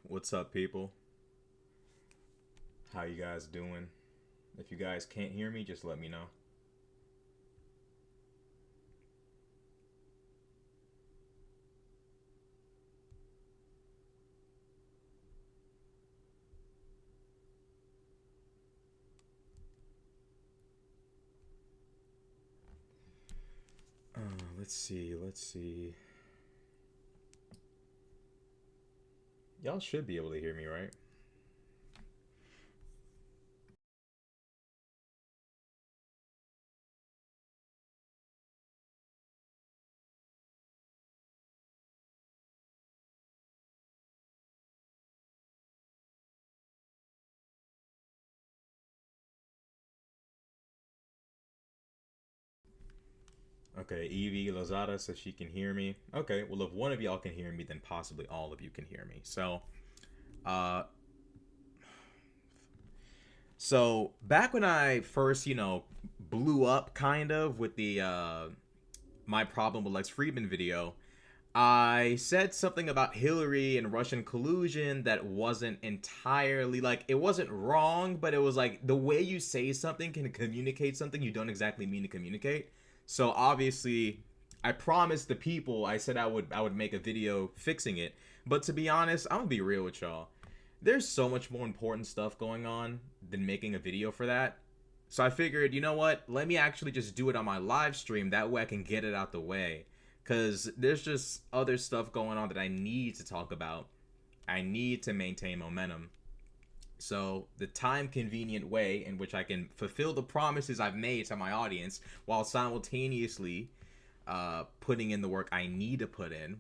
What's up, people? How you guys doing? If you guys can't hear me, just let me know. Let's see. Y'all should be able to hear me, right? Okay, Evie Lozada says she can hear me. Okay, well, if one of y'all can hear me, then possibly all of you can hear me. Uh, so back when I first, blew up kind of with the my problem with Lex Friedman video, I said something about Hillary and Russian collusion that wasn't entirely like it wasn't wrong, but it was like the way you say something can communicate something you don't exactly mean to communicate. So obviously, I promised the people I said I would make a video fixing it. But to be honest, I'm gonna be real with y'all. There's so much more important stuff going on than making a video for that. So I figured, you know what? Let me actually just do it on my live stream. That way I can get it out the way. Because there's just other stuff going on that I need to talk about. I need to maintain momentum. So the time convenient way in which I can fulfill the promises I've made to my audience while simultaneously putting in the work I need to put in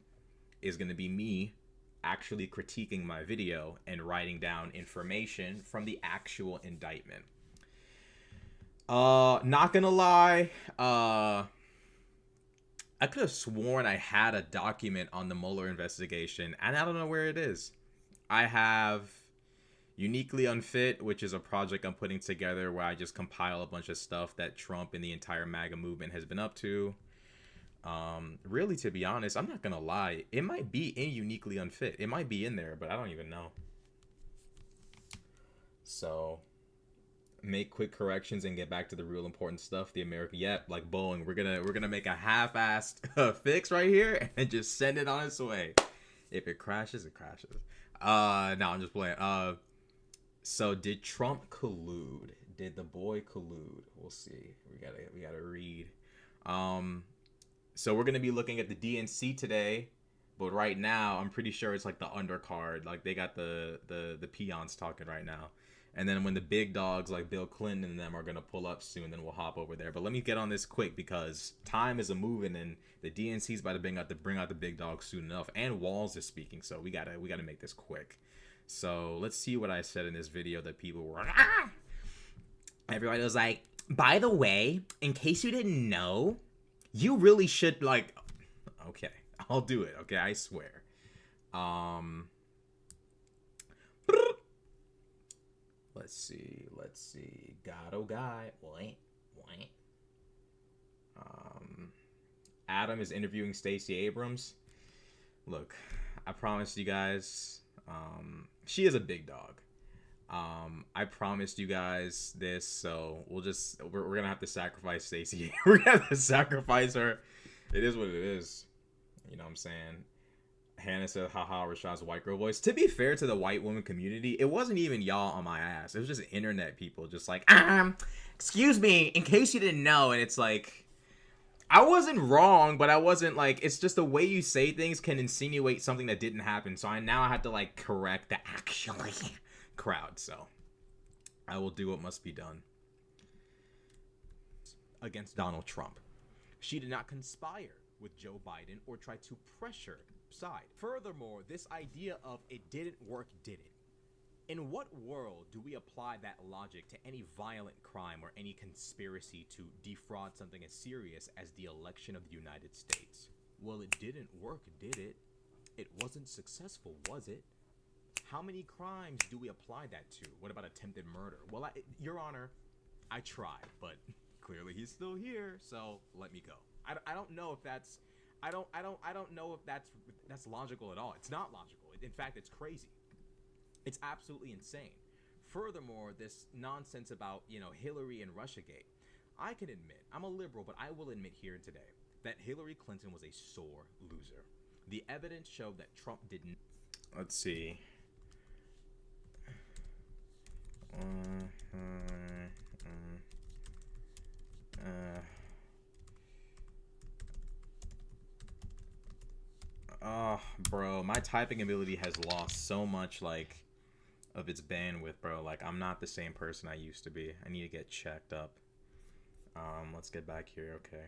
is going to be me actually critiquing my video and writing down information from the actual indictment. Not gonna lie, I could have sworn I had a document on the Mueller investigation, and I don't know where it is. I have Uniquely Unfit, which is a project I'm putting together where I just compile a bunch of stuff that Trump and the entire MAGA movement has been up to. Really, to be honest, I'm not gonna lie. It might be in Uniquely Unfit. It might be in there, but I don't even know. So, make quick corrections and get back to the real important stuff. The American, like Boeing, we're gonna make a half-assed fix right here and just send it on its way. If it crashes, it crashes. No, I'm just playing. So did Trump collude? Did the boy collude? We'll see. We gotta read. So we're gonna be looking at the DNC today, but right now I'm pretty sure it's like the undercard. Like they got the peons talking right now. And then when the big dogs like Bill Clinton and them are gonna pull up soon, then we'll hop over there. But let me get on this quick because time is a moving, and the DNC's about to bring out the big dogs soon enough. And Walz is speaking, so we gotta make this quick. So let's see what I said in this video that people were. Ah! Everybody was like, by the way, in case you didn't know, you really should like. Okay, I'll do it. Okay, I swear. Let's see. Gato guy. What? Adam is interviewing Stacey Abrams. Look, I promised you guys. She is a big dog. I promised you guys this, so we're gonna have to sacrifice Stacey. We're gonna have to sacrifice her. It is what it is. You know what I'm saying? Hannah said, haha, Rashad's white girl voice. To be fair to the white woman community, it wasn't even y'all on my ass. It was just internet people just like, excuse me, in case you didn't know. And it's like, I wasn't wrong, but I wasn't like, it's just the way you say things can insinuate something that didn't happen. So now I have to like correct the actually crowd. So I will do what must be done. Against Donald Trump. She did not conspire with Joe Biden or try to pressure side. Furthermore, this idea of it didn't work, did it? In what world do we apply that logic to any violent crime or any conspiracy to defraud something as serious as the election of the United States? Well, it didn't work, did it? It wasn't successful, was it? How many crimes do we apply that to? What about attempted murder? Well, Your Honor, I tried, but clearly he's still here, so let me go. I don't know if that's I don't know if that's logical at all. It's not logical. In fact, it's crazy. It's absolutely insane. Furthermore, this nonsense about, Hillary and Russiagate. I can admit, I'm a liberal, but I will admit here today that Hillary Clinton was a sore loser. The evidence showed that Trump didn't. Let's see. Oh, bro, my typing ability has lost so much, like, of its bandwidth, bro. Like, I'm not the same person I used to be. I need to get checked up. Let's get back here, okay.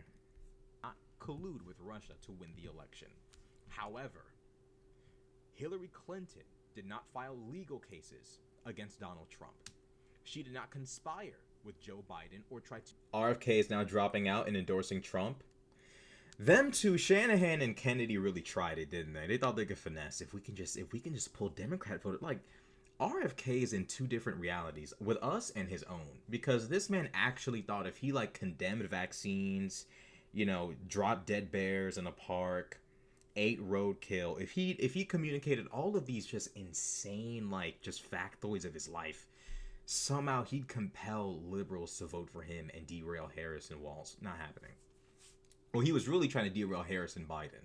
Not collude with Russia to win the election. However, Hillary Clinton did not file legal cases against Donald Trump. She did not conspire with Joe Biden or try to. RFK is now dropping out and endorsing Trump. Them two, Shanahan and Kennedy, really tried it, didn't they? They thought they could finesse. If we can just pull Democrat vote, like, RFK is in two different realities with us and his own, because this man actually thought if he like condemned vaccines, dropped dead bears in a park, ate roadkill, if he communicated all of these just insane, like, just factoids of his life, somehow he'd compel liberals to vote for him and derail Harris and Walz. Not happening. Well, he was really trying to derail Harris and Biden.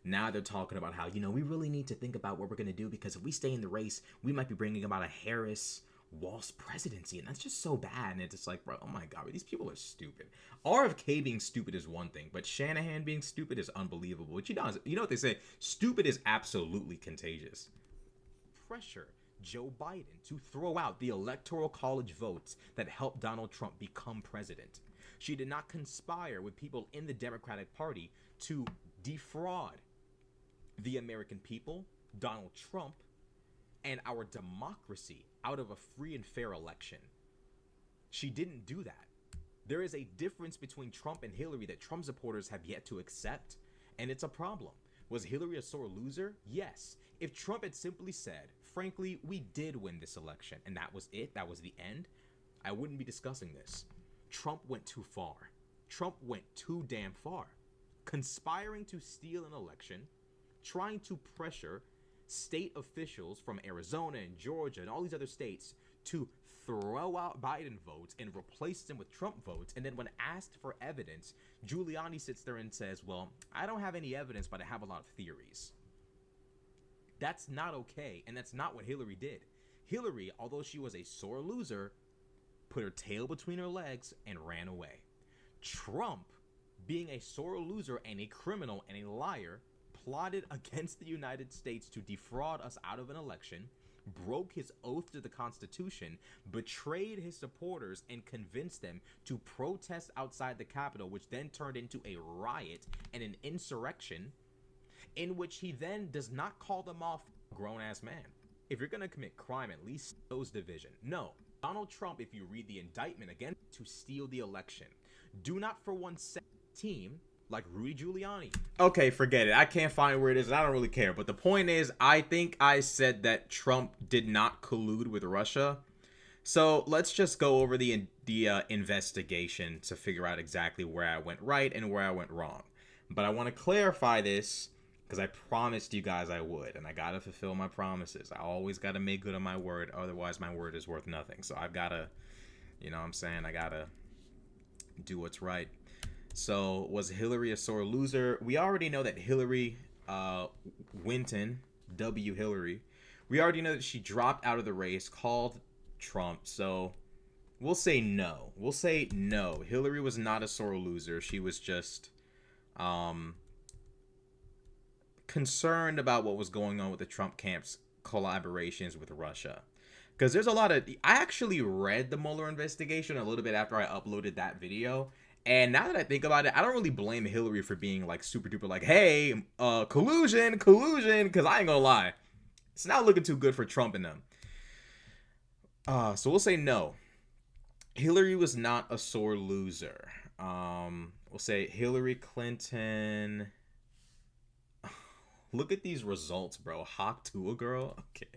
Now they're talking about how, we really need to think about what we're going to do, because if we stay in the race, we might be bringing about a Harris-Walz presidency. And that's just so bad. And it's just like, bro, oh my God, these people are stupid. RFK being stupid is one thing, but Shanahan being stupid is unbelievable. Which, you know what they say? Stupid is absolutely contagious. Pressure Joe Biden to throw out the Electoral College votes that helped Donald Trump become president. She did not conspire with people in the Democratic Party to defraud the American people, Donald Trump, and our democracy out of a free and fair election. She didn't do that. There is a difference between Trump and Hillary that Trump supporters have yet to accept, and it's a problem. Was Hillary a sore loser? Yes. If Trump had simply said, frankly, we did win this election, and that was it, that was the end, I wouldn't be discussing this. Trump went too far. Trump went too damn far. Conspiring to steal an election, trying to pressure state officials from Arizona and Georgia and all these other states to throw out Biden votes and replace them with Trump votes. And then when asked for evidence, Giuliani sits there and says, well, I don't have any evidence, but I have a lot of theories. That's not okay, and that's not what Hillary did. Hillary, although she was a sore loser, put her tail between her legs and ran away. Trump, being a sore loser and a criminal and a liar, plotted against the United States to defraud us out of an election, broke his oath to the Constitution, betrayed his supporters, and convinced them to protest outside the Capitol, which then turned into a riot and an insurrection, in which he then does not call them off. Grown-ass man. If you're going to commit crime, at least shows division. No. Donald Trump, if you read the indictment again, to steal the election. Do not for one set team like Rudy Giuliani. Okay, forget it. I can't find where it is, and I don't really care. But the point is, I think I said that Trump did not collude with Russia. So let's just go over the investigation to figure out exactly where I went right and where I went wrong. But I want to clarify this, because I promised you guys I would, and I gotta fulfill my promises. I always gotta make good on my word, otherwise my word is worth nothing. So I've gotta, I gotta do what's right. So, was Hillary a sore loser? We already know that Hillary Winton, W. Hillary, we already know that she dropped out of the race, called Trump, so we'll say no. We'll say no. Hillary was not a sore loser. She was just concerned about what was going on with the Trump camp's collaborations with Russia. Because there's a lot of... I actually read the Mueller investigation a little bit after I uploaded that video. And now that I think about it, I don't really blame Hillary for being like super duper like, hey, collusion, because I ain't gonna lie. It's not looking too good for Trump and them. So we'll say no. Hillary was not a sore loser. We'll say Hillary Clinton... Look at these results, bro. Hawk to a girl. Okay.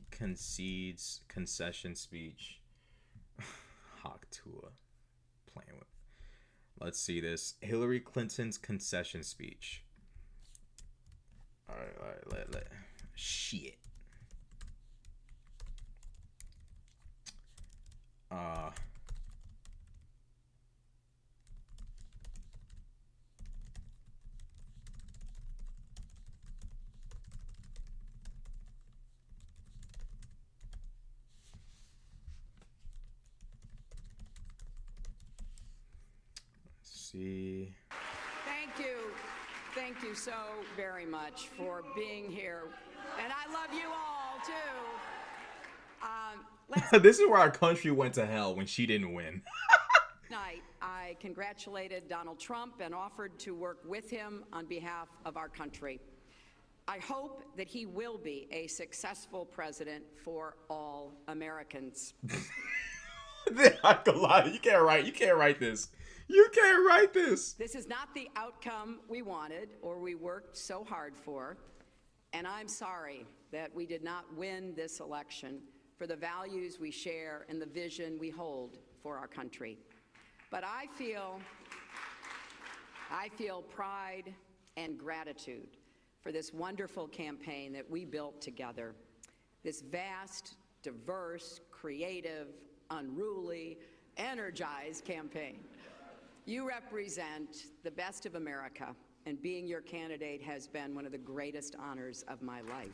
Concedes concession speech. Hawk Tua. Playing with. Let's see this. Hillary Clinton's concession speech. All right. Shit. Uh. See. Thank you so very much for being here. And I love you all, too. This is where our country went to hell when she didn't win. Night, I congratulated Donald Trump and offered to work with him on behalf of our country. I hope that he will be a successful president for all Americans. I can lie. You can't write this. You can't write this. This is not the outcome we wanted or we worked so hard for, and I'm sorry that we did not win this election for the values we share and the vision we hold for our country. But I feel pride and gratitude for this wonderful campaign that we built together. This vast, diverse, creative, unruly, energized campaign. You represent the best of America, and being your candidate has been one of the greatest honors of my life.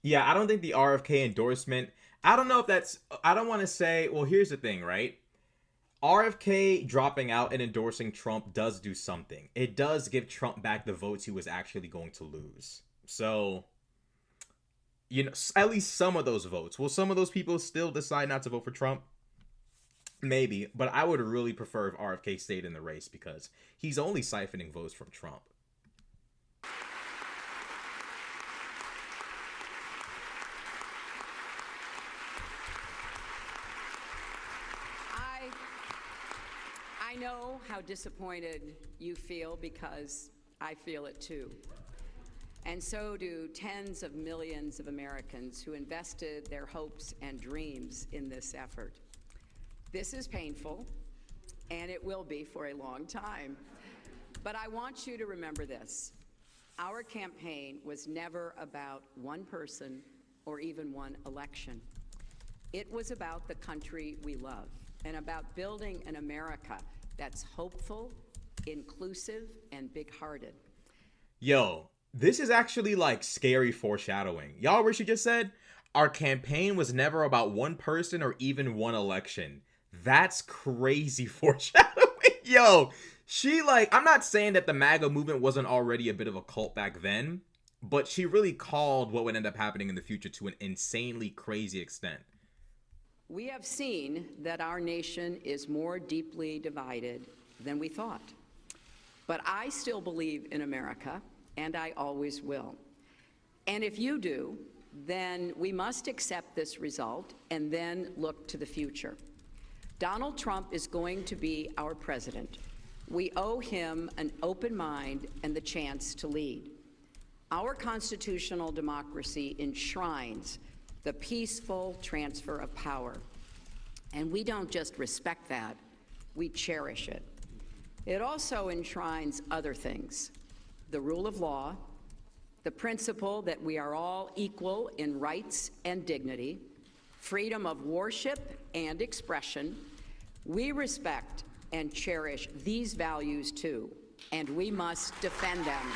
Yeah, I don't think the RFK endorsement, I don't know if that's, I don't want to say, well, here's the thing, right? RFK dropping out and endorsing Trump does do something. It does give Trump back the votes he was actually going to lose. So, you know, at least some of those votes. Will some of those people still decide not to vote for Trump? Maybe, but I would really prefer if RFK stayed in the race because he's only siphoning votes from Trump. I know how disappointed you feel because I feel it too. And so do tens of millions of Americans who invested their hopes and dreams in this effort. This is painful, and it will be for a long time. But I want you to remember this. Our campaign was never about one person or even one election. It was about the country we love and about building an America that's hopeful, inclusive, and big-hearted. Yo, this is actually like scary foreshadowing. Y'all heard what she just said? Our campaign was never about one person or even one election. That's crazy foreshadowing. Yo, she like, I'm not saying that the MAGA movement wasn't already a bit of a cult back then, but she really called what would end up happening in the future to an insanely crazy extent. We have seen that our nation is more deeply divided than we thought. But I still believe in America, and I always will. And if you do, then we must accept this result and then look to the future. Donald Trump is going to be our president. We owe him an open mind and the chance to lead. Our constitutional democracy enshrines the peaceful transfer of power. And we don't just respect that, we cherish it. It also enshrines other things: the rule of law, the principle that we are all equal in rights and dignity, freedom of worship and expression. We respect and cherish these values too, and we must defend them.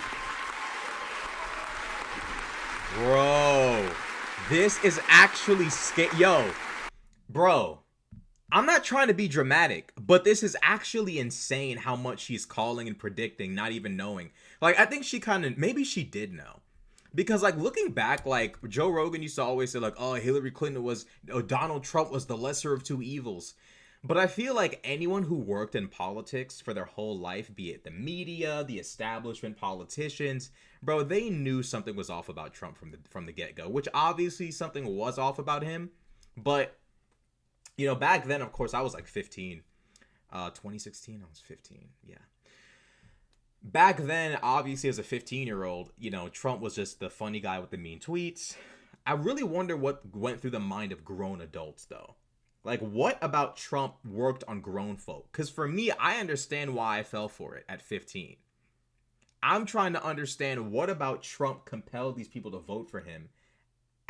Bro, this is actually Yo, bro, I'm not trying to be dramatic, but this is actually insane how much she's calling and predicting, not even knowing. Like, I think she kind of, maybe she did know. Because, like, looking back, like, Joe Rogan used to always say, like, oh, Hillary Clinton was, oh, Donald Trump was the lesser of two evils. But I feel like anyone who worked in politics for their whole life, be it the media, the establishment, politicians, bro, they knew something was off about Trump from the get-go, which obviously something was off about him. But, you know, back then, of course, I was like 15. 2016, I was 15, yeah. Back then, obviously, as a 15-year-old, you know, Trump was just the funny guy with the mean tweets. I really wonder what went through the mind of grown adults, though. Like, what about Trump worked on grown folk? Because for me, I understand why I fell for it at 15. I'm trying to understand what about Trump compelled these people to vote for him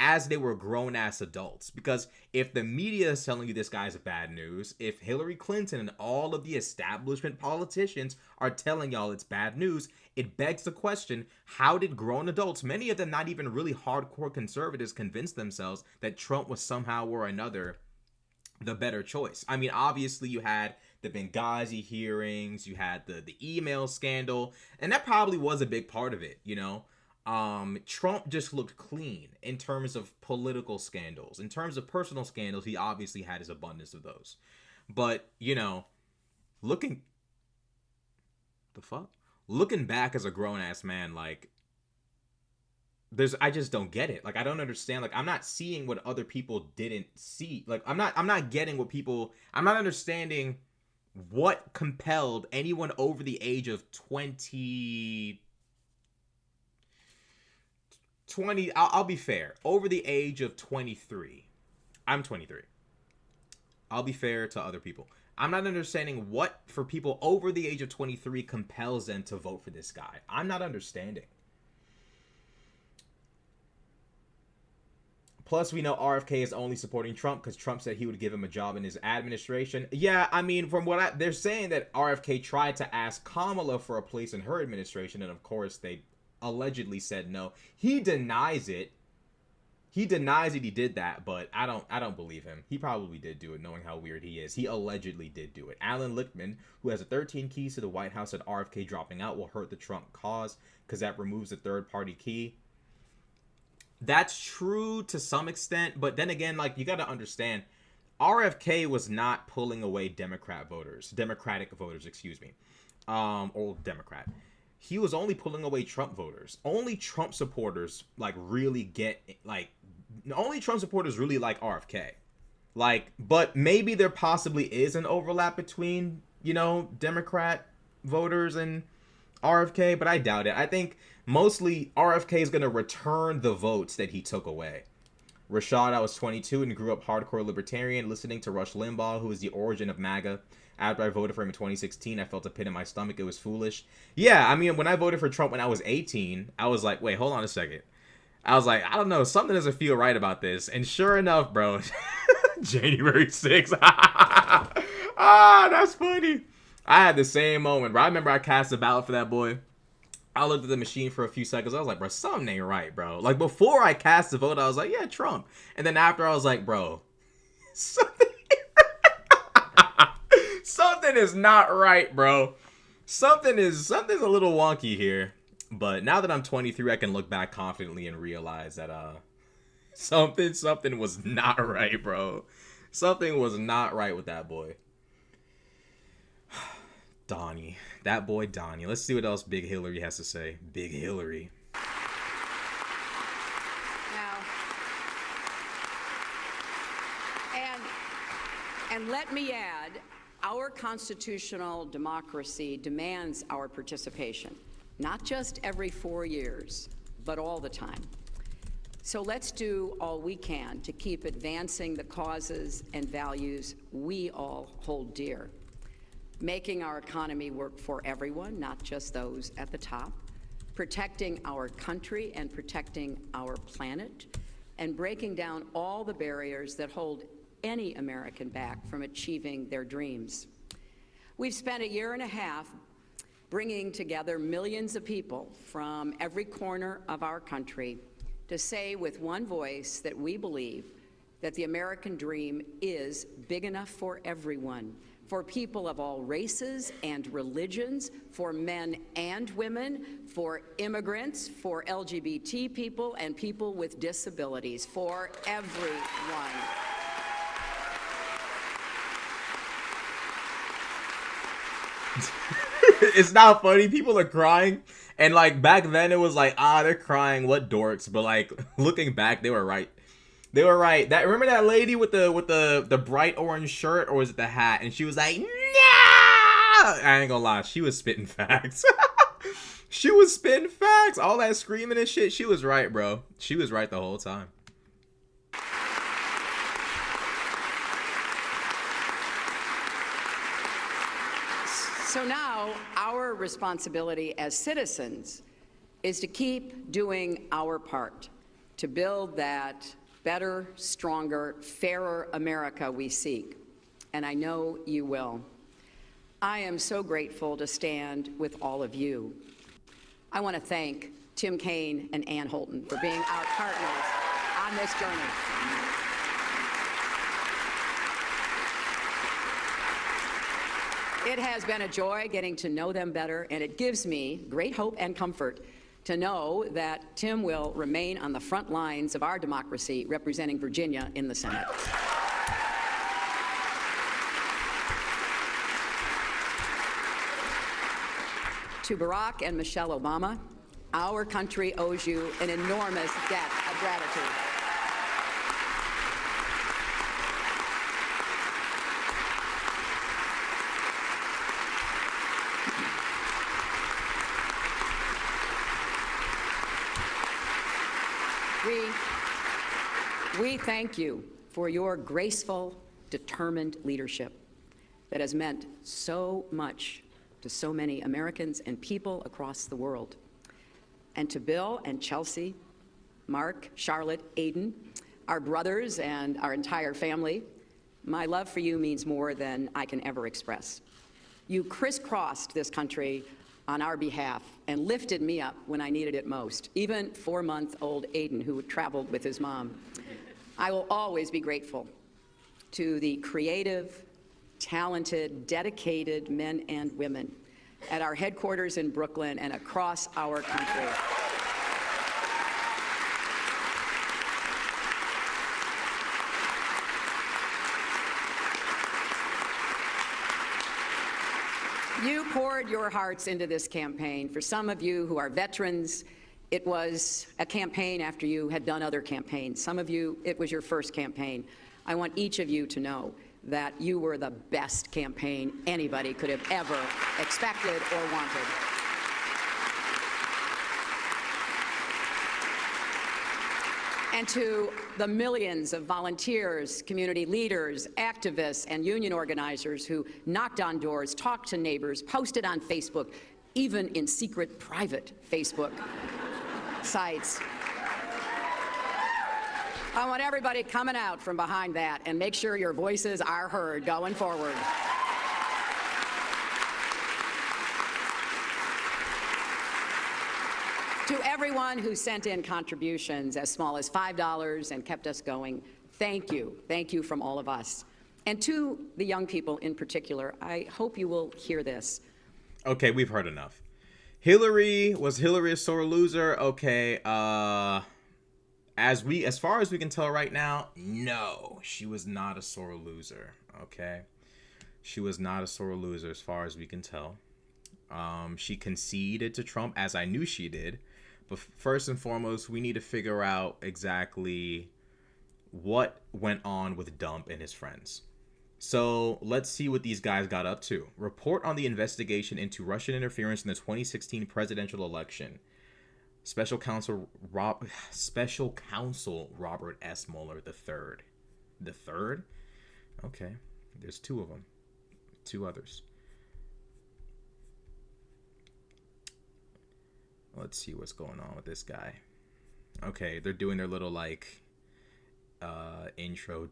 as they were grown ass adults. Because if the media is telling you this guy's bad news, if Hillary Clinton and all of the establishment politicians are telling y'all it's bad news, it begs the question, how did grown adults, many of them not even really hardcore conservatives, convince themselves that Trump was somehow or another the better choice? I mean, obviously you had the Benghazi hearings, you had the email scandal, and that probably was a big part of it, you know? Trump just looked clean in terms of political scandals. In terms of personal scandals, he obviously had his abundance of those. But, you know, looking... The fuck? Looking back as a grown-ass man, like... I just don't get it. Like, I don't understand. Like, I'm not seeing what other people didn't see. Like, I'm not getting what people... I'm not understanding what compelled anyone over the age of 20... I'll be fair. Over the age of 23. I'm 23. I'll be fair to other people. I'm not understanding what, for people over the age of 23, compels them to vote for this guy. I'm not understanding. Plus, we know RFK is only supporting Trump because Trump said he would give him a job in his administration. Yeah, I mean, from what they're saying that RFK tried to ask Kamala for a place in her administration, and of course they allegedly said no. He denies it. He denies it he did that, but I don't believe him. He probably did do it, knowing how weird he is. He allegedly did do it. Alan Lichtman, who has 13 keys to the White House, said RFK dropping out will hurt the Trump cause because that removes the third-party key. That's true to some extent, but then again, like, you got to understand, RFK was not pulling away Democratic voters, excuse me, or Democrat. He was only pulling away Trump voters. Only Trump supporters, like, really get, like, only Trump supporters really like RFK. Like, but maybe there possibly is an overlap between, you know, Democrat voters and RFK, but I doubt it. I think mostly RFK is going to return the votes that he took away. Rashad, I was 22 and grew up hardcore libertarian, listening to Rush Limbaugh, who is the origin of MAGA. After I voted for him in 2016, I felt a pit in my stomach. It was foolish. Yeah, I mean, when I voted for Trump when I was 18, I was like, wait, hold on a second. I was like, I don't know, something doesn't feel right about this. And sure enough, bro, January 6th. Ah, that's funny. I had the same moment, bro. I remember I cast a ballot for that boy. I looked at the machine for a few seconds. I was like, bro, something ain't right, bro. Like, before I cast the vote, I was like, yeah, Trump. And then after, I was like, bro, something is not right, bro. Something's a little wonky here. But now that I'm 23, I can look back confidently and realize that something was not right, bro. Something was not right with that boy. Donnie. That boy Donnie. Let's see what else Big Hillary has to say. Big Hillary. Now, and let me add, our constitutional democracy demands our participation, not just every 4 years, but all the time. So let's do all we can to keep advancing the causes and values we all hold dear. Making our economy work for everyone, not just those at the top, protecting our country and protecting our planet, and breaking down all the barriers that hold any American back from achieving their dreams. We've spent a year and a half bringing together millions of people from every corner of our country to say with one voice that we believe that the American dream is big enough for everyone, for people of all races and religions, for men and women, for immigrants, for LGBT people, and people with disabilities, for everyone. It's not funny. People are crying. And, like, back then it was like, they're crying. What dorks. But, like, looking back, they were right. They were right. Remember that lady with the bright orange shirt, or was it the hat? And she was like, "No!" I ain't gonna lie, she was spitting facts. She was spitting facts. All that screaming and shit. She was right, bro. She was right the whole time. So now our responsibility as citizens is to keep doing our part to build that better, stronger, fairer America we seek. And I know you will. I am so grateful to stand with all of you. I want to thank Tim Kaine and Ann Holton for being our partners on this journey. It has been a joy getting to know them better, and it gives me great hope and comfort to know that Tim will remain on the front lines of our democracy, representing Virginia in the Senate. To Barack and Michelle Obama, our country owes you an enormous debt of gratitude. We thank you for your graceful, determined leadership that has meant so much to so many Americans and people across the world. And to Bill and Chelsea, Mark, Charlotte, Aiden, our brothers and our entire family, my love for you means more than I can ever express. You crisscrossed this country on our behalf and lifted me up when I needed it most, even 4-month-old Aiden, who traveled with his mom. I will always be grateful to the creative, talented, dedicated men and women at our headquarters in Brooklyn and across our country. You poured your hearts into this campaign. For some of you who are veterans, it was a campaign after you had done other campaigns. Some of you, it was your first campaign. I want each of you to know that you were the best campaign anybody could have ever expected or wanted. And to the millions of volunteers, community leaders, activists, and union organizers who knocked on doors, talked to neighbors, posted on Facebook, even in secret, private Facebook sites. I want everybody coming out from behind that and make sure your voices are heard going forward. To everyone who sent in contributions as small as $5 and kept us going, thank you. Thank you from all of us. And to the young people in particular, I hope you will hear this. Okay, we've heard enough. Was Hillary a sore loser? Okay, as far as we can tell right now, no, she was not a sore loser. Okay, she was not a sore loser as far as we can tell. She conceded to Trump, as I knew she did. But first and foremost, we need to figure out exactly what went on with Dump and his friends. So let's see what these guys got up to. Report on the investigation into Russian interference in the 2016 presidential election. Special Counsel Robert S. Mueller III. The third? Okay. There's two of them. Two others. Let's see what's going on with this guy. Okay, they're doing their little like intro.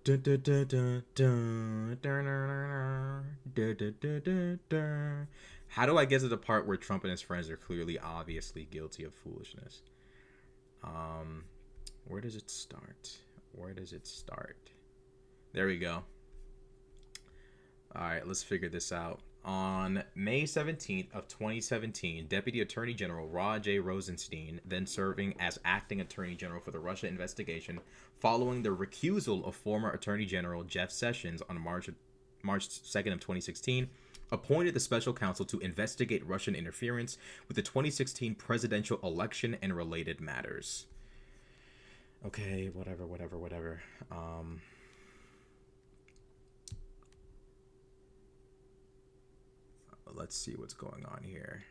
How do I get to the part where Trump and his friends are clearly obviously guilty of foolishness? Where does it start? There we go. All right, let's figure this out. On May 17th of 2017, Deputy Attorney General Rod J. Rosenstein, then serving as acting Attorney General for the Russia investigation, following the recusal of former Attorney General Jeff Sessions on March 2nd of 2016, appointed the special counsel to investigate Russian interference with the 2016 presidential election and related matters. Okay, whatever. Let's see what's going on here.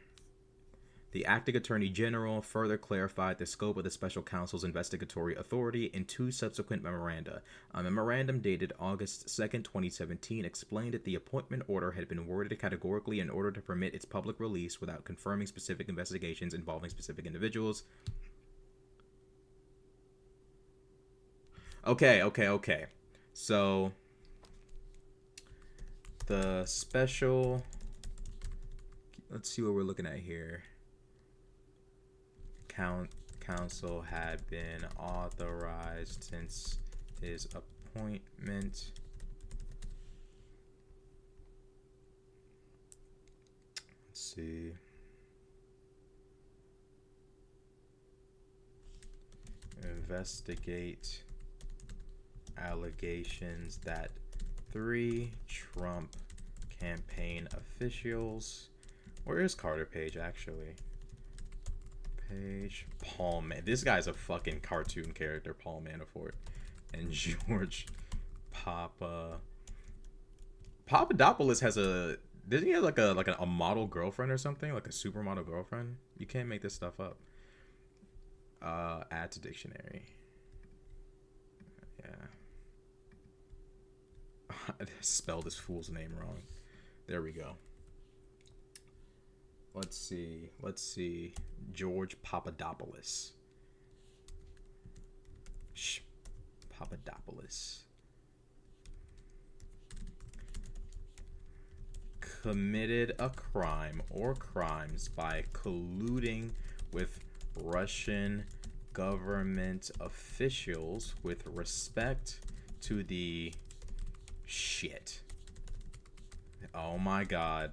The acting attorney general further clarified the scope of the special counsel's investigatory authority in two subsequent memoranda. A memorandum dated August 2nd, 2017 explained that the appointment order had been worded categorically in order to permit its public release without confirming specific investigations involving specific individuals. Okay. So, the special... Let's see what we're looking at here. Counsel had been authorized since his appointment. Let's see. Investigate allegations that 3 Trump campaign officials... Where is Carter Page, actually? Page... Paul Man. This guy's a fucking cartoon character, Paul Manafort. And George Papadopoulos has a... Doesn't he have like a model girlfriend or something? Like a supermodel girlfriend? You can't make this stuff up. Add to dictionary. Yeah. I spelled this fool's name wrong. There we go. Let's see. George Papadopoulos. Papadopoulos. Committed a crime or crimes by colluding with Russian government officials with respect to the shit. Oh my god.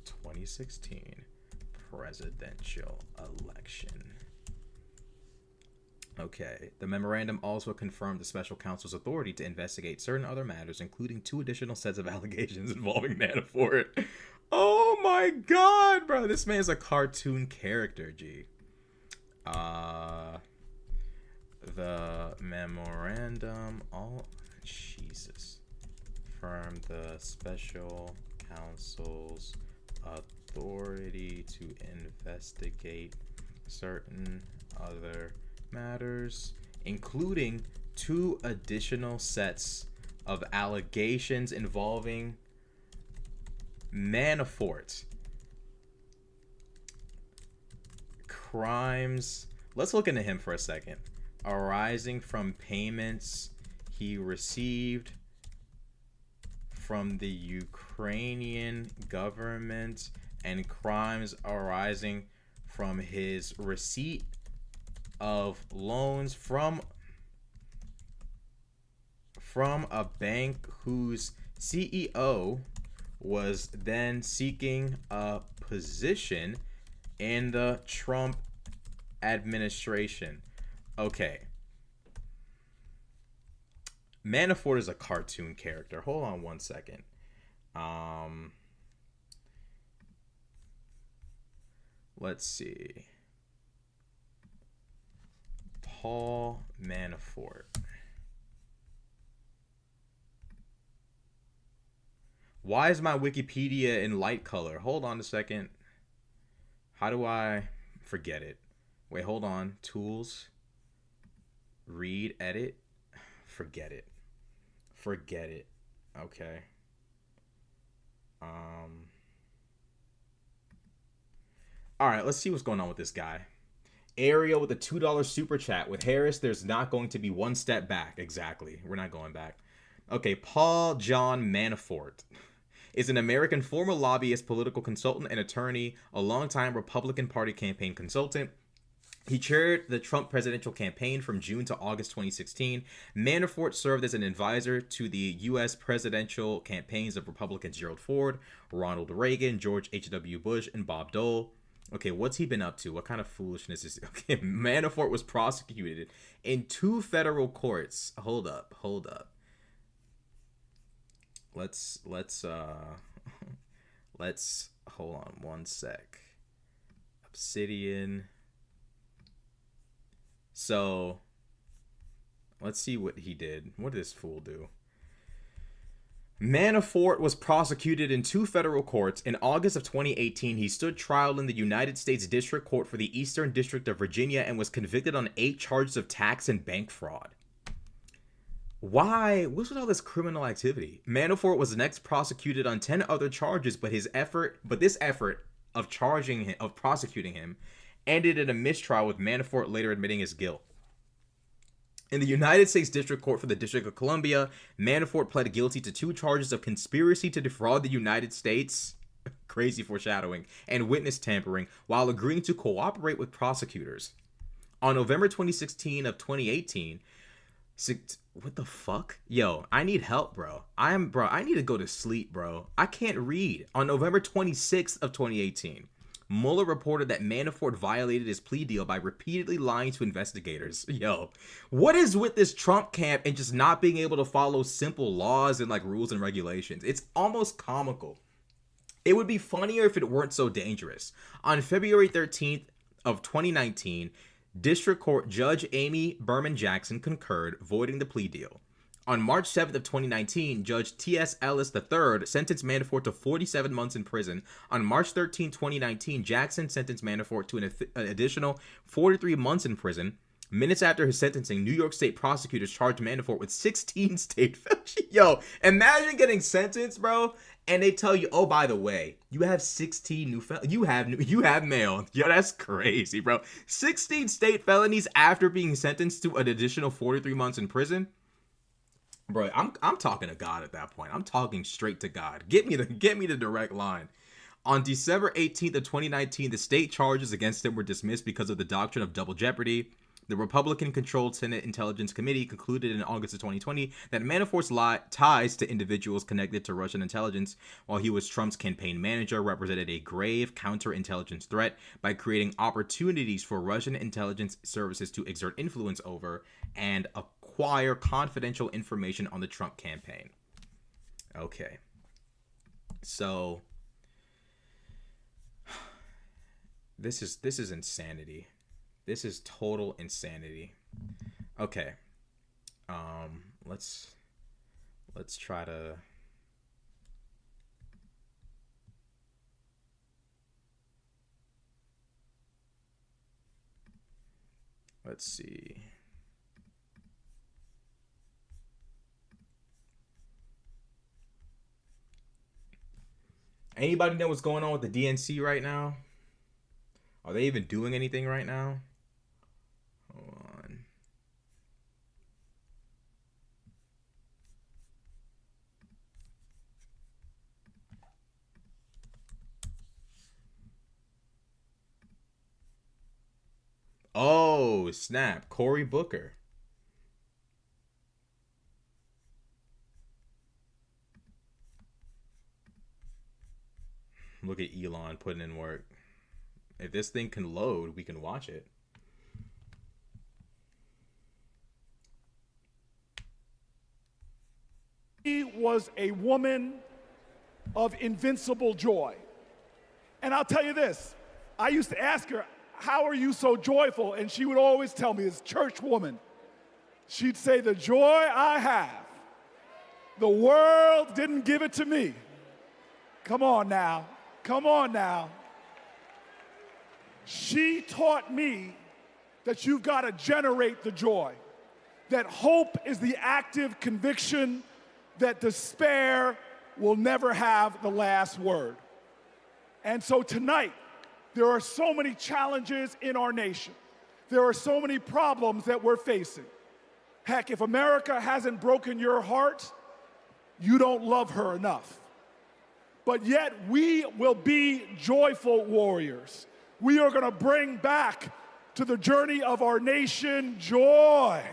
2016 presidential election. Okay. The memorandum also confirmed the special counsel's authority to investigate certain other matters, including 2 additional sets of allegations involving Manafort. Oh my god, bro. This man's a cartoon character, G. The memorandum, Jesus. Confirmed the special counsel's authority to investigate certain other matters, including 2 additional sets of allegations involving Manafort. Crimes, let's look into him for a second. Arising from payments he received from the Ukrainian government and crimes arising from his receipt of loans from a bank whose CEO was then seeking a position in the Trump administration. Okay. Manafort is a cartoon character. Hold on one second. Let's see. Paul Manafort. Why is my Wikipedia in light color? Hold on a second. How do I forget it? Wait, hold on. Tools. Read, edit. Forget it. Okay. All right, let's see what's going on with this guy. Ariel with a $2 super chat. With Harris, there's not going to be one step back. Exactly. We're not going back. Okay, Paul John Manafort is an American former lobbyist, political consultant, and attorney, a longtime Republican Party campaign consultant. He chaired the Trump presidential campaign from June to August 2016. Manafort served as an advisor to the U.S. presidential campaigns of Republicans Gerald Ford, Ronald Reagan, George H.W. Bush, and Bob Dole. Okay, what's he been up to? What kind of foolishness is... Okay, Manafort was prosecuted in 2 federal courts. Hold up. Let's hold on one sec. Obsidian. So Let's see what he did. What did this fool do? Manafort was prosecuted in 2 federal courts. In August of 2018, he stood trial in the United States District Court for the Eastern District of Virginia and was convicted on 8 charges of tax and bank fraud. Why? What's with all this criminal activity? Manafort was next prosecuted on 10 other charges, but this effort of prosecuting him ended in a mistrial, with Manafort later admitting his guilt. In the United States District Court for the District of Columbia, Manafort pled guilty to 2 charges of conspiracy to defraud the United States, crazy foreshadowing, and witness tampering, while agreeing to cooperate with prosecutors. On November 2016 of 2018, what the fuck? Yo, I need help, bro. I need to go to sleep, bro. I can't read. On November 26th of 2018, Mueller reported that Manafort violated his plea deal by repeatedly lying to investigators. Yo, what is with this Trump camp and just not being able to follow simple laws and like rules and regulations? It's almost comical. It would be funnier if it weren't so dangerous. On February 13th of 2019, District Court Judge Amy Berman Jackson concurred, voiding the plea deal. On March 7th of 2019, Judge T.S. Ellis III sentenced Manafort to 47 months in prison. On March 13, 2019, Jackson sentenced Manafort to an additional 43 months in prison. Minutes after his sentencing, New York State prosecutors charged Manafort with 16 state felonies. Yo, imagine getting sentenced, bro, and they tell you, oh, by the way, you have 16 new felonies. You have mail. Yo, that's crazy, bro. 16 state felonies after being sentenced to an additional 43 months in prison. Bro, I'm talking to God at that point. I'm talking straight to God. Get me the direct line. On December 18th of 2019, the state charges against him were dismissed because of the doctrine of double jeopardy. The Republican-controlled Senate Intelligence Committee concluded in August of 2020 that Manafort's ties to individuals connected to Russian intelligence while he was Trump's campaign manager represented a grave counterintelligence threat by creating opportunities for Russian intelligence services to exert influence over and acquire confidential information on the Trump campaign. Okay. So this is insanity. This is total insanity. Okay. Let's try to let's see. Anybody know what's going on with the DNC right now? Are they even doing anything right now? Hold on. Oh, snap. Cory Booker. Look at Elon putting in work. If this thing can load, we can watch it. She was a woman of invincible joy. And I'll tell you this, I used to ask her, how are you so joyful? And she would always tell me, as church woman, she'd say, the joy I have, the world didn't give it to me. Come on now, come on now. She taught me that you've got to generate the joy, that hope is the active conviction that despair will never have the last word. And so tonight, there are so many challenges in our nation. There are so many problems that we're facing. Heck, if America hasn't broken your heart, you don't love her enough. But yet, we will be joyful warriors. We are going to bring back to the journey of our nation joy.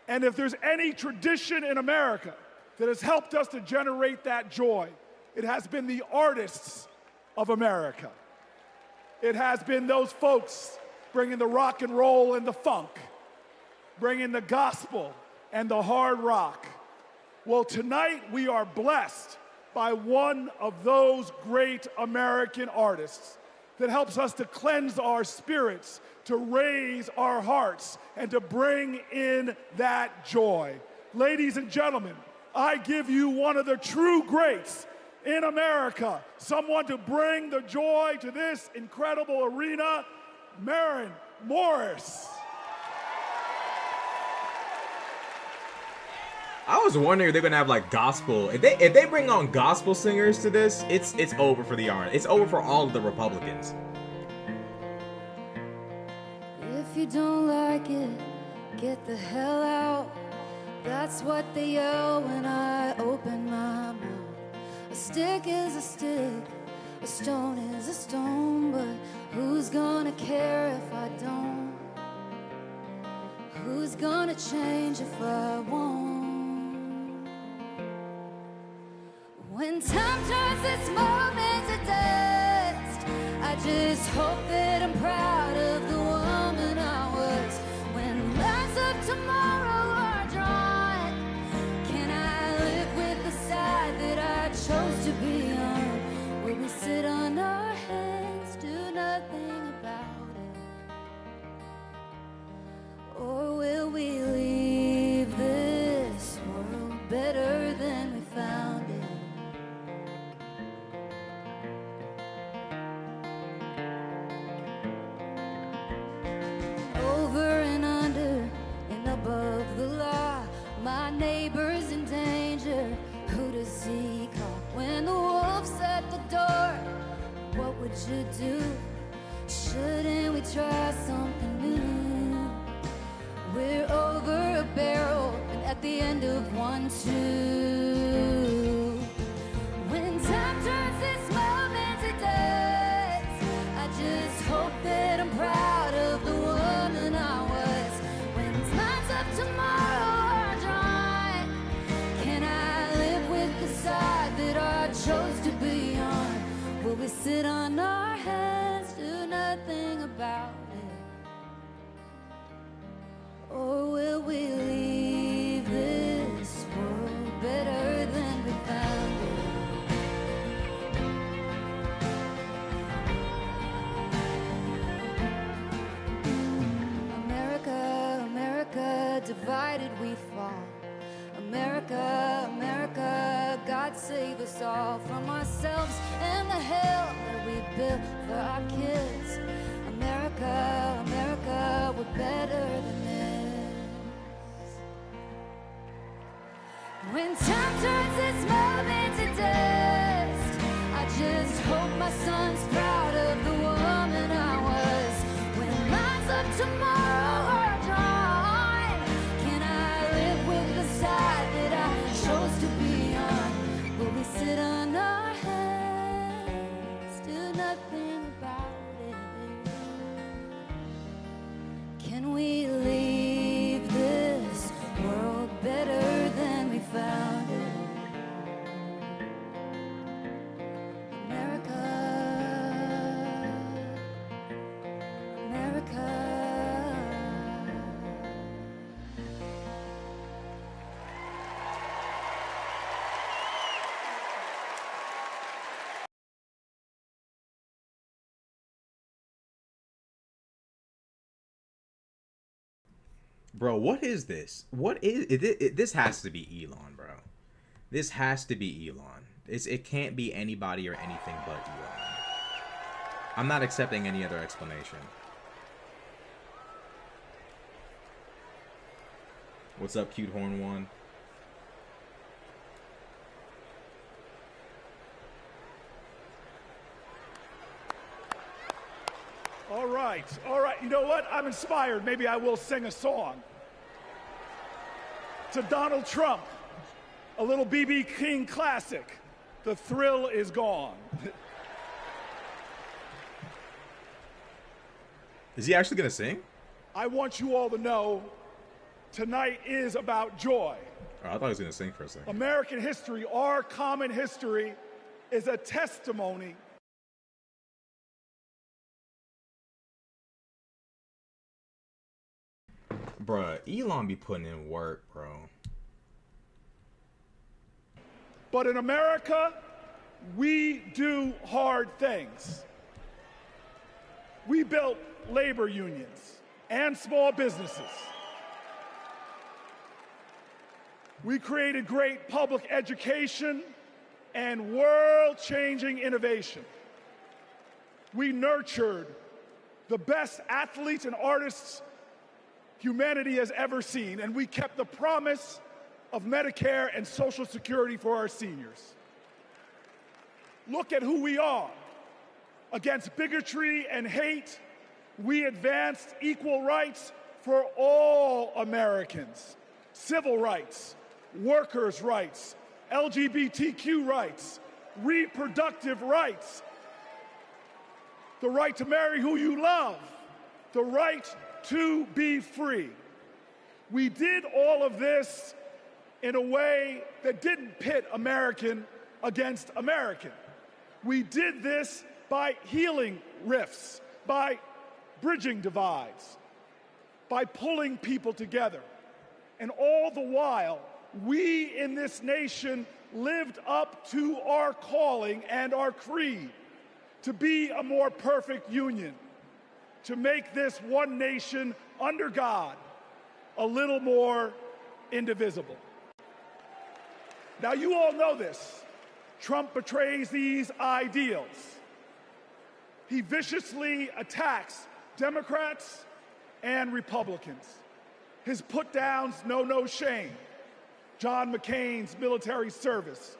And if there's any tradition in America that has helped us to generate that joy, it has been the artists of America. It has been those folks bringing the rock and roll and the funk, bringing the gospel and the hard rock. Well, tonight we are blessed by one of those great American artists. that helps us to cleanse our spirits, to raise our hearts, and to bring in that joy. Ladies and gentlemen, I give you one of the true greats in America, someone to bring the joy to this incredible arena, Maren Morris. I was wondering if they're gonna have like gospel. If they bring on gospel singers to this, it's over for the RN. It's over for all of the Republicans. If you don't like it, get the hell out. That's what they yell when I open my mouth. A stick is a stick, a stone is a stone, but who's gonna care if I don't? Who's gonna change if I won't? When time turns this moment to dust, I just hope that I'm proud of the woman I was. When lines of tomorrow are drawn, can I live with the side that I chose to be on? Will we sit on our hands, do nothing about it? Or will we leave this world better than we found it? Over and under and above the law, my neighbor's in danger. Who does he call when the wolf's at the door? What would you do? Shouldn't we try something new? We're over a barrel and at the end of 1, 2. When time turns this moment to dust, I just hope that I'm proud of the woman I was. When lines of tomorrow are drawn, can I live with the side that I chose to be on? Will we sit on our hands, do nothing about it? Or will we leave this world better than we found it? America, America, divided we fall. America, America, God save us all from ourselves and the hell that we built for our kids. America, America, we're better than this. When time turns this moment to dust, I just hope my son's proud of the woman I was. When lines of tomorrow are drawn, can I live with the side that I chose to be on? Will we sit on our hands, do nothing about it? Can we leave this world better than we found it? America, America. Bro, what is this? What is it? This has to be Elon, bro. This has to be Elon. It can't be anybody or anything but Elon. I'm not accepting any other explanation. What's up, cute horn one? All right, all right. You know what? I'm inspired. Maybe I will sing a song. To Donald Trump, a little B.B. King classic. The thrill is gone. Is he actually gonna sing? I want you all to know tonight is about joy. Oh, I thought he was gonna sing for a second. American history, our common history, is a testimony. Bruh, Elon be putting in work, bro. But in America, we do hard things. We built labor unions and small businesses. We created great public education and world-changing innovation. We nurtured the best athletes and artists humanity has ever seen, and we kept the promise of Medicare and Social Security for our seniors. Look at who we are. Against bigotry and hate, we advanced equal rights for all Americans. Civil rights, workers' rights, LGBTQ rights, reproductive rights, the right to marry who you love, the right to be free. We did all of this in a way that didn't pit American against American. We did this by healing rifts, by bridging divides, by pulling people together. And all the while, we in this nation lived up to our calling and our creed to be a more perfect union, to make this one nation under God a little more indivisible. Now, you all know this. Trump betrays these ideals. He viciously attacks Democrats and Republicans. His put-downs know no shame. John McCain's military service,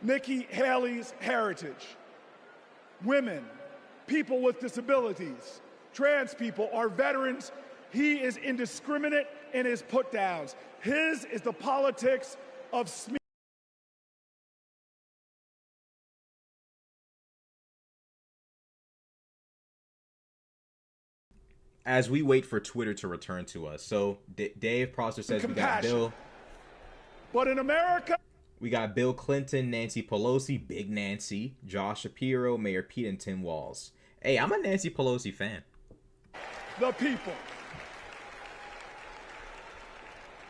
Nikki Haley's heritage, women, people with disabilities, trans people, our veterans. He is indiscriminate in his put-downs. His is the politics of smear. As we wait for Twitter to return to us, so Dave Prosser says we got Bill. But in America, we got Bill Clinton, Nancy Pelosi, Big Nancy, Josh Shapiro, Mayor Pete, and Tim Walz. Hey, I'm a Nancy Pelosi fan. The people.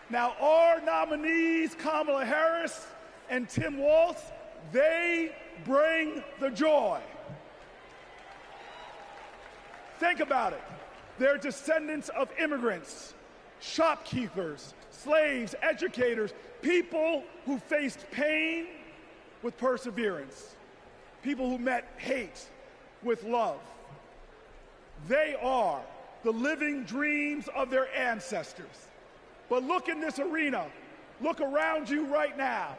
Now, our nominees, Kamala Harris and Tim Walz, they bring the joy. Think about it. They're descendants of immigrants, shopkeepers, slaves, educators, people who faced pain with perseverance, people who met hate with love. They are the living dreams of their ancestors. But look in this arena, look around you right now.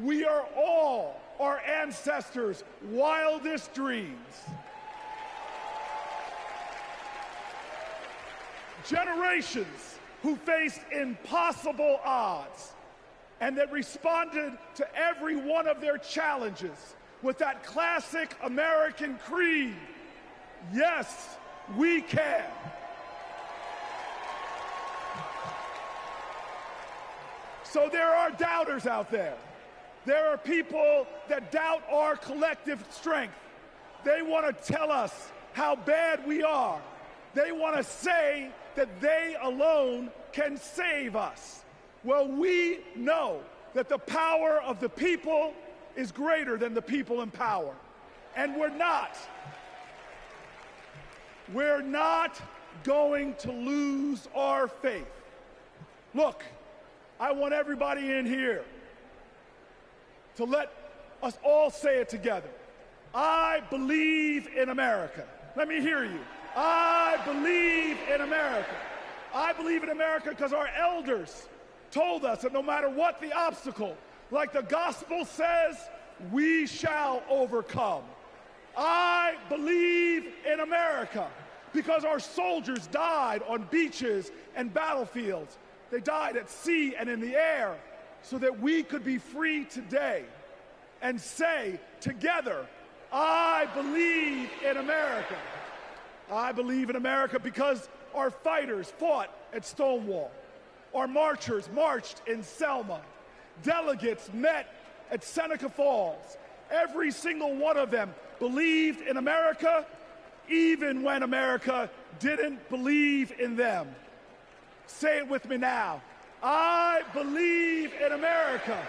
We are all our ancestors' wildest dreams. Generations who faced impossible odds and that responded to every one of their challenges with that classic American creed, yes, we can. So there are doubters out there. There are people that doubt our collective strength. They want to tell us how bad we are. They want to say that they alone can save us. Well, we know that the power of the people is greater than the people in power. And we're not going to lose our faith. Look, I want everybody in here to let us all say it together. I believe in America. Let me hear you. I believe in America. I believe in America because our elders told us that no matter what the obstacle, like the gospel says, we shall overcome. I believe in America because our soldiers died on beaches and battlefields. They died at sea and in the air so that we could be free today and say together, I believe in America. I believe in America because our fighters fought at Stonewall. Our marchers marched in Selma. Delegates met at Seneca Falls. Every single one of them believed in America, even when America didn't believe in them. Say it with me now. I believe in America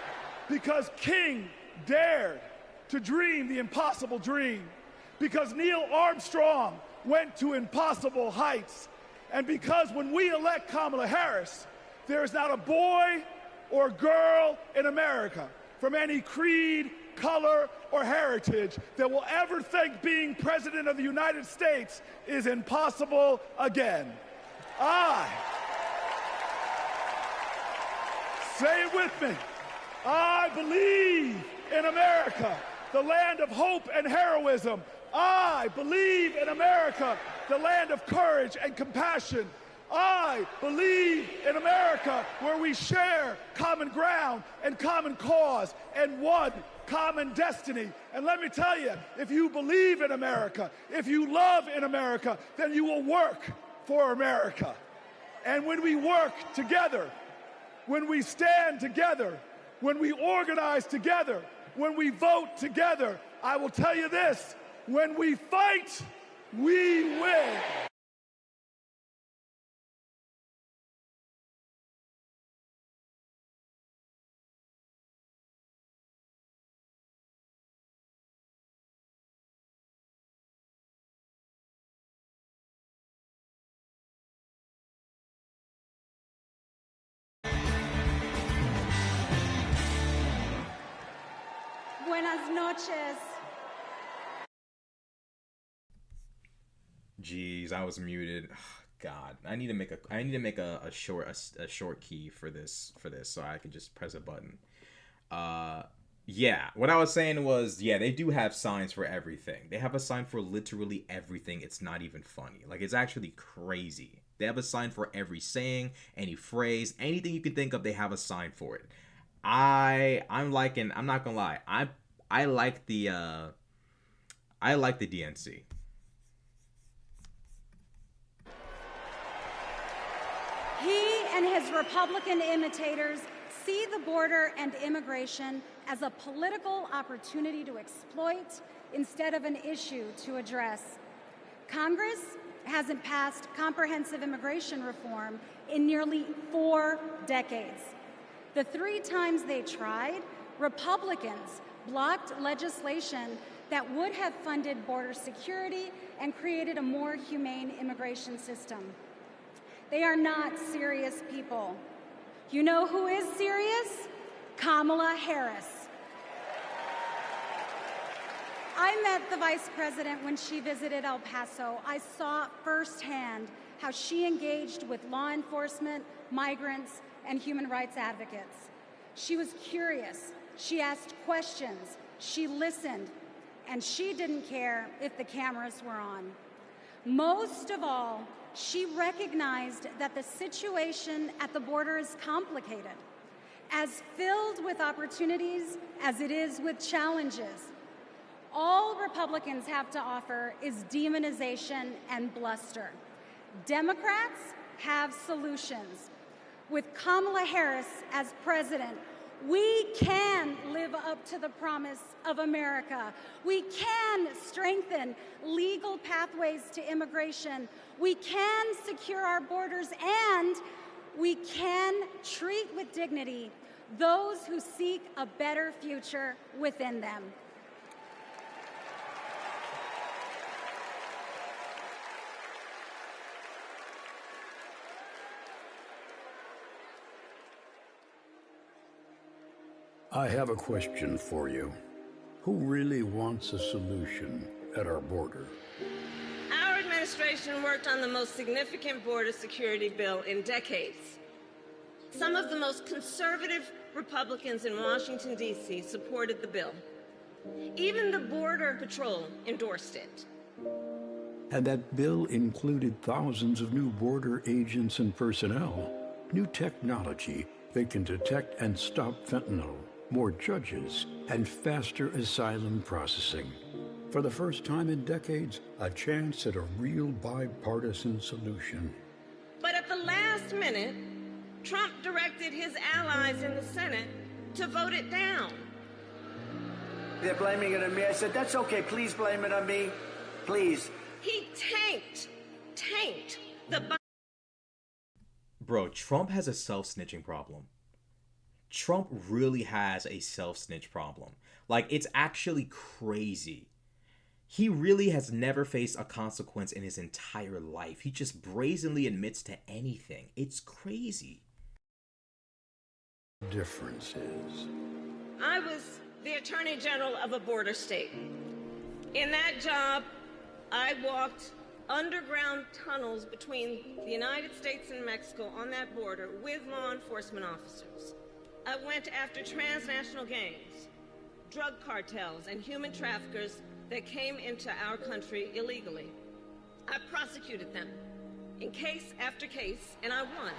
because King dared to dream the impossible dream. because Neil Armstrong went to impossible heights, and because when we elect Kamala Harris, there is not a boy or girl in America from any creed, color, or heritage that will ever think being President of the United States is impossible again. Say it with me. I believe in America, the land of hope and heroism. I believe in America, the land of courage and compassion. I believe in America, where we share common ground and common cause and one common destiny. And let me tell you, if you believe in America, if you love in America, then you will work for America. And when we work together, when we stand together, when we organize together, when we vote together, I will tell you this, when we fight, we win. Buenas noches. Jeez, I was muted. God, I need to make a short key for this so I can just press a button. Yeah, what I was saying was, yeah, they do have signs for everything. They have a sign for literally everything. It's not even funny. Like, it's actually crazy. They have a sign for every saying, any phrase, anything you can think of, they have a sign for it. I'm not gonna lie, I like the DNC. He and his Republican imitators see the border and immigration as a political opportunity to exploit instead of an issue to address. Congress hasn't passed comprehensive immigration reform in nearly 4 decades. The 3 times they tried, Republicans blocked legislation that would have funded border security and created a more humane immigration system. They are not serious people. You know who is serious? Kamala Harris. I met the Vice President when she visited El Paso. I saw firsthand how she engaged with law enforcement, migrants, and human rights advocates. She was curious, she asked questions, she listened, and she didn't care if the cameras were on. Most of all, she recognized that the situation at the border is complicated, as filled with opportunities as it is with challenges. All Republicans have to offer is demonization and bluster. Democrats have solutions. With Kamala Harris as president, we can live up to the promise of America. We can strengthen legal pathways to immigration. We can secure our borders, and we can treat with dignity those who seek a better future within them. I have a question for you. Who really wants a solution at our border? Our administration worked on the most significant border security bill in decades. Some of the most conservative Republicans in Washington, D.C. supported the bill. Even the Border Patrol endorsed it. And that bill included thousands of new border agents and personnel, new technology that can detect and stop fentanyl, more judges, and faster asylum processing. For the first time in decades, a chance at a real bipartisan solution. But at the last minute, Trump directed his allies in the Senate to vote it down. They're blaming it on me. I said, that's okay, please blame it on me, please. He tanked the... Bro, Trump has a self-snitching problem. Trump really has a self-snitch problem. Like, it's actually crazy. He really has never faced a consequence in his entire life. He just brazenly admits to anything. It's crazy. Differences. I was the Attorney General of a border state. In that job, I walked underground tunnels between the United States and Mexico on that border with law enforcement officers. I went after transnational gangs, drug cartels, and human traffickers that came into our country illegally. I prosecuted them in case after case, and I won.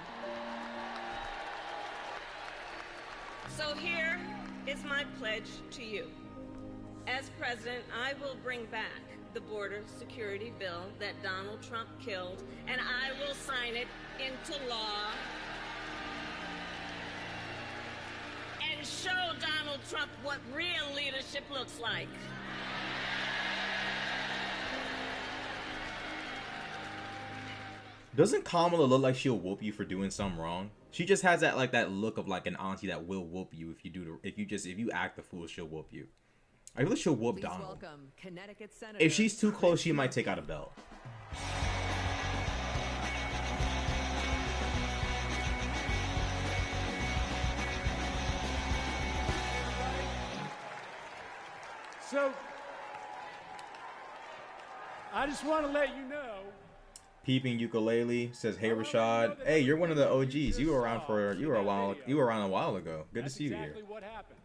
So here is my pledge to you. As president, I will bring back the border security bill that Donald Trump killed, and I will sign it into law and show Donald Trump what real leadership looks like. Doesn't Kamala look like she'll whoop you for doing something wrong? She just has that that look of like an auntie that will whoop you if you act the fool, she'll whoop you. I feel like she'll whoop Donald. If she's too close, she might take out a belt. So, I just want to let you know. Peeping Ukulele says, "Hey Rashad, hey, you're one of the OGs. You were around a while ago. Good to see you here." What happened.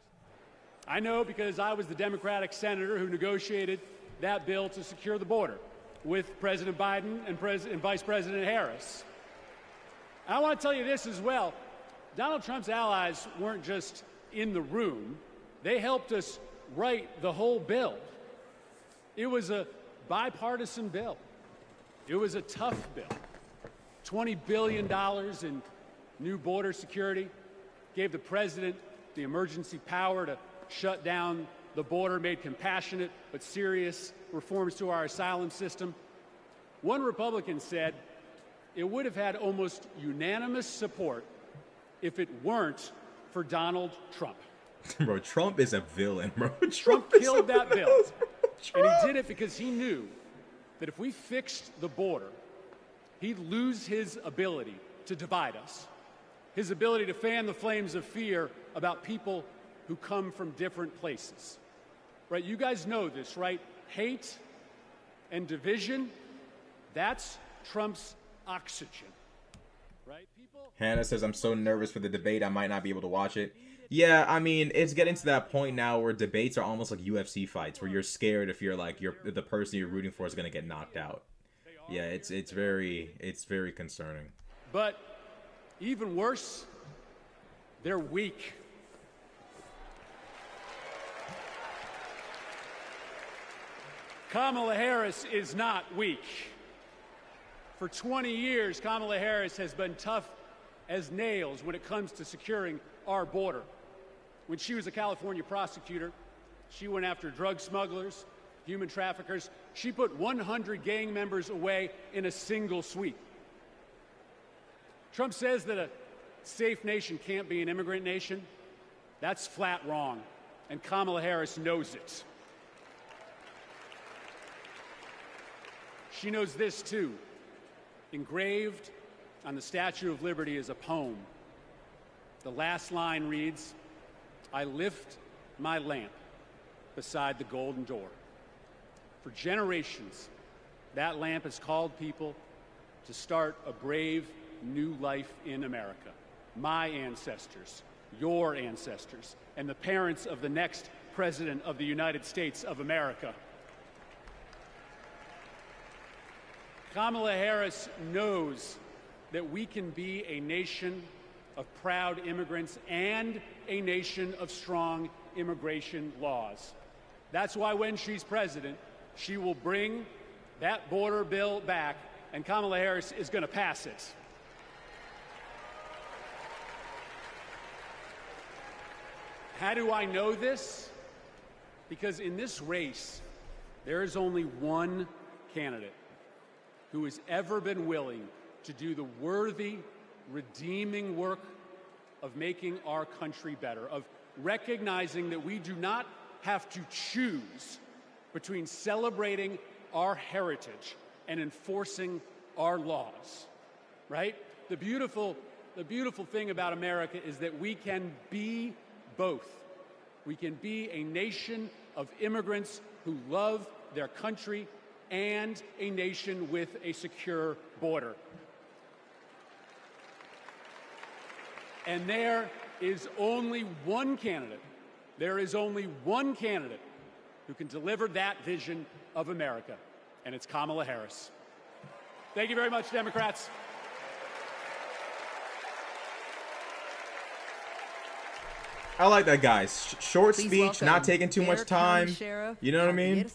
I know because I was the Democratic senator who negotiated that bill to secure the border with President Biden and Vice President Harris. I want to tell you this as well. Donald Trump's allies weren't just in the room. They helped us write the whole bill. It was a bipartisan bill. It was a tough bill. $20 billion in new border security, gave the president the emergency power to shut down the border, made compassionate but serious reforms to our asylum system. One Republican said it would have had almost unanimous support if it weren't for Donald Trump. Bro, Trump is a villain, bro. Trump killed that bill. And he did it because he knew that if we fixed the border, he'd lose his ability to divide us, his ability to fan the flames of fear about people who come from different places. Right? You guys know this, right? Hate and division, that's Trump's oxygen. Right? Hannah says, "I'm so nervous for the debate, I might not be able to watch it." Yeah, I mean, it's getting to that point now where debates are almost like UFC fights, where you're scared if you're like the person you're rooting for is going to get knocked out. Yeah, it's very concerning. But even worse, they're weak. Kamala Harris is not weak. For 20 years, Kamala Harris has been tough as nails when it comes to securing our border. When she was a California prosecutor, she went after drug smugglers, human traffickers. She put 100 gang members away in a single sweep. Trump says that a safe nation can't be an immigrant nation. That's flat wrong, and Kamala Harris knows it. She knows this too. Engraved on the Statue of Liberty is a poem. The last line reads, "I lift my lamp beside the golden door." For generations, that lamp has called people to start a brave new life in America. My ancestors, your ancestors, and the parents of the next President of the United States of America. Kamala Harris knows that we can be a nation of proud immigrants and a nation of strong immigration laws. That's why when she's president, she will bring that border bill back, and Kamala Harris is going to pass it. How do I know this? Because in this race, there is only one candidate who has ever been willing to do the worthy, redeeming work of making our country better, of recognizing that we do not have to choose between celebrating our heritage and enforcing our laws, right? The beautiful thing about America is that we can be both. We can be a nation of immigrants who love their country and a nation with a secure border. And there is only one candidate who can deliver that vision of America, and it's Kamala Harris. Thank you very much, Democrats. I like that, guys. Short speech, not taking too much time. You know what I mean?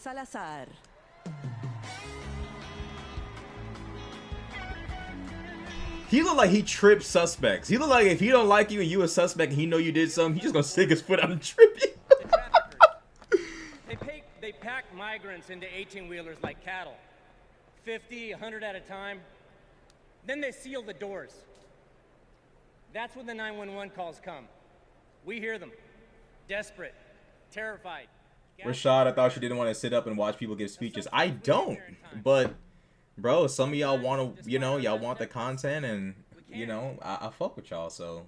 He look like he tripped suspects. He look like if he don't like you and you a suspect and he know you did something, he just gonna stick his foot out and trip you. They pack migrants into 18-wheelers like cattle, 50, 100 at a time. Then they seal the doors. That's when the 911 calls come. We hear them, desperate, terrified. Rashad, I thought you didn't want to sit up and watch people give speeches. I don't, but bro, some of y'all want to, y'all want the content, and I fuck with y'all, so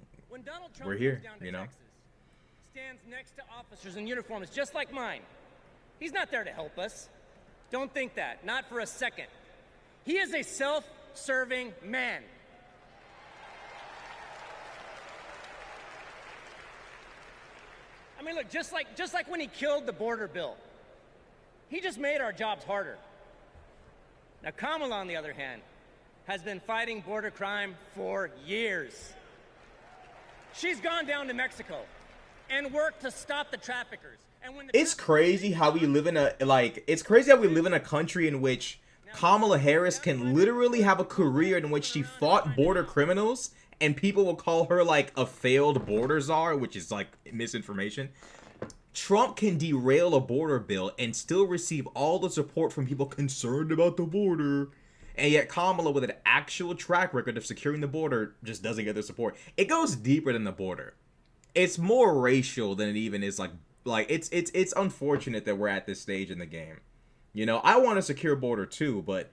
we're here, Stands next to officers in uniforms just like mine. He's not there to help us. Don't think that, not for a second. He is a self-serving man. I mean, look, just like when he killed the border bill, he just made our jobs harder. Now, Kamala, on the other hand, has been fighting border crime for years. She's gone down to Mexico and worked to stop the traffickers. And when it's crazy how we live in a country in which Kamala Harris can literally have a career in which she fought border criminals, and people will call her like a failed border czar, which is like misinformation. Trump can derail a border bill and still receive all the support from people concerned about the border. And yet Kamala, with an actual track record of securing the border, just doesn't get the support. It goes deeper than the border. It's more racial than it even is like it's unfortunate that we're at this stage in the game. I want a secure border too, but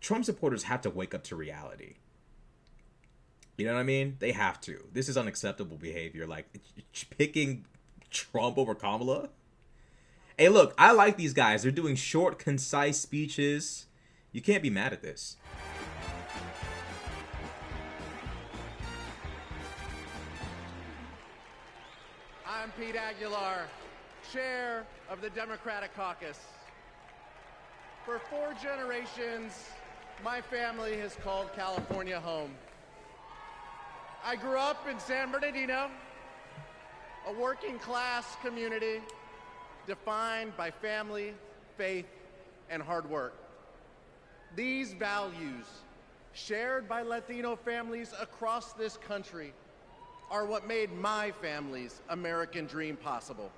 Trump supporters have to wake up to reality. You know what I mean? They have to. This is unacceptable behavior. Like, picking Trump over Kamala. Hey, look, I like these guys. They're doing short, concise speeches. You can't be mad at this. I'm Pete Aguilar, chair of the Democratic Caucus. For 4 generations, my family has called California home. I grew up in San Bernardino, a working-class community defined by family, faith, and hard work. These values, shared by Latino families across this country, are what made my family's American dream possible.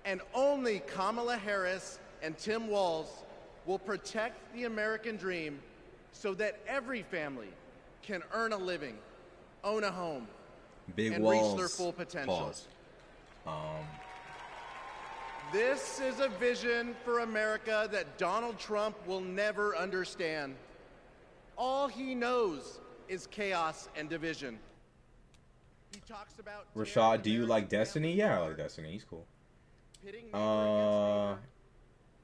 And only Kamala Harris and Tim Walz will protect the American dream so that every family can earn a living, own a home, and Walz, reach their full potential. Pause. This is a vision for America that Donald Trump will never understand. All he knows is chaos and division. He talks about Rashad, do you like Destiny? Yeah, I like Destiny. He's cool. Pitting neighbor against neighbor,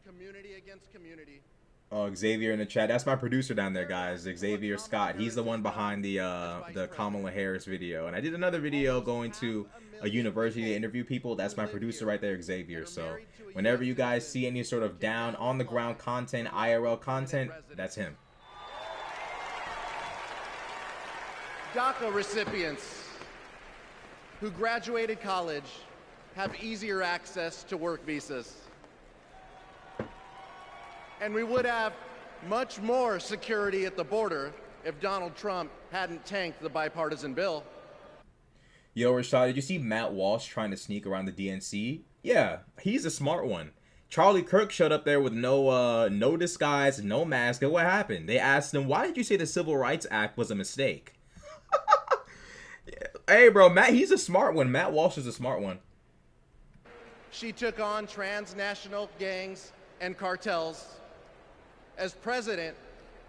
community against community. Oh, Xavier in the chat. That's my producer down there, guys. Xavier Scott. He's the one behind the Kamala Harris video. And I did another video going to a university to interview people. That's my producer right there, Xavier. So whenever you guys see any sort of down on the ground content, IRL content, that's him. DACA recipients who graduated college have easier access to work visas. And we would have much more security at the border if Donald Trump hadn't tanked the bipartisan bill. Yo, Rashad, did you see Matt Walsh trying to sneak around the DNC? Yeah, he's a smart one. Charlie Kirk showed up there with no disguise, no mask, and what happened? They asked him, why did you say the Civil Rights Act was a mistake? Hey, bro, he's a smart one. Matt Walsh is a smart one. she took on transnational gangs and cartels. As president,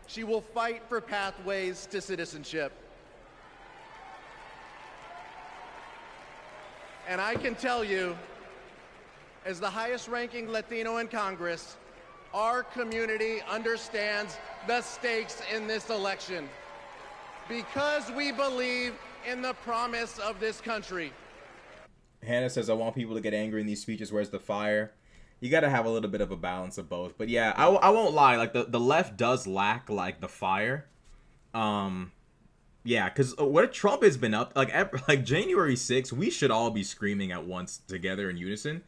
she will fight for pathways to citizenship. And I can tell you, as the highest ranking Latino in Congress, our community understands the stakes in this election because we believe in the promise of this country. Hannah says, I want people to get angry in these speeches. Where's the fire? You got to have a little bit of a balance of both. But yeah, I won't lie. Like, the left does lack, like, the fire. Yeah, because what Trump has been up, like January 6th, we should all be screaming at once together in unison.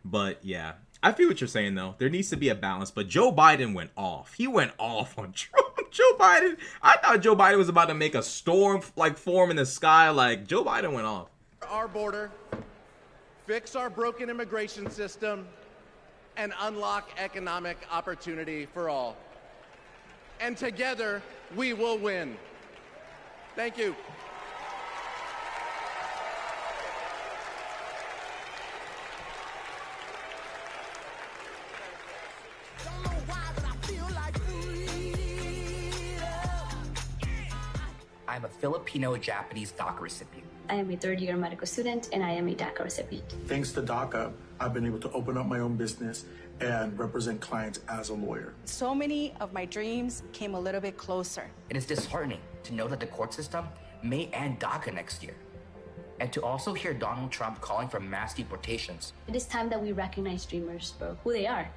But yeah, I feel what you're saying, though. There needs to be a balance. But Joe Biden went off. He went off on Trump. Joe Biden, I thought Joe Biden was about to make a storm, like, form in the sky. Like, Joe Biden went off. Our border, fix our broken immigration system, and unlock economic opportunity for all. And together, we will win. Thank you. I'm a Filipino-Japanese DACA recipient. I am a third-year medical student, and I am a DACA recipient. Thanks to DACA, I've been able to open up my own business and represent clients as a lawyer. So many of my dreams came a little bit closer. It is disheartening to know that the court system may end DACA next year, and to also hear Donald Trump calling for mass deportations. It is time that we recognize dreamers for who they are.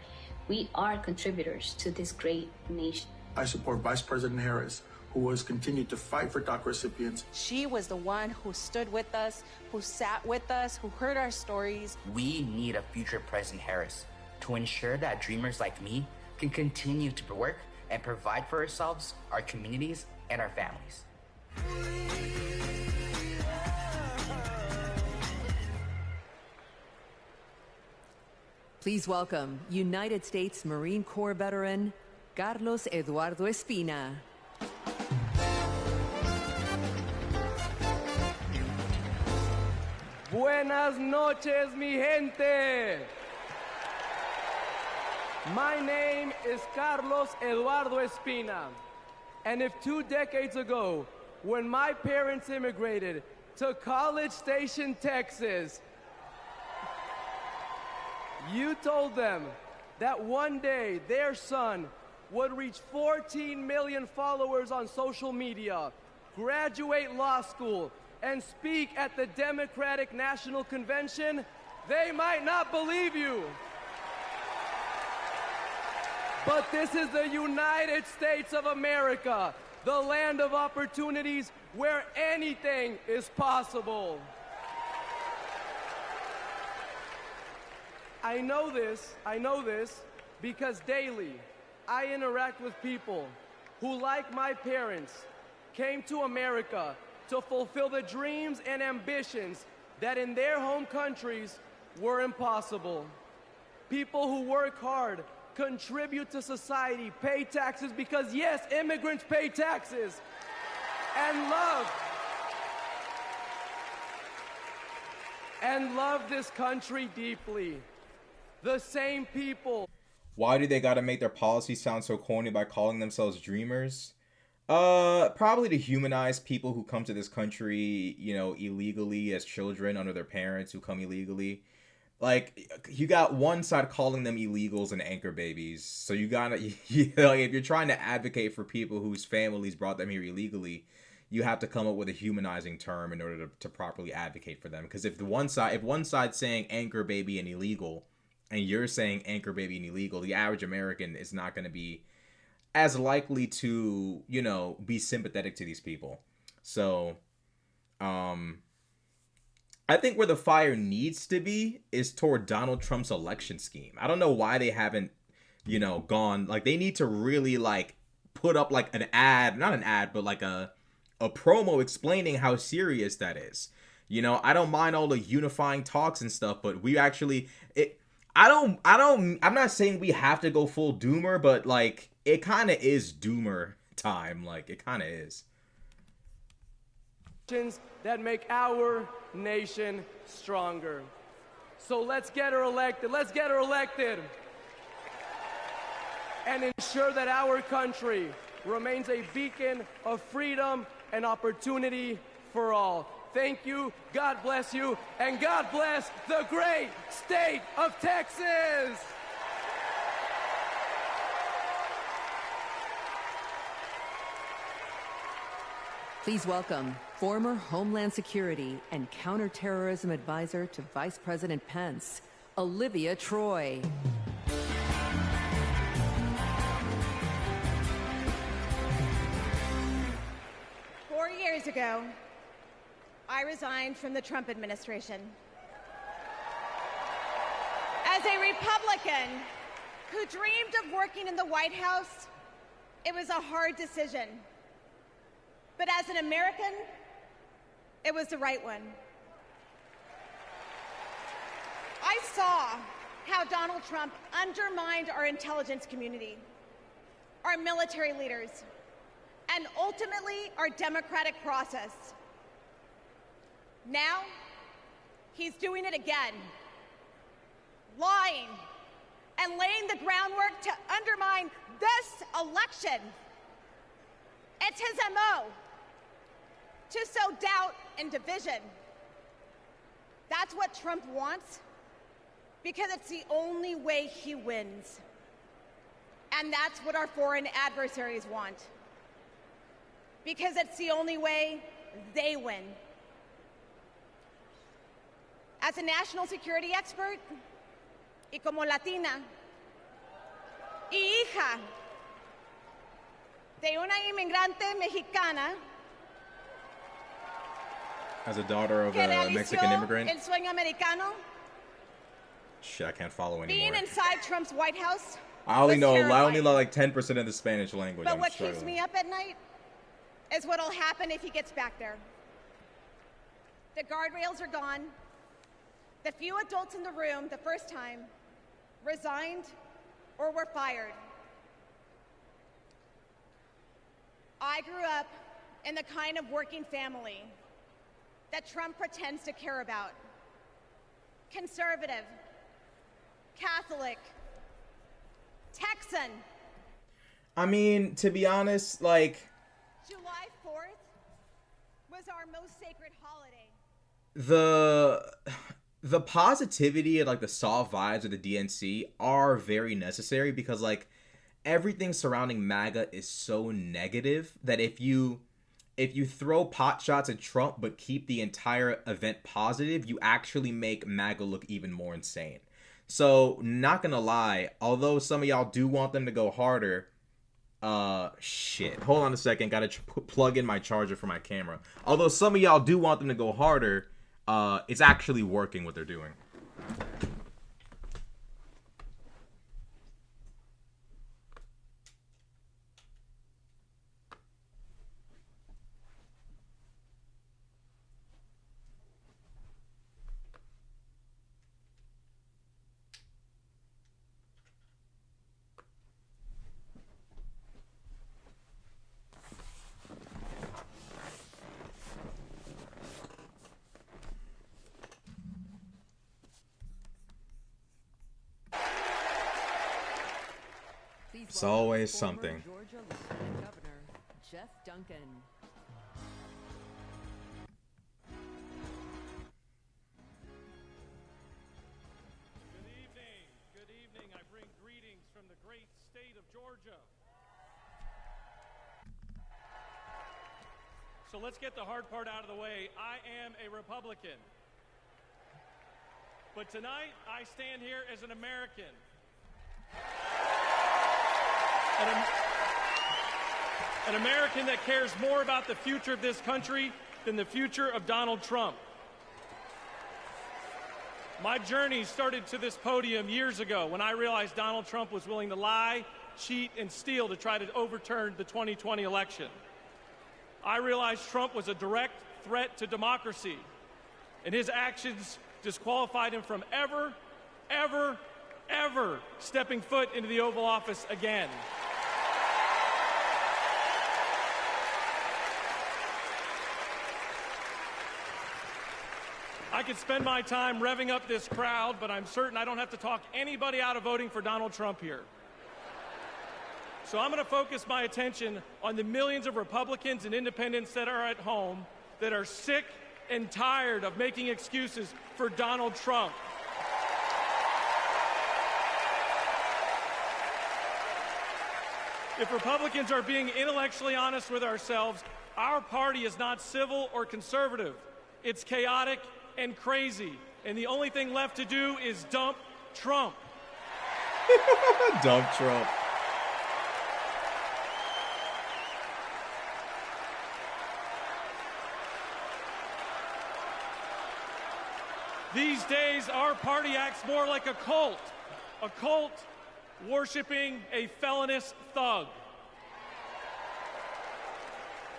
We are contributors to this great nation. I support Vice President Harris, who has continued to fight for DACA recipients. She was the one who stood with us, who sat with us, who heard our stories. We need a future President Harris to ensure that dreamers like me can continue to work and provide for ourselves, our communities, and our families. Please welcome United States Marine Corps veteran Carlos Eduardo Espina. Buenas noches, mi gente. My name is Carlos Eduardo Espina. And if 2 decades ago, when my parents immigrated to College Station, Texas, you told them that one day their son would reach 14 million followers on social media, graduate law school, and speak at the Democratic National Convention, they might not believe you. But this is the United States of America, the land of opportunities where anything is possible. I know this because daily I interact with people who, like my parents, came to America to fulfill the dreams and ambitions that in their home countries were impossible. People who work hard, contribute to society, pay taxes because, yes, immigrants pay taxes, and love this country deeply. The same people. Why do they gotta make their policies sound so corny by calling themselves dreamers? Probably to humanize people who come to this country, you know, illegally as children under their parents who come illegally. Like, you got one side calling them illegals and anchor babies. So you gotta, like, if you're trying to advocate for people whose families brought them here illegally, you have to come up with a humanizing term in order to properly advocate for them. Because if one side's saying anchor baby and illegal, and you're saying anchor baby and illegal, the average American is not going to be as likely to, you know, be sympathetic to these people. So, I think where the fire needs to be is toward Donald Trump's election scheme. I don't know why they haven't, you know, gone, like, they need to really, like, put up, like, an ad, not an ad, but like a promo explaining how serious that is. You know, I don't mind all the unifying talks and stuff, but we actually, I'm not saying we have to go full doomer, but, like, it kind of is doomer time. Like, it kind of is. That make our nation stronger. So let's get her elected. Let's get her elected. And ensure that our country remains a beacon of freedom and opportunity for all. Thank you, God bless you, and God bless the great state of Texas! Please welcome former Homeland Security and Counterterrorism Advisor to Vice President Pence, Olivia Troy. 4 years ago, I resigned from the Trump administration. As a Republican who dreamed of working in the White House, it was a hard decision. But as an American, it was the right one. I saw how Donald Trump undermined our intelligence community, our military leaders, and ultimately our democratic process. Now, he's doing it again, lying and laying the groundwork to undermine this election. It's his MO to sow doubt and division. That's what Trump wants because it's the only way he wins. And that's what our foreign adversaries want because it's the only way they win. As a national security expert y como latina y hija de una inmigrante mexicana As a daughter of que a realizó Mexican immigrant. el sueño americano, Shit, I can't follow being anymore. inside Trump's White House I only was know terrifying. like 10% of the Spanish language. But I'm what struggling. keeps me up at night is what'll happen if he gets back there. The guardrails are gone. The few adults in the room the first time resigned or were fired. I grew up in the kind of working family that Trump pretends to care about. Conservative, Catholic, Texan. I mean, to be honest, like July 4th was our most sacred holiday. the positivity and like the soft vibes of the DNC are very necessary because like everything surrounding MAGA is so negative that if you throw pot shots at Trump but keep the entire event positive, you actually make MAGA look even more insane. So, not gonna lie, although some of y'all do want them to go harder, shit. Hold on a second, gotta plug in my charger for my camera. Although some of y'all do want them to go harder, it's actually working what they're doing. It's always something. Georgia Lieutenant Governor Jeff Duncan. Good evening. I bring greetings from the great state of Georgia. So let's get the hard part out of the way. I am a Republican. But tonight, I stand here as an American. An American that cares more about the future of this country than the future of Donald Trump. My journey started to this podium years ago when I realized Donald Trump was willing to lie, cheat, and steal to try to overturn the 2020 election. I realized Trump was a direct threat to democracy, and his actions disqualified him from ever stepping foot into the Oval Office again. I could spend my time revving up this crowd, but I'm certain I don't have to talk anybody out of voting for Donald Trump here. So I'm going to focus my attention on the millions of Republicans and independents that are at home that are sick and tired of making excuses for Donald Trump. If Republicans are being intellectually honest with ourselves, our party is not civil or conservative. It's chaotic and crazy. And the only thing left to do is dump Trump. Dump Trump. These days, our party acts more like a cult worshiping a felonious thug.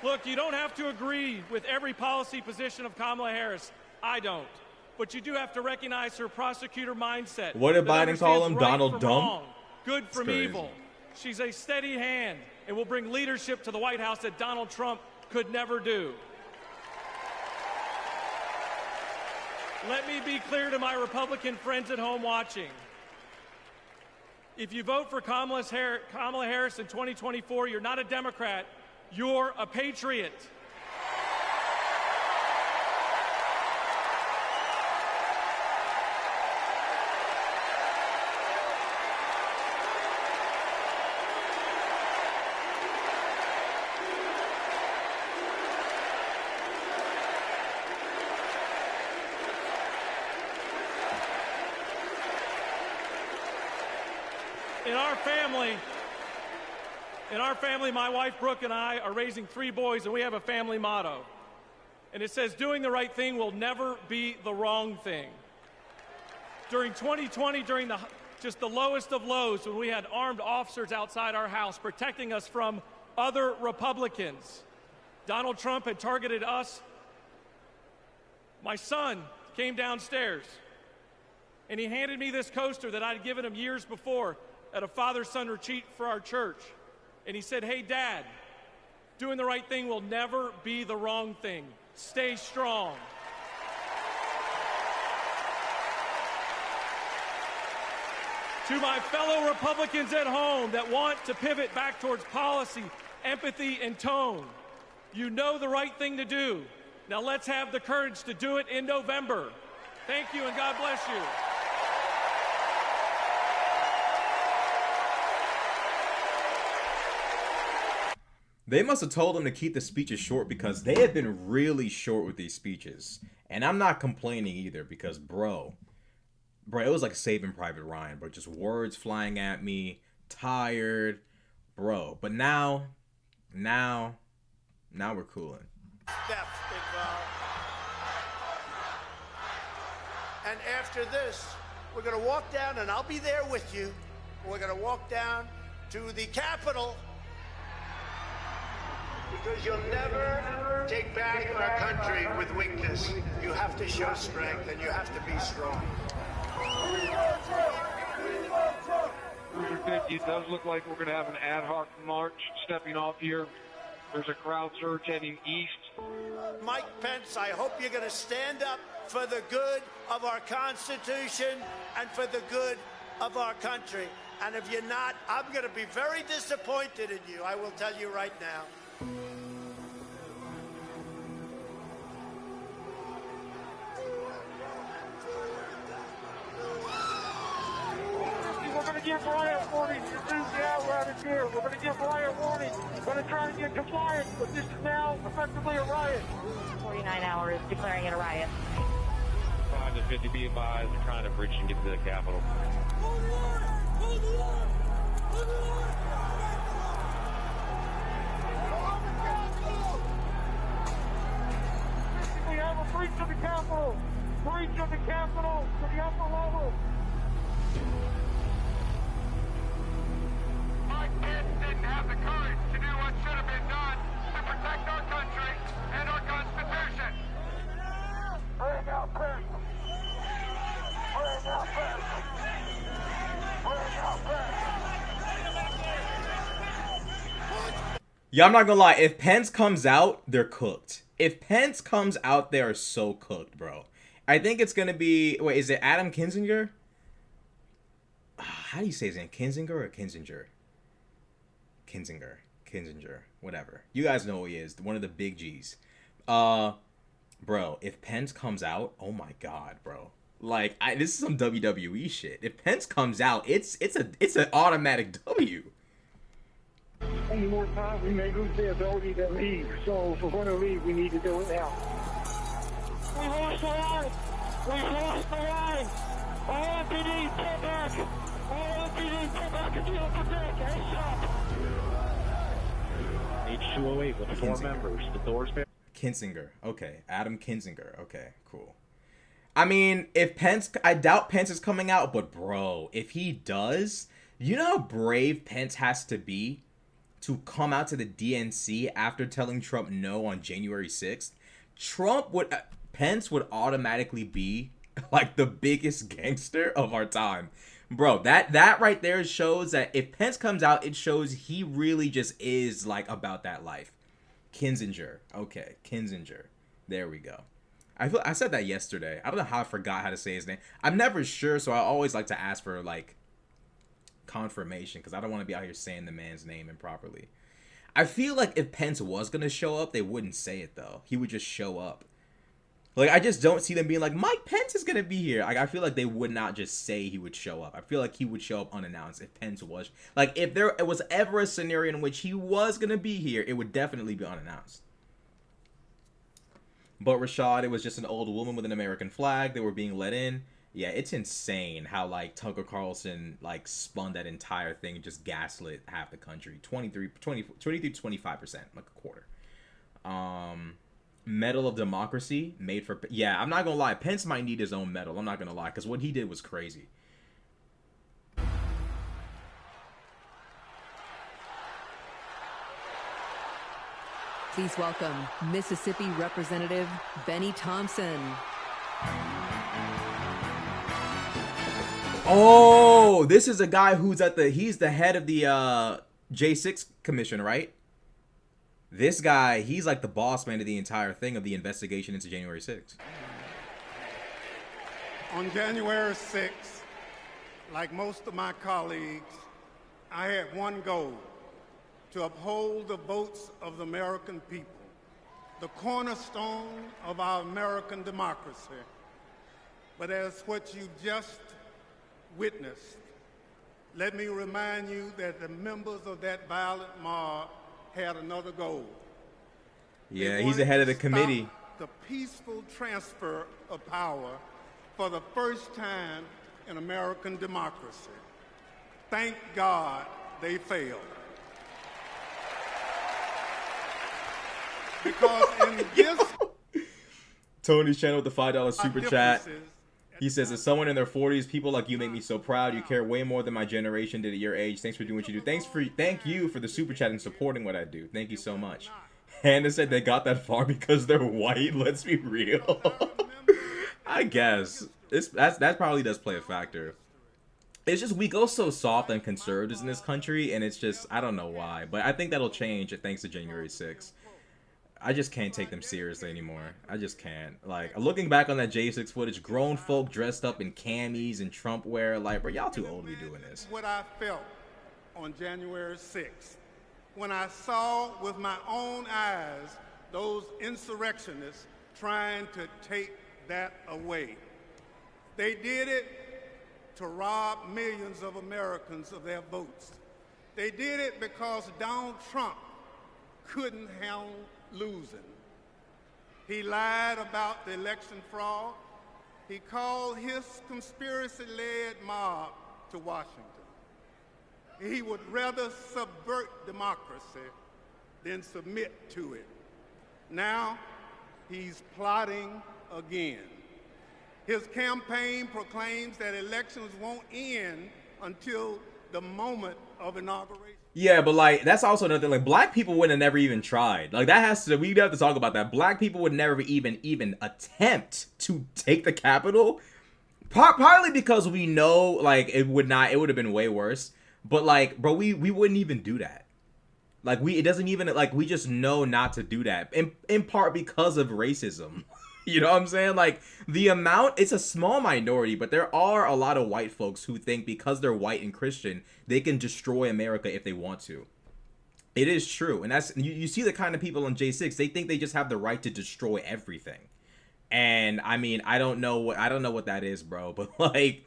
Look, you don't have to agree with every policy position of Kamala Harris. I don't. But you do have to recognize her prosecutor mindset. What did that Biden call him? understands right Donald from Dump? wrong, good from That's crazy. evil. She's a steady hand and will bring leadership to the White House that Donald Trump could never do. Let me be clear to my Republican friends at home watching. If you vote for Kamala Harris in 2024, you're not a Democrat, you're a patriot. In our family, my wife Brooke and I are raising 3 boys, and we have a family motto. And it says, doing the right thing will never be the wrong thing. During 2020, during just the lowest of lows, when we had armed officers outside our house protecting us from other Republicans, Donald Trump had targeted us. My son came downstairs, and he handed me this coaster that I'd given him years before at a father-son retreat for our church. And he said, hey, Dad, doing the right thing will never be the wrong thing. Stay strong. To my fellow Republicans at home that want to pivot back towards policy, empathy, and tone, you know the right thing to do. Now let's have the courage to do it in November. Thank you, and God bless you. They must have told him to keep the speeches short because they have been really short with these speeches. And I'm not complaining either because, bro, it was like Saving Private Ryan, bro. Just words flying at me, tired, bro. But now we're cooling. Steps involved. And after this, we're going to walk down, and I'll be there with you. We're going to walk down to the Capitol. Because you'll never take back our country with weakness. You have to show strength, and you have to be strong. It does look like we're going to have an ad hoc march stepping off here. There's a crowd surge heading east. Mike Pence, I hope you're going to stand up for the good of our Constitution and for the good of our country. And if you're not, I'm going to be very disappointed in you. I will tell you right now. We're going to give riot warning. We're out of here. We're going to give riot warning. We're going to try to get compliance, but this is now effectively a riot. 49 hours declaring it a riot. 5 to 50 be advised. They're trying to breach and get to the Capitol. We have a breach of the Capitol. Breach of the Capitol to the upper level. Mike Pence didn't have the courage to do what should have been done to protect our country and our Constitution. Bring out Pence. Bring out Pence. Bring out Pence. Yeah, I'm not gonna lie. If Pence comes out, they're cooked. If Pence comes out, they are so cooked, bro. I think it's gonna be. Wait, is it Adam Kinzinger? How do you say his name? Kinzinger or Kinzinger? Kinzinger. Whatever. You guys know who he is. One of the big G's. Bro, if Pence comes out, oh my god, bro. Like, this is some WWE shit. If Pence comes out, it's an automatic W. Any more time, we may lose the ability to leave. So if we're going to leave, we need to do it now. We lost the line. We lost the line. All MPD, pull back. All MPD, pull back and deal for back. H208 with 4 members. The door's been... Kinzinger. Okay. Adam Kinzinger. Okay, cool. I mean, if Pence... I doubt Pence is coming out, but bro, if he does, you know how brave Pence has to be to come out to the DNC after telling Trump no on January 6th? Pence would automatically be like the biggest gangster of our time. Bro, that right there shows that if Pence comes out, it shows he really just is like about that life. Kinzinger. Okay, Kinzinger. There we go. I said that yesterday. I don't know how I forgot how to say his name. I'm never sure, so I always like to ask for like confirmation because I don't want to be out here saying the man's name improperly. I feel like if Pence was going to show up, they wouldn't say it though. He would just show up. Like, I just don't see them being like, Mike Pence is going to be here. Like, I feel like they would not just say he would show up. I feel like he would show up unannounced if Pence was. Like, if there was ever a scenario in which he was going to be here, it would definitely be unannounced. But Rashad, it was just an old woman with an American flag. They were being let in. Yeah, it's insane how, like, Tucker Carlson, like, spun that entire thing and just gaslit half the country. 23-25%, like a quarter. Medal of Democracy made for... Yeah, I'm not gonna lie. Pence might need his own medal. I'm not gonna lie, because what he did was crazy. Please welcome Mississippi Representative Benny Thompson. Oh, this is a guy who's he's the head of the J6 commission, right? This guy, he's like the boss man of the entire thing of the investigation into January 6th. On January 6th, like most of my colleagues, I had one goal: to uphold the votes of the American people, the cornerstone of our American democracy. But as what you just witnessed, let me remind you that the members of that violent mob had another goal. Yeah, he's the head of the committee. The peaceful transfer of power for the first time in American democracy. Thank God they failed. Because in this... Tony's channel with the $5 super chat. He says, as someone in their 40s, people like you make me so proud. You care way more than my generation did at your age. Thanks for doing what you do. Thank you for the super chat and supporting what I do. Thank you so much. Hannah said they got that far because they're white. Let's be real. I guess. That probably does play a factor. It's just we go so soft and conservatives in this country, and it's just, I don't know why. But I think that'll change thanks to January 6th. I just can't take them seriously anymore. I just can't. Like, looking back on that J6 footage, grown folk dressed up in camis and Trump wear, like, bro, y'all too old to be doing this. What I felt on January 6th, when I saw with my own eyes those insurrectionists trying to take that away. They did it to rob millions of Americans of their votes. They did it because Donald Trump couldn't handle losing. He lied about the election fraud. He called his conspiracy-led mob to Washington. He would rather subvert democracy than submit to it. Now, he's plotting again. His campaign proclaims that elections won't end until the moment of inauguration. Yeah, but like that's also another thing. Like black people would have never even tried. Like that has to. We'd have to talk about that. Black people would never even attempt to take the Capitol. Partly because we know like it would not. It would have been way worse. But like, bro, we wouldn't even do that. Like it doesn't even like we just know not to do that. In part because of racism. You know what I'm saying? Like, the amount, it's a small minority, but there are a lot of white folks who think because they're white and Christian, they can destroy America if they want to. It is true. And that's, you see the kind of people on J6, they think they just have the right to destroy everything. And I mean, I don't know what that is, bro, but like,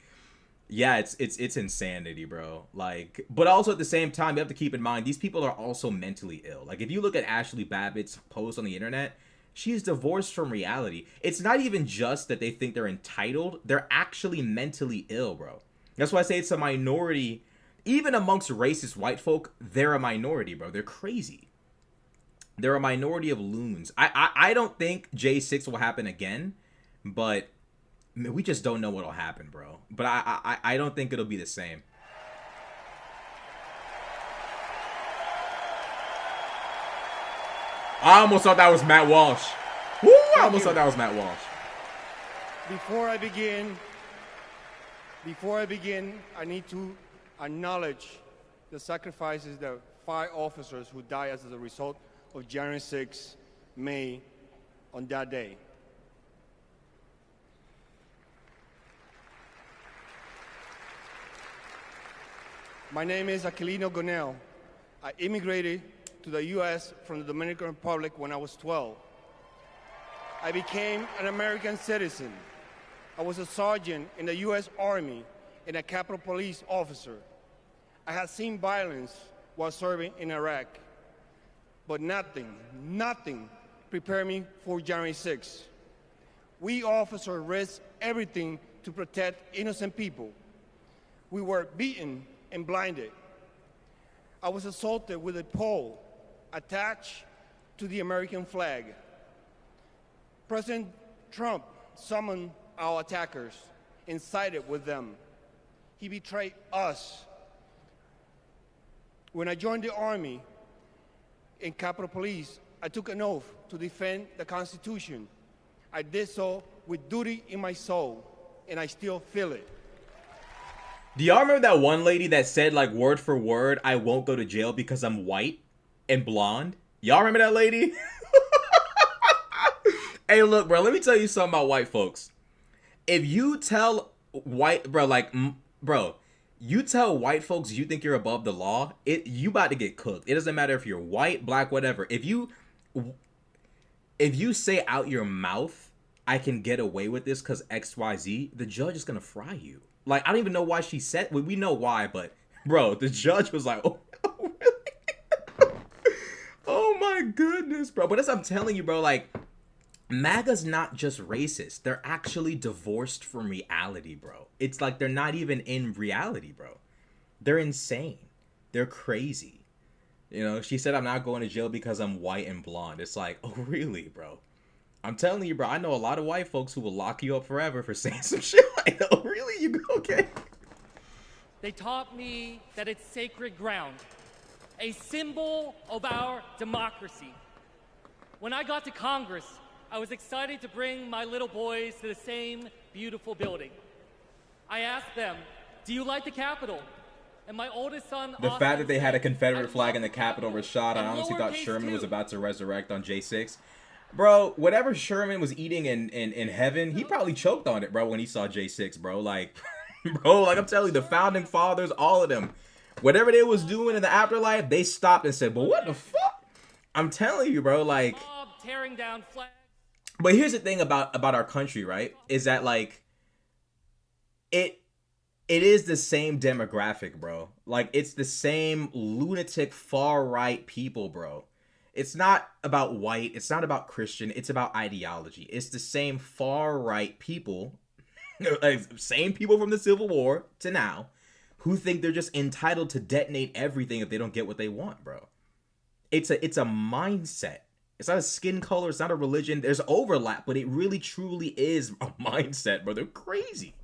yeah, it's insanity, bro. Like, but also at the same time, you have to keep in mind, these people are also mentally ill. Like, if you look at Ashley Babbitt's post on the internet, she's divorced from reality. It's not even just that they think they're entitled. They're actually mentally ill, bro. That's why I say it's a minority. Even amongst racist white folk, they're a minority, bro. They're crazy. They're a minority of loons. I don't think J6 will happen again, but we just don't know what'll happen, bro. But I don't think it'll be the same. I almost thought that was Matt Walsh. Woo! I almost thought that was Matt Walsh. Before I begin, I need to acknowledge the sacrifices that 5 officers who died as a result of January 6 made on that day. My name is Aquilino Gonell. I immigrated to the U.S. from the Dominican Republic when I was 12. I became an American citizen. I was a sergeant in the U.S. Army and a Capitol Police officer. I had seen violence while serving in Iraq, but nothing prepared me for January 6. We officers risked everything to protect innocent people. We were beaten and blinded. I was assaulted with a pole attached to the American flag. President Trump summoned our attackers and sided with them. He betrayed us. When I joined the Army and Capitol Police, I took an oath to defend the Constitution. I did so with duty in my soul, and I still feel it. Do y'all remember that one lady that said, like, word for word, I won't go to jail because I'm white and blonde? Y'all remember that lady? Hey, look, bro, let me tell you something about white folks. If you tell white, bro, like, bro, you tell white folks you think you're above the law, you about to get cooked. It doesn't matter if you're white, black, whatever. If you say out your mouth, I can get away with this because XYZ, the judge is going to fry you. Like, I don't even know why she said, we know why, but bro, the judge was like, oh, really? Oh my goodness, bro. But as I'm telling you, bro, like, MAGA's not just racist. They're actually divorced from reality, bro. It's like they're not even in reality, bro. They're insane. They're crazy. You know, she said, I'm not going to jail because I'm white and blonde. It's like, oh, really, bro? I'm telling you, bro, I know a lot of white folks who will lock you up forever for saying some shit like, oh, really? You go, okay? They taught me that it's sacred ground, a symbol of our democracy. When I got to Congress, I was excited to bring my little boys to the same beautiful building. I asked them, do you like the Capitol? And my oldest son, the Austin, fact that they had a said, Confederate flag in the Capitol, Rashad, I honestly thought Sherman too. was about to resurrect on J6. Bro, whatever Sherman was eating in heaven, he probably choked on it, bro, when he saw J6, bro. Like, bro, like I'm telling you, the founding fathers, all of them, whatever they was doing in the afterlife, they stopped and said, but what the fuck? I'm telling you, bro, like, tearing down flags. But here's the thing about our country, right? Is that, like, it is the same demographic, bro. Like, it's the same lunatic far-right people, bro. It's not about white. It's not about Christian. It's about ideology. It's the same far-right people, same people from the Civil War to now, who think they're just entitled to detonate everything if they don't get what they want, bro. It's a mindset. It's not a skin color. It's not a religion. There's overlap, but it really, truly is a mindset, bro. They're crazy.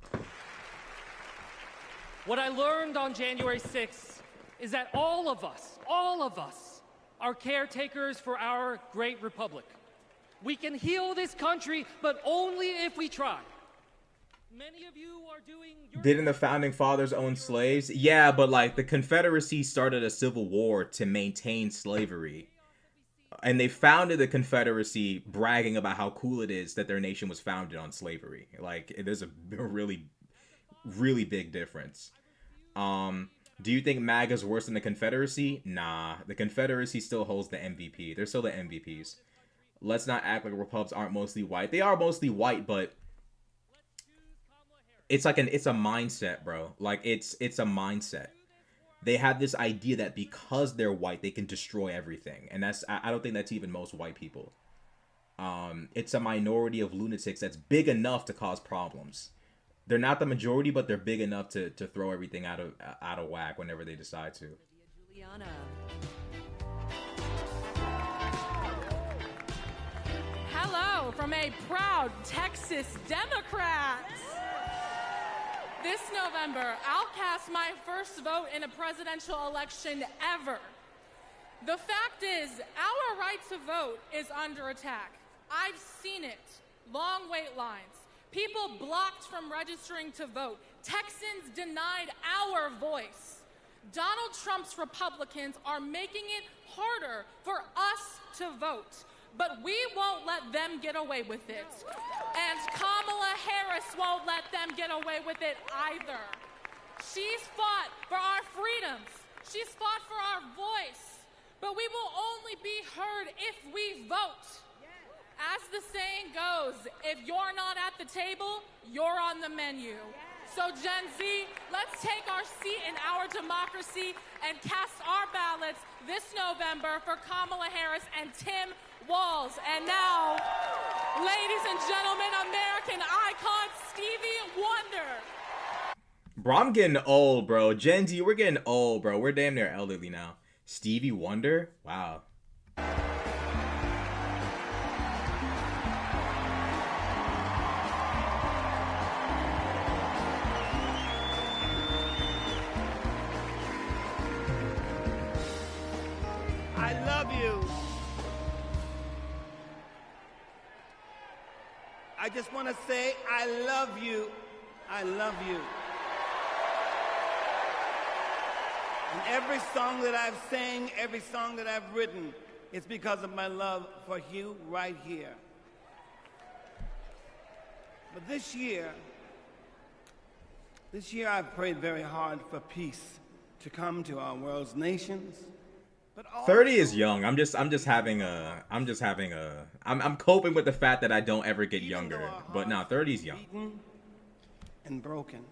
What I learned on January 6th is that all of us are caretakers for our great republic. We can heal this country, but only if we try. Many of you are doing your... Didn't the founding fathers own slaves? Yeah, but like the Confederacy started a civil war to maintain slavery. And they founded the Confederacy bragging about how cool it is that their nation was founded on slavery. Like, there's a really, really big difference. Do you think MAGA's worse than the Confederacy? Nah, the Confederacy still holds the MVP. They're still the MVPs. Let's not act like Republicans aren't mostly white. They are mostly white, but it's like it's a mindset, bro. Like, it's a mindset. They have this idea that because they're white, they can destroy everything. And I don't think that's even most white people. It's a minority of lunatics that's big enough to cause problems. They're not the majority, but they're big enough to throw everything out of whack whenever they decide to. Juliana. Hello from a proud Texas Democrat. This November, I'll cast my first vote in a presidential election ever. The fact is, our right to vote is under attack. I've seen it. Long wait lines. People blocked from registering to vote. Texans denied our voice. Donald Trump's Republicans are making it harder for us to vote. But we won't let them get away with it. And Kamala Harris won't let them get away with it either. She's fought for our freedoms. She's fought for our voice. But we will only be heard if we vote. As the saying goes, if you're not at the table, you're on the menu. So Gen Z, let's take our seat in our democracy and cast our ballots this November for Kamala Harris and Tim Walz. And now, ladies and gentlemen, American icon Stevie Wonder. Bro, I'm getting old, bro. Gen Z, we're getting old, bro. We're damn near elderly now. Stevie Wonder? Wow. I love you. I just want to say I love you. I love you. And every song that I've sang, every song that I've written, it's because of my love for you right here. But this year I've prayed very hard for peace to come to our world's nations. 30 is young. I'm coping with the fact that I don't ever get younger. But now 30 is young. Beaten and broken.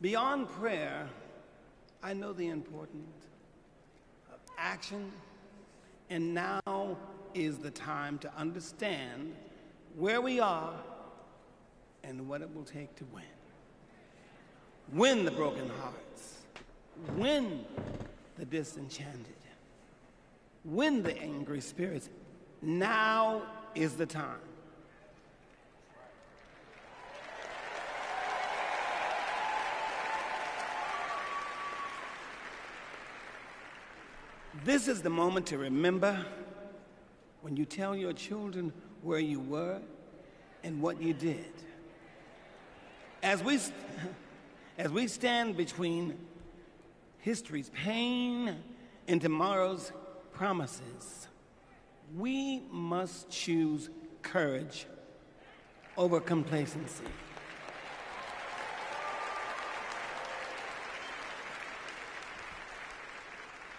Beyond prayer, I know the importance of action, and now is the time to understand where we are and what it will take to win. Win the broken hearts. Win the disenchanted. Win the angry spirits. Now is the time. This is the moment to remember when you tell your children where you were and what you did. As we stand between history's pain and tomorrow's promises, we must choose courage over complacency.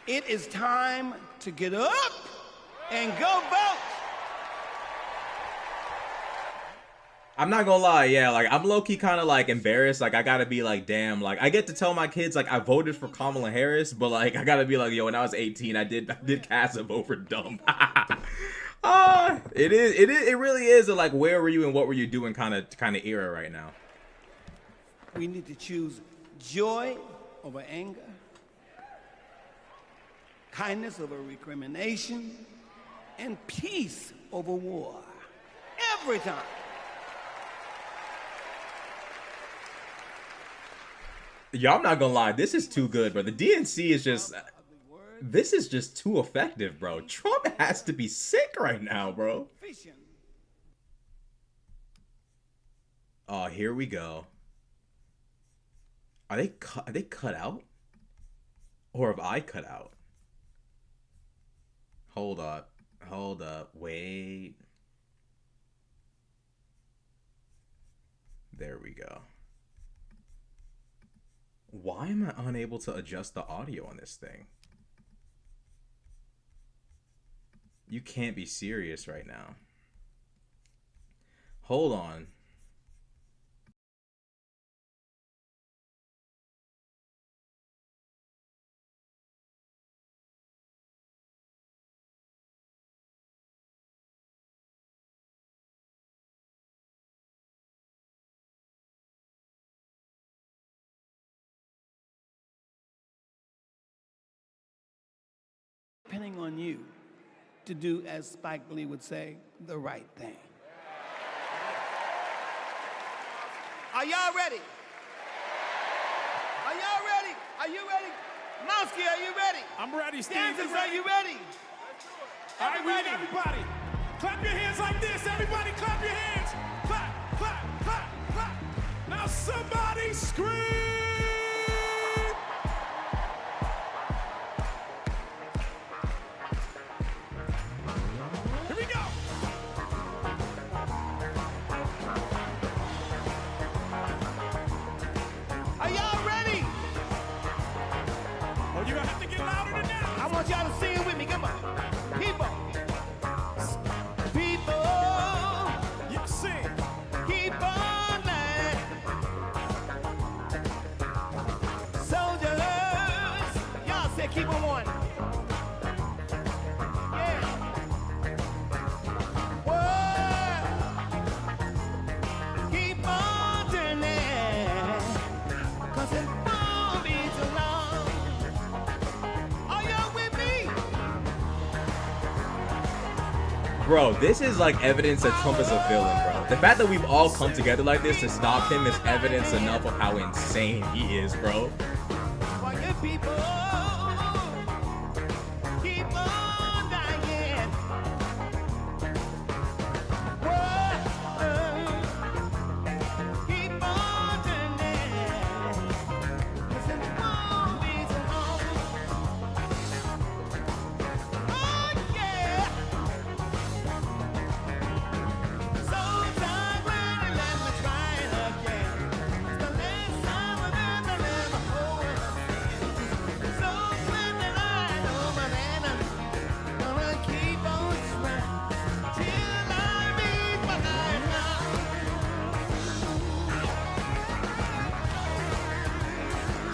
It is time to get up and go vote. I'm not gonna lie, yeah, like, I'm low-key kind of, like, embarrassed. Like, I gotta be like, damn, like, I get to tell my kids, like, I voted for Kamala Harris, but, like, I gotta be like, yo, when I was 18, I did cast a vote for dumb. It really is a, like, where were you and what were you doing kind of era right now. We need to choose joy over anger, kindness over recrimination, and peace over war. Every time. Yo, I'm not gonna lie, this is too good, bro. The DNC is just... This is just too effective, bro. Trump has to be sick right now, bro. Oh, here we go. Are they cut out? Or have I cut out? Hold up. Hold up. Wait. There we go. Why am I unable to adjust the audio on this thing? You can't be serious right now. Hold on. Depending on you to do, as Spike Lee would say, the right thing. Are y'all ready? Are y'all ready? Are you ready? Monsky, are you ready? I'm ready, Steve. Dancers, are you ready? All right, we need everybody. Clap your hands like this. Everybody clap your hands. Clap, clap, clap, clap. Now somebody scream. Here we go. Are y'all ready? Oh, you're going to have to get louder than that. I want y'all to sing with me. Come on. People. People. You sing. Keep on lying. Soldiers. Y'all say keep on one. Yeah. Whoa. Keep on turning. 'Cause it won't be too long. Are y'all with me? Bro, this is like evidence that Trump is a villain, bro. The fact that we've all come together like this to stop him is evidence enough of how insane he is, bro. For your people. Keep on dying. Whoa. Keep on turning. 'Cause it won't be too long. Oh, yeah. So tired when you let me try it again. It's the last time I've ever let my whole world. So glad that I know my man. I'm gonna keep on trying till I meet my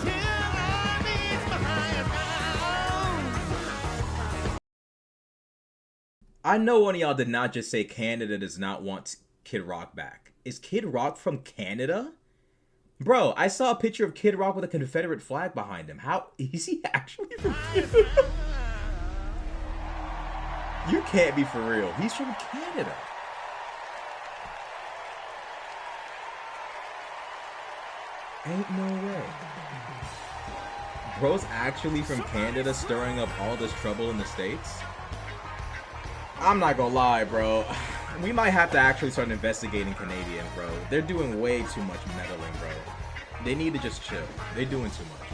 till I meet my higher ground. I know one of y'all did not just say Canada does not want Kid Rock back. Is Kid Rock from Canada? Bro, I saw a picture of Kid Rock with a Confederate flag behind him. How is he actually from Canada? You can't be for real. He's from Canada. Ain't no way. Bro's actually from Canada stirring up all this trouble in the States? I'm not gonna lie, bro. We might have to actually start investigating Canadians, bro. They're doing way too much meddling, bro. They need to just chill. They're doing too much.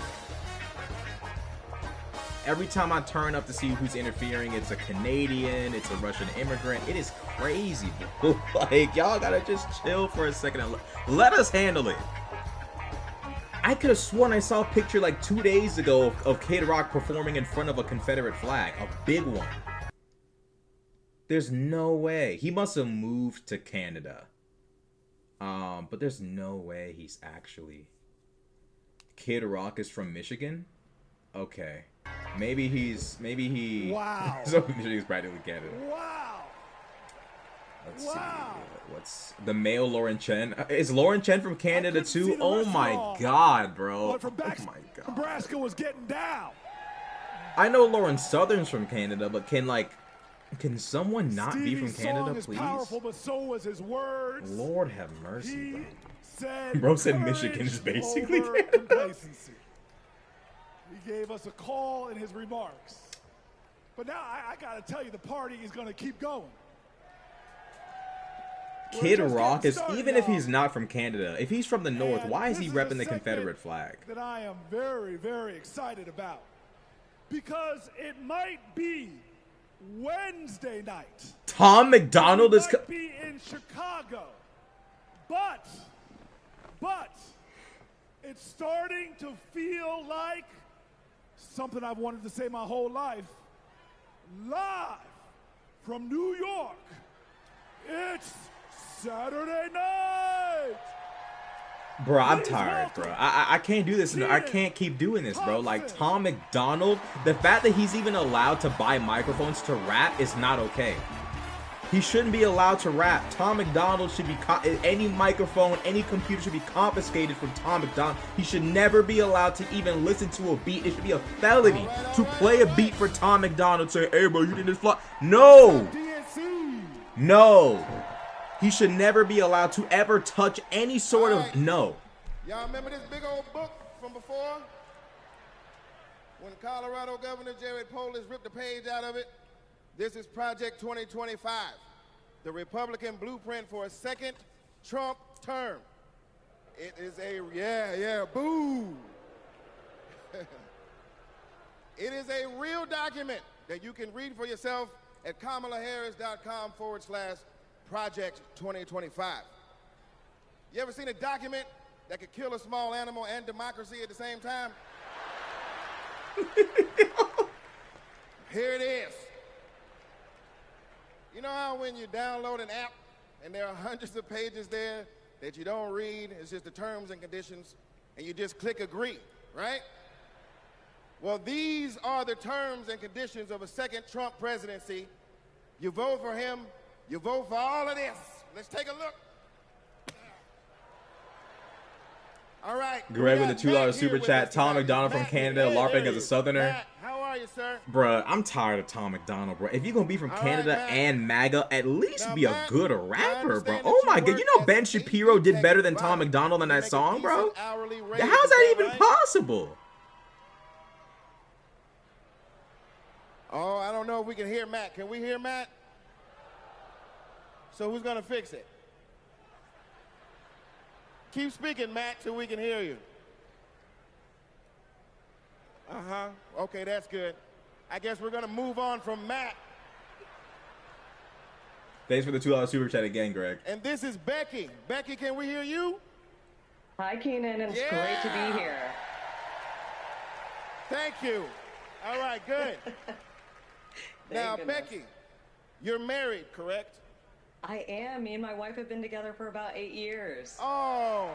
Every time I turn up to see who's interfering, it's a Canadian, it's a Russian immigrant. It is crazy, bro. Like, y'all gotta just chill for a second and let us handle it. I could have sworn I saw a picture like 2 days ago of Kid Rock performing in front of a Confederate flag. A big one. There's no way. He must have moved to Canada. But there's no way he's actually... Kid Rock is from Michigan? Okay. Maybe he... Wow. So Michigan's practically Canada. Wow. Let's see. What's the male Lauren Chen? Is Lauren Chen from Canada too? Oh my god, bro. But from back, oh my god. Nebraska was getting down. I know Lauren Southern's from Canada, but can someone not be from Stevie's Canada, song is please? Powerful, but so was his words. Lord have mercy, bro. Said Bro said Michigan is basically over Canada. complacency. He gave us a call in his remarks. But now I got to tell you, the party is going to keep going. Kid Rock is, even if he's not from Canada, if he's from the North, why is he repping the Confederate flag? That I am very, very excited about. Because it might be Wednesday night. Tom McDonald is might be in Chicago, but it's starting to feel like something I've wanted to say my whole life. Live from New York, it's Saturday night. Bro, I'm tired, bro. I can't do this. I can't keep doing this, bro. Like, Tom McDonald, the fact that he's even allowed to buy microphones to rap is not okay. He shouldn't be allowed to rap. Tom McDonald should be, any microphone, any computer should be confiscated from Tom McDonald. He should never be allowed to even listen to a beat. It should be a felony to play a beat for Tom McDonald. Say, hey, bro, you did this fly. No. No. He should never be allowed to ever touch any sort of, no. Y'all remember this big old book from before? When Colorado Governor Jared Polis ripped a page out of it? This is Project 2025, the Republican blueprint for a second Trump term. It is a, boo. It is a real document that you can read for yourself at kamalaharris.com/Project 2025. You ever seen a document that could kill a small animal and democracy at the same time? Here it is. You know how when you download an app and there are hundreds of pages there that you don't read, it's just the terms and conditions, and you just click agree, right? Well, these are the terms and conditions of a second Trump presidency. You vote for him, you vote for all of this. Let's take a look. All right. Greg with the $2 super chat. Tom McDonald from Canada, LARPing as a Southerner. Matt, how are you, sir? Bruh, I'm tired of Tom McDonald, bro. If you're gonna be from Canada and MAGA, at least be a good rapper, bro. Oh my god, you know Ben Shapiro did better than Tom McDonald in that song, bro? How's that even possible? Oh, I don't know if we can hear Matt. Can we hear Matt? So who's gonna fix it? Keep speaking, Matt, till we can hear you. Uh-huh. Okay, that's good. I guess we're gonna move on from Matt. Thanks for the $2 super chat again, Greg. And this is Becky. Becky, can we hear you? Hi, Keenan. It's great to be here. Thank you. All right, good. Now, Becky, you're married, correct? I am. Me and my wife have been together for about 8 years. Oh.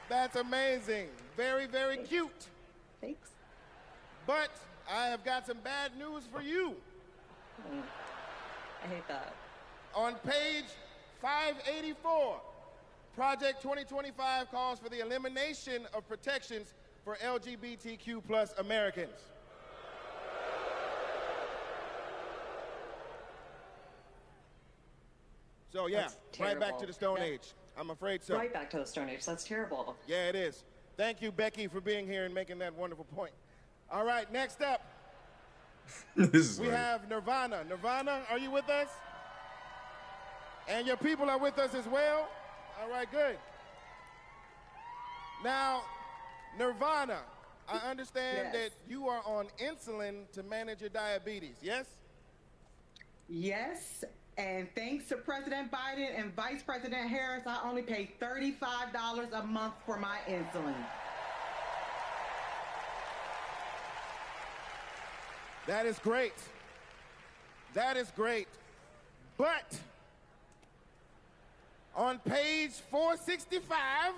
That's amazing. Very, very cute. Thanks. But I have got some bad news for you. I hate that. On page 584, Project 2025 calls for the elimination of protections for LGBTQ plus Americans. So yeah, right back to the Stone Age. I'm afraid so. Right back to the Stone Age. That's terrible. Yeah, it is. Thank you, Becky, for being here and making that wonderful point. All right, next up, we have Nirvana. Nirvana, are you with us? And your people are with us as well? All right, good. Now, Nirvana, I understand that you are on insulin to manage your diabetes, yes? Yes, and thanks to President Biden and Vice President Harris, I only pay $35 a month for my insulin. That is great. That is great. But on page 465,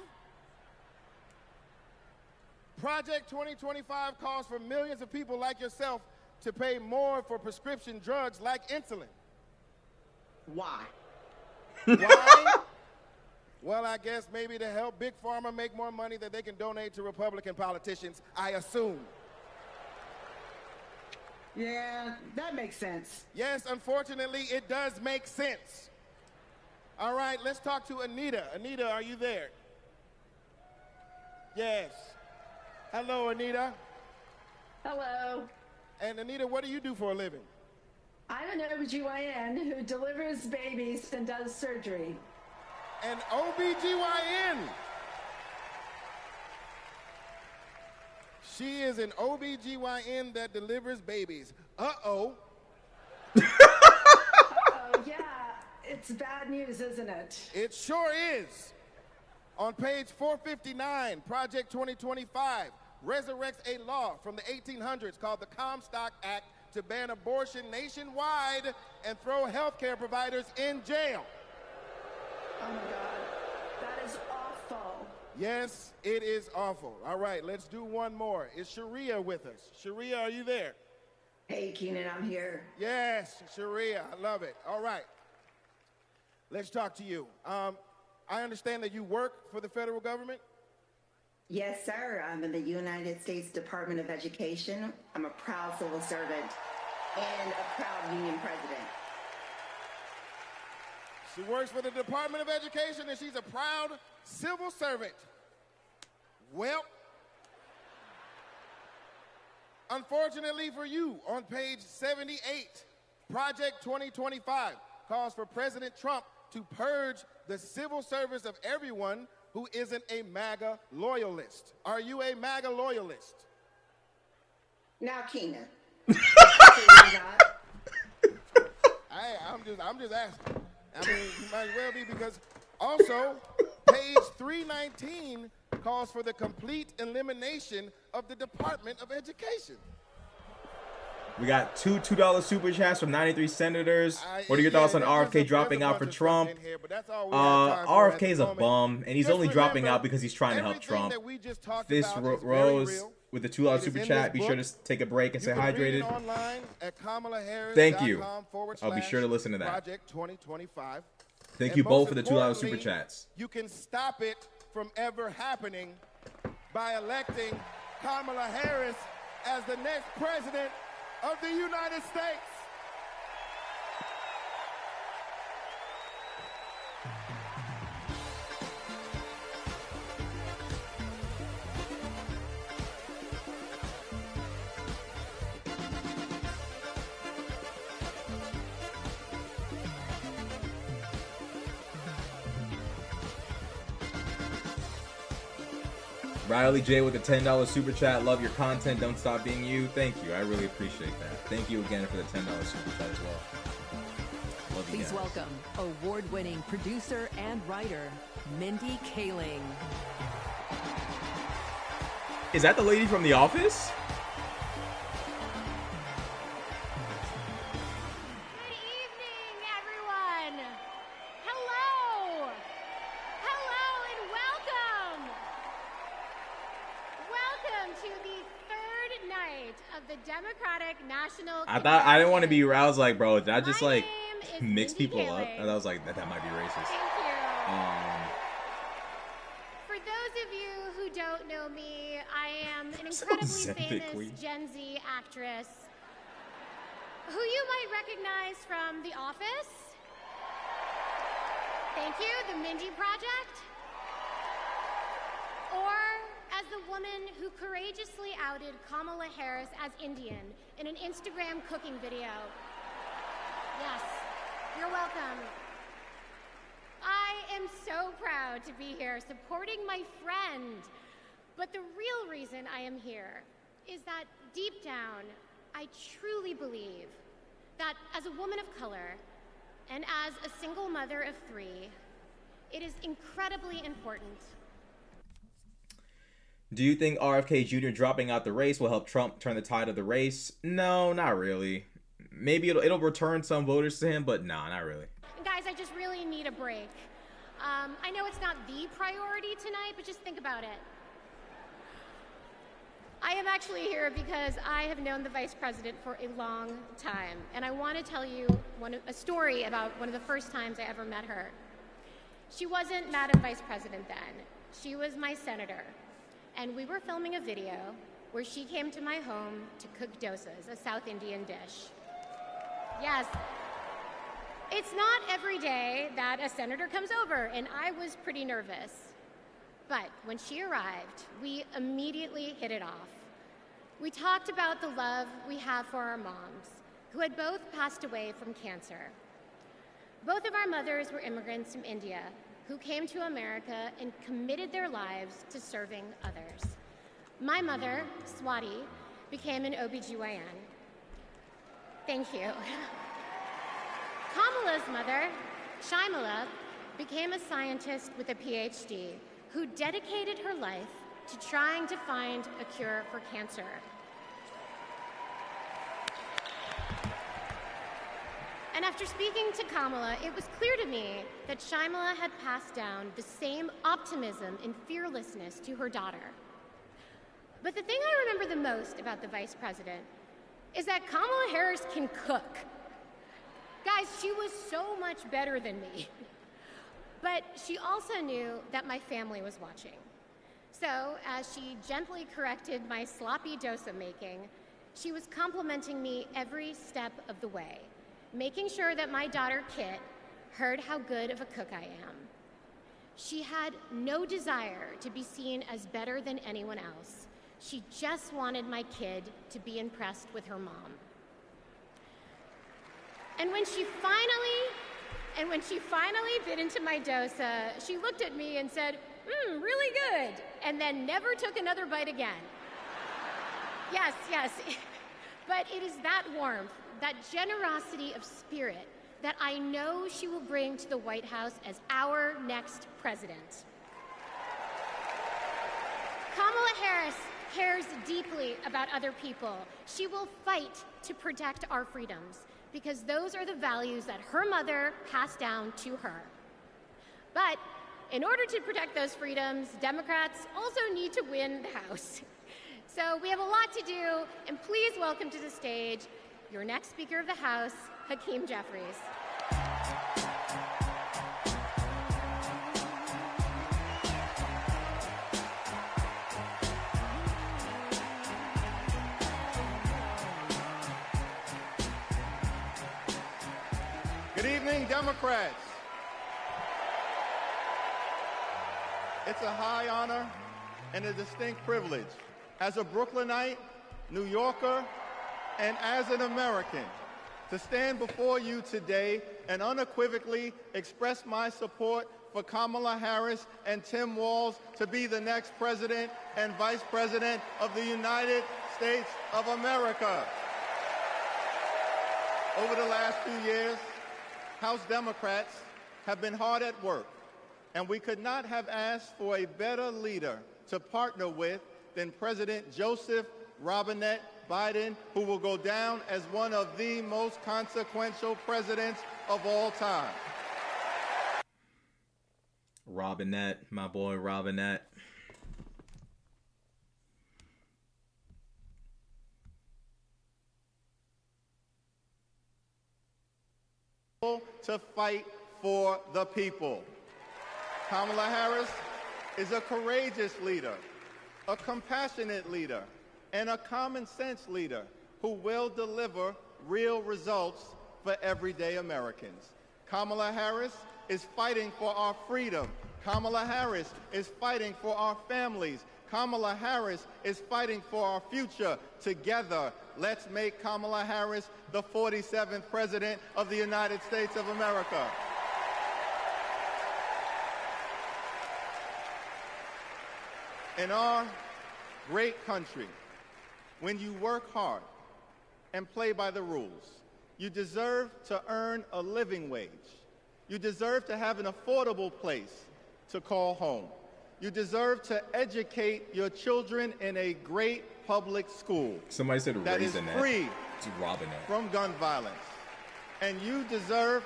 Project 2025 calls for millions of people like yourself to pay more for prescription drugs like insulin. Why? Why? Well, I guess maybe to help Big Pharma make more money that they can donate to Republican politicians, I assume. Yeah, that makes sense. Yes, unfortunately, it does make sense. All right, let's talk to Anita. Anita, are you there? Yes. Hello, Anita. Hello. And Anita, what do you do for a living? I'm an OBGYN who delivers babies and does surgery. An OBGYN? She is an OBGYN that delivers babies. Uh-oh. Oh, yeah. It's bad news, isn't it? It sure is. On page 459, Project 2025 resurrects a law from the 1800s called the Comstock Act to ban abortion nationwide and throw healthcare providers in jail. Oh, my God. That is awful. Yes, it is awful. All right, let's do one more. Is Sharia with us? Sharia, are you there? Hey, Keenan, I'm here. Yes, Sharia, I love it. All right, let's talk to you. I understand that you work for the federal government? Yes, sir. I'm in the United States Department of Education. I'm a proud civil servant and a proud union president. She works for the Department of Education and she's a proud civil servant. Well, unfortunately for you, on page 78, Project 2025 calls for President Trump to purge the civil service of everyone who isn't a MAGA loyalist. Are you a MAGA loyalist? Now, Keenan. I'm just asking. I mean, you might well be, because also page 319 calls for the complete elimination of the Department of Education. We got two $2 super chats from 93 senators. What are your thoughts on RFK dropping out for Trump? RFK's a bum, and he's only dropping out because he's trying to help Trump. This Rose with the $2 super chat. Be sure to take a break and stay hydrated. Thank you. I'll be sure to listen to that. Project 2025. Thank you both for the $2 super chats. You can stop it from ever happening by electing Kamala Harris as the next president of the United States. Riley J with the $10 super chat. Love your content. Don't stop being you. Thank you. I really appreciate that. Thank you again for the $10 super chat as well. Love you Please guys. welcome award-winning producer and writer, Mindy Kaling. Is that the lady from The Office? Everyone. Hello. Hello and welcome. Welcome to the third night of the Democratic National I didn't want to be. I was like, bro, did I just like is mix Mindy people up? Kaling. And I was like, that might be racist. Thank you. For those of you who don't know me, I am an incredibly Ozempic famous queen. Gen Z actress who you might recognize from The Office. Thank you, The Mindy Project. Or as the woman who courageously outed Kamala Harris as Indian in an Instagram cooking video. Yes, you're welcome. I am so proud to be here supporting my friend. But the real reason I am here is that deep down, I truly believe that as a woman of color and as a single mother of 3, it is incredibly important. Do you think RFK Jr. dropping out the race will help Trump turn the tide of the race? No, not really. Maybe it'll return some voters to him, but nah, not really. And guys, I just really need a break. I know it's not the priority tonight, but just think about it. I am actually here because I have known the vice president for a long time, and I want to tell you a story about one of the first times I ever met her. She wasn't Madam Vice President then. She was my senator, and we were filming a video where she came to my home to cook dosas, a South Indian dish. Yes, it's not every day that a senator comes over, and I was pretty nervous. But when she arrived, we immediately hit it off. We talked about the love we have for our moms, who had both passed away from cancer. Both of our mothers were immigrants from India who came to America and committed their lives to serving others. My mother, Swati, became an OBGYN. Thank you. Kamala's mother, Shyamala, became a scientist with a PhD who dedicated her life to trying to find a cure for cancer. And after speaking to Kamala, it was clear to me that Shyamala had passed down the same optimism and fearlessness to her daughter. But the thing I remember the most about the vice president is that Kamala Harris can cook. Guys, she was so much better than me. But she also knew that my family was watching. So, as she gently corrected my sloppy dosa making, she was complimenting me every step of the way, making sure that my daughter, Kit, heard how good of a cook I am. She had no desire to be seen as better than anyone else. She just wanted my kid to be impressed with her mom. And when she finally bit into my dosa, she looked at me and said, really good, and then never took another bite again. Yes, but it is that warmth, that generosity of spirit that I know she will bring to the White House as our next president. Kamala Harris cares deeply about other people. She will fight to protect our freedoms because those are the values that her mother passed down to her. But in order to protect those freedoms, Democrats also need to win the House. So we have a lot to do, and please welcome to the stage your next Speaker of the House, Hakeem Jeffries. Good evening, Democrats. It's a high honor and a distinct privilege as a Brooklynite, New Yorker, and as an American to stand before you today and unequivocally express my support for Kamala Harris and Tim Walz to be the next president and vice president of the United States of America. Over the last few years, House Democrats have been hard at work, and we could not have asked for a better leader to partner with than President Joseph Robinette Biden, who will go down as one of the most consequential presidents of all time. Robinette, my boy Robinette. To fight for the people. Kamala Harris is a courageous leader, a compassionate leader, and a common sense leader who will deliver real results for everyday Americans. Kamala Harris is fighting for our freedom. Kamala Harris is fighting for our families. Kamala Harris is fighting for our future. Together, let's make Kamala Harris the 47th President of the United States of America. In our great country, when you work hard and play by the rules, you deserve to earn a living wage. You deserve to have an affordable place to call home. You deserve to educate your children in a great public school. Somebody said that is free from gun violence. And you deserve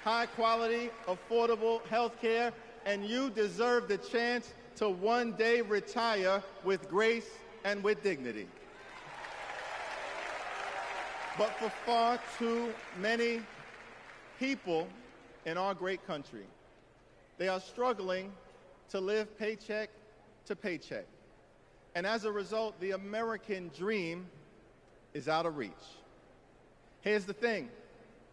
high quality, affordable health care, and you deserve the chance to one day retire with grace and with dignity. But for far too many people in our great country, they are struggling to live paycheck to paycheck. And as a result, the American dream is out of reach. Here's the thing.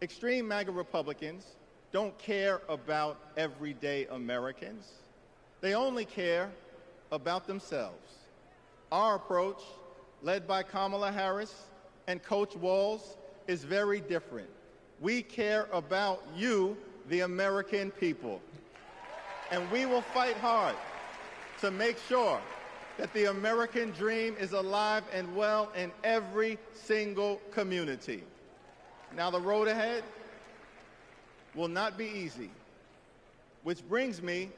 Extreme MAGA Republicans don't care about everyday Americans. They only care about themselves. Our approach, led by Kamala Harris and Coach Walz, is very different. We care about you, the American people. And we will fight hard to make sure that the American dream is alive and well in every single community. Now, the road ahead will not be easy, which brings me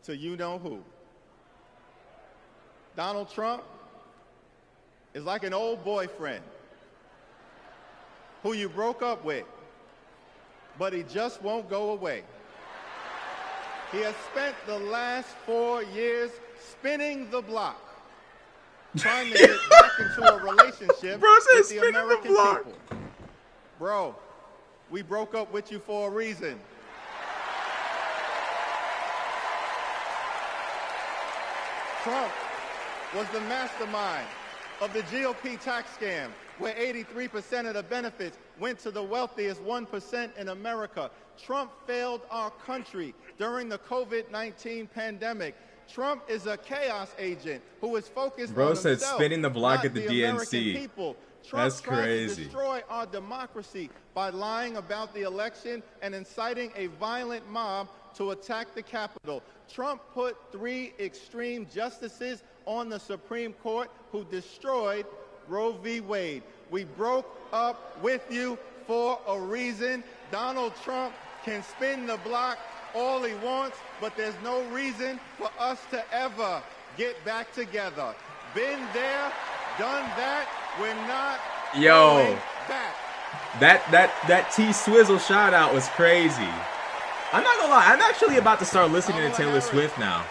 to you-know-who. Donald Trump is like an old boyfriend who you broke up with, but he just won't go away. He has spent the last 4 years spinning the block, trying to get back into a relationship with the American people. Bro, we broke up with you for a reason. Trump was the mastermind of the GOP tax scam, where 83% of the benefits went to the wealthiest 1% in America. Trump failed our country during the COVID-19 pandemic. Trump is a chaos agent who is focused on himself, said spinning the block not at the American DNC. people. Trump That's tried crazy. to destroy our democracy by lying about the election and inciting a violent mob to attack the Capitol. Trump put 3 extreme justices on the Supreme Court who destroyed Roe v. Wade. We broke up with you for a reason. Donald Trump can spin the block all he wants, but there's no reason for us to ever get back together. Been there, done that. We're not going back. That T Swizzle shout out was crazy. I'm not gonna lie, I'm actually about to start listening to Taylor Swift now.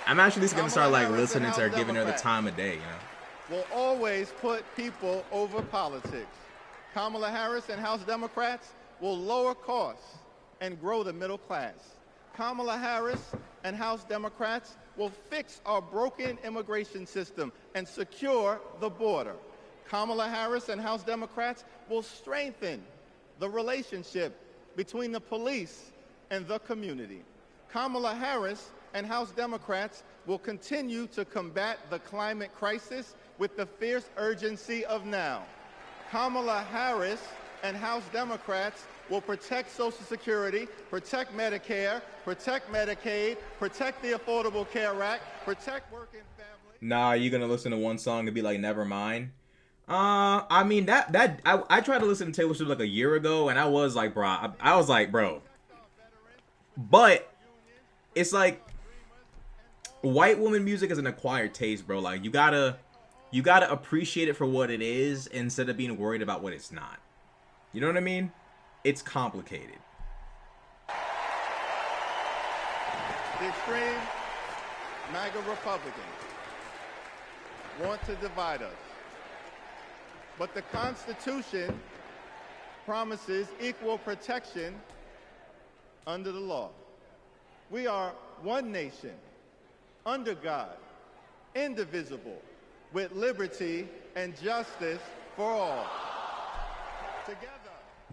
I'm actually gonna start like listening to her, giving her the time of day, you know. Will always put people over politics. Kamala Harris and House Democrats will lower costs and grow the middle class. Kamala Harris and House Democrats will fix our broken immigration system and secure the border. Kamala Harris and House Democrats will strengthen the relationship between the police and the community. Kamala Harris and House Democrats will continue to combat the climate crisis with the fierce urgency of now. Kamala Harris and House Democrats will protect Social Security, protect Medicare, protect Medicaid, protect the Affordable Care Act, protect working families. Nah, you gonna listen to one song and be like, never mind? I mean, I tried to listen to Taylor Swift like a year ago, and I was like, bro, I was like, bro. But it's like, white woman music is an acquired taste, bro. Like, you gotta appreciate it for what it is instead of being worried about what it's not. You know what I mean? It's complicated. The extreme MAGA Republicans want to divide us. But the Constitution promises equal protection under the law. We are one nation, under God, indivisible, with liberty and justice for all. Together.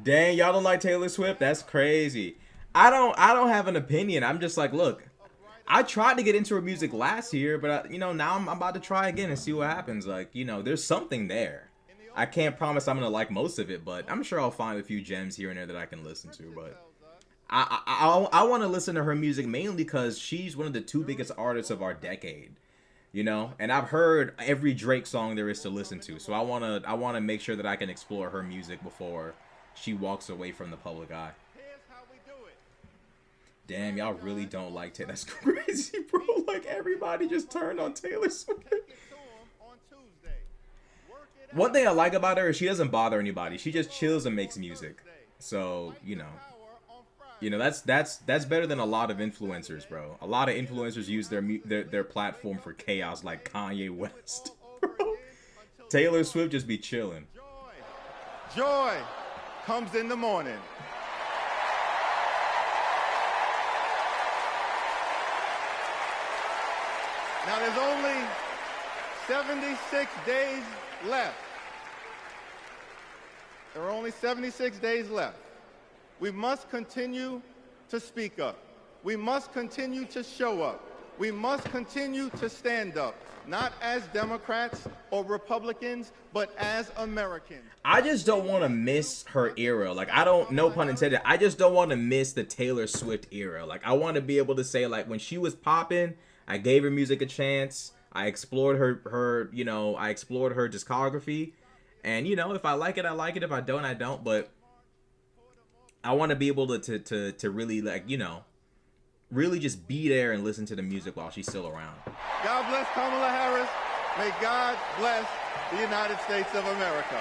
Dang, y'all don't like Taylor Swift? That's crazy. I don't have an opinion. I'm just like, look, I tried to get into her music last year, but you know, now I'm about to try again and see what happens. Like, you know, there's something there. I can't promise I'm gonna like most of it, but I'm sure I'll find a few gems here and there that I can listen to. But I want to listen to her music mainly because she's one of the 2 biggest artists of our decade. You know, and I've heard every Drake song there is to listen to, so I wanna make sure that I can explore her music before she walks away from the public eye. Damn, y'all really don't like Taylor. That's crazy, bro. Like, everybody just turned on Taylor Swift. One thing I like about her is she doesn't bother anybody. She just chills and makes music. So, you know, that's better than a lot of influencers, bro. A lot of influencers use their platform for chaos, like Kanye West. Bro. Taylor Swift just be chilling. Joy comes in the morning. Now there's only 76 days left. There are only 76 days left. We must continue to speak up. We must continue to show up. We must continue to stand up, not as Democrats or Republicans, but as Americans. I just don't want to miss her era. Like, I don't, no pun intended, I just don't want to miss the Taylor Swift era. Like, I want to be able to say, like, when she was popping, I gave her music a chance. I explored her discography. And, you know, if I like it, I like it. If I don't, I don't. But I want to be able to really, like, you know, really just be there and listen to the music while she's still around. God bless Kamala Harris. May God bless the United States of America.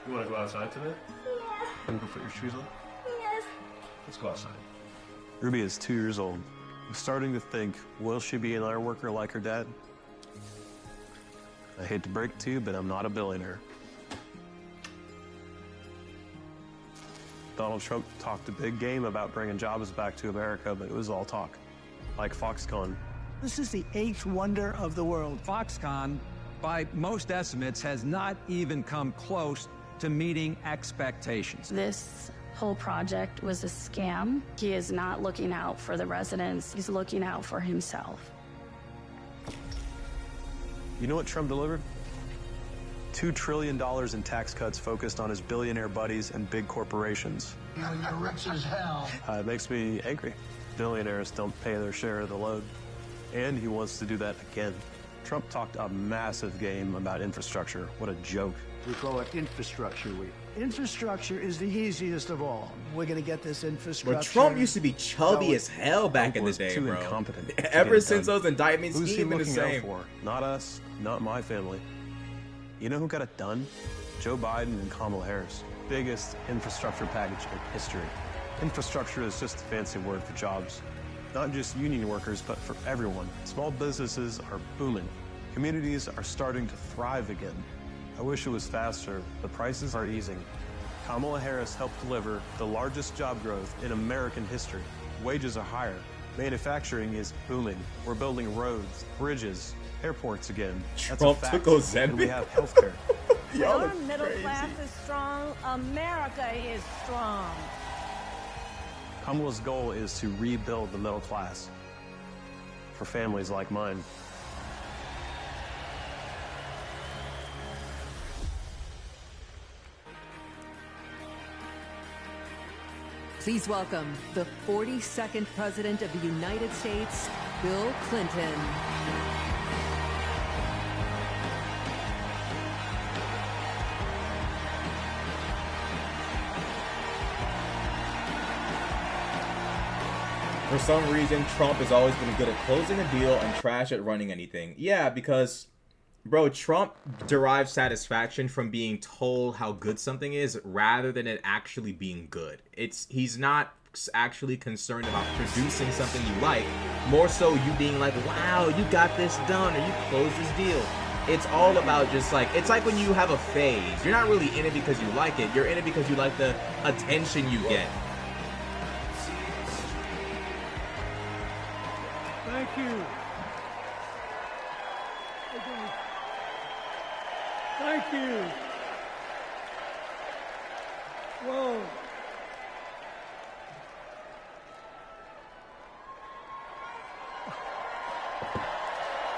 You want to go outside today? Yeah. Want to go put your shoes on? Yes. Let's go outside. Ruby is 2 years old. I'm starting to think, will she be an iron worker like her dad? I hate to break it to you, but I'm not a billionaire. Donald Trump talked a big game about bringing jobs back to America, but it was all talk, like Foxconn. This is the 8th wonder of the world. Foxconn, by most estimates, has not even come close to meeting expectations. This whole project was a scam. He is not looking out for the residents. He's looking out for himself. You know what Trump delivered? $2 trillion in tax cuts focused on his billionaire buddies and big corporations. You're rich as hell. It makes me angry. Billionaires don't pay their share of the load. And he wants to do that again. Trump talked a massive game about infrastructure. What a joke. We call it Infrastructure Week. Infrastructure is the easiest of all. We're going to get this infrastructure. But Trump used to be chubby as hell back in the day, bro. Ever since those indictments, who's he he been the looking out same. for? Not us, not my family. You know who got it done? Joe Biden and Kamala Harris. Biggest infrastructure package in history. Infrastructure is just a fancy word for jobs. Not just union workers, but for everyone. Small businesses are booming. Communities are starting to thrive again. I wish it was faster. The prices are easing. Kamala Harris helped deliver the largest job growth in American history. Wages are higher. Manufacturing is booming. We're building roads, bridges, airports again. That's Trump a fact. took Ozempic. And we have healthcare. Y'all Our middle class is strong. America is strong. Kamala's goal is to rebuild the middle class for families like mine. Please welcome the 42nd President of the United States, Bill Clinton. For some reason, Trump has always been good at closing a deal and trash at running anything. Yeah, because, bro, Trump derives satisfaction from being told how good something is rather than it actually being good. He's not actually concerned about producing something you like, more so you being like, wow, you got this done, or you closed this deal. It's all about just like, it's like when you have a phase. You're not really in it because you like it. You're in it because you like the attention you get. Thank you. Okay. Thank you. Whoa.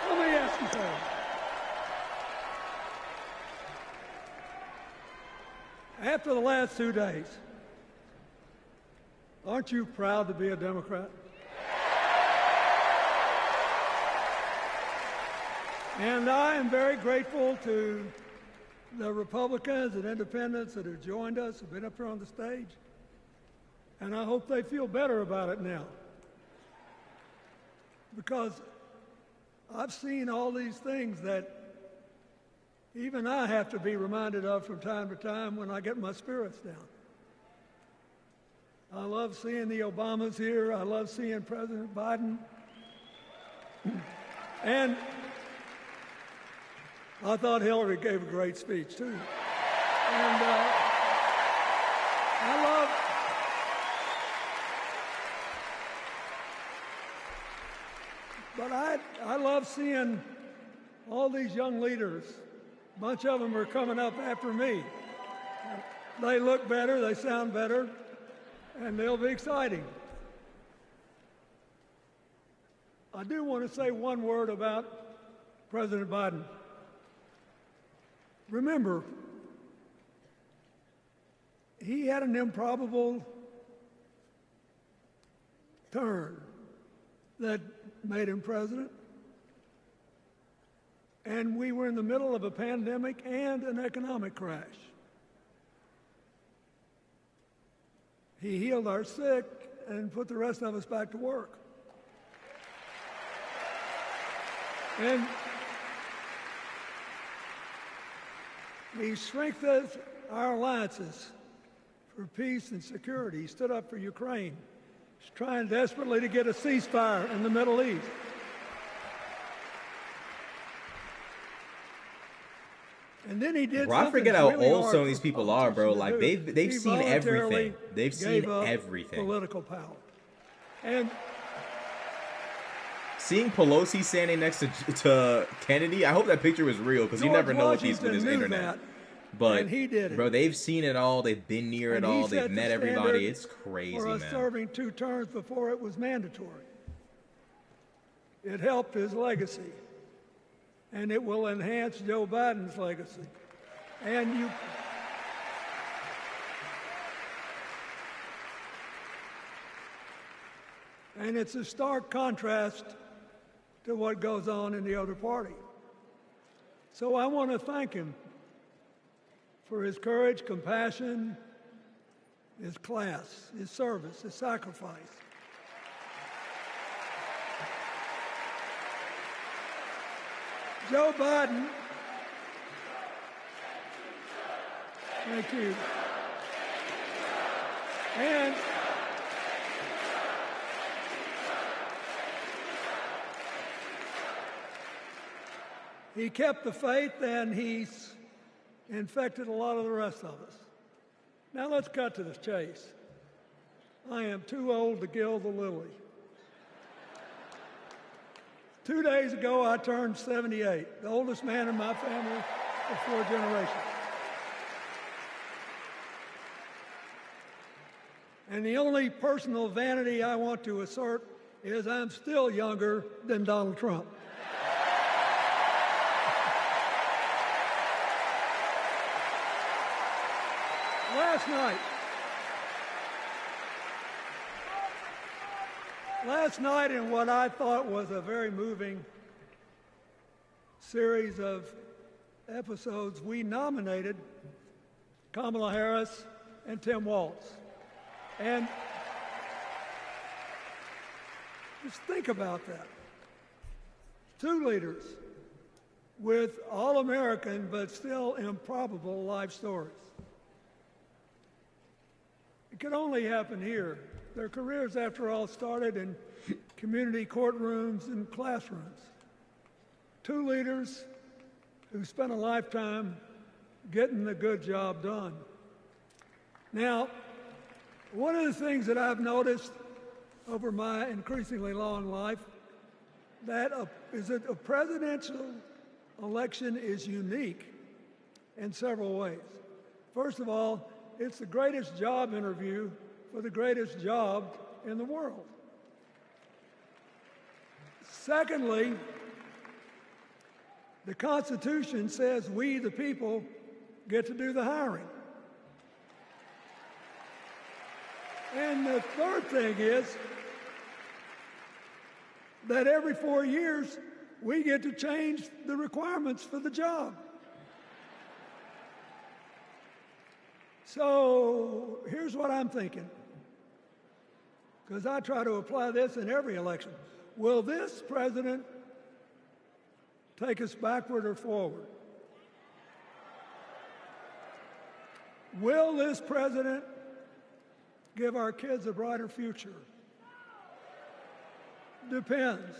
Let me ask you something. After the last 2 days, aren't you proud to be a Democrat? And I am very grateful to the Republicans and independents that have joined us, have been up here on the stage. And I hope they feel better about it now. Because I've seen all these things that even I have to be reminded of from time to time when I get my spirits down. I love seeing the Obamas here. I love seeing President Biden. And I thought Hillary gave a great speech, too. And I love seeing all these young leaders. A bunch of them are coming up after me. They look better, they sound better, and they'll be exciting. I do want to say one word about President Biden. Remember, he had an improbable turn that made him president. And we were in the middle of a pandemic and an economic crash. He healed our sick and put the rest of us back to work. And he strengthened our alliances for peace and security. He stood up for Ukraine. He's trying desperately to get a ceasefire in the Middle East. And then he did Bro, I something forget how really old hard some of these for people are, bro. politicians to Like do. they've He seen everything. voluntarily They've gave seen up everything. Political power. And Seeing Pelosi standing next to Kennedy, I hope that picture was real because you George never know with this Washington knew internet. that, But and he did it. bro, they've seen it all. They've been near it and he all. set They've the met everybody. standard It's crazy, for us man. serving 2 terms before it was mandatory. It helped his legacy, and it will enhance Joe Biden's legacy. And you. And it's a stark contrast to what goes on in the other party. So I want to thank him for his courage, compassion, his class, his service, his sacrifice. Joe Biden, thank you. And he kept the faith, and he's infected a lot of the rest of us. Now let's cut to the chase. I am too old to gild the lily. 2 days ago, I turned 78, the oldest man in my family for 4 generations. And the only personal vanity I want to assert is I'm still younger than Donald Trump. Last night, in what I thought was a very moving series of episodes, we nominated Kamala Harris and Tim Walz. And just think about that. 2 leaders with all-American but still improbable life stories. It could only happen here. Their careers, after all, started in community courtrooms and classrooms. 2 leaders who spent a lifetime getting the good job done. Now, one of the things that I've noticed over my increasingly long life is that a presidential election is unique in several ways. First of all, it's the greatest job interview for the greatest job in the world. Secondly, the Constitution says we, the people, get to do the hiring. And the third thing is that every 4 years, we get to change the requirements for the job. So here's what I'm thinking, because I try to apply this in every election. Will this president take us backward or forward? Will this president give our kids a brighter future? Depends.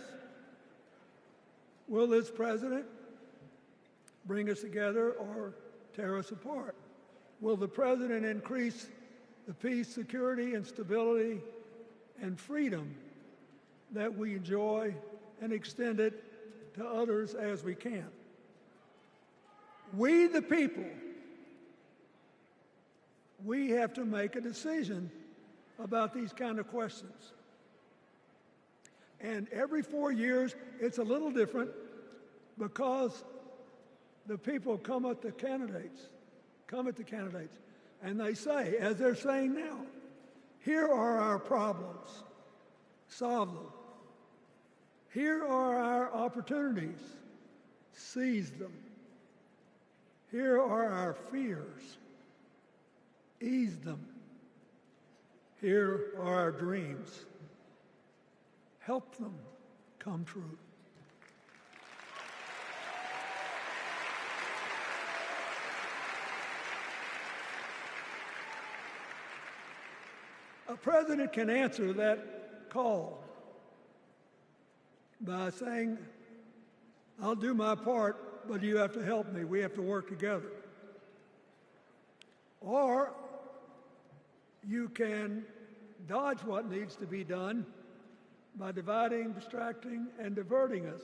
Will this president bring us together or tear us apart? Will the president increase the peace, security, and stability and freedom that we enjoy and extend it to others as we can? We, the people, we have to make a decision about these kind of questions. And every 4 years, it's a little different because the people come at the candidates, and they say, as they're saying now, here are our problems, solve them. Here are our opportunities, seize them. Here are our fears, ease them. Here are our dreams, help them come true. A president can answer that call by saying, I'll do my part, but you have to help me. We have to work together. Or you can dodge what needs to be done by dividing, distracting, and diverting us.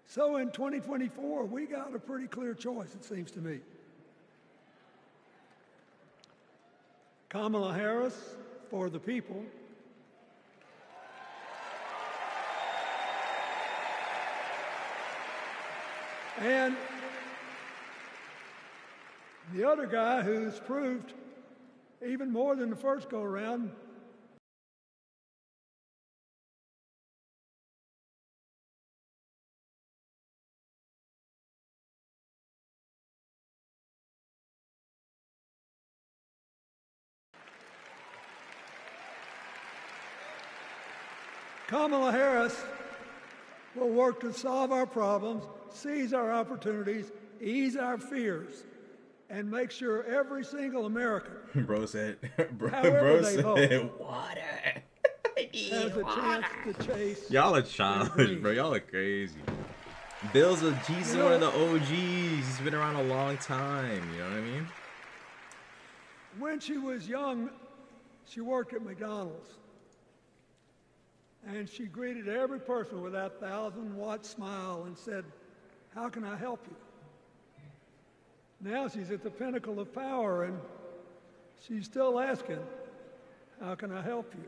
So in 2024, we got a pretty clear choice, it seems to me. Kamala Harris for the people, and the other guy who's proved even more than the first go-around, Kamala Harris will work to solve our problems, seize our opportunities, ease our fears, and make sure every single American Bro said, however they vote, water. has a chance to chase. Y'all are childish, bro. Y'all are crazy. He's one of the OGs. He's been around a long time. You know what I mean? When she was young, she worked at McDonald's. And she greeted every person with that 1,000-watt smile and said, how can I help you? Now she's at the pinnacle of power, and she's still asking, how can I help you?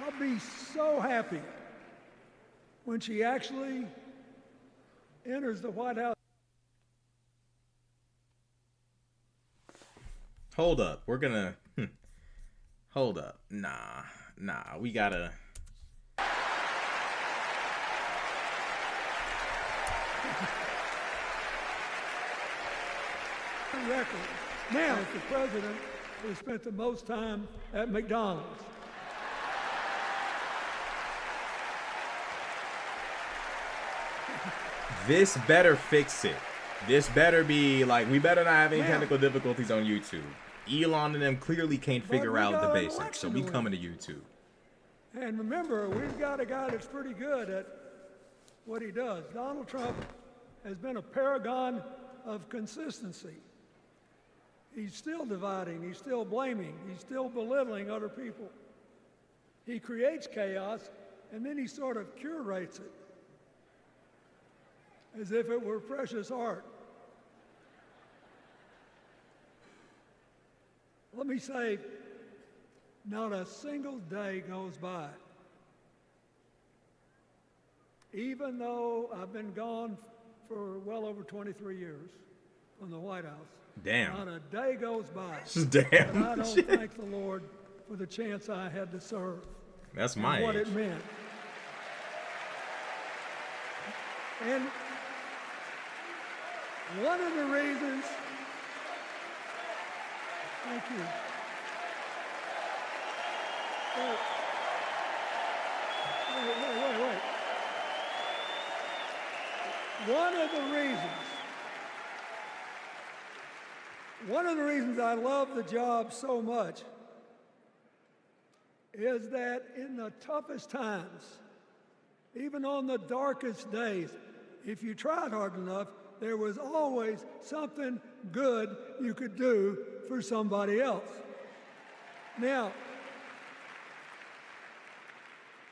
I'll be so happy when she actually enters the White House. Hold up. We're gonna... Hold up. Nah. We gotta... Record. Now, as the president who spent the most time at McDonald's. This better fix it. This better be like, we better not have any technical difficulties on YouTube. Elon and them clearly can't figure out the basics, so we coming to YouTube. And remember, we've got a guy that's pretty good at what he does. Donald Trump has been a paragon of consistency. He's still dividing, he's still blaming, he's still belittling other people. He creates chaos, and then he sort of curates it as if it were precious art. Let me say, not a single day goes by, even though I've been gone for well over 23 years from the White House. Damn. Not a day goes by. Damn. And I don't thank the Lord for the chance I had to serve. That's and my what age. it meant. And one of the reasons, thank you. Wait. One of the reasons I love the job so much is that in the toughest times, even on the darkest days, if you tried hard enough, there was always something good you could do for somebody else. Now,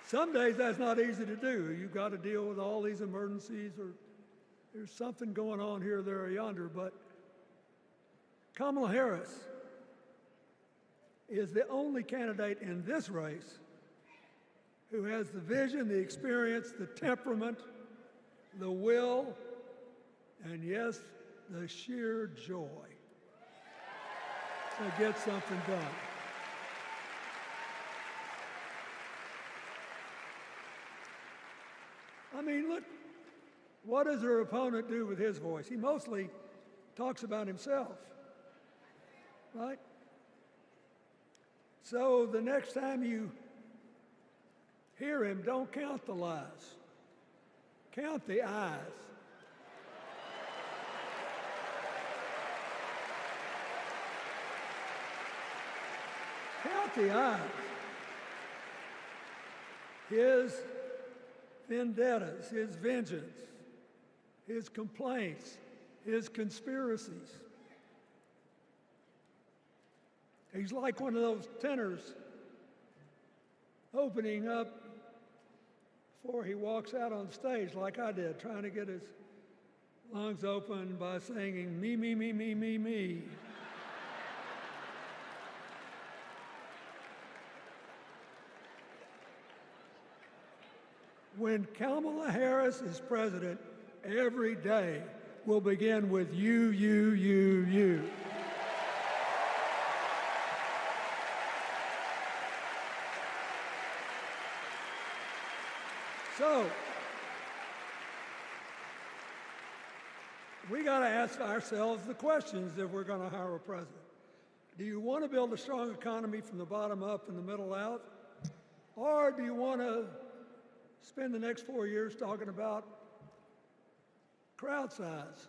some days that's not easy to do. You've got to deal with all these emergencies, or there's something going on here, there, or yonder, but Kamala Harris is the only candidate in this race who has the vision, the experience, the temperament, the will, and yes, the sheer joy to get something done. I mean, look, what does her opponent do with his voice? He mostly talks about himself, right? So the next time you hear him, don't count the lies. Count the eyes. Count the eyes. His vendettas, his vengeance, his complaints, his conspiracies. He's like one of those tenors opening up before he walks out on stage, like I did, trying to get his lungs open by singing, me, me, me, me, me, me. When Kamala Harris is president, every day will begin with you, you, you, you. So, we got to ask ourselves the questions if we're going to hire a president. Do you want to build a strong economy from the bottom up and the middle out? Or do you want to spend the next 4 years talking about crowd size?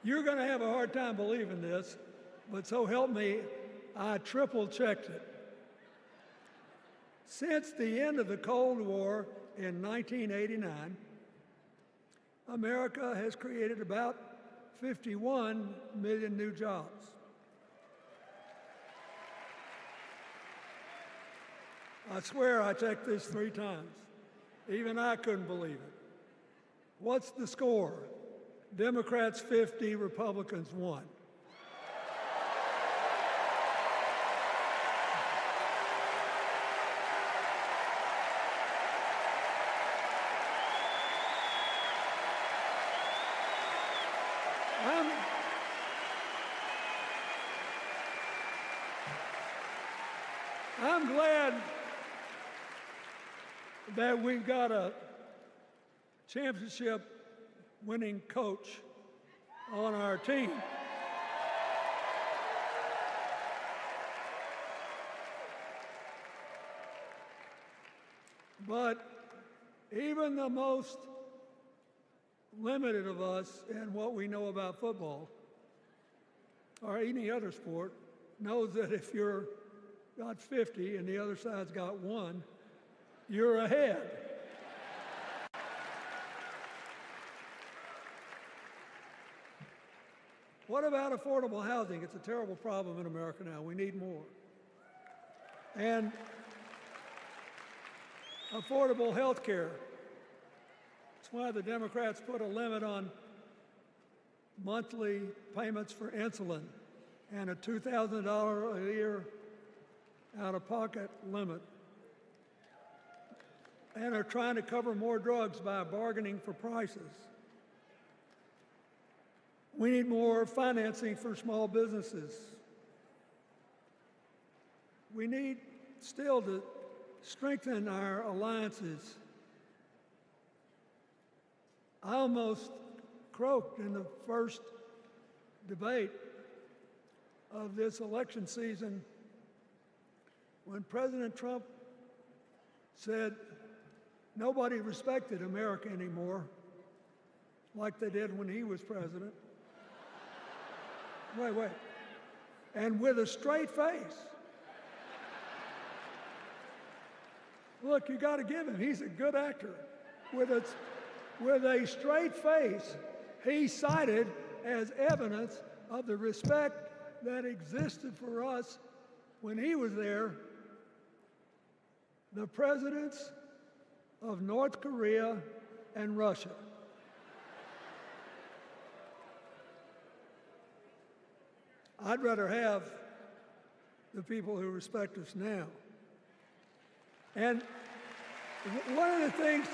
You're going to have a hard time believing this, but so help me, I triple-checked it. Since the end of the Cold War in 1989, America has created about 51 million new jobs. I swear I checked this 3 times. Even I couldn't believe it. What's the score? Democrats 50, Republicans 1. I'm glad that we've got a championship-winning coach on our team. But even the most limited of us in what we know about football or any other sport knows that if you're got 50 and the other side's got 1, you're ahead. What about affordable housing? It's a terrible problem in America now. We need more. And affordable health care. That's why the Democrats put a limit on monthly payments for insulin and a $2,000 a year out-of-pocket limit, and are trying to cover more drugs by bargaining for prices. We need more financing for small businesses. We need still to strengthen our alliances. I almost croaked in the first debate of this election season when President Trump said nobody respected America anymore like they did when he was president. Wait. And with a straight face. Look, you got to give him, he's a good actor. With a straight face, he cited as evidence of the respect that existed for us when he was there the presidents of North Korea and Russia. I'd rather have the people who respect us now. And one of the things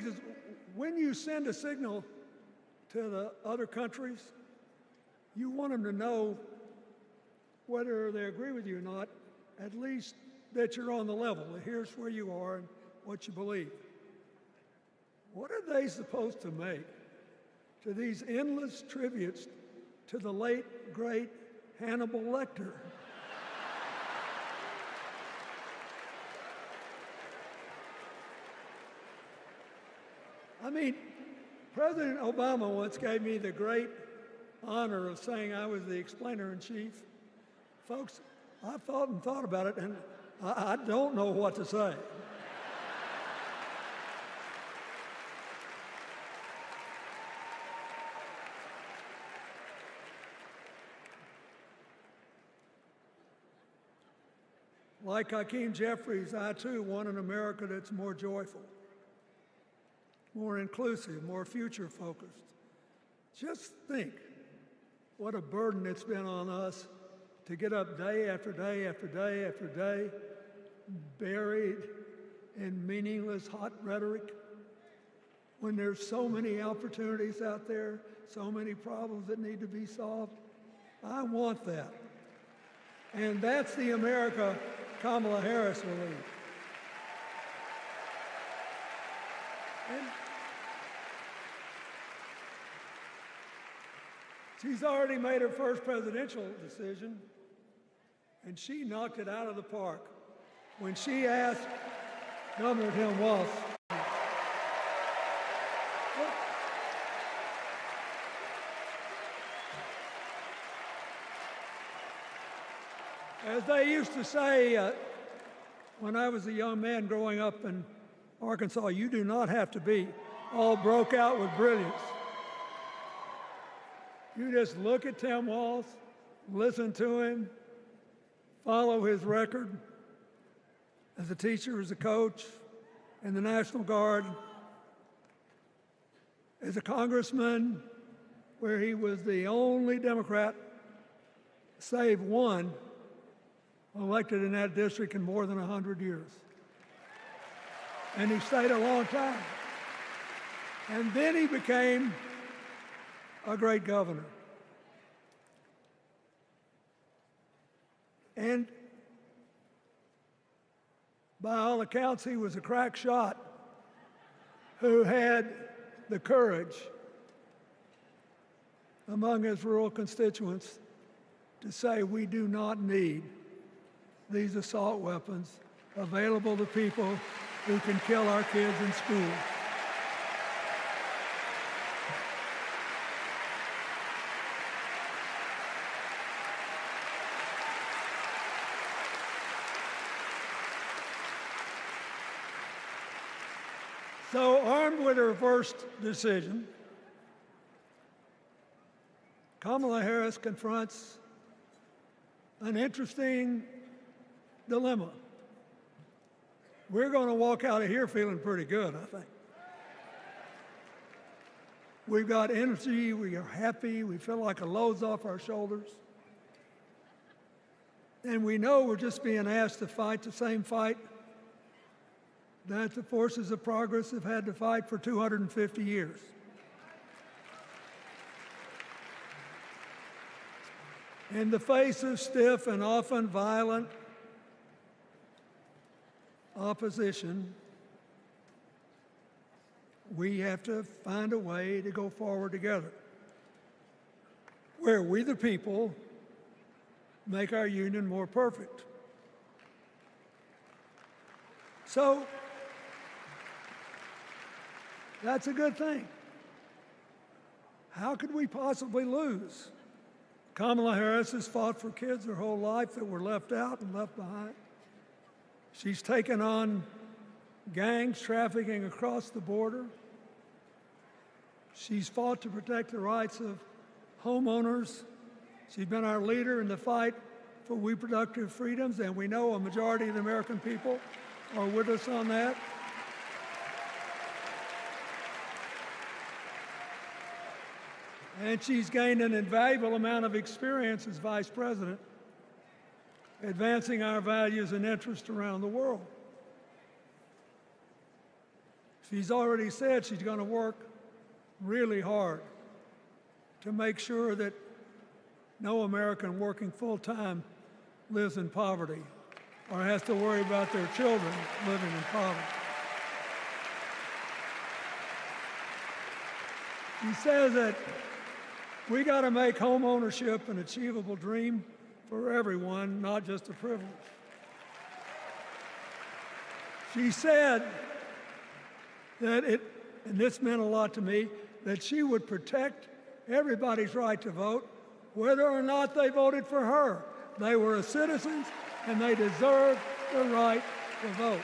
is when you send a signal to the other countries, you want them to know, whether they agree with you or not, at least that you're on the level. Here's where you are and what you believe. What are they supposed to make to these endless tributes to the late, great Hannibal Lecter? I mean, President Obama once gave me the great honor of saying I was the explainer-in-chief. Folks, I've thought and thought about it, and I don't know what to say. Like Hakeem Jeffries, I too want an America that's more joyful, more inclusive, more future-focused. Just think what a burden it's been on us to get up day after day after day after day, buried in meaningless hot rhetoric, when there's so many opportunities out there, so many problems that need to be solved. I want that. And that's the America Kamala Harris will lead. And she's already made her first presidential decision, and she knocked it out of the park when she asked Governor Tim Walz, as they used to say when I was a young man growing up in Arkansas, you do not have to be all broke out with brilliance. You just look at Tim Walz, listen to him, follow his record as a teacher, as a coach in the National Guard, as a congressman, where he was the only Democrat, save one, elected in that district in more than 100 years. And he stayed a long time. And then he became a great governor. And by all accounts, he was a crack shot who had the courage among his rural constituents to say, we do not need these assault weapons available to people who can kill our kids in school. So, armed with her first decision, Kamala Harris confronts an interesting dilemma. We're going to walk out of here feeling pretty good, I think. We've got energy, we are happy, we feel like a load's off our shoulders. And we know we're just being asked to fight the same fight that the forces of progress have had to fight for 250 years. In the face of stiff and often violent opposition, we have to find a way to go forward together, where we the people make our union more perfect. So, that's a good thing. How could we possibly lose? Kamala Harris has fought for kids her whole life that were left out and left behind. She's taken on gangs trafficking across the border. She's fought to protect the rights of homeowners. She's been our leader in the fight for reproductive freedoms, and we know a majority of the American people are with us on that. And she's gained an invaluable amount of experience as vice president, advancing our values and interests around the world. She's already said she's going to work really hard to make sure that no American working full-time lives in poverty or has to worry about their children living in poverty. He says that we got to make home ownership an achievable dream for everyone, not just a privilege. She said that and this meant a lot to me, that she would protect everybody's right to vote, whether or not they voted for her. They were citizens and they deserve the right to vote.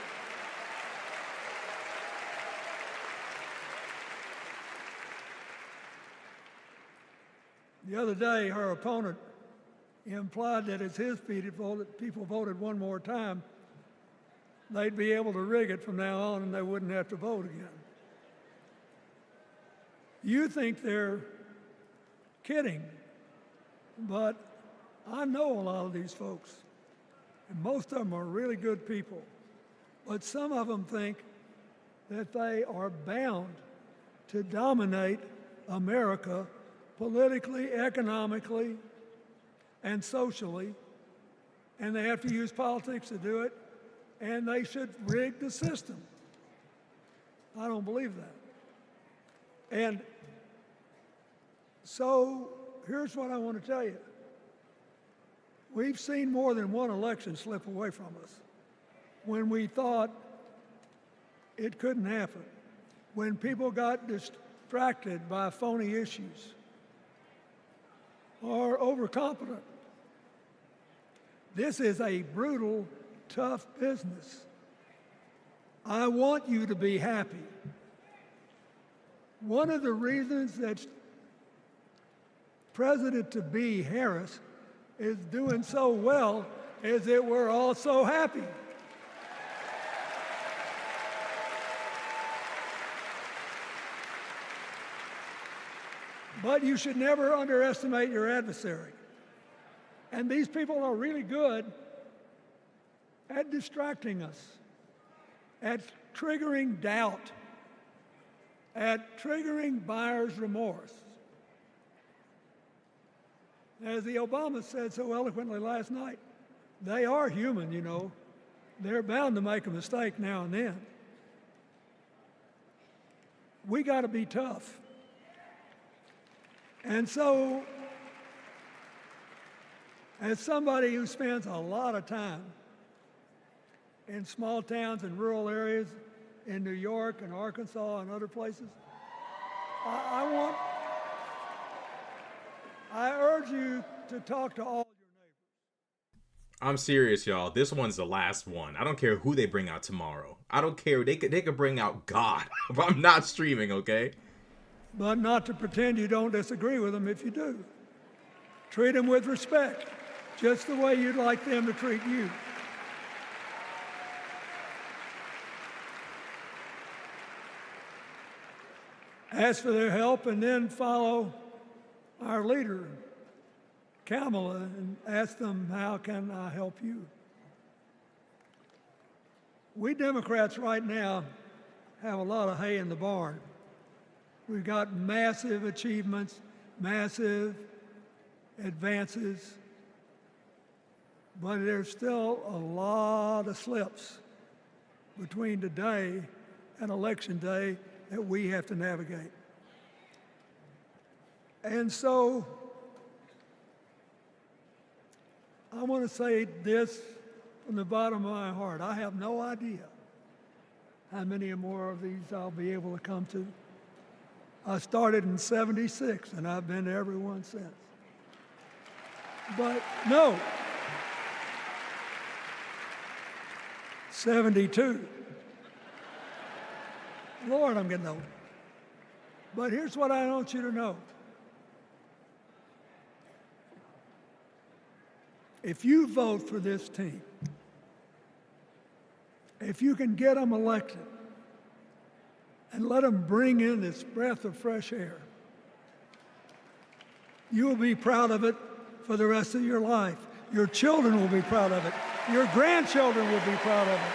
The other day, her opponent implied that as his people voted one more time, they'd be able to rig it from now on and they wouldn't have to vote again. You think they're kidding, but I know a lot of these folks, and most of them are really good people, but some of them think that they are bound to dominate America politically, economically, and socially, and they have to use politics to do it, and they should rig the system. I don't believe that. And so here's what I want to tell you. We've seen more than one election slip away from us when we thought it couldn't happen, when people got distracted by phony issues or overconfident. This is a brutal, tough business. I want you to be happy. One of the reasons that President-to-be Harris is doing so well is that we're all so happy. But you should never underestimate your adversary. And these people are really good at distracting us, at triggering doubt, at triggering buyer's remorse. As the Obama said so eloquently last night, they are human, you know. They're bound to make a mistake now and then. We got to be tough. And so, as somebody who spends a lot of time in small towns and rural areas in New York and Arkansas and other places, I urge you to talk to all your neighbors. I'm serious, y'all. This one's the last one. I don't care who they bring out tomorrow. I don't care. They could bring out God. But I'm not streaming, okay? But not to pretend you don't disagree with them if you do. Treat them with respect, just the way you'd like them to treat you. Ask for their help and then follow our leader, Kamala, and ask them, how can I help you? We Democrats right now have a lot of hay in the barn. We've got massive achievements, massive advances, but there's still a lot of slips between today and Election Day that we have to navigate. And so I want to say this from the bottom of my heart. I have no idea how many more of these I'll be able to come to. I started in '76, and I've been to every one since. But no, 72. Lord, I'm getting old. But here's what I want you to know. If you vote for this team, if you can get them elected and let them bring in this breath of fresh air, You will be proud of it for the rest of your life. Your children will be proud of it. Your grandchildren will be proud of it.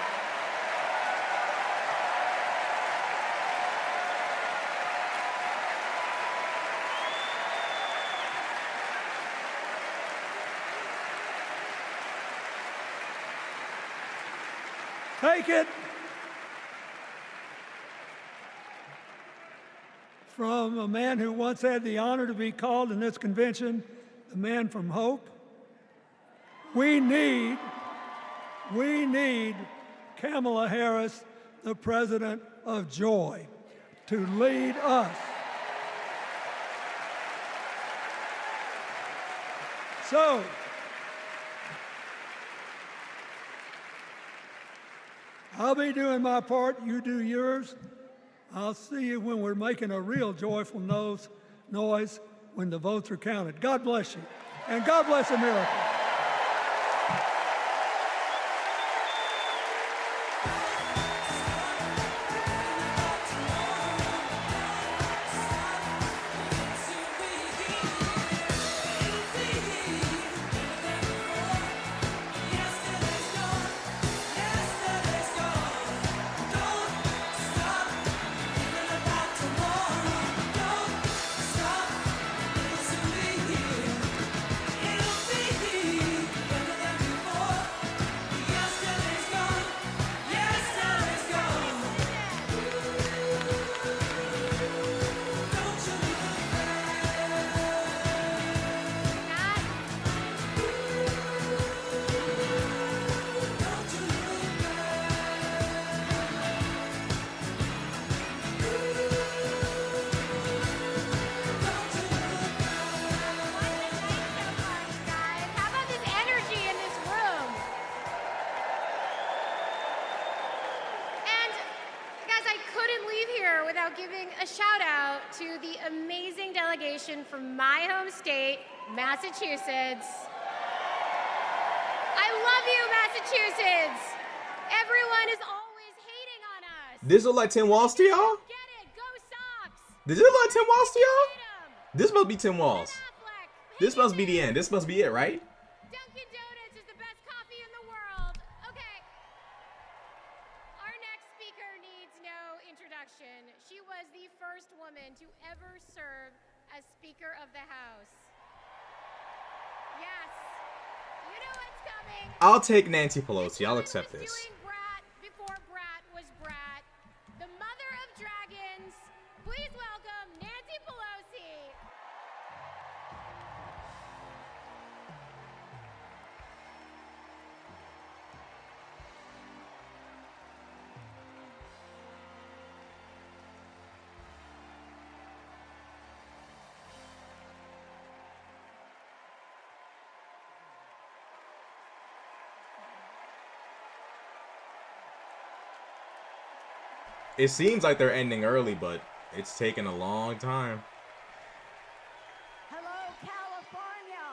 Take it from a man who once had the honor to be called in this convention the man from hope. We need Kamala Harris, the president of joy, to lead us. So, I'll be doing my part, you do yours. I'll see you when we're making a real joyful noise when the votes are counted. God bless you, and God bless America. Without giving a shout out to the amazing delegation from my home state, Massachusetts. I love you, Massachusetts. Everyone is always hating on us. This look like Tim Walz to y'all? Get it, go Sox. Does it look like Tim Walz to y'all? This must be Tim Walz. This must be the end. This must be it, right? Dunkin' Donuts is the best coffee in the world. Okay. Our next speaker needs no introduction. She was the first woman to ever serve as Speaker of the House. Yes. You know what's coming. I'll take Nancy Pelosi. I'll accept this. Brat before Brat was Brat. The mother of dragons. Please welcome Nancy Pelosi. It seems like they're ending early, but it's taken a long time. Hello, California.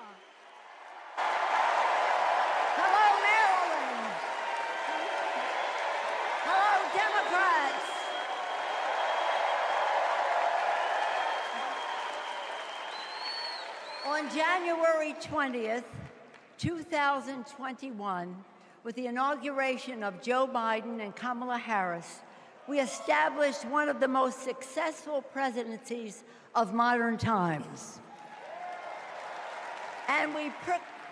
Hello, Maryland. Hello, Democrats. On January 20th, 2021, with the inauguration of Joe Biden and Kamala Harris, we established one of the most successful presidencies of modern times. And we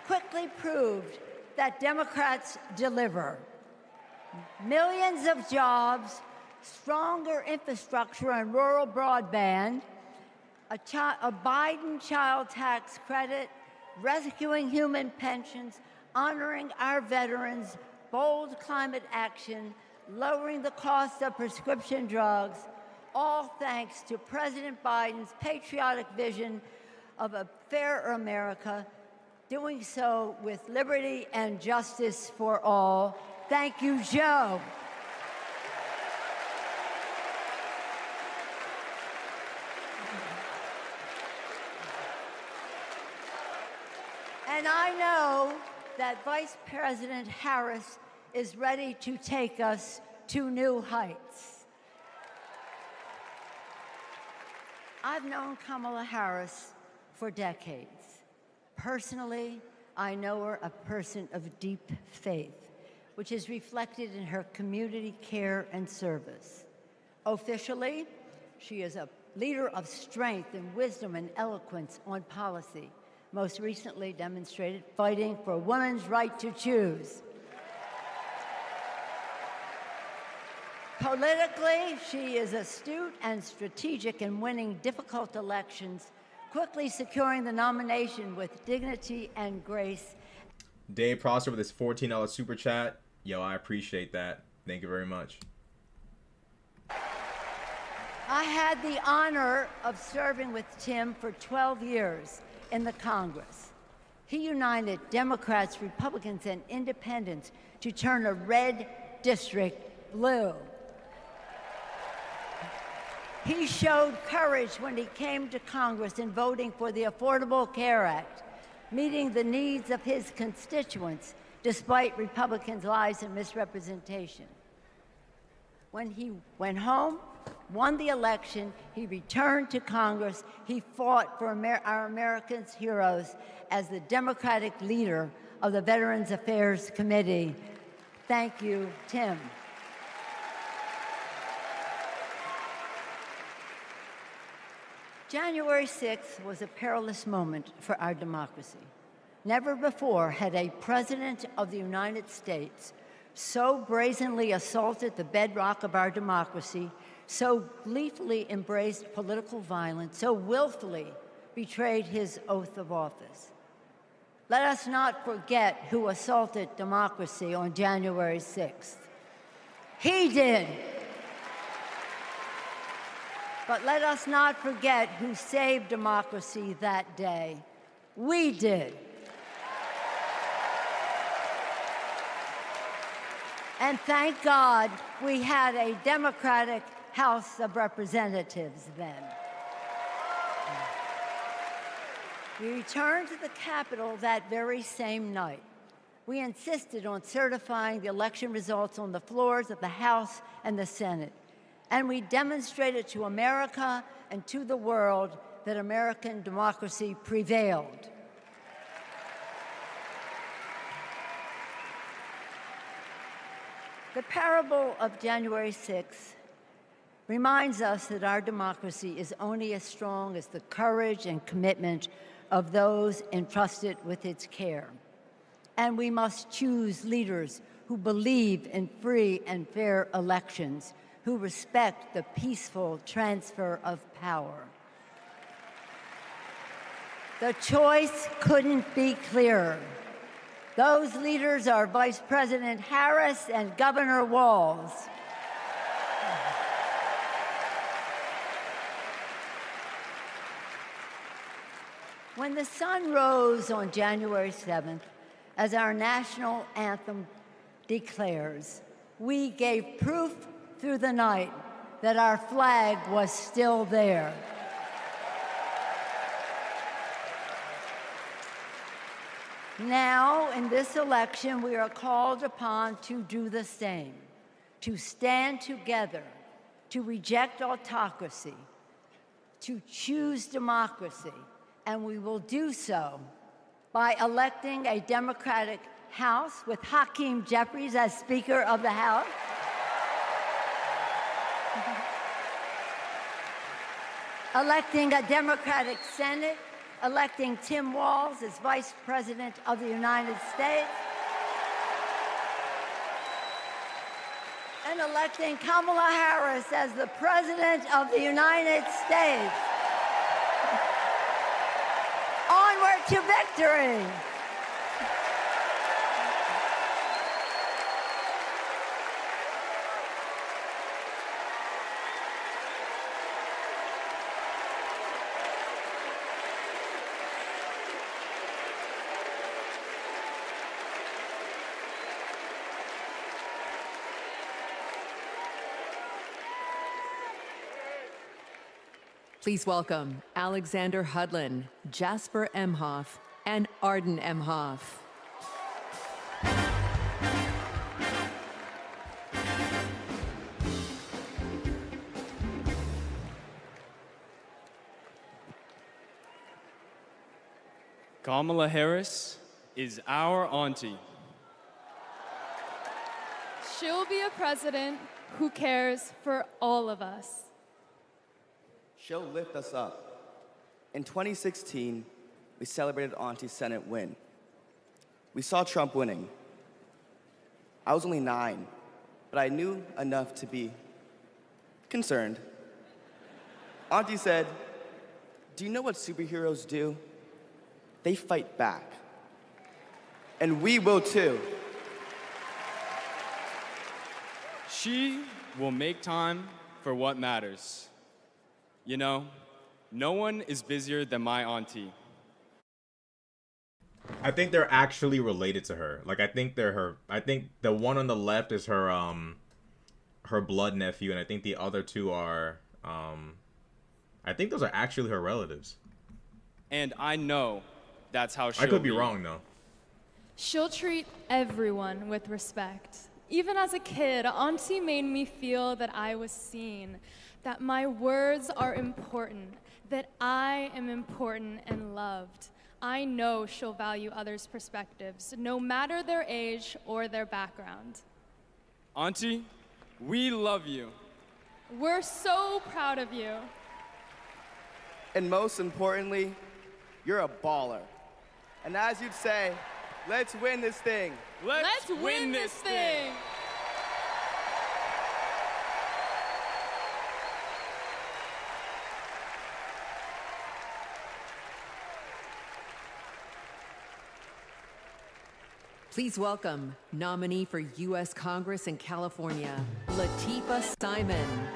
quickly proved that Democrats deliver. Millions of jobs, stronger infrastructure and rural broadband, a Biden child tax credit, rescuing human pensions, honoring our veterans, bold climate action, lowering the cost of prescription drugs, all thanks to President Biden's patriotic vision of a fairer America, doing so with liberty and justice for all. Thank you, Joe. And I know that Vice President Harris is ready to take us to new heights. I've known Kamala Harris for decades. Personally, I know her a person of deep faith, which is reflected in her community care and service. Officially, she is a leader of strength and wisdom and eloquence on policy, most recently demonstrated fighting for women's right to choose. Politically, she is astute and strategic in winning difficult elections, quickly securing the nomination with dignity and grace. Dave Prosser with his $14 super chat. Yo, I appreciate that. Thank you very much. I had the honor of serving with Tim for 12 years in the Congress. He united Democrats, Republicans, and independents to turn a red district blue. He showed courage when he came to Congress in voting for the Affordable Care Act, meeting the needs of his constituents despite Republicans' lies and misrepresentation. When he went home, won the election, he returned to Congress. He fought for our Americans' heroes as the Democratic leader of the Veterans Affairs Committee. Thank you, Tim. January 6th was a perilous moment for our democracy. Never before had a president of the United States so brazenly assaulted the bedrock of our democracy, so gleefully embraced political violence, so willfully betrayed his oath of office. Let us not forget who assaulted democracy on January 6th. He did. But let us not forget who saved democracy that day. We did. And thank God we had a Democratic House of Representatives then. We returned to the Capitol that very same night. We insisted on certifying the election results on the floors of the House and the Senate. And we demonstrated to America and to the world that American democracy prevailed. The parable of January 6th reminds us that our democracy is only as strong as the courage and commitment of those entrusted with its care. And we must choose leaders who believe in free and fair elections, who respect the peaceful transfer of power. The choice couldn't be clearer. Those leaders are Vice President Harris and Governor Walz. When the sun rose on January 7th, as our national anthem declares, we gave proof through the night that our flag was still there. Now, in this election, we are called upon to do the same, to stand together, to reject autocracy, to choose democracy, and we will do so by electing a Democratic House with Hakeem Jeffries as Speaker of the House, electing a Democratic Senate, electing Tim Walz as Vice President of the United States, and electing Kamala Harris as the President of the United States. Onward to victory! Please welcome Alexander Hudlin, Jasper Emhoff, and Arden Emhoff. Kamala Harris is our auntie. She'll be a president who cares for all of us. She'll lift us up. In 2016, we celebrated Auntie's Senate win. We saw Trump winning. I was only 9, but I knew enough to be concerned. Auntie said, "Do you know what superheroes do? They fight back. And we will too." She will make time for what matters. You know, no one is busier than my auntie. I think they're actually related to her. Like, I think they're her. I think the one on the left is her her blood nephew, and I think the other two are I think those are actually her relatives. And I know that's how she'll I could be wrong though. She'll treat everyone with respect. Even as a kid, Auntie made me feel that I was seen, that my words are important, that I am important and loved. I know she'll value others' perspectives, no matter their age or their background. Auntie, we love you. We're so proud of you. And most importantly, you're a baller. And as you'd say, let's win this thing. Let's win this thing. Please welcome nominee for U.S. Congress in California, Latifah Simon.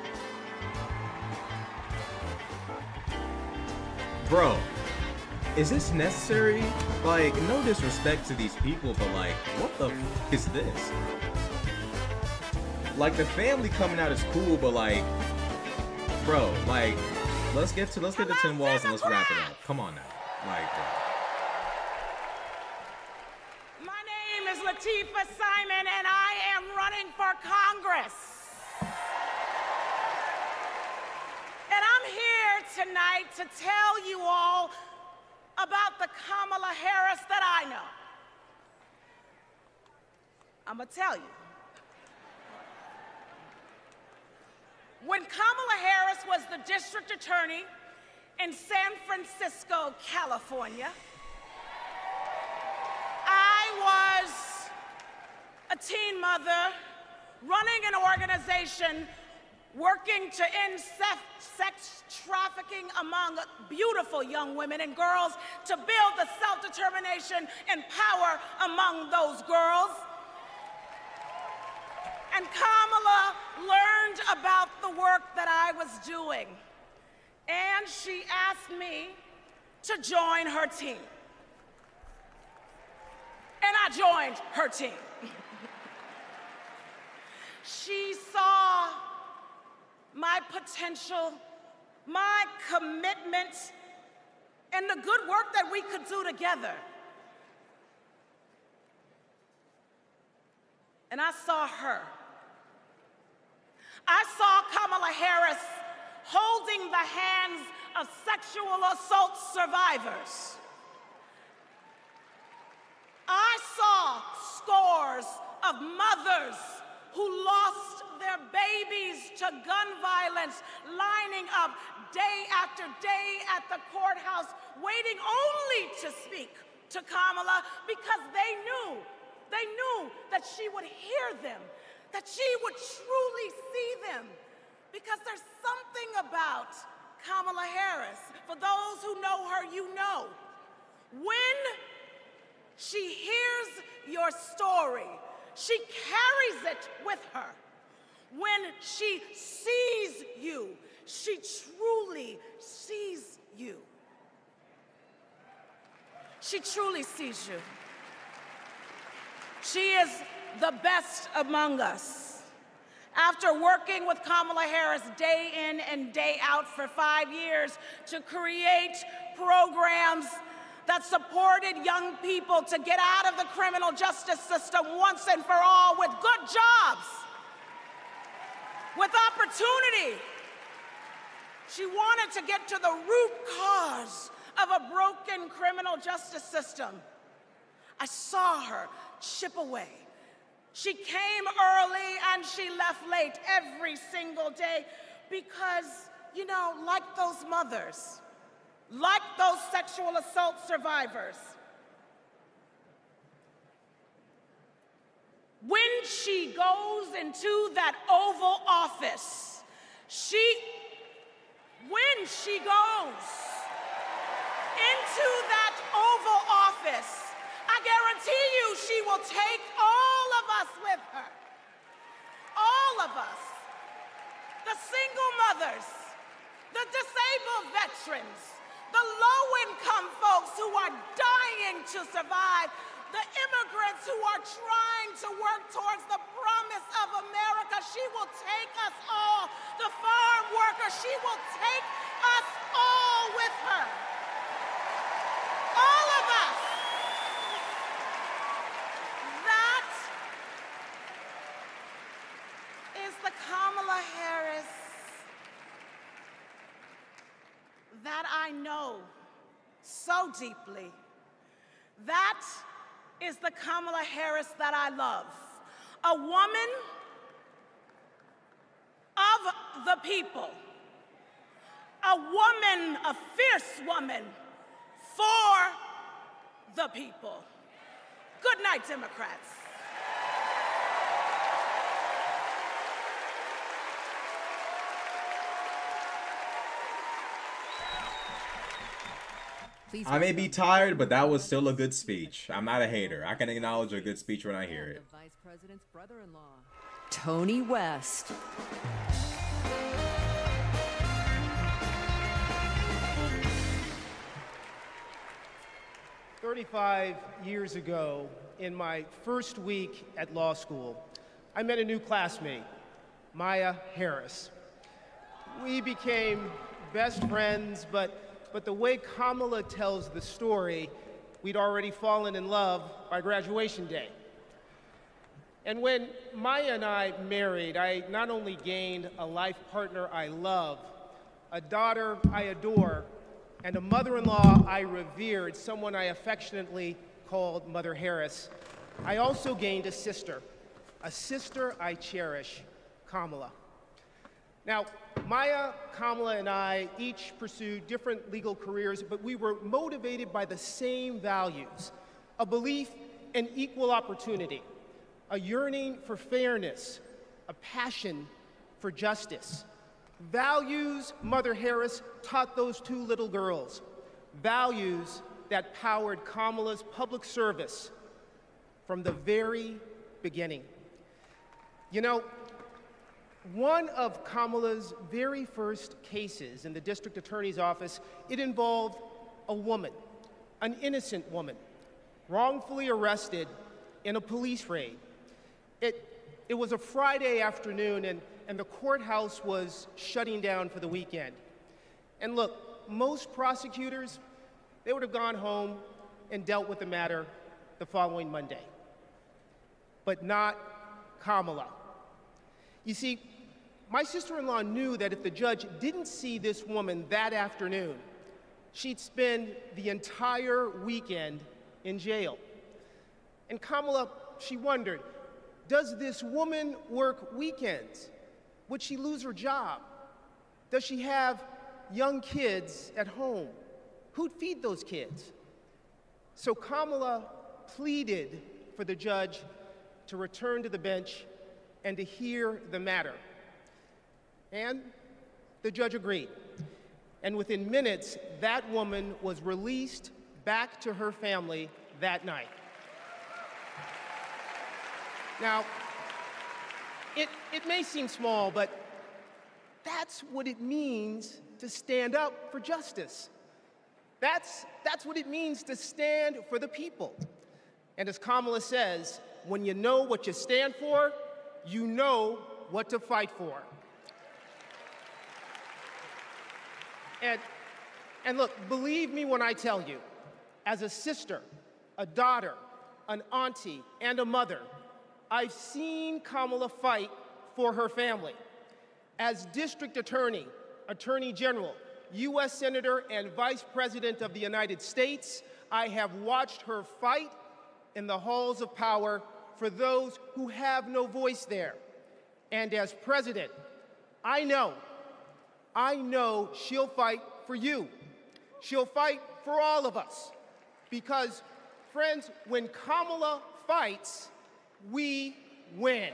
Bro, is this necessary? Like, no disrespect to these people, but like, what the f is this? Like, the family coming out is cool, but like, bro, like, let's get to Tim Walz and let's wrap it up. Come on now, like, bro. My name is Latifah Simon, and I am running for Congress. And I'm here tonight to tell you all about the Kamala Harris that I know. I'm gonna tell you. When Kamala Harris was the district attorney in San Francisco, California, I was a teen mother running an organization working to end sex trafficking among beautiful young women and girls, to build the self-determination and power among those girls. And Kamala learned about the work that I was doing, and she asked me to join her team. And I joined her team. She saw my potential, my commitment, and the good work that we could do together. And I saw her. I saw Kamala Harris holding the hands of sexual assault survivors. I saw scores of mothers who lost their babies to gun violence, lining up day after day at the courthouse, waiting only to speak to Kamala because they knew that she would hear them, that she would truly see them, because there's something about Kamala Harris. For those who know her, you know. When she hears your story, she carries it with her. When she sees you, she truly sees you. She truly sees you. She is the best among us. After working with Kamala Harris day in and day out for 5 years to create programs that supported young people to get out of the criminal justice system once and for all, with good jobs, with opportunity. She wanted to get to the root cause of a broken criminal justice system. I saw her chip away. She came early and she left late every single day because, you know, like those mothers, like those sexual assault survivors, when she goes into that Oval Office, when she goes into that Oval Office, I guarantee you she will take all of us with her. All of us. The single mothers, the disabled veterans, the low-income folks who are dying to survive, the immigrants who are trying to work towards the promise of America. She will take us all. The farm workers, she will take us all with her. All of us. That is the Kamala Harris that I know so deeply. That is the Kamala Harris that I love. A woman of the people. A woman, a fierce woman for the people. Good night, Democrats. I may be tired, but that was still a good speech. I'm not a hater. I can acknowledge a good speech when I hear it. Vice President's brother-in-law, Tony West. "35 years ago, in my first week at law school, I met a new classmate, Maya Harris. We became best friends, but the way Kamala tells the story, we'd already fallen in love by graduation day. And when Maya and I married, I not only gained a life partner I love, a daughter I adore, and a mother-in-law I revered, someone I affectionately called Mother Harris, I also gained a sister I cherish, Kamala. Now, Maya, Kamala, and I each pursued different legal careers, but we were motivated by the same values: a belief in equal opportunity, a yearning for fairness, a passion for justice. Values Mother Harris taught those two little girls, values that powered Kamala's public service from the very beginning. You know, one of Kamala's very first cases in the district attorney's office, it involved a woman, an innocent woman, wrongfully arrested in a police raid. It was a Friday afternoon, and the courthouse was shutting down for the weekend. And look, most prosecutors, they would have gone home and dealt with the matter the following Monday. But not Kamala. You see, my sister-in-law knew that if the judge didn't see this woman that afternoon, she'd spend the entire weekend in jail. And Kamala, she wondered, does this woman work weekends? Would she lose her job? Does she have young kids at home? Who'd feed those kids? So Kamala pleaded for the judge to return to the bench and to hear the matter. And the judge agreed. And within minutes, that woman was released back to her family that night. Now, it may seem small, but that's what it means to stand up for justice. That's what it means to stand for the people. And as Kamala says, when you know what you stand for, you know what to fight for. And look, believe me when I tell you, as a sister, a daughter, an auntie, and a mother, I've seen Kamala fight for her family. As district attorney, attorney general, U.S. Senator and Vice President of the United States, I have watched her fight in the halls of power for those who have no voice there. And as president, I know she'll fight for you. She'll fight for all of us. Because, friends, when Kamala fights, we win.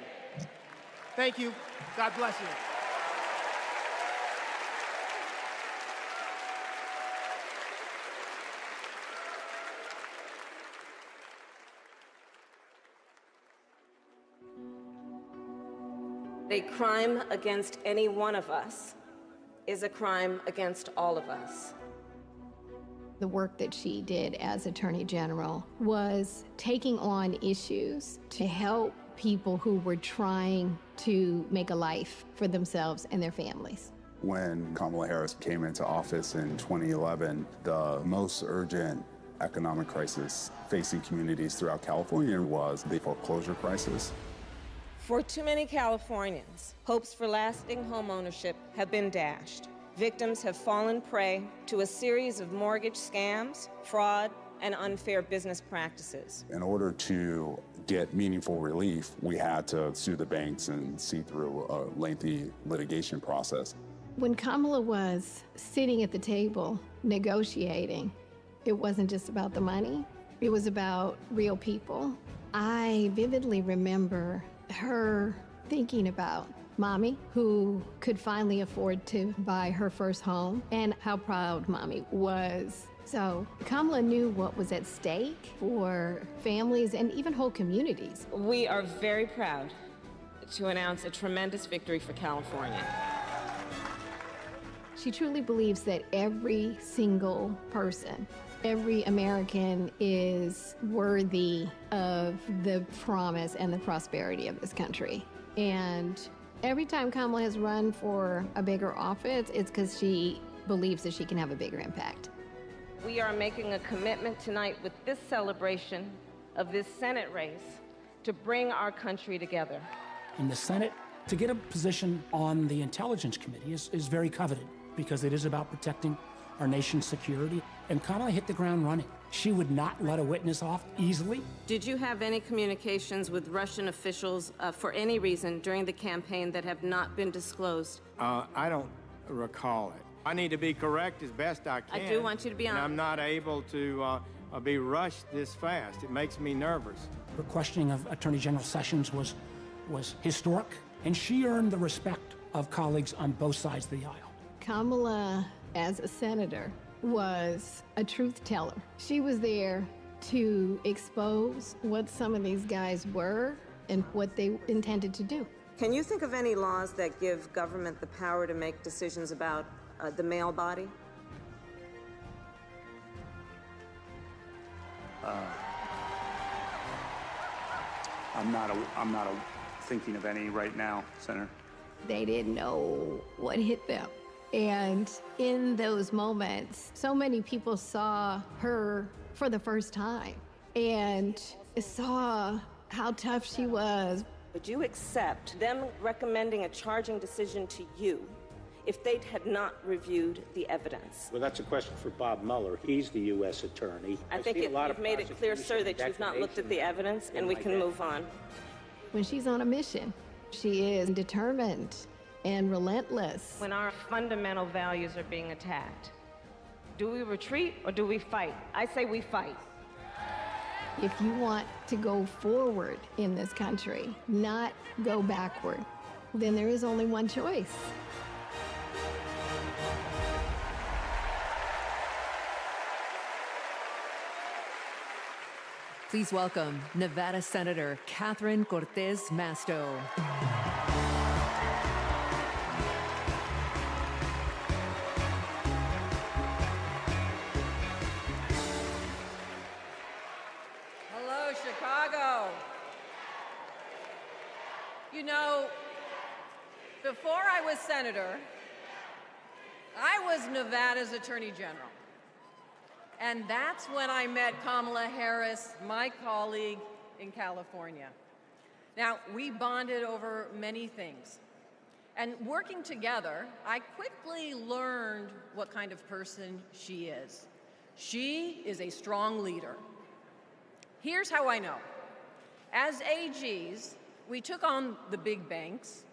Thank you. God bless you. A crime against any one of us is a crime against all of us. The work that she did as Attorney General was taking on issues to help people who were trying to make a life for themselves and their families. When Kamala Harris came into office in 2011, the most urgent economic crisis facing communities throughout California was the foreclosure crisis. For too many Californians, hopes for lasting homeownership have been dashed. Victims have fallen prey to a series of mortgage scams, fraud, and unfair business practices. In order to get meaningful relief, we had to sue the banks and see through a lengthy litigation process. When Kamala was sitting at the table negotiating, it wasn't just about the money, it was about real people. I vividly remember her thinking about Mommy, who could finally afford to buy her first home, and how proud Mommy was. So Kamala knew what was at stake for families and even whole communities. We are very proud to announce a tremendous victory for California. She truly believes that every single person, every American is worthy of the promise and the prosperity of this country. And every time Kamala has run for a bigger office, it's because she believes that she can have a bigger impact. We are making a commitment tonight with this celebration of this Senate race to bring our country together. In the Senate, to get a position on the Intelligence Committee is very coveted because it is about protecting our nation's security. And Kamala hit the ground running. She would not let a witness off easily. Did you have any communications with Russian officials for any reason during the campaign that have not been disclosed? I don't recall it. I need to be correct as best I can. I do want you to be honest. And I'm not able to be rushed this fast. It makes me nervous. Her questioning of Attorney General Sessions was historic, and she earned the respect of colleagues on both sides of the aisle. Kamala, as a senator, was a truth teller. She was there to expose what some of these guys were and what they intended to do. Can you think of any laws that give government the power to make decisions about the male body? I'm not thinking of any right now, Senator. They didn't know what hit them. And in those moments, so many people saw her for the first time and saw how tough she was. Would you accept them recommending a charging decision to you if they had not reviewed the evidence? Well, that's a question for Bob Mueller. He's the U.S. attorney. I think you've made it clear, sir, that you've not looked at the evidence, and we can move on. When she's on a mission, she is determined and relentless. When our fundamental values are being attacked, do we retreat or do we fight? I say we fight. If you want to go forward in this country, not go backward, then there is only one choice. Please welcome Nevada Senator Catherine Cortez Masto. Hello, Chicago. You know, before I was senator, I was Nevada's Attorney General. And that's when I met Kamala Harris, my colleague in California. Now, we bonded over many things. And working together, I quickly learned what kind of person she is. She is a strong leader. Here's how I know. As AGs, we took on the big banks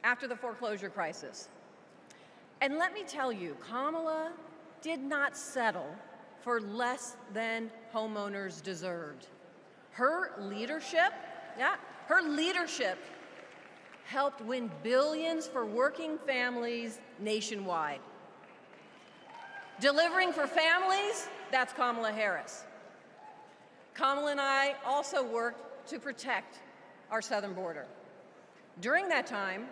after the foreclosure crisis. And let me tell you, Kamala did not settle for less than homeowners deserved. Her leadership helped win billions for working families nationwide. Delivering for families, that's Kamala Harris. Kamala and I also worked to protect our southern border. During that time,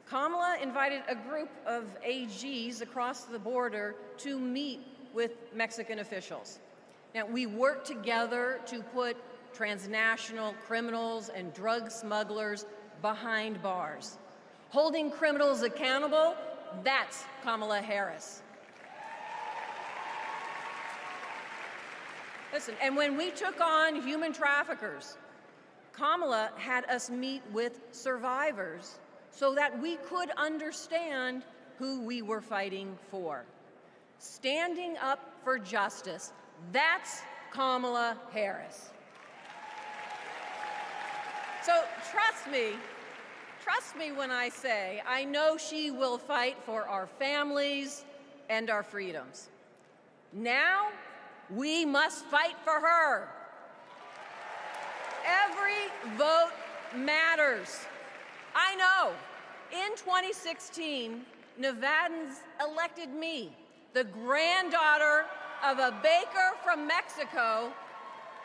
Kamala invited a group of AGs across the border to meet with Mexican officials. Now, we worked together to put transnational criminals and drug smugglers behind bars. Holding criminals accountable, that's Kamala Harris. Listen, and when we took on human traffickers, Kamala had us meet with survivors so that we could understand who we were fighting for. Standing up for justice, that's Kamala Harris. So trust me when I say I know she will fight for our families and our freedoms. Now, we must fight for her. Every vote matters. I know. In 2016, Nevadans elected me, the granddaughter of a baker from Mexico,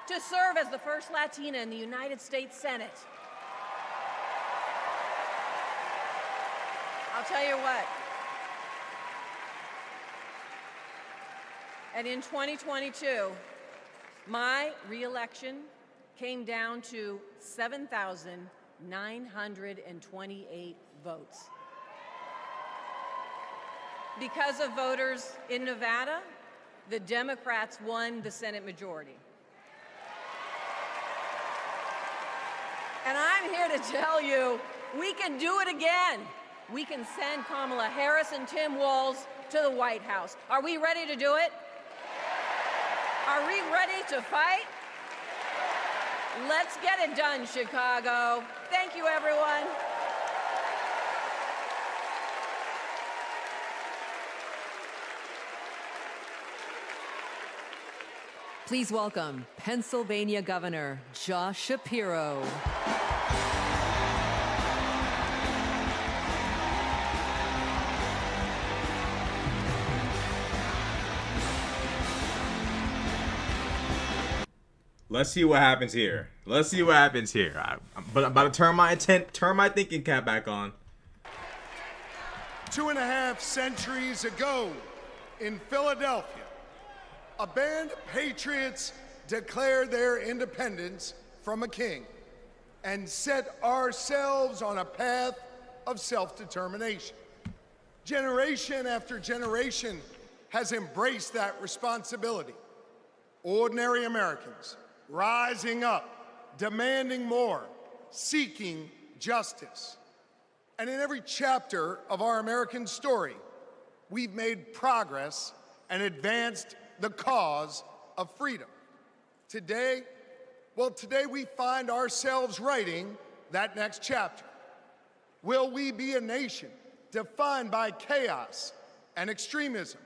to serve as the first Latina in the United States Senate. I'll tell you what. And in 2022, my reelection came down to 7,928 votes. Because of voters in Nevada, the Democrats won the Senate majority. And I'm here to tell you, we can do it again. We can send Kamala Harris and Tim Walz to the White House. Are we ready to do it? Are we ready to fight? Let's get it done, Chicago. Thank you, everyone. Please welcome Pennsylvania Governor Josh Shapiro. Let's see what happens here. Let's see what happens here. But I'm about to turn my thinking cap back on. 2.5 centuries ago in Philadelphia, a band of patriots declared their independence from a king and set ourselves on a path of self-determination. Generation after generation has embraced that responsibility. Ordinary Americans rising up, demanding more, seeking justice. And in every chapter of our American story, we've made progress and advanced the cause of freedom. Today we find ourselves writing that next chapter. Will we be a nation defined by chaos and extremism?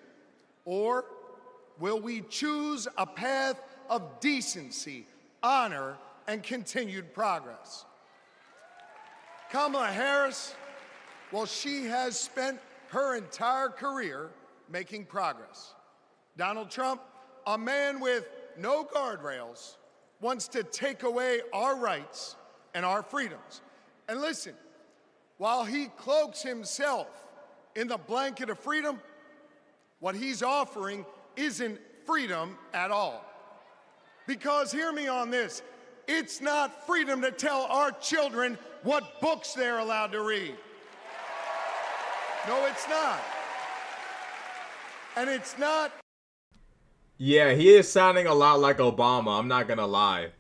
Or will we choose a path of decency, honor, and continued progress? Kamala Harris, well, she has spent her entire career making progress. Donald Trump, a man with no guardrails, wants to take away our rights and our freedoms. And listen, while he cloaks himself in the blanket of freedom, what he's offering isn't freedom at all. Because hear me on this, it's not freedom to tell our children what books they're allowed to read. No, it's not. And it's not. Yeah, he is sounding a lot like Obama, I'm not gonna lie.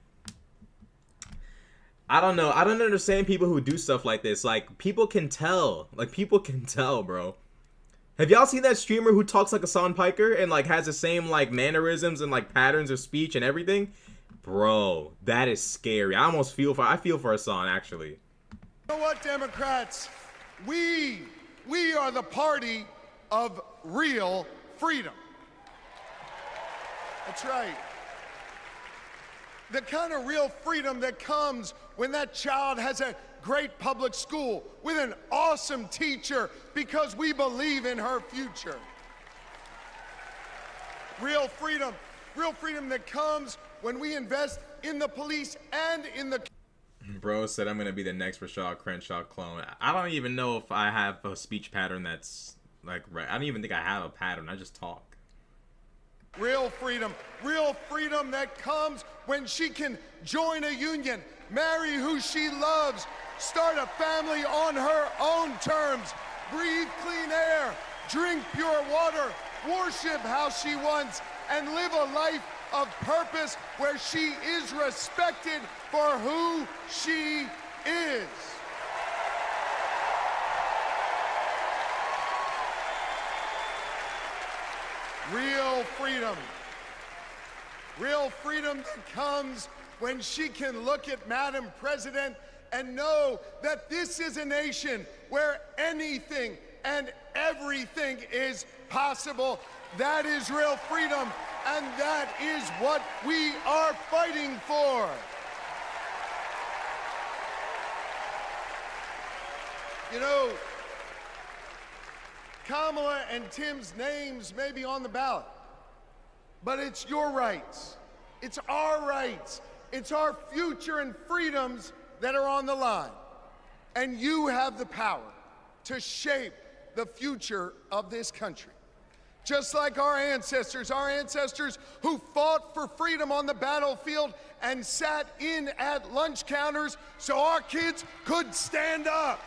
I don't know. I don't understand people who do stuff like this. Like, people can tell. Like, people can tell, bro. Have y'all seen that streamer who talks like Hassan Piker and, like, has the same, like, mannerisms and, like, patterns of speech and everything? Bro, that is scary. I feel for Hassan, actually. You know what, Democrats? We are the party of real freedom. That's right. The kind of real freedom that comes when that child has a great public school with an awesome teacher because we believe in her future. Real freedom that comes when we invest in the police and in the... Bro said I'm going to be the next Rashad Crenshaw clone. I don't even know if I have a speech pattern that's, like, right. I don't even think I have a pattern. I just talk. Real freedom that comes when she can join a union, marry who she loves, start a family on her own terms, breathe clean air, drink pure water, worship how she wants, and live a life of purpose where she is respected for who she is. Real freedom that comes when she can look at Madam President and know that this is a nation where anything and everything is possible. That is real freedom, and that is what we are fighting for. You know, Kamala and Tim's names may be on the ballot, but it's your rights. It's our rights. It's our future and freedoms that are on the line. And you have the power to shape the future of this country. Just like our ancestors who fought for freedom on the battlefield and sat in at lunch counters so our kids could stand up.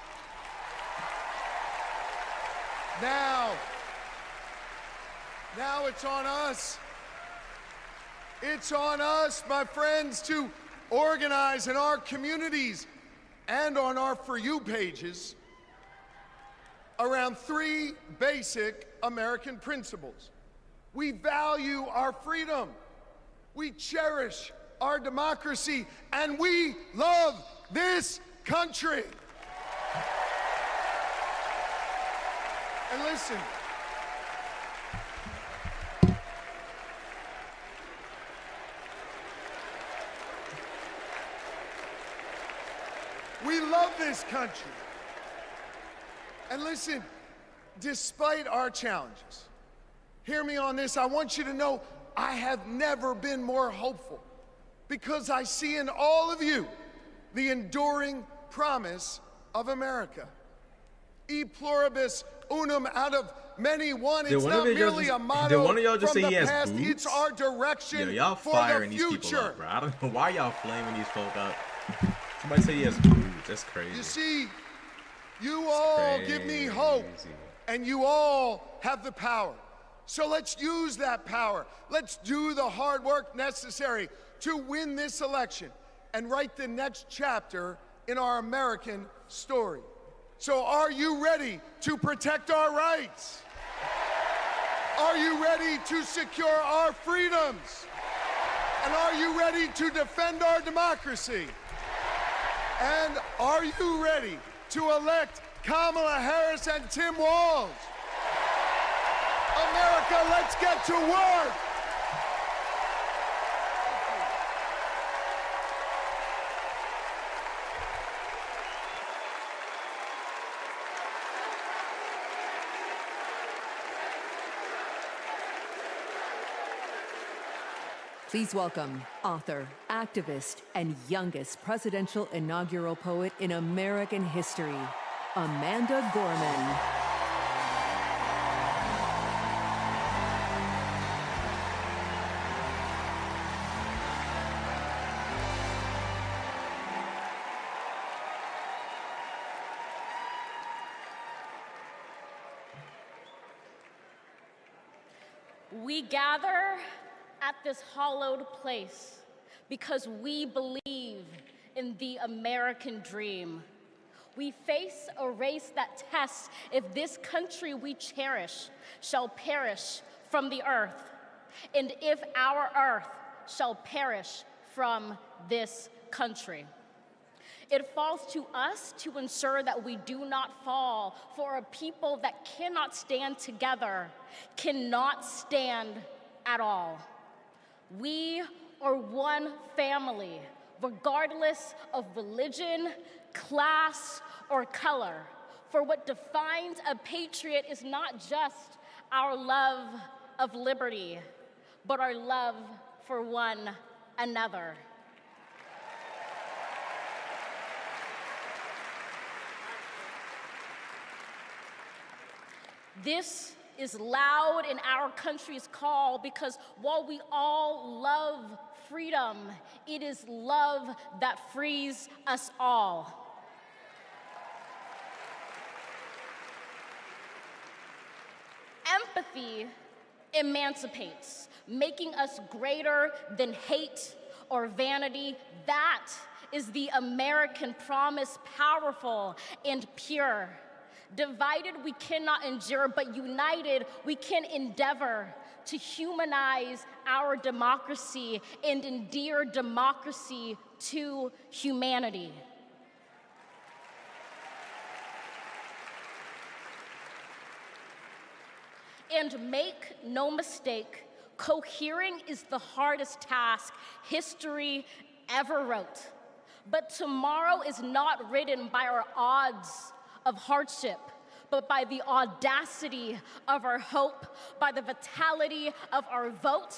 Now it's on us. It's on us, my friends, to organize in our communities and on our For You pages around three basic American principles. We value our freedom, we cherish our democracy, and we love this country. And listen, we love this country. And listen, despite our challenges, hear me on this, I want you to know I have never been more hopeful because I see in all of you the enduring promise of America. E pluribus unum, out of many one. It's not merely a motto one of y'all just from say the he has past, boots? it's our direction Y'all for firing the these future. people up, bro. I don't know why y'all flaming these folk up. Somebody say he has boots. That's crazy. You see, you all give me hope, and you all have the power. So let's use that power. Let's do the hard work necessary to win this election and write the next chapter in our American story. So are you ready to protect our rights? Are you ready to secure our freedoms? And are you ready to defend our democracy? And are you ready to elect Kamala Harris and Tim Walz? America, let's get to work! Please welcome author, activist, and youngest presidential inaugural poet in American history, Amanda Gorman. We gather at this hallowed place because we believe in the American dream. We face a race that tests if this country we cherish shall perish from the earth, and if our earth shall perish from this country. It falls to us to ensure that we do not fall, for a people that cannot stand together cannot stand at all. We are one family, regardless of religion, class, or color. For what defines a patriot is not just our love of liberty, but our love for one another. This is loud in our country's call because while we all love freedom, it is love that frees us all. Empathy emancipates, making us greater than hate or vanity. That is the American promise, powerful and pure. Divided, we cannot endure, but united, we can endeavor to humanize our democracy and endear democracy to humanity. And make no mistake, cohering is the hardest task history ever wrote. But tomorrow is not written by our odds of hardship, but by the audacity of our hope, by the vitality of our vote.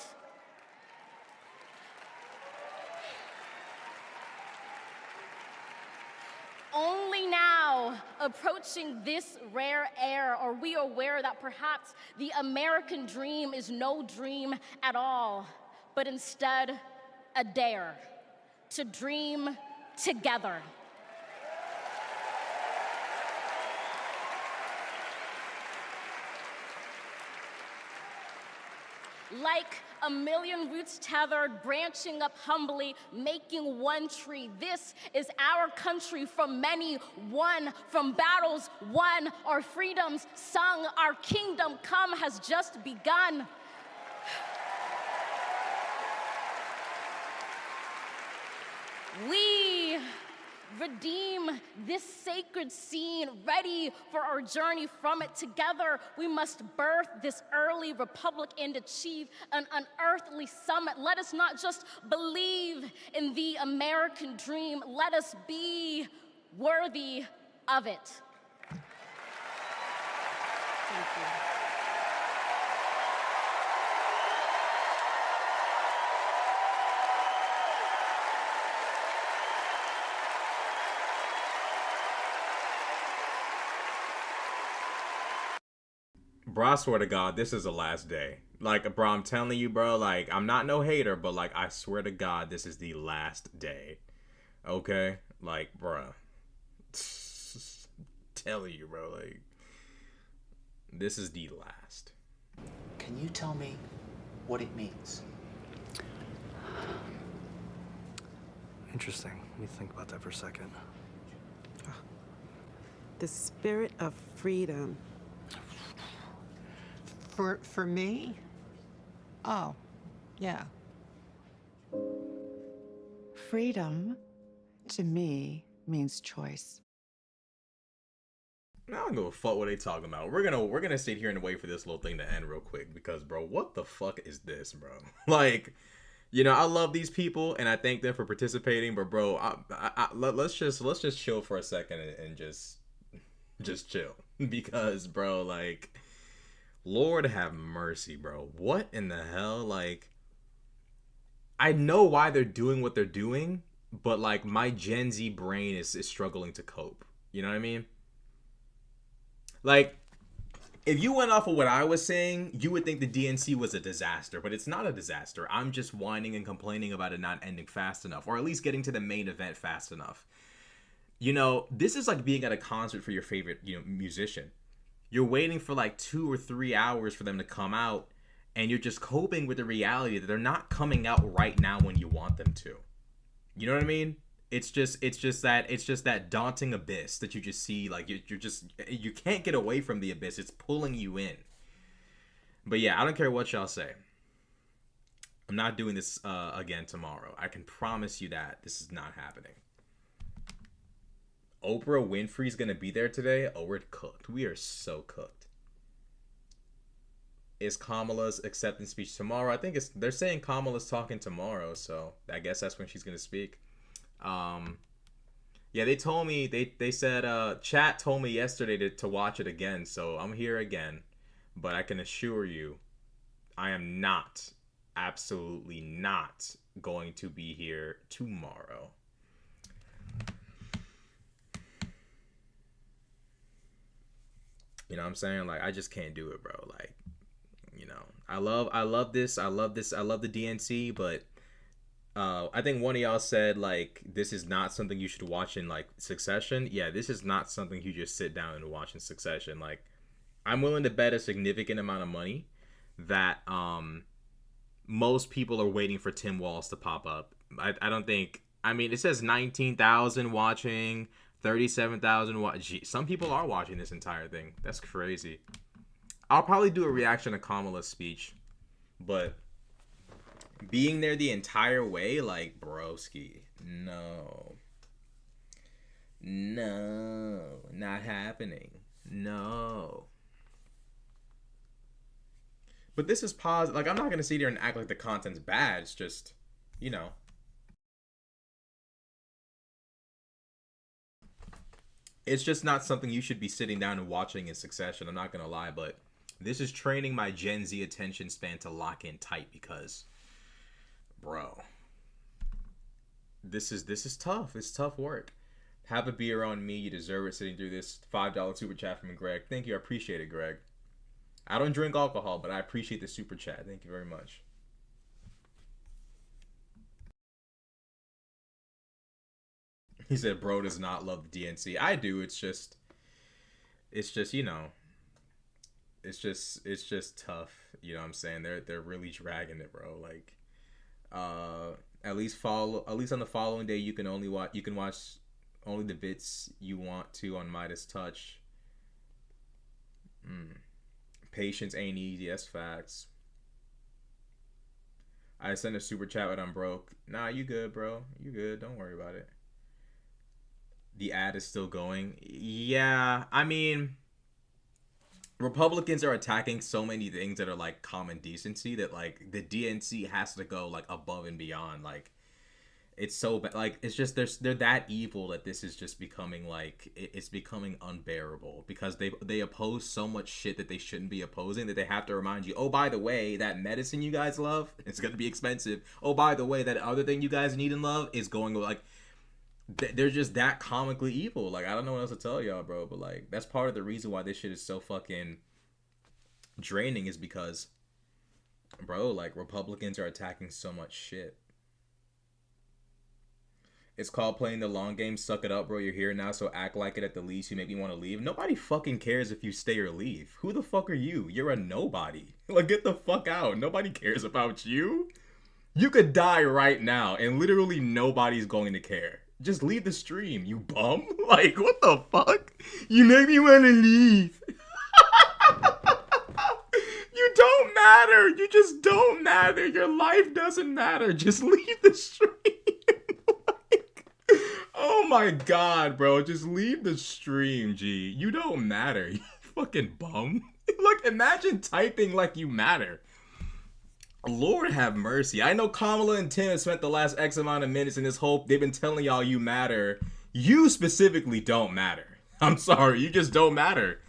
Only now, approaching this rare air, are we aware that perhaps the American dream is no dream at all, but instead a dare to dream together. Like a million roots tethered, branching up humbly, making one tree. This is our country from many, won from battles won, our freedoms sung, our kingdom come has just begun. We redeem this sacred scene, ready for our journey from it. Together, we must birth this early republic and achieve an unearthly summit. Let us not just believe in the American dream, let us be worthy of it. Thank you. Bro, I swear to God, this is the last day. Like, bro, I'm telling you, bro, like, I'm not no hater, but, like, I swear to God, this is the last day. Okay? Like, bro. Telling you, bro, like, this is the last. Can you tell me what it means? Interesting. Let me think about that for a second. The spirit of freedom. For me? Oh, yeah. Freedom, to me, means choice. I don't give a fuck what they talking about. We're gonna sit here and wait for this little thing to end real quick because, bro, what the fuck is this, bro? Like, you know, I love these people and I thank them for participating, but bro, let's just chill for a second and just chill because, bro, like, Lord have mercy, bro. What in the hell? Like, I know why they're doing what they're doing, but like my Gen Z brain is struggling to cope. You know what I mean? Like, if you went off of what I was saying, you would think the DNC was a disaster, but it's not a disaster. I'm just whining and complaining about it not ending fast enough, or at least getting to the main event fast enough. You know, this is like being at a concert for your favorite, you know, musician. You're waiting for like 2 or 3 hours for them to come out, and you're just coping with the reality that they're not coming out right now when you want them to. You know what I mean? It's just that daunting abyss that you just see. Like you can't get away from the abyss. It's pulling you in. But yeah, I don't care what y'all say. I'm not doing this again tomorrow. I can promise you that this is not happening. Oprah Winfrey's gonna be there today. Oh, we're cooked. We are so cooked. Is Kamala's acceptance speech tomorrow? I think they're saying Kamala's talking tomorrow, so I guess that's when she's gonna speak. Yeah, they told me they said chat told me yesterday to watch it again, so I'm here again. But I can assure you, I am not, absolutely not going to be here tomorrow. You know what I'm saying? Like, I just can't do it, bro. Like, you know, I love this. I love the DNC, but I think one of y'all said, like, this is not something you should watch in, like, succession. Yeah, this is not something you just sit down and watch in succession. Like, I'm willing to bet a significant amount of money that most people are waiting for Tim Walz to pop up. I don't think... I mean, it says 19,000 watching, 37,000 watching. Some people are watching this entire thing. That's crazy. I'll probably do a reaction to Kamala's speech, but being there the entire way, like, broski, no, not happening. No. But this is positive. Like, I'm not gonna sit here and act like the content's bad. It's just, you know. It's just not something you should be sitting down and watching in succession. I'm not gonna lie, but this is training my Gen Z attention span to lock in tight because, bro, this is tough. It's tough work. Have a beer on me. You deserve it. Sitting through this $5 super chat from Greg. Thank you. I appreciate it, Greg. I don't drink alcohol, but I appreciate the super chat. Thank you very much. He said, bro does not love the DNC. I do. It's just, you know, it's just tough. You know what I'm saying? They're really dragging it, bro. Like, at least on the following day, you can watch only the bits you want to on Midas Touch. Patience ain't easy. That's facts. I sent a super chat when I'm broke. Nah, you good, bro. You good. Don't worry about it. The ad is still going. Yeah, I mean, Republicans are attacking so many things that are like common decency that like the DNC has to go like above and beyond. Like, it's so bad. Like, it's just they're that evil that this is just becoming like it's becoming unbearable because they oppose so much shit that they shouldn't be opposing that they have to remind you, oh, by the way, that medicine you guys love, it's gonna be expensive. Oh, by the way, that other thing you guys need and love is going to like. They're just that comically evil. Like, I don't know what else to tell y'all, bro. But like, that's part of the reason why this shit is so fucking draining is because, bro, like Republicans are attacking so much shit. It's called playing the long game. Suck it up, bro. You're here now, so act like it at the least. You make me want to leave. Nobody fucking cares if you stay or leave. Who the fuck are you? You're a nobody. Like, get the fuck out. Nobody cares about you. You could die right now, and literally nobody's going to care. Just leave the stream, you bum. Like, what the fuck? You make me want to leave. You don't matter. You just don't matter. Your life doesn't matter. Just leave the stream. Like, oh my god, bro. Just leave the stream, G. You don't matter. You fucking bum. Like, imagine typing like you matter. Lord have mercy. I know Kamala and Tim have spent the last X amount of minutes in this whole... They've been telling y'all you matter. You specifically don't matter. I'm sorry. You just don't matter.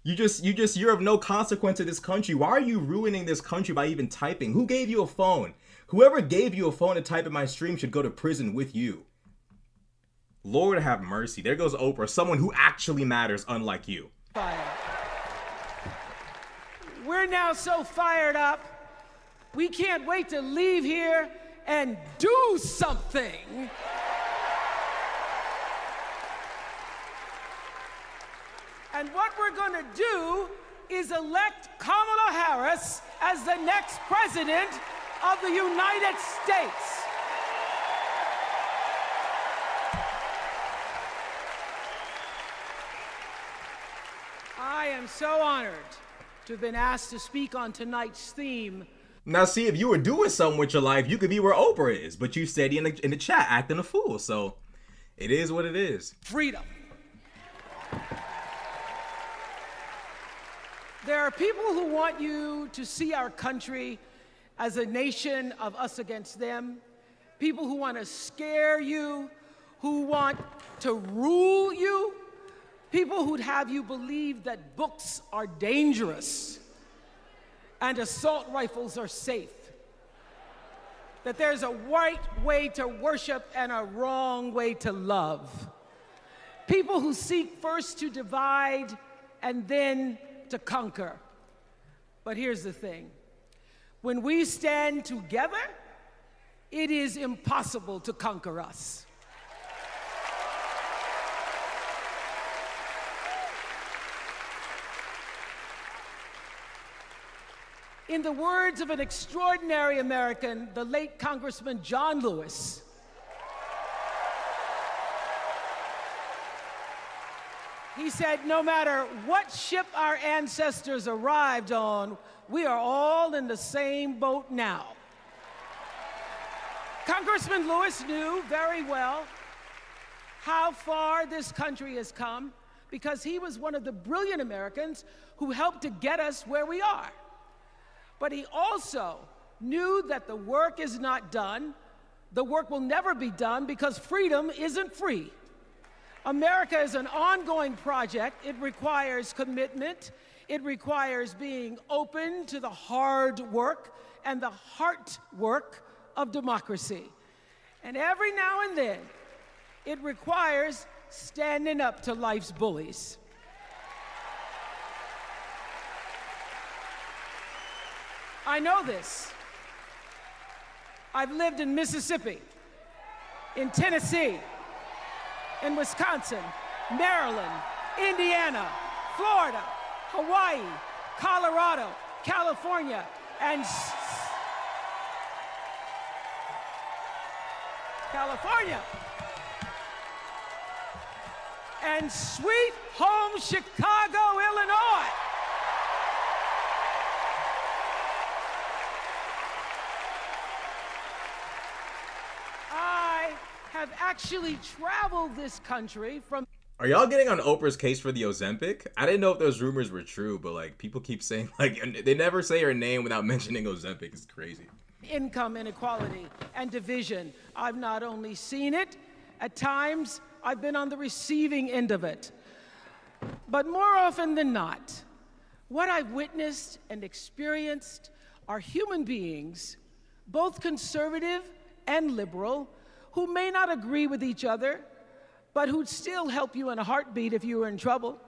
You're of no consequence to this country. Why are you ruining this country by even typing? Who gave you a phone? Whoever gave you a phone to type in my stream should go to prison with you. Lord have mercy. There goes Oprah. Someone who actually matters, unlike you. We're now so fired up. We can't wait to leave here and do something. And what we're going to do is elect Kamala Harris as the next president of the United States. so honored to have been asked to speak on tonight's theme. Now, see, if you were doing something with your life, you could be where Oprah is, but you steady in the chat acting a fool, so it is what it is. Freedom. There are people who want you to see our country as a nation of us against them, people who want to scare you, who want to rule you, people who'd have you believe that books are dangerous and assault rifles are safe, that there's a right way to worship and a wrong way to love. People who seek first to divide and then to conquer. But here's the thing. When we stand together, it is impossible to conquer us. In the words of an extraordinary American, the late Congressman John Lewis, he said, no matter what ship our ancestors arrived on, we are all in the same boat now. Congressman Lewis knew very well how far this country has come because he was one of the brilliant Americans who helped to get us where we are. But he also knew that the work is not done. The work will never be done because freedom isn't free. America is an ongoing project. It requires commitment. It requires being open to the hard work and the heart work of democracy. And every now and then, it requires standing up to life's bullies. I know this. I've lived in Mississippi, in Tennessee, in Wisconsin, Maryland, Indiana, Florida, Hawaii, Colorado, California, and and sweet home Chicago, Illinois. I have actually traveled this country from... Are y'all getting on Oprah's case for the Ozempic? I didn't know if those rumors were true, but like people keep saying like they never say her name without mentioning Ozempic. It's crazy. Income inequality and division. I've not only seen it, at times I've been on the receiving end of it. But more often than not, what I've witnessed and experienced are human beings, both conservative and liberal, who may not agree with each other, but who'd still help you in a heartbeat if you were in trouble.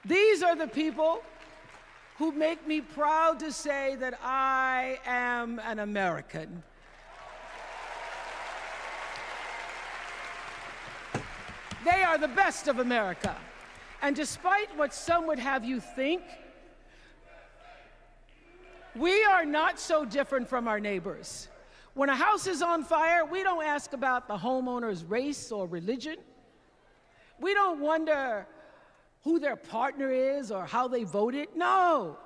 These are the people who make me proud to say that I am an American. They are the best of America. And despite what some would have you think, we are not so different from our neighbors. When a house is on fire, we don't ask about the homeowner's race or religion. We don't wonder who their partner is or how they voted. No.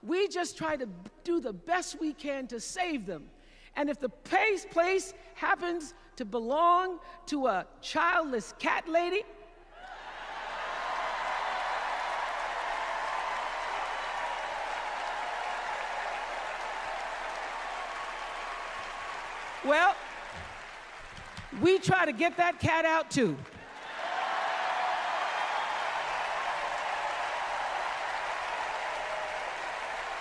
We just try to do the best we can to save them. And if the place happens to belong to a childless cat lady, well, we try to get that cat out too.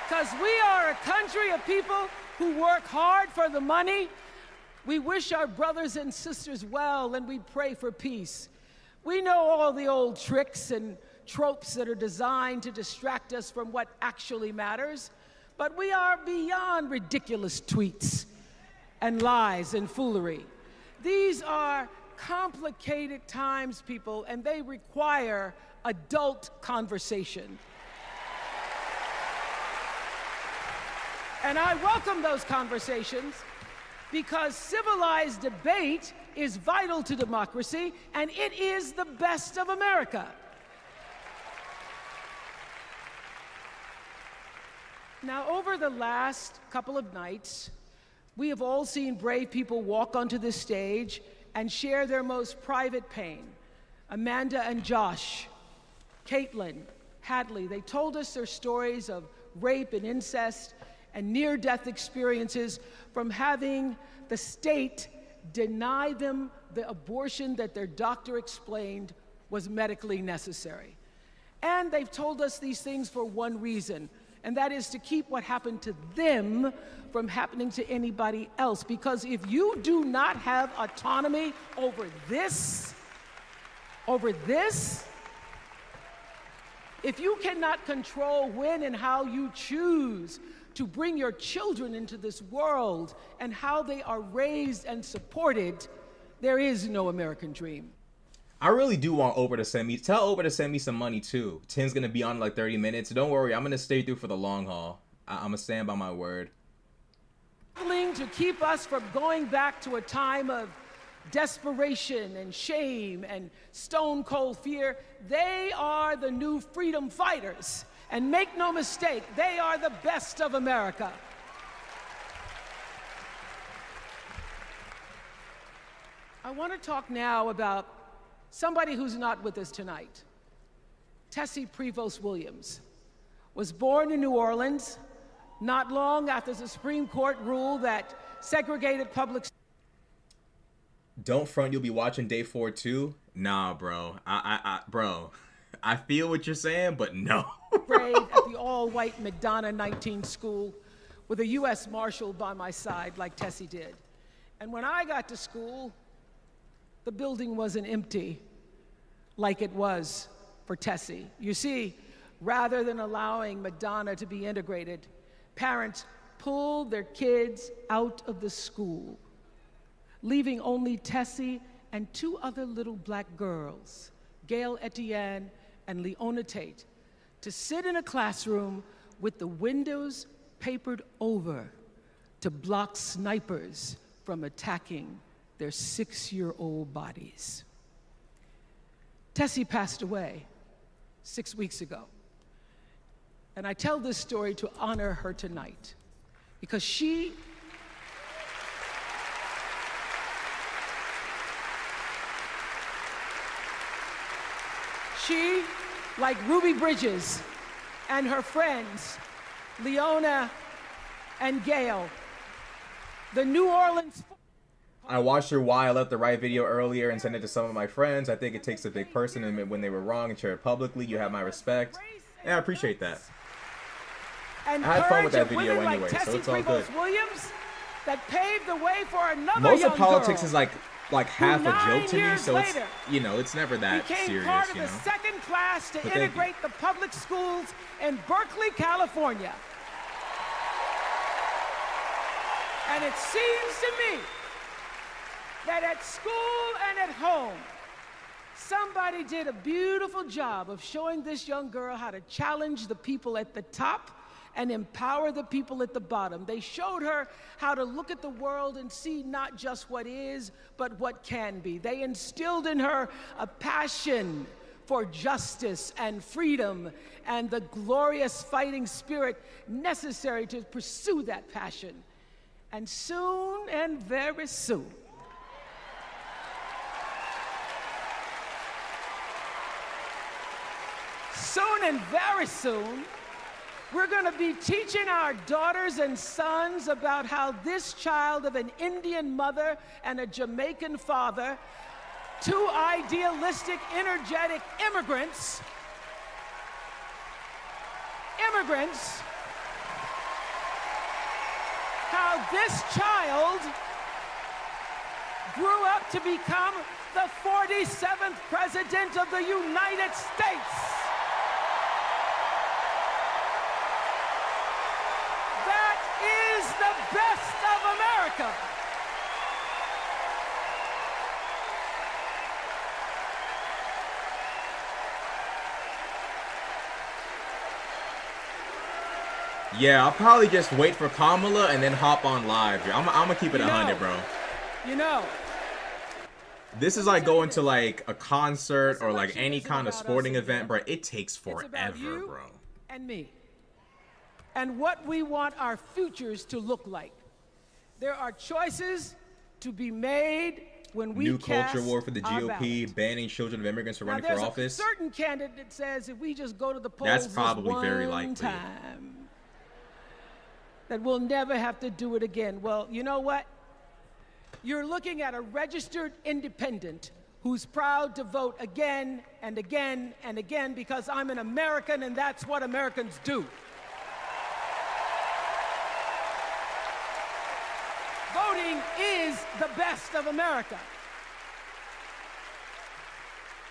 Because we are a country of people who work hard for the money. We wish our brothers and sisters well, and we pray for peace. We know all the old tricks and tropes that are designed to distract us from what actually matters, but we are beyond ridiculous tweets and lies and foolery. These are complicated times, people, and they require adult conversation. And I welcome those conversations because civilized debate is vital to democracy, and it is the best of America. Now, over the last couple of nights, we have all seen brave people walk onto the stage and share their most private pain. Amanda and Josh, Caitlin, Hadley, they told us their stories of rape and incest and near-death experiences from having the state deny them the abortion that their doctor explained was medically necessary. And they've told us these things for one reason, and that is to keep what happened to them from happening to anybody else. Because if you do not have autonomy over this, if you cannot control when and how you choose to bring your children into this world and how they are raised and supported, there is no American dream. I really do want Oprah to send me, tell Oprah to send me some money too. Tim's gonna be on in like 30 minutes. Don't worry, I'm gonna stay through for the long haul. I'm gonna stand by my word. To keep us from going back to a time of desperation and shame and stone cold fear, they are the new freedom fighters. And make no mistake, they are the best of America. I want to talk now about somebody who's not with us tonight. Tessie Prevost Williams was born in New Orleans not long after the Supreme Court ruled that segregated public... Don't front, you'll be watching day 4 too? Nah, bro. Bro, I feel what you're saying, but no. Grade at the all-white McDonough 19 school with a U.S. Marshal by my side like Tessie did. And when I got to school, the building wasn't empty like it was for Tessie. You see, rather than allowing McDonough to be integrated, parents pulled their kids out of the school, leaving only Tessie and 2 other little black girls, Gail Etienne and Leona Tate, to sit in a classroom with the windows papered over to block snipers from attacking their 6-year-old bodies. Tessie passed away 6 weeks ago. And I tell this story to honor her tonight because she like Ruby Bridges and her friends, Leona and Gail, the New Orleans... I watched your Why I Left the Right video earlier and sent it to some of my friends. I think it takes a big person, and when they were wrong and share it publicly, you have my respect. And I appreciate that. And I had fun with that courage of video women anyway, like so it's Tessie all good. Prevost Williams that paved the way for another Most young of politics girl is like half a joke to me, 9 so it's, years later you know, it's never that became serious, part of you the know. second class to But thank you. integrate the public schools in Berkeley, California. And it seems to me that at school and at home, somebody did a beautiful job of showing this young girl how to challenge the people at the top and empower the people at the bottom. They showed her how to look at the world and see not just what is, but what can be. They instilled in her a passion for justice and freedom and the glorious fighting spirit necessary to pursue that passion. And soon, and very soon, very soon, we're going to be teaching our daughters and sons about how this child of an Indian mother and a Jamaican father, 2 idealistic, energetic immigrants, how this child grew up to become the 47th President of the United States. The best of America. Yeah, I'll probably just wait for Kamala and then hop on live. I'm gonna keep it 100, bro. You know. This is like going to like a concert or like any kind of sporting event, bro. It takes forever, bro. And me. and what we want our futures to look like. There are choices to be made when we New cast culture war for the our GOP, ballot. banning children of immigrants from running Now, for office. There's a certain candidate that says if we just go to the polls That's this probably one very likely. time, that we'll never have to do it again. Well, you know what? You're looking at a registered independent who's proud to vote again and again and again because I'm an American and that's what Americans do. Voting is the best of America.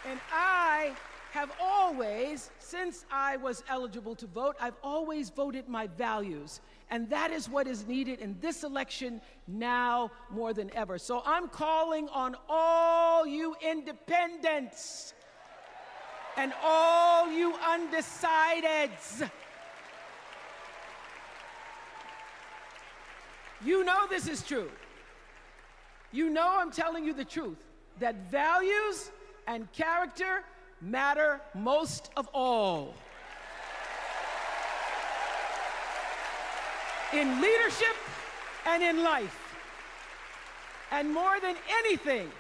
And I have always, since I was eligible to vote, I've always voted my values. And that is what is needed in this election now more than ever. So I'm calling on all you independents and all you undecideds. You know this is true. You know I'm telling you the truth, that values and character matter most of all. In leadership and in life. And more than anything,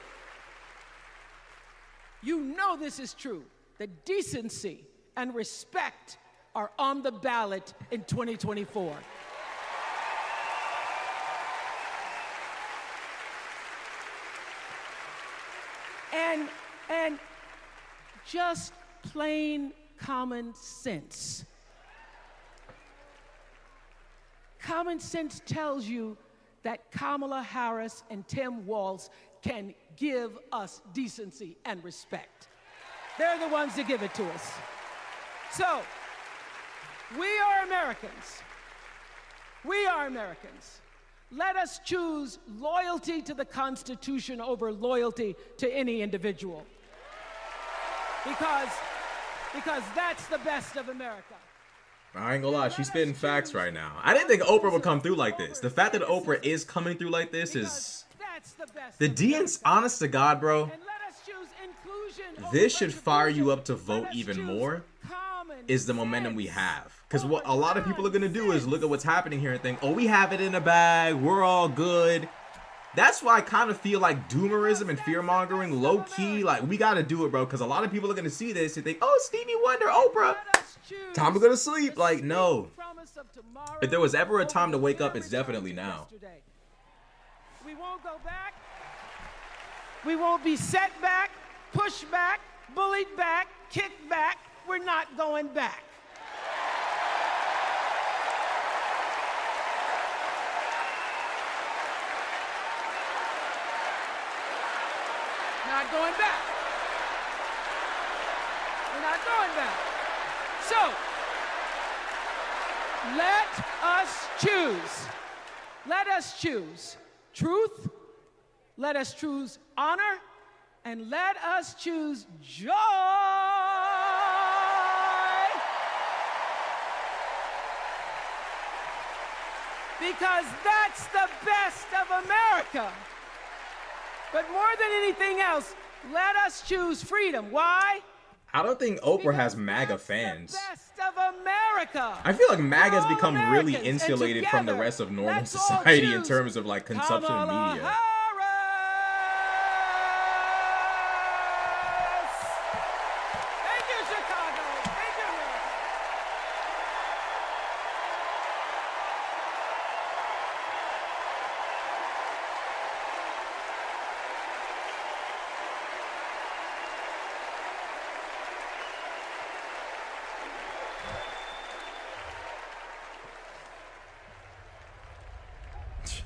you know this is true, that decency and respect are on the ballot in 2024. And just plain common sense. Common sense tells you that Kamala Harris and Tim Walz can give us decency and respect. They're the ones that give it to us. So, we are Americans. We are Americans. Let us choose loyalty to the Constitution over loyalty to any individual. Because that's the best of America. I ain't gonna lie, she's spitting facts right now. I didn't think Oprah would come through like this. The fact that Oprah is coming through like this is... The DNC, honest to God, bro, this should fire you up to vote even more, is the momentum we have. Because what a lot of people are gonna do is look at what's happening here and think, oh, we have it in the bag, we're all good. That's why I kind of feel like doomerism and fear-mongering, low-key, like, we gotta do it, bro. Because a lot of people are gonna see this and think, oh, Stevie Wonder, Oprah, time to go to sleep. Like, no. If there was ever a time to wake up, it's definitely now. We won't go back. We won't be set back, pushed back, bullied back, kicked back. We're not going back. Not going back. We're not going back. So, let us choose. Let us choose truth. Let us choose honor. And let us choose joy. Because that's the best of America. But more than anything else, let us choose freedom. Why? I don't think Oprah has MAGA fans. Best of America. I feel like MAGA has become really Americans, insulated from the rest of normal society in terms of like consumption of media. Thank you, Chicago. Thank you, America.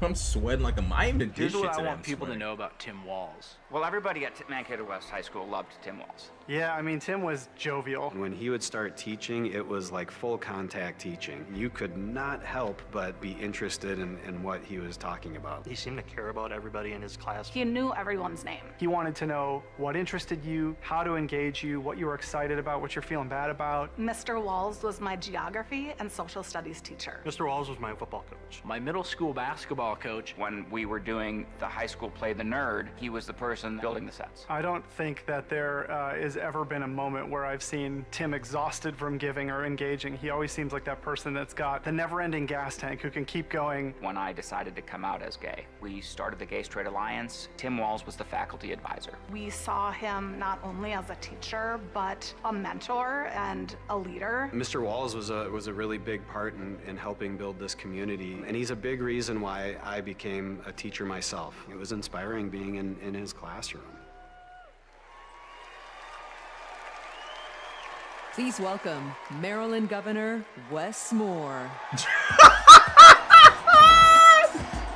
I'm sweating like I even did Here's shit what I today. want I'm people to sweating. know about Tim Walz. Well, everybody at Mankato West High School loved Tim Walz. Yeah, I mean, Tim was jovial. When he would start teaching, it was like full contact teaching. You could not help but be interested in what he was talking about. He seemed to care about everybody in his class. He knew everyone's name. He wanted to know what interested you, how to engage you, what you were excited about, what you're feeling bad about. Mr. Walz was my geography and social studies teacher. Mr. Walz was my football coach. My middle school basketball basketball coach. When we were doing the high school play The Nerd, he was the person building the sets. I don't think that there has ever been a moment where I've seen Tim exhausted from giving or engaging. He always seems like that person that's got the never-ending gas tank who can keep going. When I decided to come out as gay, we started the Gay Straight Alliance. Tim Walz was the faculty advisor. We saw him not only as a teacher, but a mentor and a leader. Mr. Walz was a really big part in helping build this community, and he's a big reason why I became a teacher myself. It was inspiring being in his classroom. Please welcome Maryland Governor Wes Moore.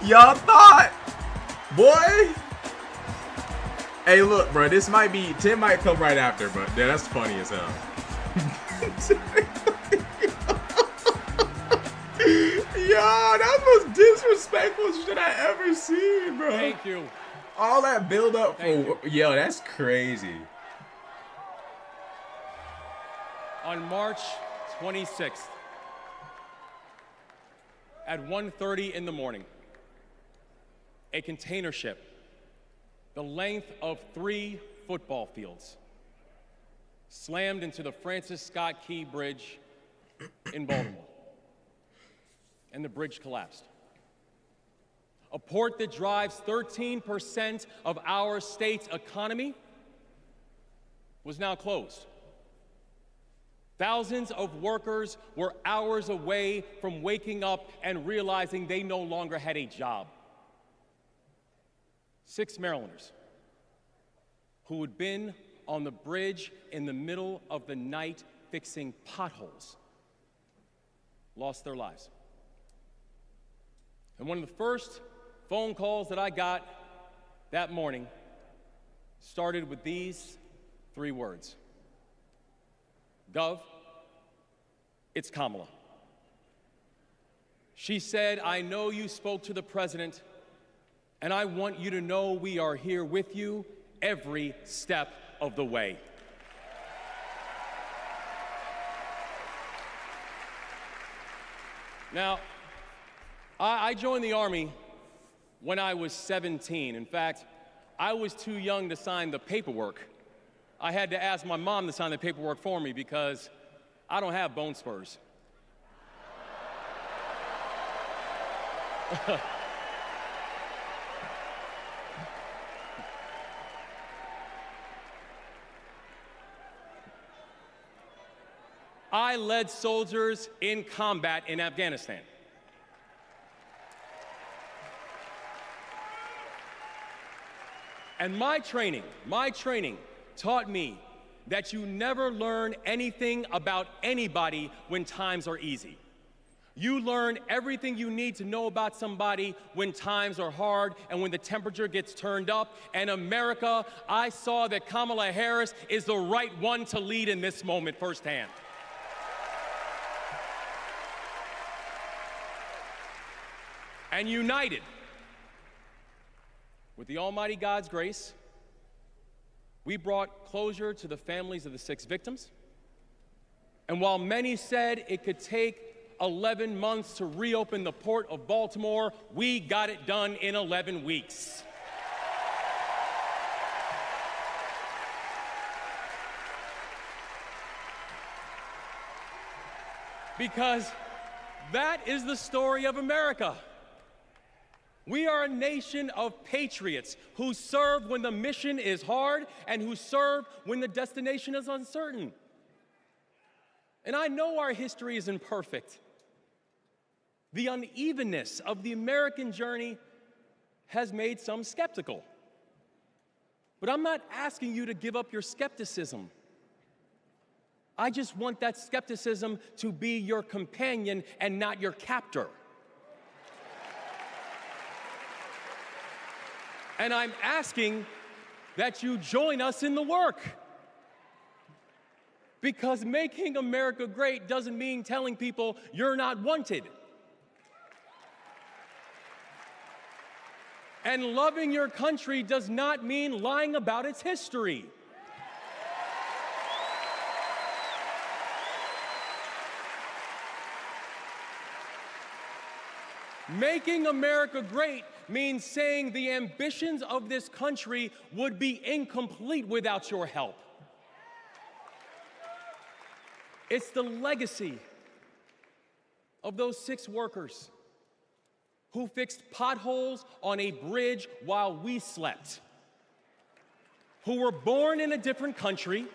Y'all thought, boy. Hey, look, bro. This might be Tim might come right after, but yeah, that's funny as hell. Yo, that's the most disrespectful shit I ever seen, bro. Thank you. All that build up for yo, that's crazy. On March 26th, at 1:30 in the morning, a container ship, the length of 3 football fields, slammed into the Francis Scott Key Bridge in Baltimore, and the bridge collapsed. A port that drives 13% of our state's economy was now closed. Thousands of workers were hours away from waking up and realizing they no longer had a job. 6 Marylanders who had been on the bridge in the middle of the night fixing potholes lost their lives. And one of the first phone calls that I got that morning started with these 3 words. Gov, it's Kamala. She said, I know you spoke to the president, and I want you to know we are here with you every step of the way. Now, I joined the Army when I was 17. In fact, I was too young to sign the paperwork. I had to ask my mom to sign the paperwork for me because I don't have bone spurs. I led soldiers in combat in Afghanistan. And my training taught me that you never learn anything about anybody when times are easy. You learn everything you need to know about somebody when times are hard and when the temperature gets turned up. And America, I saw that Kamala Harris is the right one to lead in this moment firsthand. And united with the Almighty God's grace, we brought closure to the families of the 6 victims. And while many said it could take 11 months to reopen the Port of Baltimore, we got it done in 11 weeks. Because that is the story of America. We are a nation of patriots who serve when the mission is hard and who serve when the destination is uncertain. And I know our history is imperfect. The unevenness of the American journey has made some skeptical. But I'm not asking you to give up your skepticism. I just want that skepticism to be your companion and not your captor. And I'm asking that you join us in the work. Because making America great doesn't mean telling people you're not wanted. And loving your country does not mean lying about its history. Making America great means saying the ambitions of this country would be incomplete without your help. It's the legacy of those 6 workers who fixed potholes on a bridge while we slept, who were born in a different country,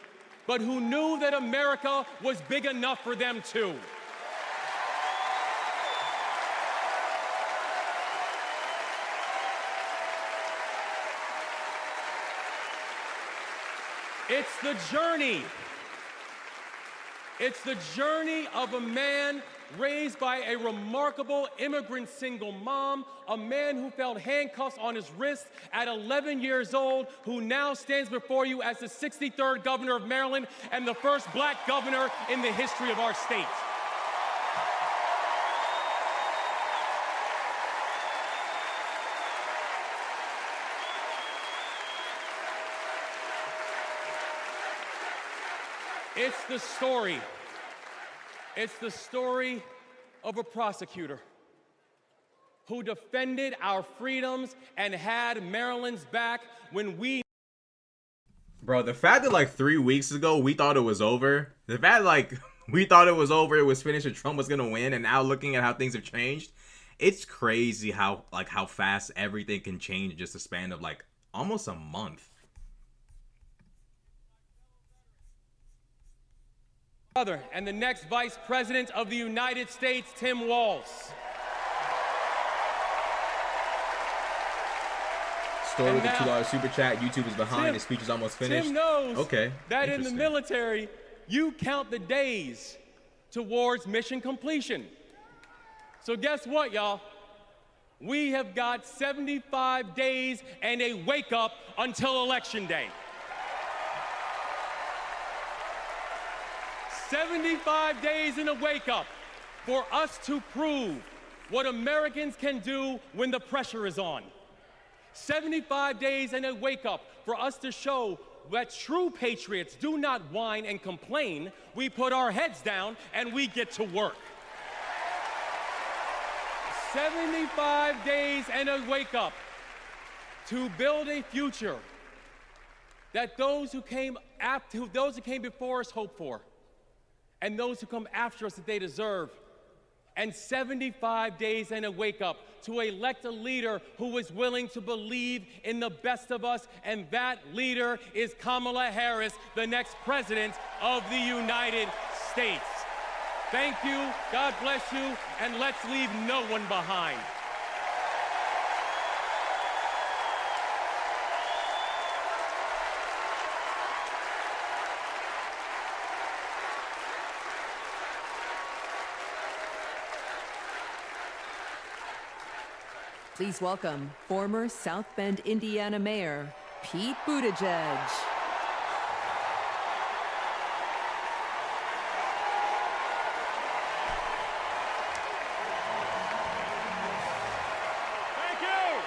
but who knew that America was big enough for them too. It's the journey. It's the journey of a man raised by a remarkable immigrant single mom, a man who felt handcuffs on his wrists at 11 years old, who now stands before you as the 63rd governor of Maryland and the first black governor in the history of our state. It's the story of a prosecutor who defended our freedoms and had Maryland's back when we... Bro, the fact that like 3 weeks ago we thought it was over, the fact like we thought it was over, it was finished and Trump was gonna win, and now looking at how things have changed, it's crazy how fast everything can change in just a span of like almost a month. And the next Vice President of the United States, Tim Walz. Story with the $2 super chat. YouTube is behind. His speech is almost finished. Tim knows okay. that in the military, you count the days towards mission completion. So guess what, y'all? We have got 75 days and a wake up until Election Day. 75 days in a wake-up for us to prove what Americans can do when the pressure is on. 75 days in a wake-up for us to show that true patriots do not whine and complain. We put our heads down and we get to work. 75 days and a wake-up to build a future that those who came before us hoped for, and those who come after us that they deserve. And 75 days and a wake-up to elect a leader who is willing to believe in the best of us, and that leader is Kamala Harris, the next president of the United States. Thank you, God bless you, and let's leave no one behind. Please welcome former South Bend, Indiana Mayor Pete Buttigieg. Thank you.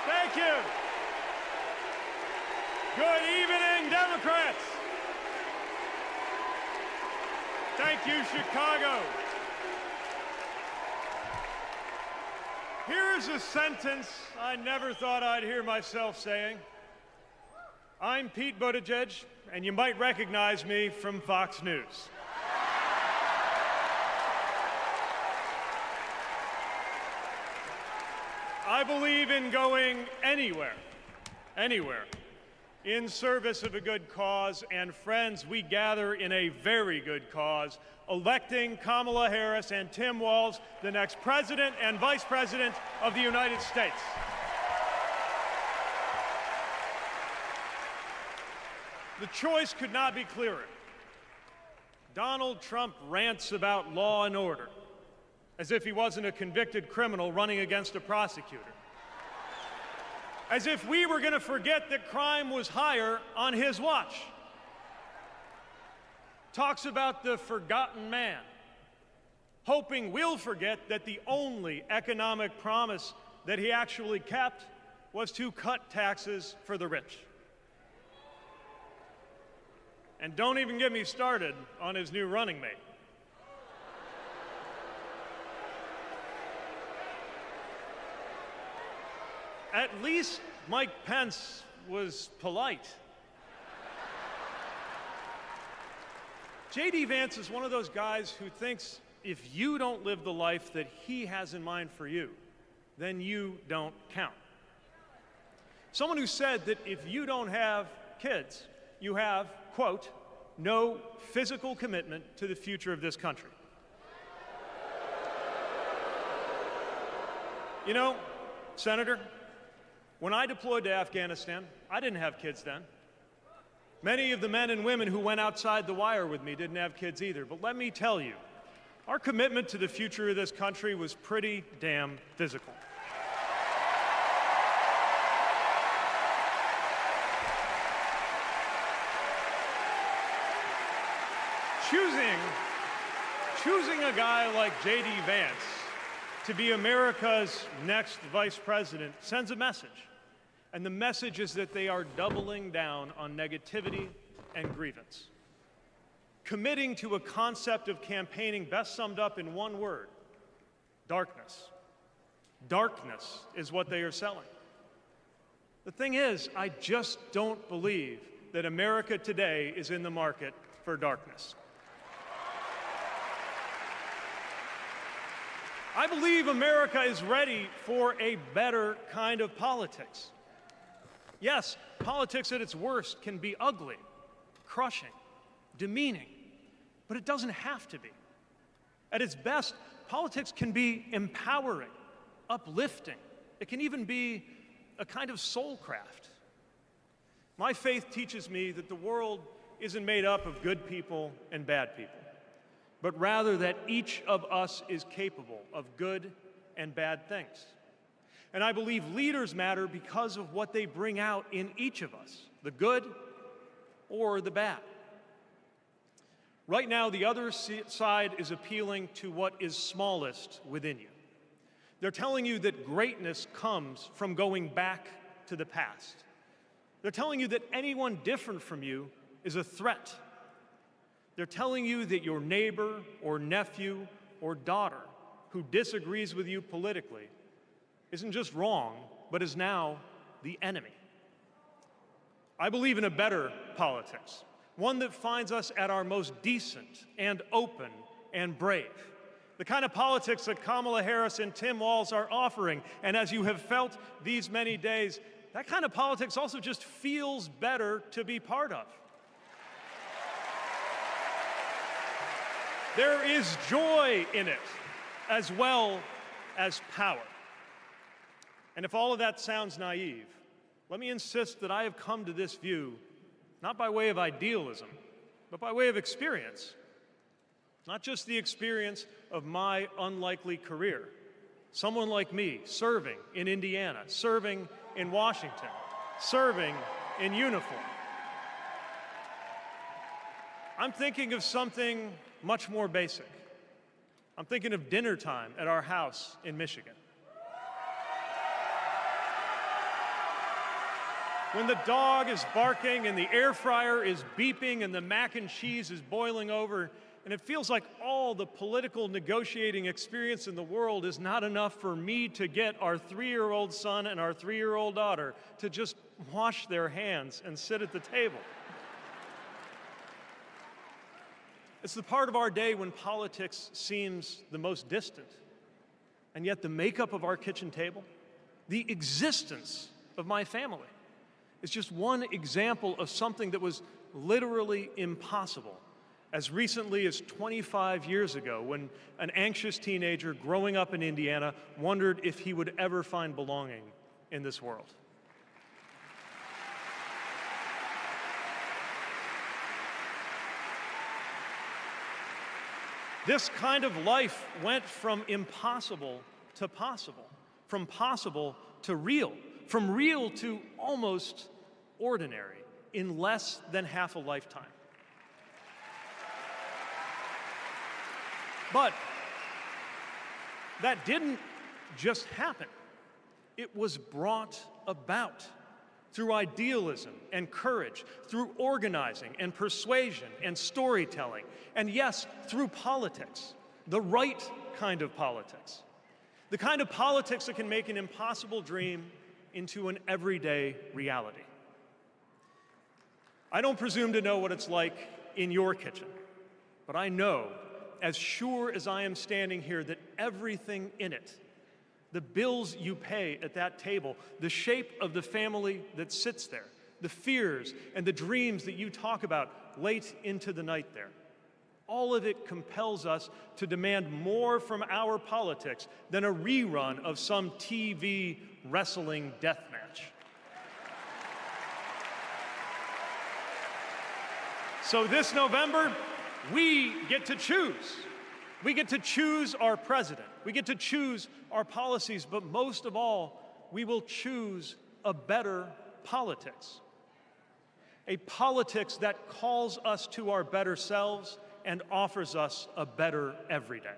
Thank you. Good evening, Democrats. Thank you, Chicago. Here's a sentence I never thought I'd hear myself saying. I'm Pete Buttigieg, and you might recognize me from Fox News. I believe in going anywhere, in service of a good cause, and friends, we gather in a very good cause, electing Kamala Harris and Tim Walz, the next President and Vice President of the United States. The choice could not be clearer. Donald Trump rants about law and order, as if he wasn't a convicted criminal running against a prosecutor. As if we were going to forget that crime was higher on his watch. Talks about the forgotten man, hoping we'll forget that the only economic promise that he actually kept was to cut taxes for the rich. And don't even get me started on his new running mate. At least Mike Pence was polite. J.D. Vance is one of those guys who thinks if you don't live the life that he has in mind for you, then you don't count. Someone who said that if you don't have kids, you have, quote, no physical commitment to the future of this country. You know, Senator, when I deployed to Afghanistan, I didn't have kids then. Many of the men and women who went outside the wire with me didn't have kids either. But let me tell you, our commitment to the future of this country was pretty damn physical. Choosing a guy like J.D. Vance to be America's next vice president sends a message. And the message is that they are doubling down on negativity and grievance. Committing to a concept of campaigning best summed up in one word: darkness. Darkness is what they are selling. The thing is, I just don't believe that America today is in the market for darkness. I believe America is ready for a better kind of politics. Yes, politics at its worst can be ugly, crushing, demeaning, but it doesn't have to be. At its best, politics can be empowering, uplifting. It can even be a kind of soul craft. My faith teaches me that the world isn't made up of good people and bad people, but rather that each of us is capable of good and bad things. And I believe leaders matter because of what they bring out in each of us, the good or the bad. Right now, the other side is appealing to what is smallest within you. They're telling you that greatness comes from going back to the past. They're telling you that anyone different from you is a threat. They're telling you that your neighbor or nephew or daughter who disagrees with you politically isn't just wrong, but is now the enemy. I believe in a better politics, one that finds us at our most decent and open and brave. The kind of politics that Kamala Harris and Tim Walz are offering, and as you have felt these many days, that kind of politics also just feels better to be part of. There is joy in it, as well as power. And if all of that sounds naive, let me insist that I have come to this view not by way of idealism, but by way of experience. Not just the experience of my unlikely career. Someone like me serving in Indiana, serving in Washington, serving in uniform. I'm thinking of something much more basic. I'm thinking of dinner time at our house in Michigan. When the dog is barking and the air fryer is beeping and the mac and cheese is boiling over, and it feels like all the political negotiating experience in the world is not enough for me to get our 3-year-old son and our 3-year-old daughter to just wash their hands and sit at the table. It's the part of our day when politics seems the most distant, and yet the makeup of our kitchen table, the existence of my family, is just one example of something that was literally impossible as recently as 25 years ago, when an anxious teenager growing up in Indiana wondered if he would ever find belonging in this world. This kind of life went from impossible to possible, from possible to real, from real to almost ordinary in less than half a lifetime. But that didn't just happen. It was brought about through idealism and courage, through organizing and persuasion and storytelling, and yes, through politics, the right kind of politics. The kind of politics that can make an impossible dream into an everyday reality. I don't presume to know what it's like in your kitchen, but I know, as sure as I am standing here, that everything in it, the bills you pay at that table, the shape of the family that sits there, the fears and the dreams that you talk about late into the night there, all of it compels us to demand more from our politics than a rerun of some TV wrestling death match. So this November, we get to choose. We get to choose our president. We get to choose our policies, but most of all, we will choose a better politics. A politics that calls us to our better selves and offers us a better everyday.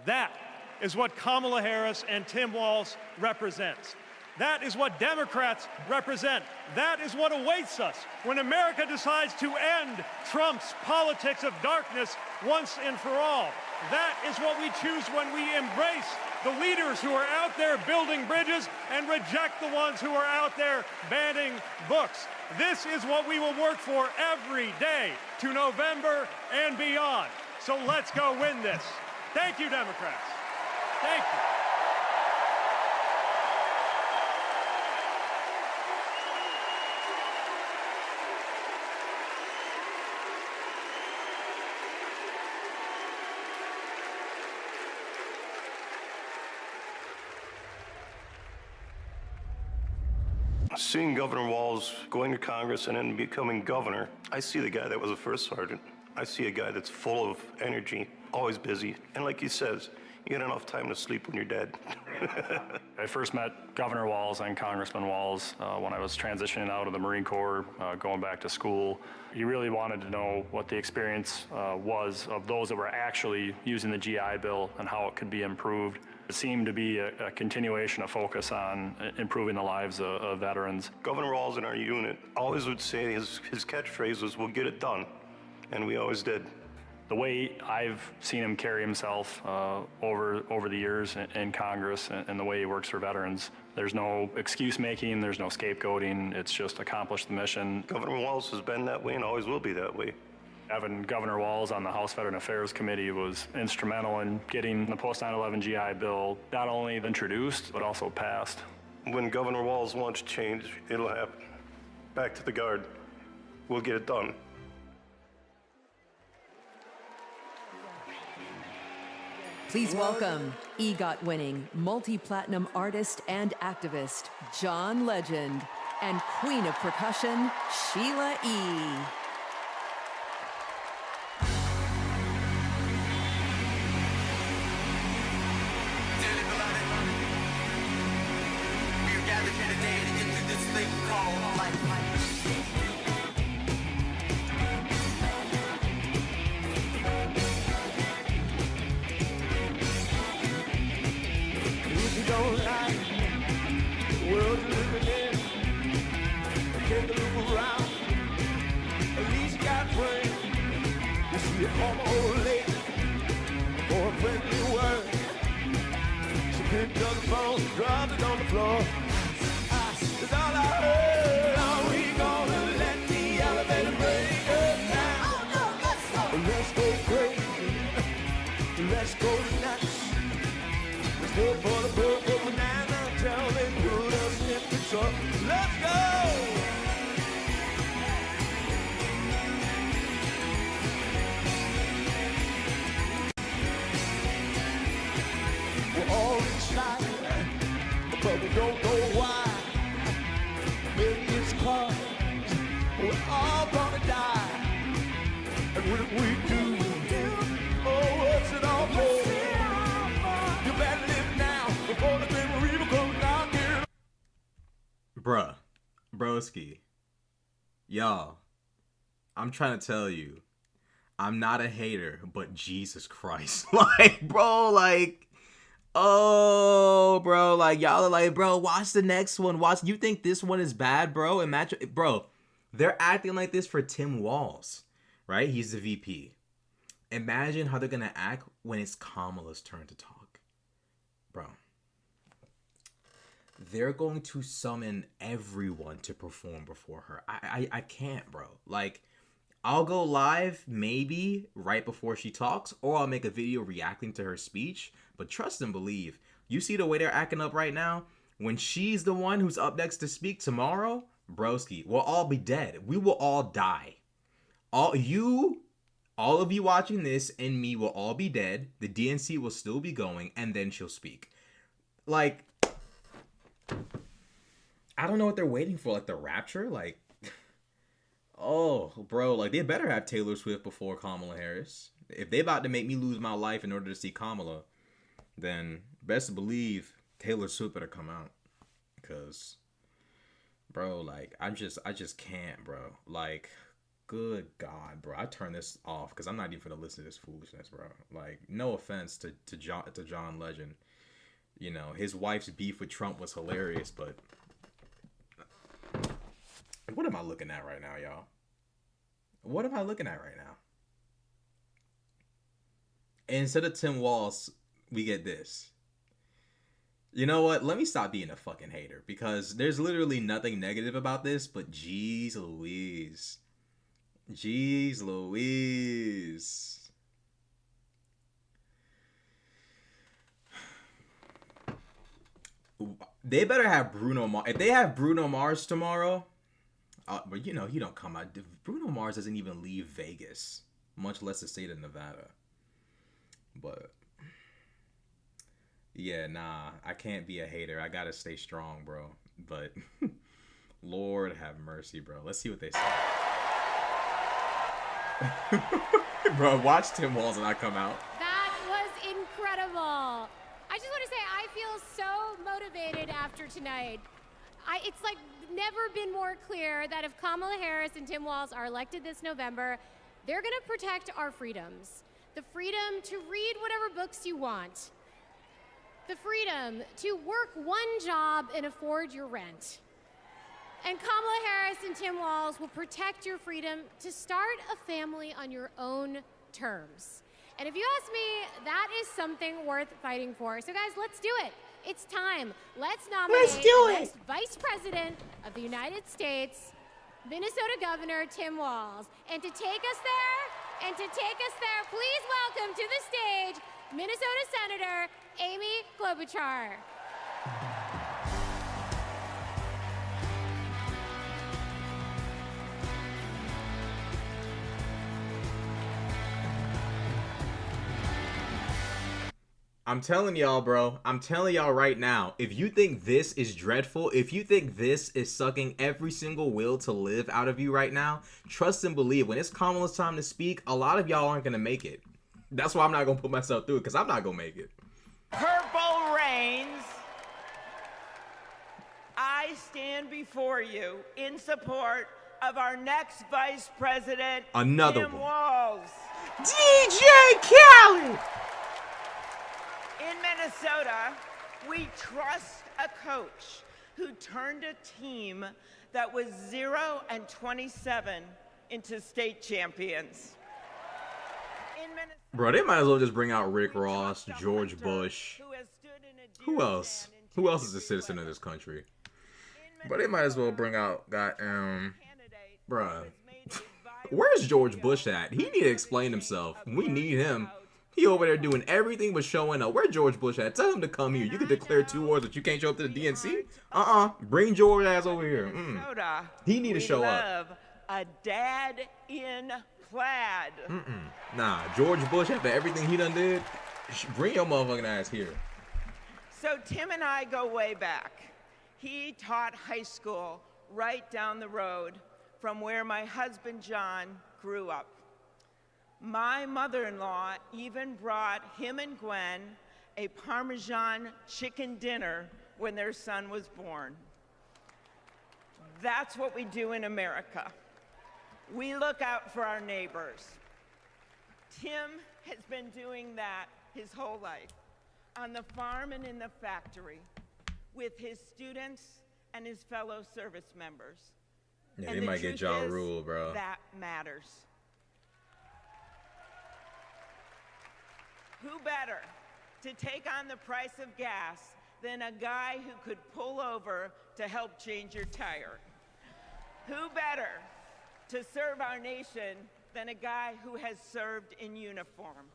That is what Kamala Harris and Tim Walz represents. That is what Democrats represent. That is what awaits us when America decides to end Trump's politics of darkness once and for all. That is what we choose when we embrace the leaders who are out there building bridges and reject the ones who are out there banning books. This is what we will work for every day to November and beyond. So let's go win this. Thank you, Democrats. Thank you. Seeing Governor Walz going to Congress and then becoming governor, I see the guy that was a first sergeant. I see a guy that's full of energy, always busy. And like he says, you get enough time to sleep when you're dead. I first met Governor Walz and Congressman Walz when I was transitioning out of the Marine Corps, going back to school. He really wanted to know what the experience was of those that were actually using the GI Bill and how it could be improved. It seemed to be a continuation of focus on improving the lives of veterans. Governor Walz in our unit always would say his catchphrase was, "We'll get it done." And we always did. The way I've seen him carry himself over the years in Congress and the way he works for veterans, there's no excuse making, there's no scapegoating, it's just accomplish the mission. Governor Walz has been that way and always will be that way. Having Governor Walz on the House Veteran Affairs Committee was instrumental in getting the post-9/11 GI Bill not only introduced, but also passed. When Governor Walz wants change, it'll happen. Back to the Guard. We'll get it done. Please welcome EGOT-winning multi-platinum artist and activist, John Legend, and Queen of Percussion, Sheila E. Let's go nuts. Let's go for the book of banana. Tell them put us in the truck. Let's go. We're all excited, but we don't know why. Maybe it's 'cause we're all gonna die. And when we do, oh, what's it all for? You better live now before the Grim Reaper comes knocking. Bruh, broski, y'all, I'm trying to tell you, I'm not a hater, but Jesus Christ. Like, bro, like, oh, bro, like, y'all are like, bro, watch the next one. Watch, you think this one is bad, bro? Imagine, bro, they're acting like this for Tim Walz, right? He's the VP. Imagine how they're going to act when it's Kamala's turn to talk. Bro. they're going to summon everyone to perform before her. I can't, bro. Like, I'll go live maybe right before she talks, or I'll make a video reacting to her speech. But trust and believe, you see the way they're acting up right now? When she's the one who's up next to speak tomorrow, broski, we'll all be dead. We will all die. All of you watching this and me will all be dead. The DNC will still be going, and then she'll speak. Like, I don't know what they're waiting for, like the rapture? Like, oh, bro, like they better have Taylor Swift before Kamala Harris. If they about to make me lose my life in order to see Kamala, then best believe Taylor Swift better come out. Cause, bro, like, I just can't, bro. Like, good God, bro. I turn this off because I'm not even gonna listen to this foolishness, bro. Like, no offense to John Legend. You know, his wife's beef with Trump was hilarious, but what am I looking at right now, y'all? What am I looking at right now? Instead of Tim Walz, we get this. You know what? Let me stop being a fucking hater, because there's literally nothing negative about this, but jeez Louise. Jeez Louise. They better have Bruno Mars. If they have Bruno Mars tomorrow, but you know, he don't come out. Bruno Mars doesn't even leave Vegas, much less the state of Nevada. But yeah, nah, I can't be a hater. I gotta stay strong, bro. But Lord have mercy, bro. Let's see what they say. Bro, watch Tim Walz and I come out. That was incredible. I just want to say I feel so motivated after tonight. It's like never been more clear that if Kamala Harris and Tim Walz are elected this November, they're going to protect our freedoms. The freedom to read whatever books you want. The freedom to work one job and afford your rent. And Kamala Harris and Tim Walz will protect your freedom to start a family on your own terms. And if you ask me, that is something worth fighting for. So guys, let's do it. It's time. Let's nominate the next Vice President of the United States, Minnesota Governor Tim Walz. And to take us there, please welcome to the stage, Minnesota Senator Amy Klobuchar. I'm telling y'all, bro. I'm telling y'all right now. If you think this is dreadful, if you think this is sucking every single will to live out of you right now, trust and believe. When it's Kamala's time to speak, a lot of y'all aren't going to make it. That's why I'm not going to put myself through it, because I'm not going to make it. Purple Rains, I stand before you in support of our next Vice President, Another Tim one. Walz. DJ Khaled! In Minnesota, we trust a coach who turned a team that was 0-27 into state champions. Bro, they might as well just bring out Rick Ross, George Bush. Who else? Who else is a citizen of this country? But they might as well bring out bruh. Where's George Bush at? He need to explain himself. We need him. He over there doing everything but showing up. Where George Bush at? Tell him to come here. You can declare 2 wars, but you can't show up to the DNC? Bring George ass over here. He need to show up. A dad in plaid. Nah, George Bush, after everything he done did, bring your motherfucking ass here. So Tim and I go way back. He taught high school right down the road from where my husband John grew up. My mother-in-law even brought him and Gwen a Parmesan chicken dinner when their son was born. That's what we do in America. We look out for our neighbors. Tim has been doing that his whole life, on the farm and in the factory, with his students and his fellow service members. Yeah, and they might get Ja Rule, bro. That matters. Who better to take on the price of gas than a guy who could pull over to help change your tire? Who better to serve our nation than a guy who has served in uniform?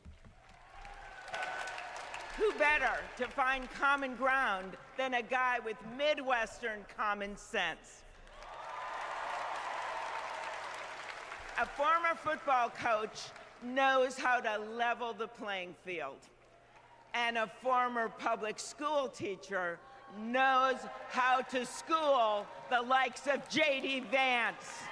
Who better to find common ground than a guy with Midwestern common sense? A former football coach knows how to level the playing field. And a former public school teacher knows how to school the likes of J.D. Vance.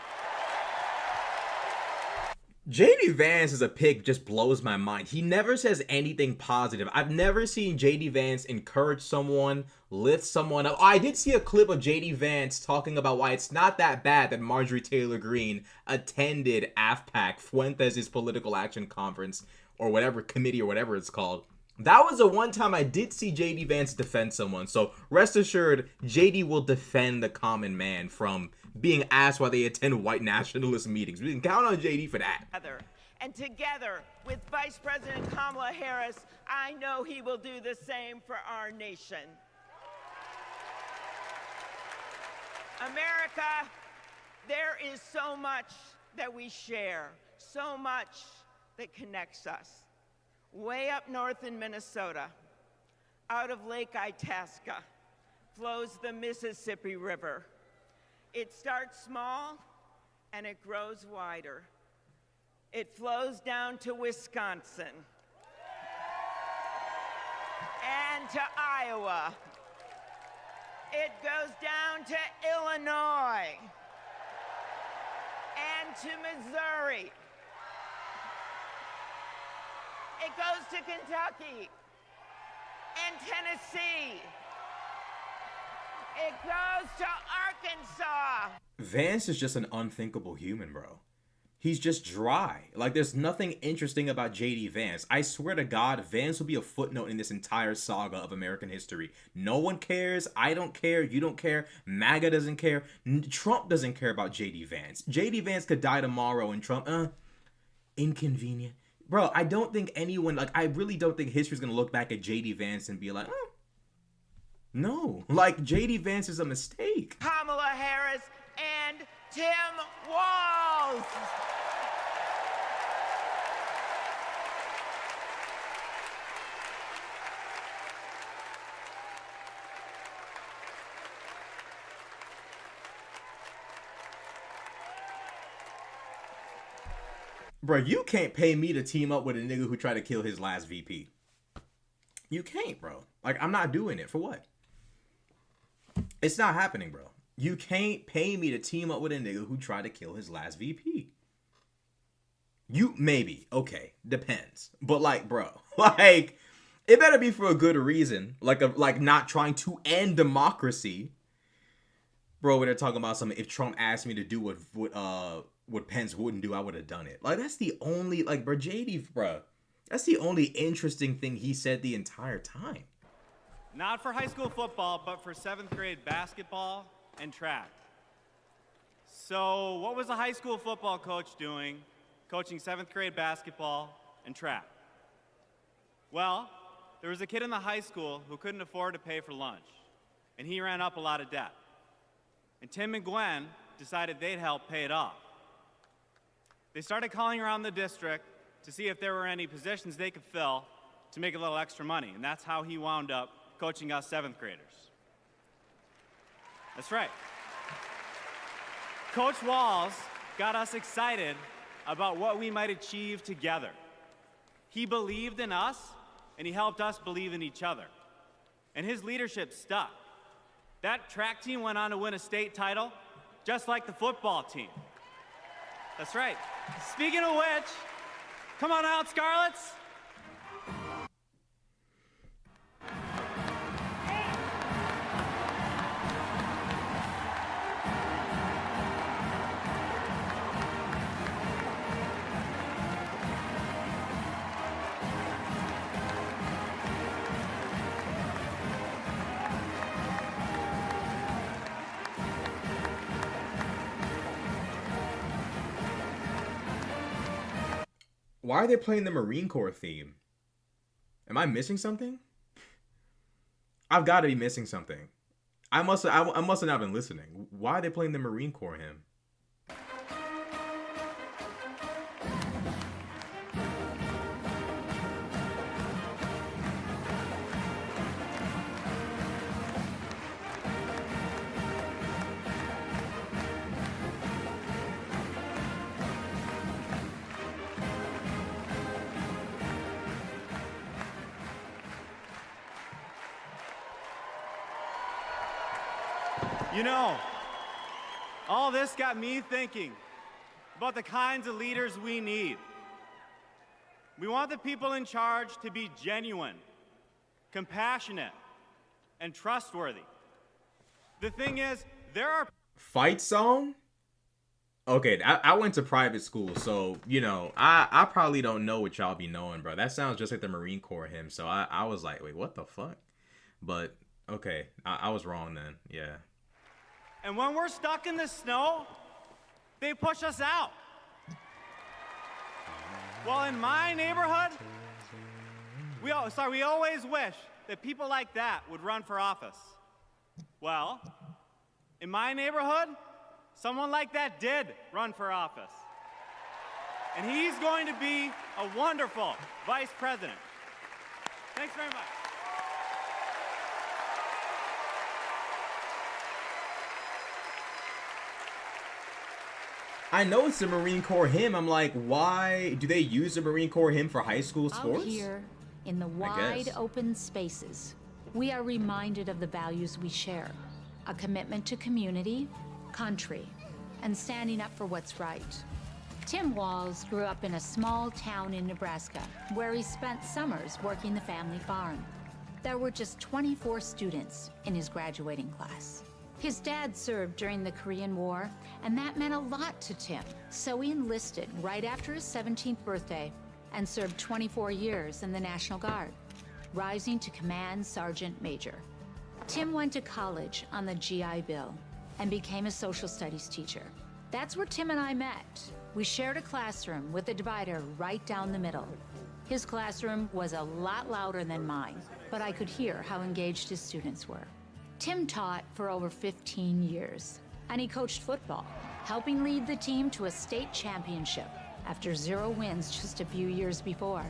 J.D. Vance as a pick just blows my mind. He never says anything positive. I've never seen J.D. Vance encourage someone, lift someone up. I did see a clip of J.D. Vance talking about why it's not that bad that Marjorie Taylor Greene attended AFPAC, Fuentes' Political Action Conference, or whatever committee or whatever it's called. That was the one time I did see J.D. Vance defend someone. So rest assured, J.D. will defend the common man from being asked why they attend white nationalist meetings. We can count on J.D. for that. And together with Vice President Kamala Harris, I know he will do the same for our nation. America, there is so much that we share, so much that connects us. Way up north in Minnesota, out of Lake Itasca, flows the Mississippi River. It starts small and it grows wider. It flows down to Wisconsin and to Iowa. It goes down to Illinois and to Missouri. It goes to Kentucky and Tennessee. It goes to Arkansas. Vance is just an unthinkable human, bro. He's just dry. Like, there's nothing interesting about J.D. Vance. I swear to God, Vance will be a footnote in this entire saga of American history. No one cares. I don't care. You don't care. MAGA doesn't care. Trump doesn't care about J.D. Vance. J.D. Vance could die tomorrow and Trump, inconvenient. Bro, I don't think anyone, like, I really don't think history's gonna look back at J.D. Vance and be like, no. Like, J.D. Vance is a mistake. Kamala Harris and Tim Walz. Bro, you can't pay me to team up with a nigga who tried to kill his last VP. You can't, bro. Like, I'm not doing it. For what? It's not happening, bro. You can't pay me to team up with a nigga who tried to kill his last VP. You, maybe. Okay. Depends. But, like, bro. Like, it better be for a good reason. Like not trying to end democracy. Bro, when they're talking about something, if Trump asked me to do what Pence wouldn't do, I would have done it. Like, that's the only, like, bro, JD, bro, that's the only interesting thing he said the entire time. Not for high school football, but for 7th grade basketball and track. So what was the high school football coach doing, coaching 7th grade basketball and track? Well, there was a kid in the high school who couldn't afford to pay for lunch, and he ran up a lot of debt. And Tim and Gwen decided they'd help pay it off. They started calling around the district to see if there were any positions they could fill to make a little extra money, and that's how he wound up coaching us 7th graders. That's right. Coach Walz got us excited about what we might achieve together. He believed in us, and he helped us believe in each other. And his leadership stuck. That track team went on to win a state title, just like the football team. That's right. Speaking of which, come on out, Scarlets. Why are they playing the Marine Corps theme? Am I missing something? I've got to be missing something. I must have not been listening. Why are they playing the Marine Corps hymn? You know, all this got me thinking about the kinds of leaders we need. We want the people in charge to be genuine, compassionate, and trustworthy. The thing is, there are... Fight song? Okay, I went to private school, so, you know, I probably don't know what y'all be knowing, bro. That sounds just like the Marine Corps hymn, so I was like, wait, what the fuck? But, okay, I was wrong then, yeah. And when we're stuck in the snow, they push us out. Well, in my neighborhood, we always wish that people like that would run for office. Well, in my neighborhood, someone like that did run for office. And he's going to be a wonderful vice president. Thanks very much. I know it's the Marine Corps hymn. I'm like, why do they use the Marine Corps hymn for high school sports? Out here, in the wide open spaces, we are reminded of the values we share. A commitment to community, country, and standing up for what's right. Tim Walz grew up in a small town in Nebraska, where he spent summers working the family farm. There were just 24 students in his graduating class. His dad served during the Korean War, and that meant a lot to Tim. So he enlisted right after his 17th birthday and served 24 years in the National Guard, rising to Command Sergeant Major. Tim went to college on the GI Bill and became a social studies teacher. That's where Tim and I met. We shared a classroom with a divider right down the middle. His classroom was a lot louder than mine, but I could hear how engaged his students were. Tim taught for over 15 years, and he coached football, helping lead the team to a state championship after 0 wins just a few years before.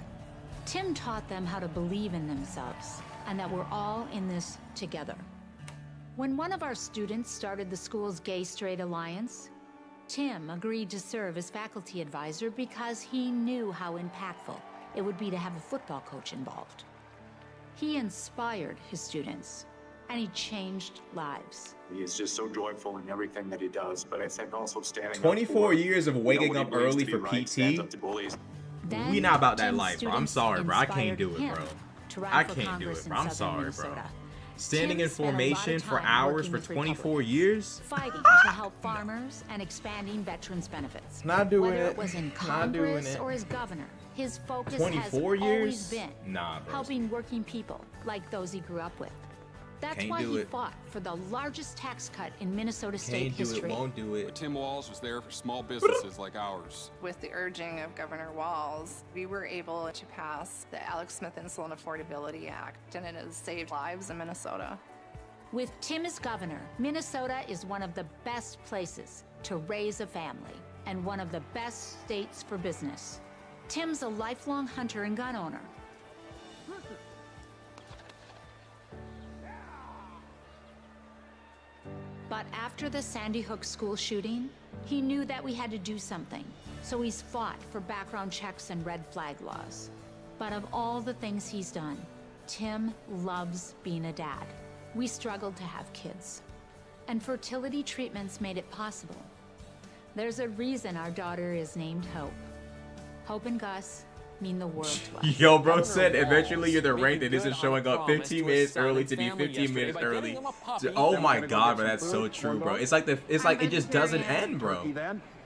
Tim taught them how to believe in themselves and that we're all in this together. When one of our students started the school's Gay Straight Alliance, Tim agreed to serve as faculty advisor because he knew how impactful it would be to have a football coach involved. He inspired his students, and he changed lives. He is just so joyful in everything that he does, but I think also standing 24 years of waking up early for PT. We not about that life, bro. I'm sorry, bro. I can't do it, bro. I can't do it, bro. I'm sorry, bro. Standing in formation for hours for 24 years? Fighting to help farmers and expanding veterans' benefits. Not doing Whether it. it was in Not doing Congress it. or as governor, his focus 24 has years? always been Nah, bro. helping working people like those he grew up with. That's Can't why do he it. fought for the largest tax cut in Minnesota state Can't do history. it, won't do it. But Tim Walz was there for small businesses like ours. With the urging of Governor Walz, we were able to pass the Alex Smith Insulin Affordability Act, and it has saved lives in Minnesota. With Tim as governor, Minnesota is one of the best places to raise a family and one of the best states for business. Tim's a lifelong hunter and gun owner. But after the Sandy Hook school shooting, he knew that we had to do something. So he's fought for background checks and red flag laws. But of all the things he's done, Tim loves being a dad. We struggled to have kids, and fertility treatments made it possible. There's a reason our daughter is named Hope. Hope and Gus mean the world to us. Yo, bro said eventually you're the rank that isn't showing up 15 minutes early to be 15 minutes early. Oh my god, bro, that's so true, bro. It's like it just doesn't end, bro.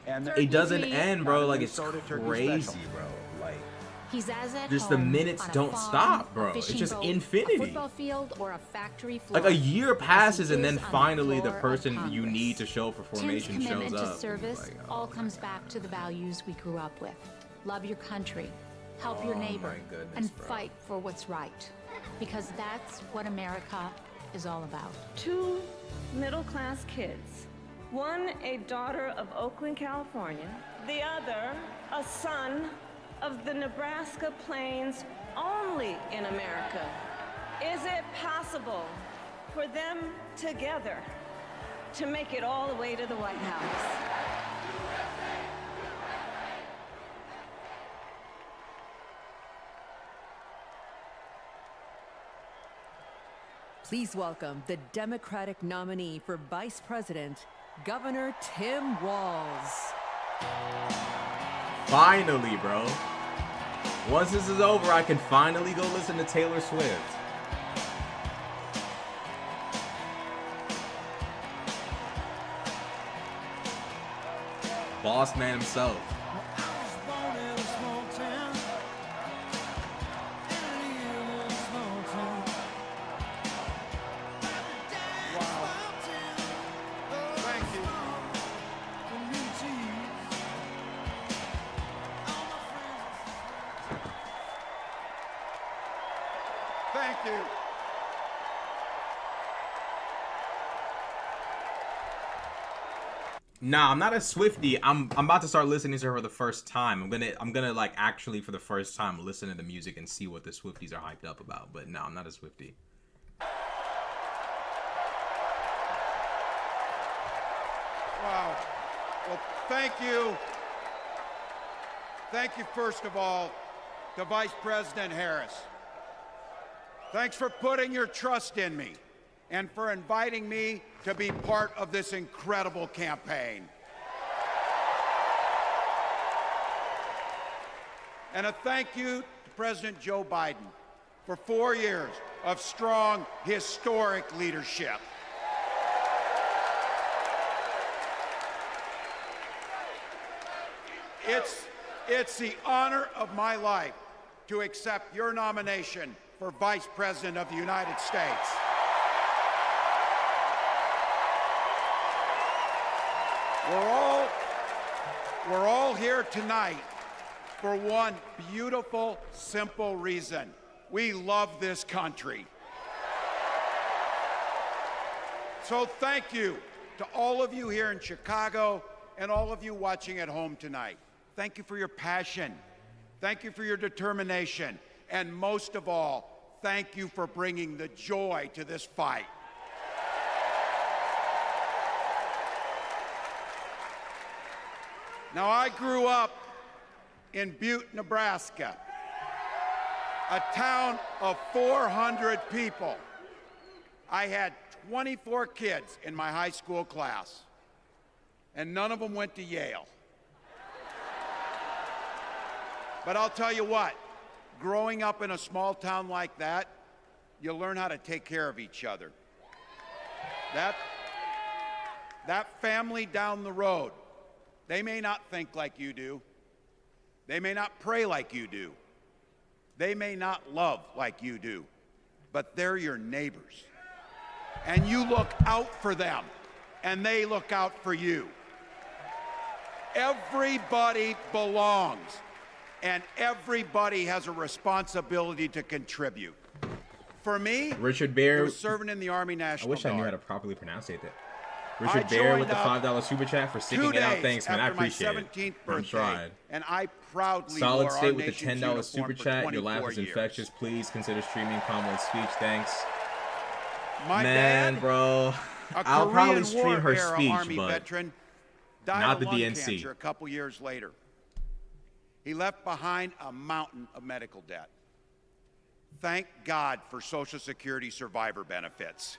It doesn't end, bro. Like it's crazy, bro. Like He's as at just the home minutes on a don't farm, stop, a bro. It's fishing just boat, infinity. A football field or a factory floor. Like a year passes and then As he is on the finally the floor of person you Congress. need to show for formation Tim's shows commitment up. to service Like, all comes back to the values we grew up with. Love your country, help your Oh neighbor, my goodness, and bro. fight for what's right. Because that's what America is all about. Two middle-class kids. One, a daughter of Oakland, California. The other, a son of the Nebraska Plains, only in America. Is it possible for them together to make it all the way to the White House? Please welcome the Democratic nominee for Vice President, Governor Tim Walz. Finally, bro. Once this is over, I can finally go listen to Taylor Swift. Boss man himself. Thank you. Nah, I'm not a Swiftie. I'm about to start listening to her for the first time. I'm gonna like actually for the first time listen to the music and see what the Swifties are hyped up about. But no, I'm not a Swiftie. Wow. Well, thank you. Thank you, first of all, to Vice President Harris. Thanks for putting your trust in me and for inviting me to be part of this incredible campaign. And a thank you to President Joe Biden for 4 years of strong, historic leadership. It's the honor of my life to accept your nomination for Vice President of the United States. We're all here tonight for one beautiful, simple reason. We love this country. So thank you to all of you here in Chicago and all of you watching at home tonight. Thank you for your passion. Thank you for your determination. And most of all, thank you for bringing the joy to this fight. Now, I grew up in Butte, Nebraska, a town of 400 people. I had 24 kids in my high school class, and none of them went to Yale. But I'll tell you what, growing up in a small town like that, you learn how to take care of each other. That family down the road, they may not think like you do. They may not pray like you do. They may not love like you do, but they're your neighbors. And you look out for them, and they look out for you. Everybody belongs, and everybody has a responsibility to contribute. For me, Richard Bear it was serving in the Army National Guard. I wish I knew how to properly pronounce it. Richard Bear with the $5 super chat for sticking it out. Thanks, man. I appreciate it. I'm trying. And I proudly Solid wore State our with the nation's $10 super uniform chat. Your laugh for is 24 infectious. years. Please consider streaming Kamala's speech. Thanks. My Man, dad, bro. a I'll probably Korean stream War her era speech, Army but veteran, died not of the lung DNC. cancer a couple years later. He left behind a mountain of medical debt. Thank God for Social Security survivor benefits.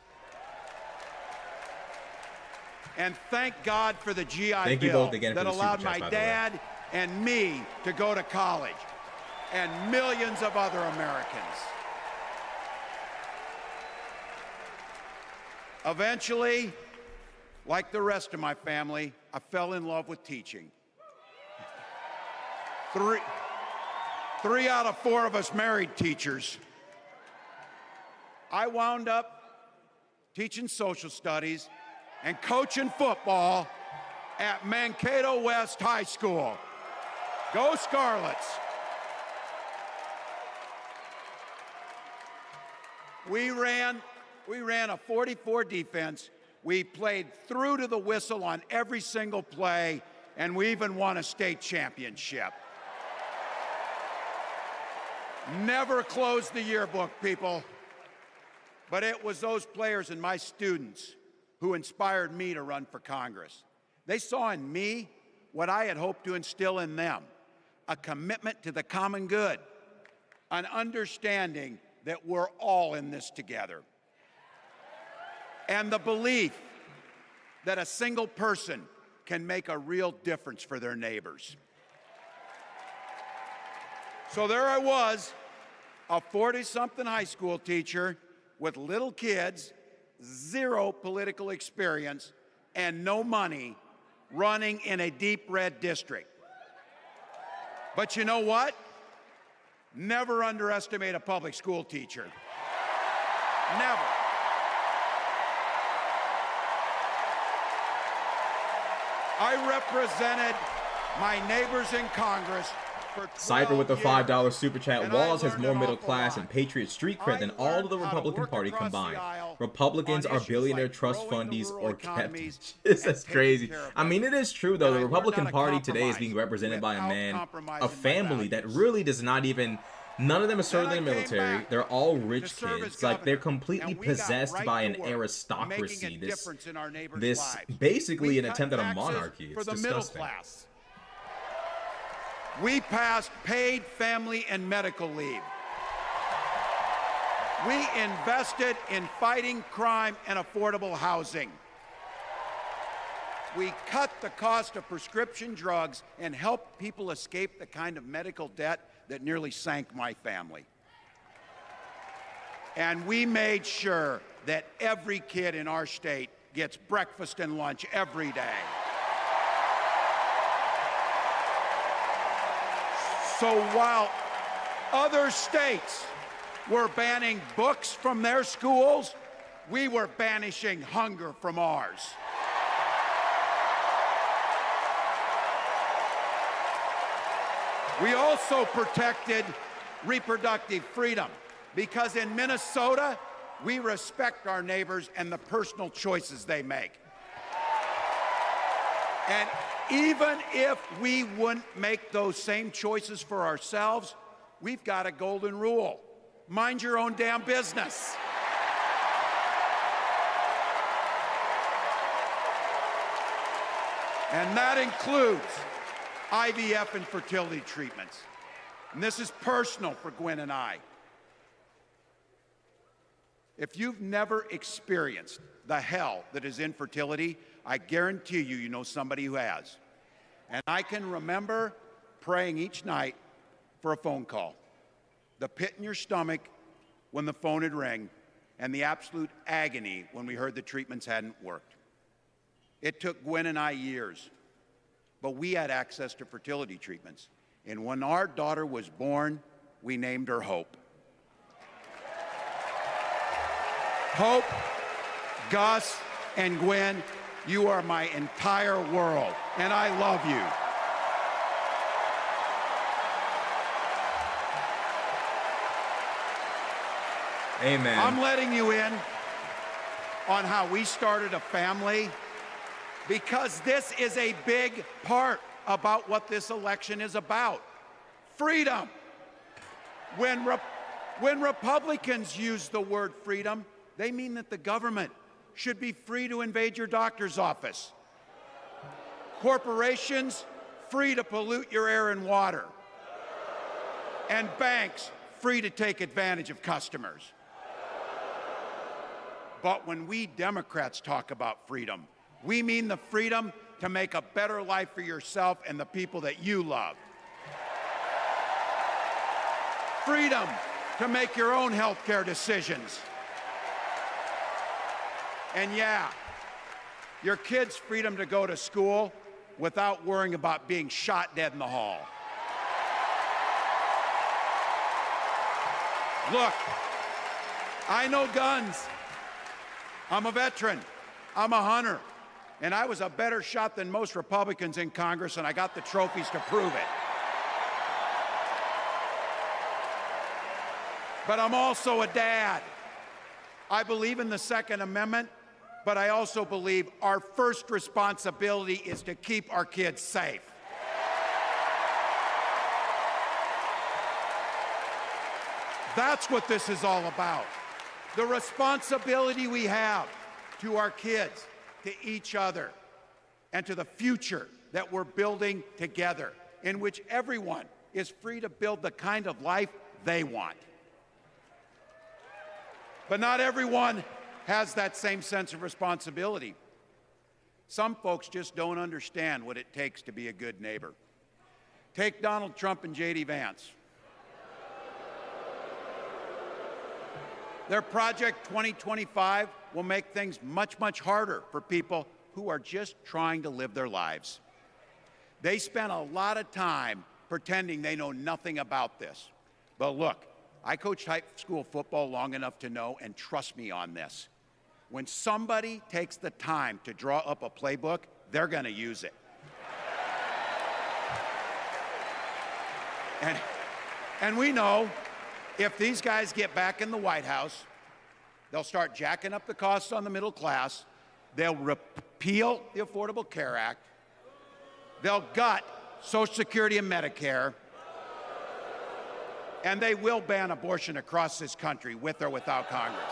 And thank God for the GI Thank you Bill both again for that the super allowed chats, my by the way. dad and me to go to college, and millions of other Americans. Eventually, like the rest of my family, I fell in love with teaching. Three out of 4 of us married teachers. I wound up teaching social studies and coaching football at Mankato West High School. Go Scarlets! We ran We ran a 44 defense. We played through to the whistle on every single play, and we even won a state championship. Never closed the yearbook, people. But it was those players and my students who inspired me to run for Congress. They saw in me what I had hoped to instill in them, a commitment to the common good, an understanding that we're all in this together, and the belief that a single person can make a real difference for their neighbors. So there I was, a 40-something high school teacher with little kids, zero political experience, and no money, running in a deep red district. But you know what? Never underestimate a public school teacher. Never. I represented my neighbors in Congress for 12 Cypher with the $5 years, super chat. and Walz I has learned more an middle awful class lot. and patriot street cred than all of the Republican Party combined. Republicans are billionaire trust fundies or kept. That's crazy. I mean, it is true though. The Republican Party today is being represented by a man, a family that really does not even. None of them are serving in the military. They're all rich kids. Like, they're completely possessed by an aristocracy. This basically an attempt at a monarchy. It's disgusting. We passed paid family and medical leave. We invested in fighting crime and affordable housing. We cut the cost of prescription drugs and helped people escape the kind of medical debt that nearly sank my family. And we made sure that every kid in our state gets breakfast and lunch every day. So while other states were banning books from their schools, we were banishing hunger from ours. We also protected reproductive freedom because in Minnesota, we respect our neighbors and the personal choices they make. And even if we wouldn't make those same choices for ourselves, we've got a golden rule. Mind your own damn business. And that includes IVF and fertility treatments. And this is personal for Gwen and I. If you've never experienced the hell that is infertility, I guarantee you, you know somebody who has. And I can remember praying each night for a phone call. The pit in your stomach when the phone had rang, and the absolute agony when we heard the treatments hadn't worked. It took Gwen and I years, but we had access to fertility treatments. And when our daughter was born, we named her Hope. Hope, Gus, and Gwen, you are my entire world, and I love you. Amen. I'm letting you in on how we started a family because this is a big part about what this election is about. Freedom. When Republicans use the word freedom, they mean that the government should be free to invade your doctor's office. Corporations, free to pollute your air and water. And banks, free to take advantage of customers. But when we Democrats talk about freedom, we mean the freedom to make a better life for yourself and the people that you love. Freedom to make your own health care decisions. And yeah, your kids' freedom to go to school without worrying about being shot dead in the hall. Look, I know guns. I'm a veteran. I'm a hunter. And I was a better shot than most Republicans in Congress, and I got the trophies to prove it. But I'm also a dad. I believe in the Second Amendment, but I also believe our first responsibility is to keep our kids safe. That's what this is all about. The responsibility we have to our kids, to each other, and to the future that we're building together, in which everyone is free to build the kind of life they want. But not everyone has that same sense of responsibility. Some folks just don't understand what it takes to be a good neighbor. Take Donald Trump and J.D. Vance. Their Project 2025 will make things much, much harder for people who are just trying to live their lives. They spent a lot of time pretending they know nothing about this. But look, I coached high school football long enough to know, and trust me on this, when somebody takes the time to draw up a playbook, they're going to use it. And we know if these guys get back in the White House, they'll start jacking up the costs on the middle class, they'll repeal the Affordable Care Act, they'll gut Social Security and Medicare, and they will ban abortion across this country with or without Congress.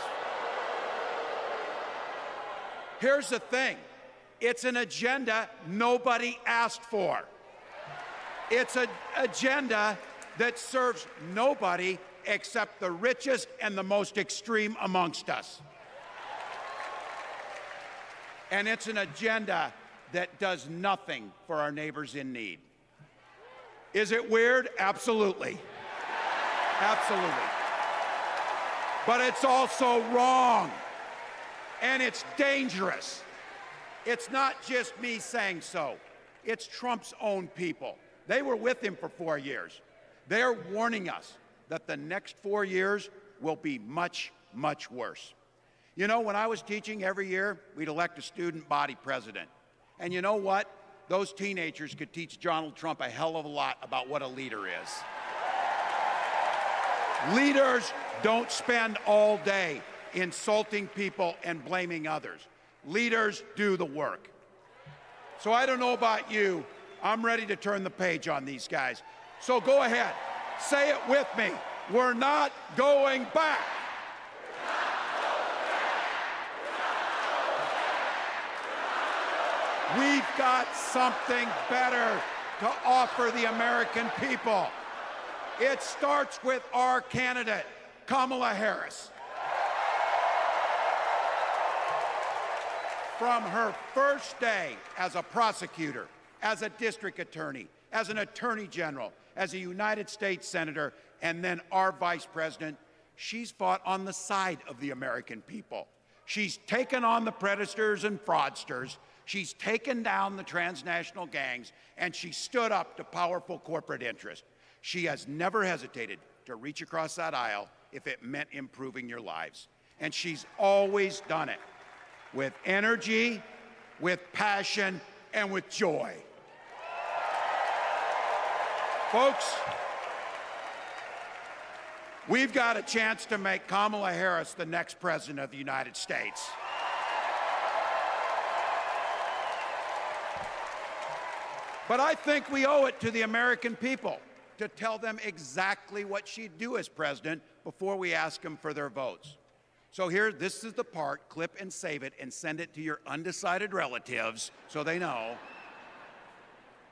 Here's the thing, it's an agenda nobody asked for. It's an agenda that serves nobody except the richest and the most extreme amongst us. And it's an agenda that does nothing for our neighbors in need. Is it weird? Absolutely. Absolutely. But it's also wrong. And it's dangerous. It's not just me saying so. It's Trump's own people. They were with him for 4 years. They're warning us that the next 4 years will be much, much worse. You know, when I was teaching every year, we'd elect a student body president. And you know what? Those teenagers could teach Donald Trump a hell of a lot about what a leader is. Leaders don't spend all day insulting people and blaming others. Leaders do the work. So I don't know about you, I'm ready to turn the page on these guys. So go ahead, say it with me. We're not going back. We've got something better to offer the American people. It starts with our candidate, Kamala Harris. From her first day as a prosecutor, as a district attorney, as an attorney general, as a United States senator, and then our vice president, she's fought on the side of the American people. She's taken on the predators and fraudsters. She's taken down the transnational gangs, and she stood up to powerful corporate interests. She has never hesitated to reach across that aisle if it meant improving your lives. And she's always done it with energy, with passion, and with joy. Folks, we've got a chance to make Kamala Harris the next president of the United States. But I think we owe it to the American people to tell them exactly what she'd do as president before we ask them for their votes. So here, this is the part, clip and save it and send it to your undecided relatives so they know.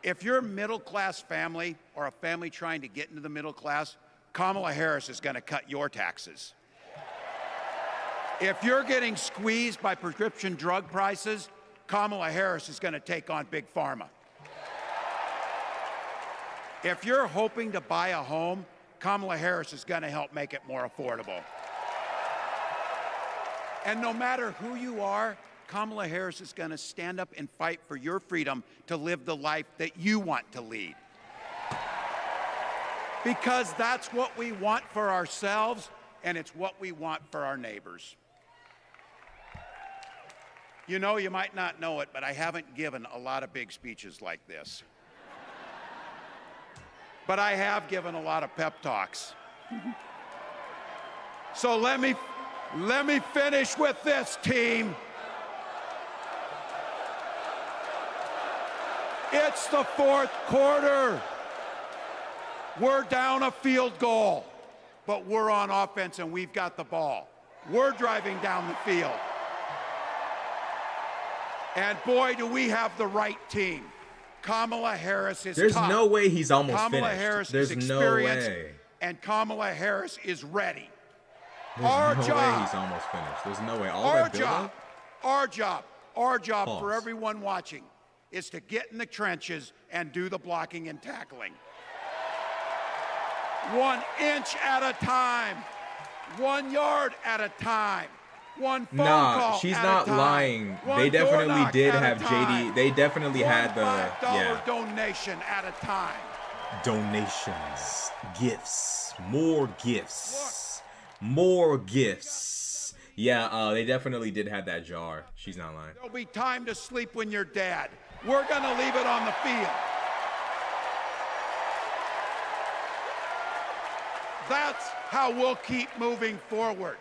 If you're a middle-class family or a family trying to get into the middle class, Kamala Harris is going to cut your taxes. If you're getting squeezed by prescription drug prices, Kamala Harris is going to take on Big Pharma. If you're hoping to buy a home, Kamala Harris is going to help make it more affordable. And no matter who you are, Kamala Harris is going to stand up and fight for your freedom to live the life that you want to lead. Because that's what we want for ourselves, and it's what we want for our neighbors. You know, you might not know it, but I haven't given a lot of big speeches like this. But I have given a lot of pep talks. So let me Let me finish with this, team. It's the fourth quarter. We're down a field goal, but we're on offense and we've got the ball. We're driving down the field. And boy, do we have the right team. Kamala Harris is There's tough. no way he's almost Kamala finished. Harris There's is no experienced, way. and Kamala Harris is ready. There's Our no job, way he's almost finished. There's no way. All our that build-up? job Pause. for everyone watching is to get in the trenches and do the blocking and tackling. 1 inch at a time, 1 yard at a time, one phone call she's at not a time, lying. one They door definitely knock did at a have time, JD. They definitely had the $5 donation at a time. donations, gifts, more gifts, more gifts. Yeah, they definitely did have that jar. She's not lying. There'll be time to sleep when you're dead. We're going to leave it on the field. That's how we'll keep moving forward.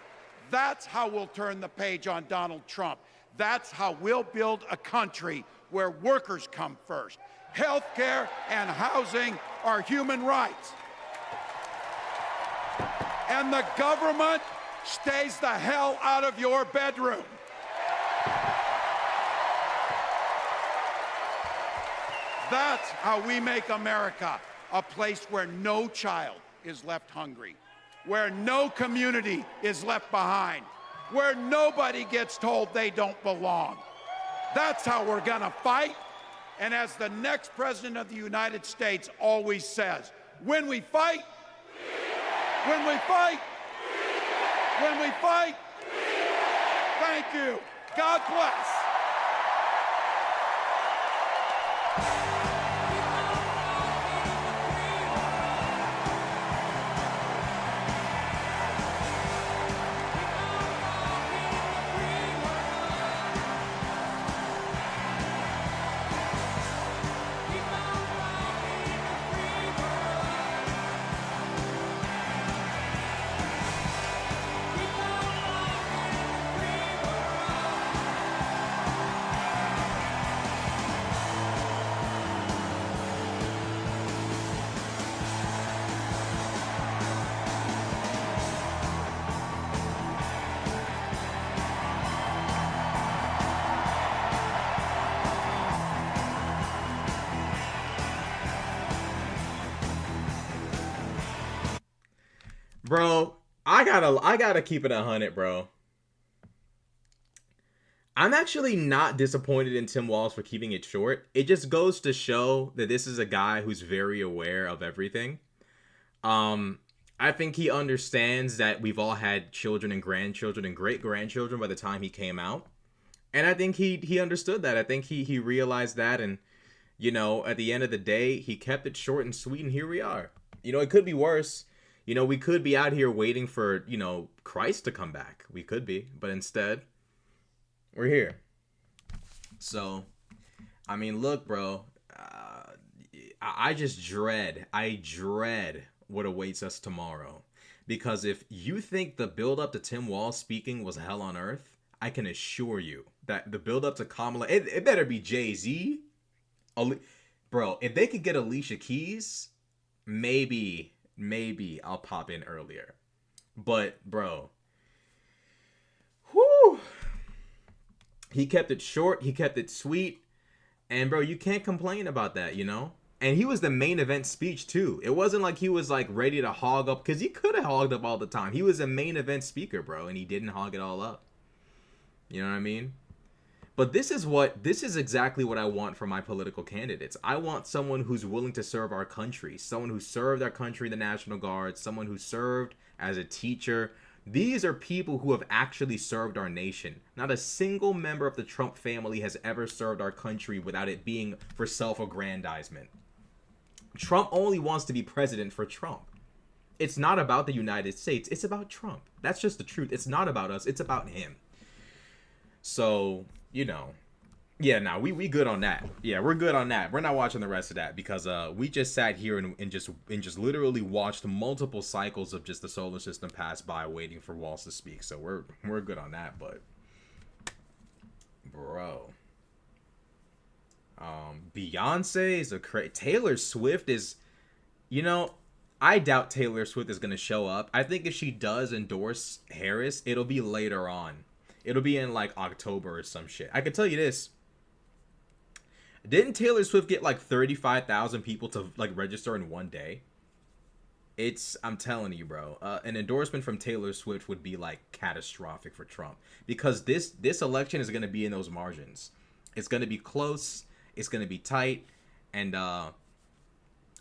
That's how we'll turn the page on Donald Trump. That's how we'll build a country where workers come first. Healthcare and housing are human rights. And the government stays the hell out of your bedroom. That's how we make America a place where no child is left hungry, where no community is left behind, where nobody gets told they don't belong. That's how we're gonna fight. And as the next president of the United States always says, when we fight, when we fight, when we fight, thank you. God bless. Bro, I gotta keep it 100, bro. I'm actually not disappointed in Tim Walz for keeping it short. It just goes to show that this is a guy who's very aware of everything. I think he understands that we've all had children and grandchildren and great-grandchildren by the time he came out. And I think he understood that. I think he realized that, and, you know, at the end of the day, he kept it short and sweet, and here we are. You know, it could be worse. You know, we could be out here waiting for, you know, Christ to come back. We could be. But instead, we're here. So, I mean, look, bro. I dread what awaits us tomorrow. Because if you think the build-up to Tim Walz speaking was hell on earth, I can assure you that the build-up to Kamala... It better be Jay-Z. Bro, if they could get Alicia Keys, maybe I'll pop in earlier. But, bro, whoo, he kept it short, he kept it sweet, and, bro, you can't complain about that, you know? And he was the main event speech, too. It wasn't like he was, like, ready to hog up, because he could have hogged up all the time. He was a main event speaker, bro, and he didn't hog it all up. You know what I mean? But this is exactly what I want for my political candidates. I want someone who's willing to serve our country, someone who served our country in the National Guard, someone who served as a teacher. These are people who have actually served our nation. Not a single member of the Trump family has ever served our country without it being for self-aggrandizement. Trump only wants to be president for Trump. It's not about the United States. It's about Trump. That's just the truth. It's not about us. It's about him. So, you know, Yeah, nah, we good on that. Yeah, we're good on that. We're not watching the rest of that because we just sat here and just literally watched multiple cycles of just the solar system pass by waiting for Walz to speak. So we're good on that, but bro. Beyonce is Taylor Swift is, you know, I doubt Taylor Swift is gonna show up. I think if she does endorse Harris, it'll be later on. It'll be in like October or some shit. I can tell you this. Didn't Taylor Swift get like 35,000 people to like register in one day? I'm telling you, bro. An endorsement from Taylor Swift would be like catastrophic for Trump because this election is gonna be in those margins. It's gonna be close. It's gonna be tight, and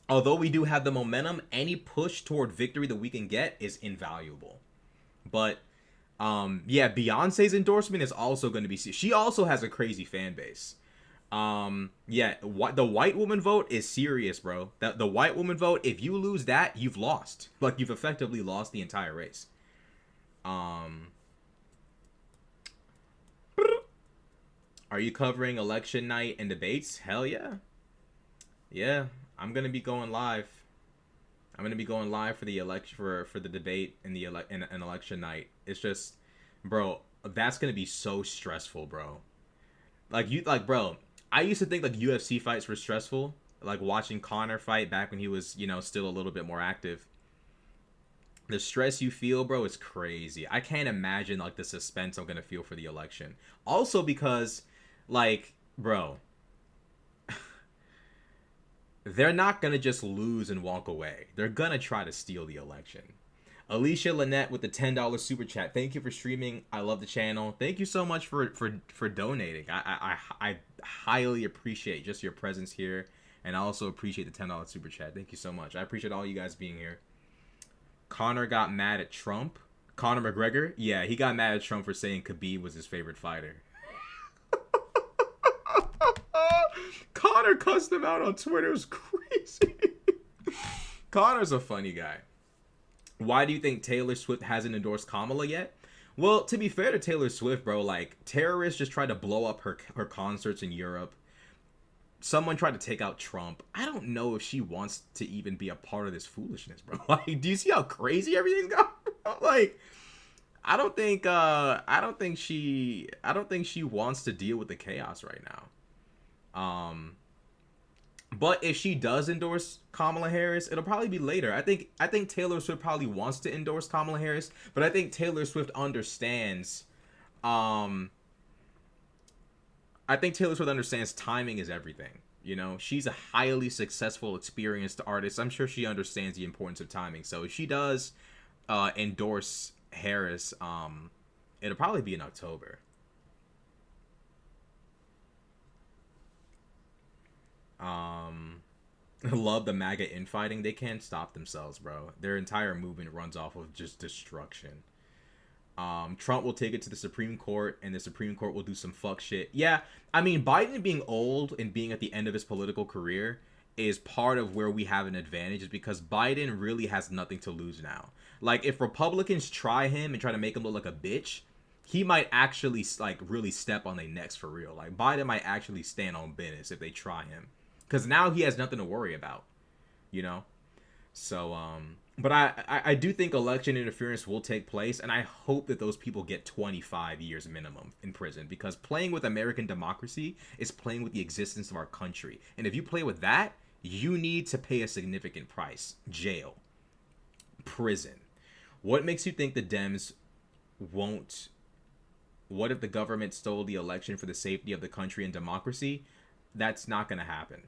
although we do have the momentum, any push toward victory that we can get is invaluable. But yeah, Beyonce's endorsement is also going to be. She also has a crazy fan base. Yeah, the white woman vote is serious, bro. The white woman vote, if you lose that, you've lost. Like, you've effectively lost the entire race. Are you covering election night and debates? Hell yeah. Yeah, I'm gonna be going live. I'm gonna be going live for the election for the debate and the an election night. It's just, bro, that's gonna be so stressful, bro. Bro, I used to think like UFC fights were stressful, like watching Conor fight back when he was, you know, still a little bit more active. The stress you feel, bro, is crazy. I can't imagine like the suspense I'm gonna feel for the election. Also because, like, bro, they're not gonna just lose and walk away. They're gonna try to steal the election. Alicia Lynette with the $10 super chat. Thank you for streaming. I love the channel. Thank you so much for donating. I highly appreciate just your presence here, and I also appreciate the $10 super chat. Thank you so much. I appreciate all you guys being here. Conor got mad at Trump. Conor McGregor? Yeah, he got mad at Trump for saying Khabib was his favorite fighter. Conor cussed him out on Twitter. It was crazy. Conor's a funny guy. Why do you think Taylor Swift hasn't endorsed Kamala yet? Well, to be fair to Taylor Swift, bro, like, terrorists just tried to blow up her concerts in Europe. Someone tried to take out Trump. I don't know if she wants to even be a part of this foolishness, bro. Like, do you see how crazy everything's gone? Like, I don't think she wants to deal with the chaos right now. But if she does endorse Kamala Harris, it'll probably be later. I think Taylor Swift probably wants to endorse Kamala Harris, but I think Taylor Swift understands. I think Taylor Swift understands timing is everything. You know, she's a highly successful, experienced artist. I'm sure she understands the importance of timing. So if she does endorse Harris, it'll probably be in October. Love the MAGA infighting. They can't stop themselves, bro. Their entire movement runs off of just destruction. Trump will take it to the Supreme Court, and the Supreme Court will do some fuck shit. Yeah, I mean, Biden being old and being at the end of his political career is part of where we have an advantage, is because Biden really has nothing to lose now. Like, if Republicans try him and try to make him look like a bitch, he might actually, like, really step on their necks for real. Like, Biden might actually stand on business if they try him. Because now he has nothing to worry about, you know? So, but I do think election interference will take place, and I hope that those people get 25 years minimum in prison, because playing with American democracy is playing with the existence of our country. And if you play with that, you need to pay a significant price. Jail. Prison. What makes you think the Dems won't? What if the government stole the election for the safety of the country and democracy? That's not going to happen.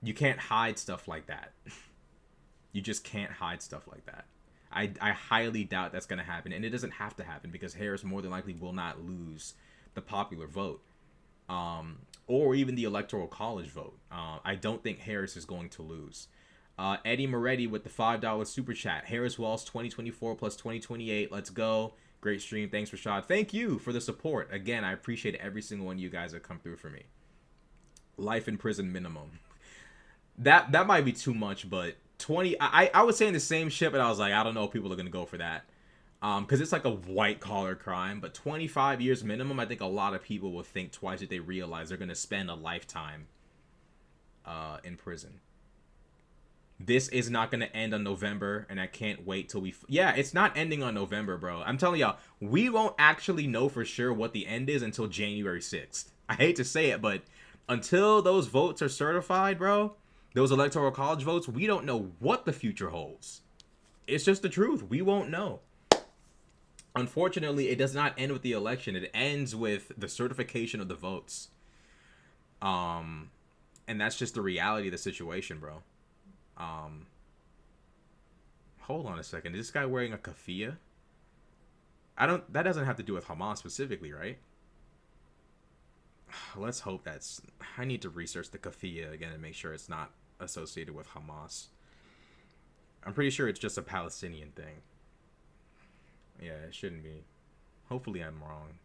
You can't hide stuff like that. You just can't hide stuff like that. I highly doubt that's going to happen. And it doesn't have to happen, because Harris more than likely will not lose the popular vote. Or even the electoral college vote. I don't think Harris is going to lose. Eddie Moretti with the $5 super chat. Harris Walz 2024 plus 2028. Let's go. Great stream. Thanks, Rashad. Thank you for the support. Again, I appreciate every single one of you guys that come through for me. Life in prison minimum. That might be too much, but 20. I was saying the same shit, but I was like, I don't know if people are gonna go for that. Because it's like a white collar crime, but 25 years minimum, I think a lot of people will think twice if they realize they're going to spend a lifetime in prison. This is not going to end on November, and I can't wait till yeah, it's not ending on November, bro. I'm telling y'all, we won't actually know for sure what the end is until January 6th. I hate to say it, but until those votes are certified, bro, those electoral college votes, we don't know what the future holds. It's just the truth. We won't know. Unfortunately, it does not end with the election. It ends with the certification of the votes. And that's just the reality of the situation, bro. Hold on a second. Is this guy wearing a keffiyeh? That doesn't have to do with Hamas specifically, right? Let's hope that's... I need to research the keffiyeh again and make sure it's not associated with Hamas. I'm pretty sure it's just a Palestinian thing. Yeah, it shouldn't be. Hopefully I'm wrong.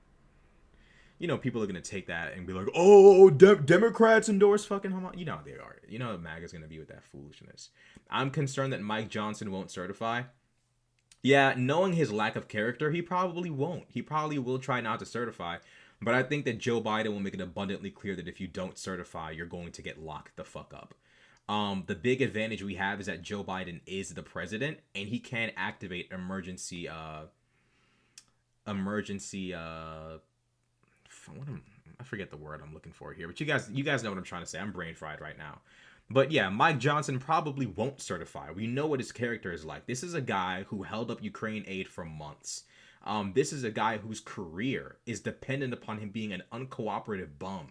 You know, people are going to take that and be like, oh, Democrats endorse fucking Hamas. You know how they are. You know how MAGA's going to be with that foolishness. I'm concerned that Mike Johnson won't certify. Yeah, knowing his lack of character, he probably won't. He probably will try not to certify. But I think that Joe Biden will make it abundantly clear that if you don't certify, you're going to get locked the fuck up. The big advantage we have is that Joe Biden is the president, and he can activate emergency I forget the word I'm looking for here, but you guys know what I'm trying to say. I'm brain fried right now. But yeah, Mike Johnson probably won't certify. We know what his character is like. This is a guy who held up Ukraine aid for months. This is a guy whose career is dependent upon him being an uncooperative bum.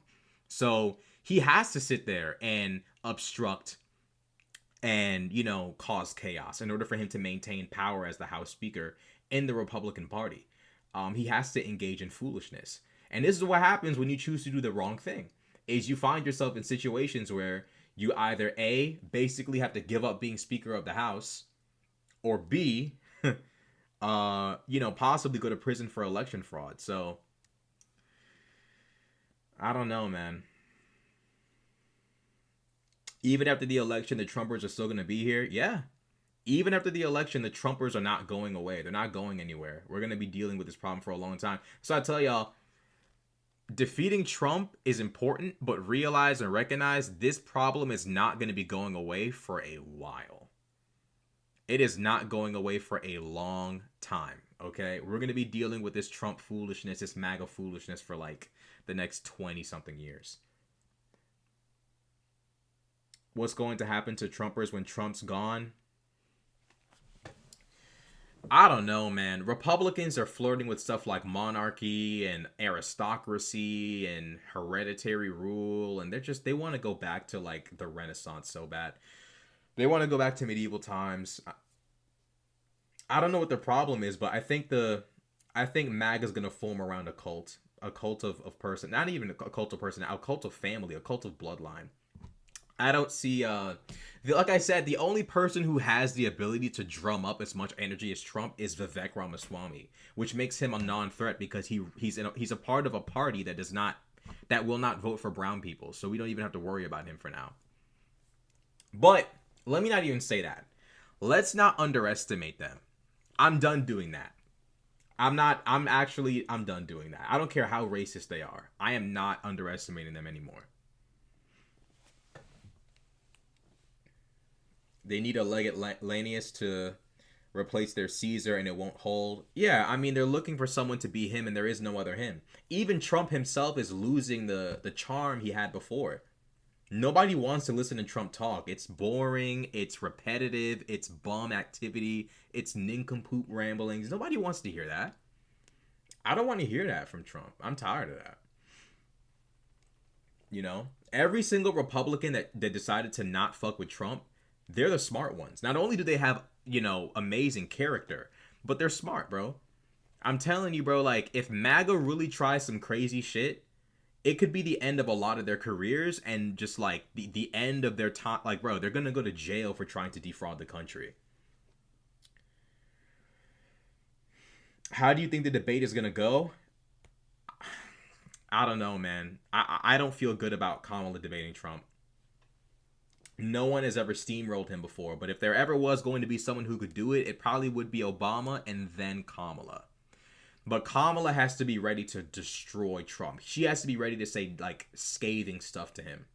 So he has to sit there and obstruct and, you know, cause chaos in order for him to maintain power as the House Speaker in the Republican Party. He has to engage in foolishness. And this is what happens when you choose to do the wrong thing, is you find yourself in situations where you either A, basically have to give up being Speaker of the House, or B, you know, possibly go to prison for election fraud. So, I don't know, man. Even after the election, the Trumpers are still going to be here. Yeah. Even after the election, the Trumpers are not going away. They're not going anywhere. We're going to be dealing with this problem for a long time. So I tell y'all, defeating Trump is important, but realize and recognize this problem is not going to be going away for a while. It is not going away for a long time, okay? We're going to be dealing with this Trump foolishness, this MAGA foolishness for like the next 20-something years. What's going to happen to Trumpers when Trump's gone? I don't know, man. Republicans are flirting with stuff like monarchy and aristocracy and hereditary rule, and they want to go back to like the Renaissance so bad. They want to go back to medieval times. I don't know what the problem is, but I think MAGA is gonna form around a cult of person, not even a cult of person, a cult of family, a cult of bloodline. I don't see, like I said, the only person who has the ability to drum up as much energy as Trump is Vivek Ramaswamy, which makes him a non-threat because he's a part of a party that will not vote for brown people. So we don't even have to worry about him for now. But let me not even say that. Let's not underestimate them. I'm done doing that. I'm done doing that. I don't care how racist they are. I am not underestimating them anymore. They need a Legat to replace their Caesar and it won't hold. Yeah, I mean, they're looking for someone to be him and there is no other him. Even Trump himself is losing the charm he had before. Nobody wants to listen to Trump talk. It's boring, it's repetitive, it's bum activity, it's nincompoop ramblings. Nobody wants to hear that. I don't want to hear that from Trump. I'm tired of that. You know? Every single Republican that decided to not fuck with Trump, they're the smart ones. Not only do they have, you know, amazing character, but they're smart, bro. I'm telling you, bro, like, if MAGA really tries some crazy shit, it could be the end of a lot of their careers and just, like, the end of their time. Like, bro, they're gonna go to jail for trying to defraud the country. How do you think the debate is gonna go? I don't know, man. I don't feel good about Kamala debating Trump. No one has ever steamrolled him before. But if there ever was going to be someone who could do it, it probably would be Obama and then Kamala. But Kamala has to be ready to destroy Trump. She has to be ready to say, like, scathing stuff to him.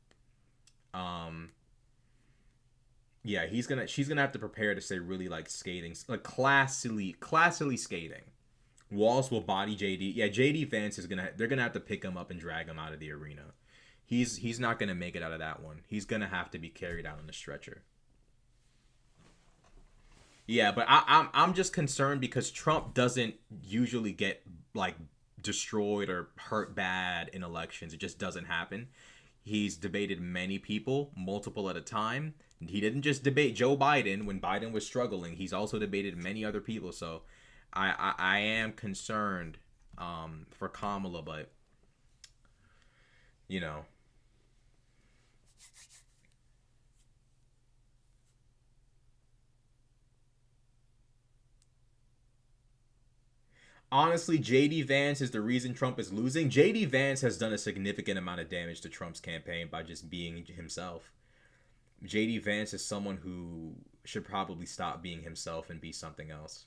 Yeah, she's gonna have to prepare to say really, like, scathing, like, classily scathing. Walz will body JD. Yeah, JD Vance they're gonna have to pick him up and drag him out of the arena. He's not gonna make it out of that one. He's gonna have to be carried out on the stretcher. Yeah, but I'm just concerned because Trump doesn't usually get, like, destroyed or hurt bad in elections. It just doesn't happen. He's debated many people, multiple at a time. He didn't just debate Joe Biden when Biden was struggling. He's also debated many other people. So I am concerned for Kamala, but, you know. Honestly, JD Vance is the reason Trump is losing. JD Vance has done a significant amount of damage to Trump's campaign by just being himself. JD Vance is someone who should probably stop being himself and be something else.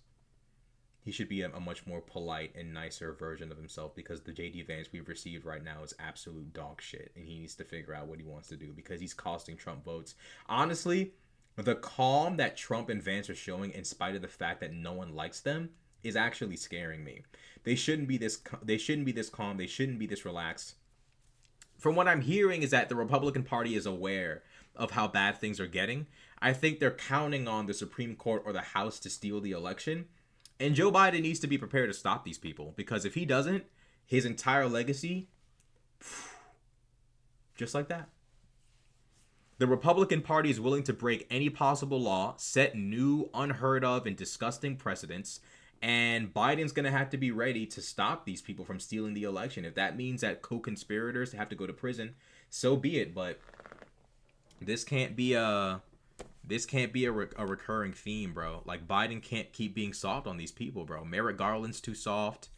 He should be a much more polite and nicer version of himself, because the JD Vance we've received right now is absolute dog shit, and he needs to figure out what he wants to do because he's costing Trump votes. Honestly, the calm that Trump and Vance are showing, in spite of the fact that no one likes them, is actually scaring me. They shouldn't be this calm. They shouldn't be this relaxed. From what I'm hearing is that the Republican Party is aware of how bad things are getting. I think they're counting on the Supreme Court or the House to steal the election. And Joe Biden needs to be prepared to stop these people, because if he doesn't, his entire legacy, just like that. The Republican Party is willing to break any possible law, set new, unheard of, and disgusting precedents, and Biden's going to have to be ready to stop these people from stealing the election. If that means that co-conspirators have to go to prison, so be it. But this can't be a recurring theme, bro. Like, Biden can't keep being soft on these people, bro. Merrick Garland's too soft.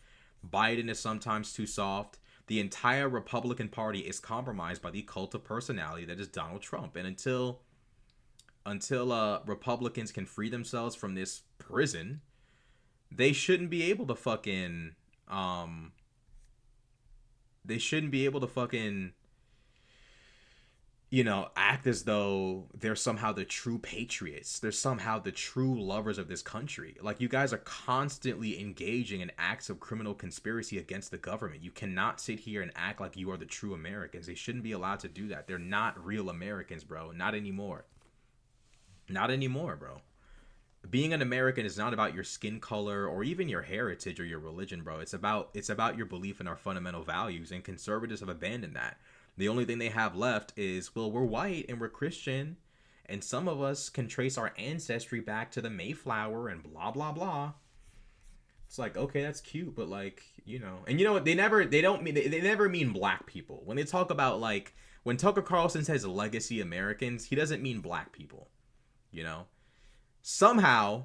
Biden is sometimes too soft. The entire Republican Party is compromised by the cult of personality that is Donald Trump. And until Republicans can free themselves from this prison, they shouldn't be able to fucking you know, act as though they're somehow the true patriots. They're somehow the true lovers of this country. Like, you guys are constantly engaging in acts of criminal conspiracy against the government. You cannot sit here and act like you are the true Americans. They shouldn't be allowed to do that. They're not real Americans, bro. Not anymore. Not anymore, bro. Being an American is not about your skin color or even your heritage or your religion, bro. It's about your belief in our fundamental values, and conservatives have abandoned that. The only thing they have left is, well, we're white and we're Christian, and some of us can trace our ancestry back to the Mayflower and blah blah blah. It's like, okay, that's cute, but, like, you know, and you know what? They never mean black people when they talk about, like, when Tucker Carlson says legacy Americans, he doesn't mean black people, you know. Somehow,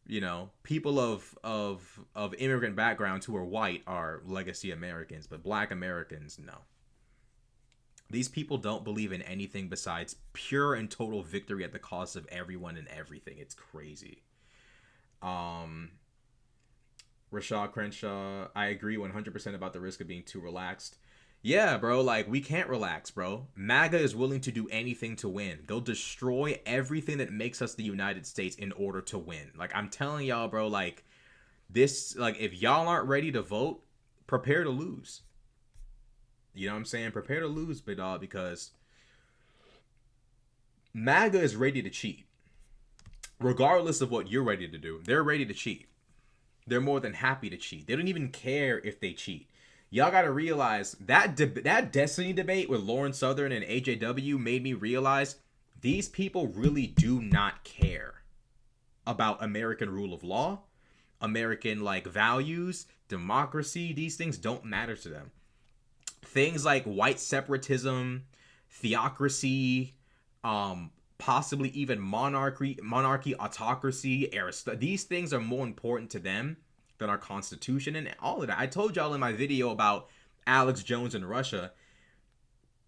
you know, people of immigrant backgrounds who are white are legacy Americans, but black Americans, no. These people don't believe in anything besides pure and total victory at the cost of everyone and everything. It's crazy. Rashad Crenshaw, I agree 100% about the risk of being too relaxed. Yeah, bro, like, we can't relax, bro. MAGA is willing to do anything to win. They'll destroy everything that makes us the United States in order to win. Like, I'm telling y'all, bro, like, this, like, if y'all aren't ready to vote, prepare to lose. You know what I'm saying? Prepare to lose, big dog, because MAGA is ready to cheat. Regardless of what you're ready to do, they're ready to cheat. They're more than happy to cheat. They don't even care if they cheat. Y'all got to realize that that Destiny debate with Lauren Southern and AJW made me realize these people really do not care about American rule of law, American, like, values, democracy. These things don't matter to them. Things like white separatism, theocracy, possibly even monarchy, autocracy, these things are more important to them than our Constitution and all of that. I told y'all in my video about Alex Jones in Russia,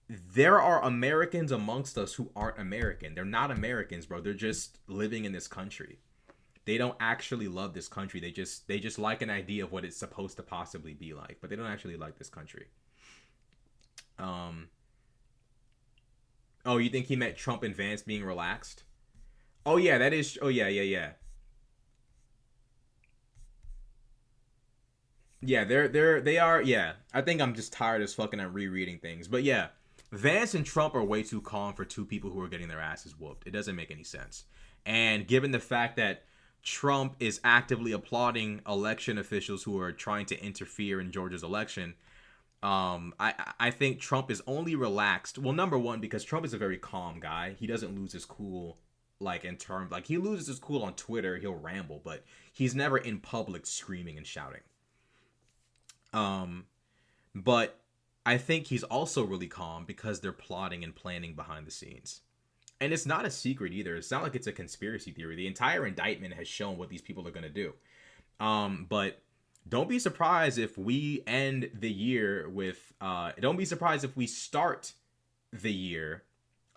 there are Americans amongst us who aren't American. They're not Americans, bro. They're just living in this country. They don't actually love this country. They just like an idea of what it's supposed to possibly be like, but they don't actually like this country. Oh, you think he meant Trump and Vance being relaxed? Oh yeah, that is. Oh yeah. Yeah, they are. Yeah, I think I'm just tired as fucking at rereading things. But yeah, Vance and Trump are way too calm for two people who are getting their asses whooped. It doesn't make any sense. And given the fact that Trump is actively applauding election officials who are trying to interfere in Georgia's election, I think Trump is only relaxed. Well, number one, because Trump is a very calm guy. He doesn't lose his cool, like in terms, like he loses his cool on Twitter. He'll ramble, but he's never in public screaming and shouting. But I think he's also really calm because they're plotting and planning behind the scenes. And it's not a secret either. It's not like it's a conspiracy theory. The entire indictment has shown what these people are going to do. But don't be surprised if we end the year with, don't be surprised if we start the year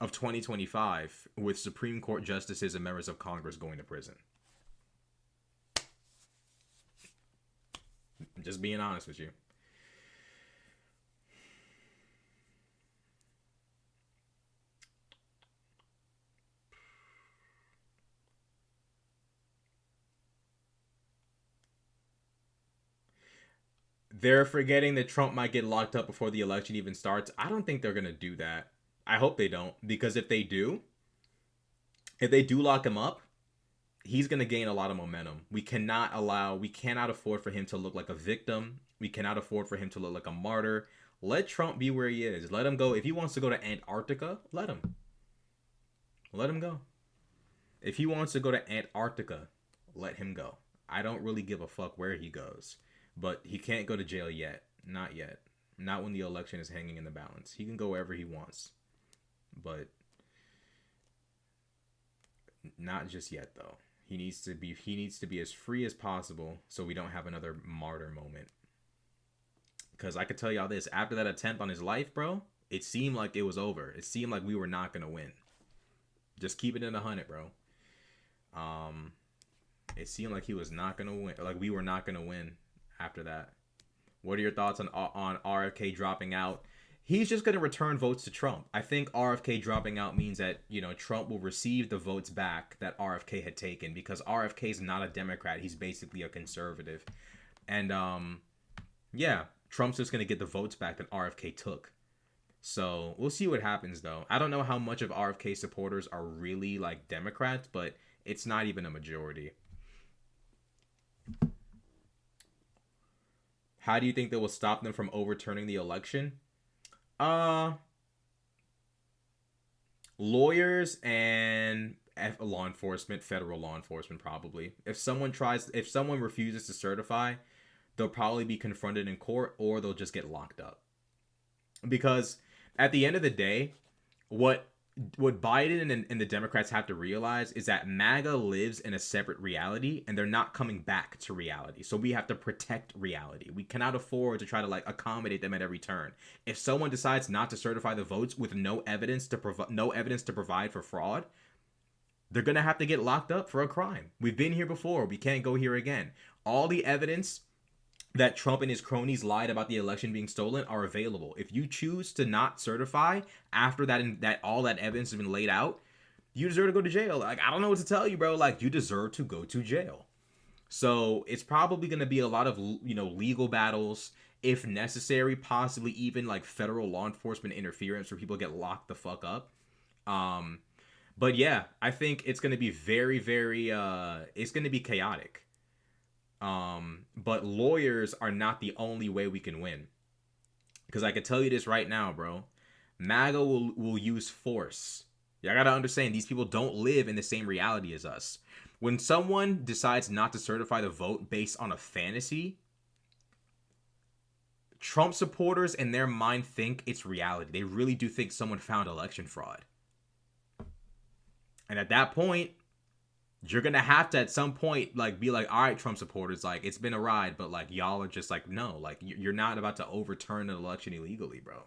of 2025 with Supreme Court justices and members of Congress going to prison. I'm just being honest with you. They're forgetting that Trump might get locked up before the election even starts. I don't think they're going to do that. I hope they don't, because if they do lock him up, he's going to gain a lot of momentum. We cannot afford for him to look like a victim. We cannot afford for him to look like a martyr. Let Trump be where he is. Let him go. If he wants to go to Antarctica, let him. Let him go. If he wants to go to Antarctica, let him go. I don't really give a fuck where he goes. But he can't go to jail yet. Not yet. Not when the election is hanging in the balance. He can go wherever he wants. But not just yet, though. He needs to be as free as possible so we don't have another martyr moment. Because I could tell y'all this. After that attempt on his life, bro, it seemed like it was over. It seemed like we were not going to win. Just keep it in 100, bro. It seemed like he was not going to win. Like we were not going to win. After that, what are your thoughts on RFK dropping out? He's just going to return votes to Trump. I think RFK dropping out means that, Trump will receive the votes back that RFK had taken, because RFK is not a Democrat. He's basically a conservative. And yeah, Trump's just going to get the votes back that RFK took. So we'll see what happens, though. I don't know how much of RFK supporters are really like Democrats, but it's not even a majority. How do you think that will stop them from overturning the election? Lawyers and law enforcement, federal law enforcement, probably. If someone refuses to certify, they'll probably be confronted in court, or they'll just get locked up. Because at the end of the day, what Biden and the Democrats have to realize is that MAGA lives in a separate reality, and they're not coming back to reality. So we have to protect reality. We cannot afford to try to accommodate them at every turn. If someone decides not to certify the votes with no evidence to provide for fraud, they're gonna have to get locked up for a crime. We've been here before. We can't go here again. All the evidence that Trump and his cronies lied about the election being stolen are available. If you choose to not certify after that all that evidence has been laid out, you deserve to go to jail. I don't know what to tell you, bro. You deserve to go to jail. So it's probably going to be a lot of, legal battles, if necessary, possibly even federal law enforcement interference where people get locked the fuck up. But yeah, I think it's going to be very, very, it's going to be chaotic. But lawyers are not the only way we can win. Because I can tell you this right now, bro. MAGA will use force. Y'all gotta understand, these people don't live in the same reality as us. When someone decides not to certify the vote based on a fantasy, Trump supporters in their mind think it's reality. They really do think someone found election fraud. And at that point, you're gonna have to at some point be all right, Trump supporters, it's been a ride, but y'all are just no, you're not about to overturn an election illegally, bro.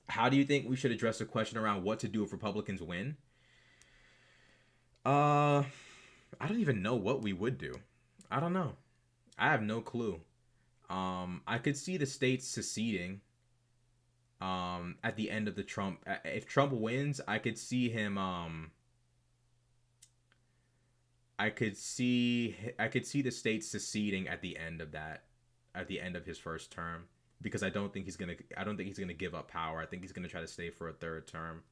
How do you think we should address the question around what to do if Republicans win? I don't even know what we would do. I don't know. I have no clue. I could see the states seceding at the end of the Trump. If Trump wins, I could see him. I could see the states seceding at the end of that, at the end of his first term, because I don't think he's gonna give up power. I think he's gonna try to stay for a third term.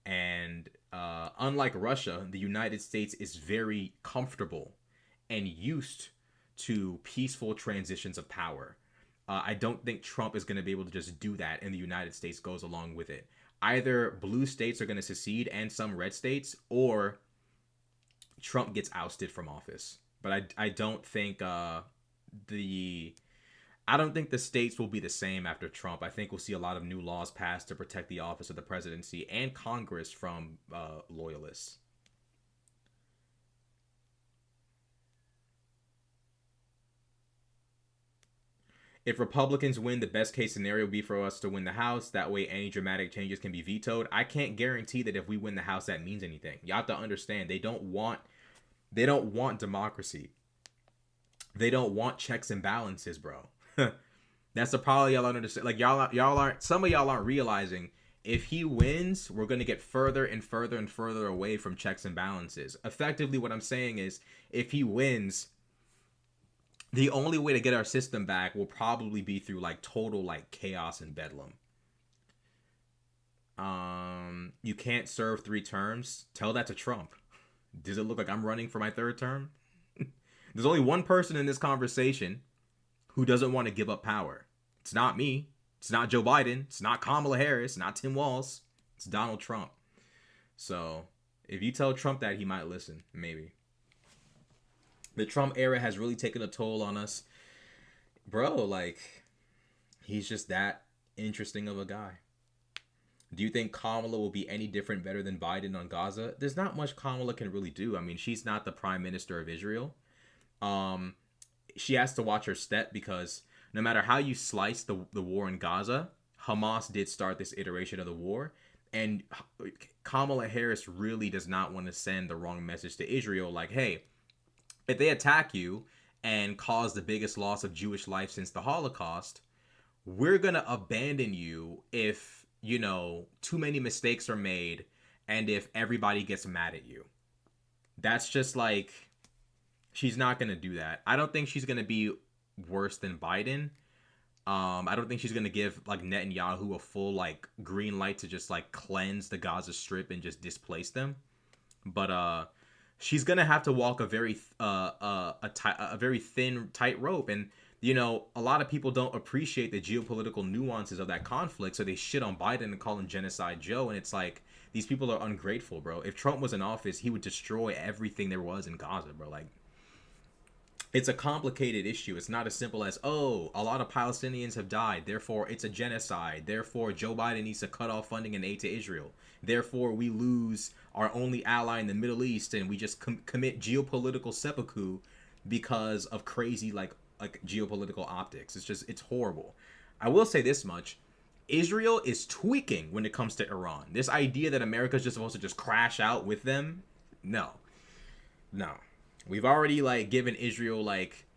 And unlike Russia, the United States is very comfortable and used to peaceful transitions of power. I don't think Trump is going to be able to just do that, and the United States goes along with it. Either blue states are going to secede and some red states, or Trump gets ousted from office. But I don't think the states will be the same after Trump. I think we'll see a lot of new laws passed to protect the office of the presidency and Congress from loyalists. If Republicans win, the best case scenario would be for us to win the House. That way, any dramatic changes can be vetoed. I can't guarantee that if we win the House, that means anything. You have to understand, they don't want democracy. They don't want checks and balances, bro. That's the problem y'all don't understand. Like some of y'all aren't realizing, if he wins, we're gonna get further and further and further away from checks and balances. Effectively, what I'm saying is, if he wins, the only way to get our system back will probably be through like total like chaos and bedlam. You can't serve 3 terms. Tell that to Trump. Does it look like I'm running for my 3rd term? There's only one person in this conversation who doesn't want to give up power. It's not me. It's not Joe Biden. It's not Kamala Harris. It's not Tim Walz. It's Donald Trump. So if you tell Trump that, he might listen. Maybe. The Trump era has really taken a toll on us. Bro, like, he's just that interesting of a guy. Do you think Kamala will be any different, better than Biden on Gaza? There's not much Kamala can really do. I mean, she's not the prime minister of Israel. She has to watch her step, because no matter how you slice the war in Gaza, Hamas did start this iteration of the war. And Kamala Harris really does not want to send the wrong message to Israel. Like, hey, if they attack you and cause the biggest loss of Jewish life since the Holocaust, we're going to abandon you if, you know, too many mistakes are made and if everybody gets mad at you. That's just like, she's not going to do that. I don't think she's going to be worse than Biden. I don't think she's going to give like Netanyahu a full like green light to just like cleanse the Gaza Strip and just displace them. But she's going to have to walk a very thin, tight rope. And, you know, a lot of people don't appreciate the geopolitical nuances of that conflict. So they shit on Biden and call him Genocide Joe. And it's like, these people are ungrateful, bro. If Trump was in office, he would destroy everything there was in Gaza, bro. Like, it's a complicated issue. It's not as simple as, oh, a lot of Palestinians have died, therefore it's a genocide. Therefore, Joe Biden needs to cut off funding and aid to Israel. Therefore, we lose our only ally in the Middle East and we just commit geopolitical seppuku because of crazy like geopolitical optics. It's horrible. I will say this much. Israel is tweaking when it comes to Iran. This idea that America's just supposed to just crash out with them, no. We've already like given Israel like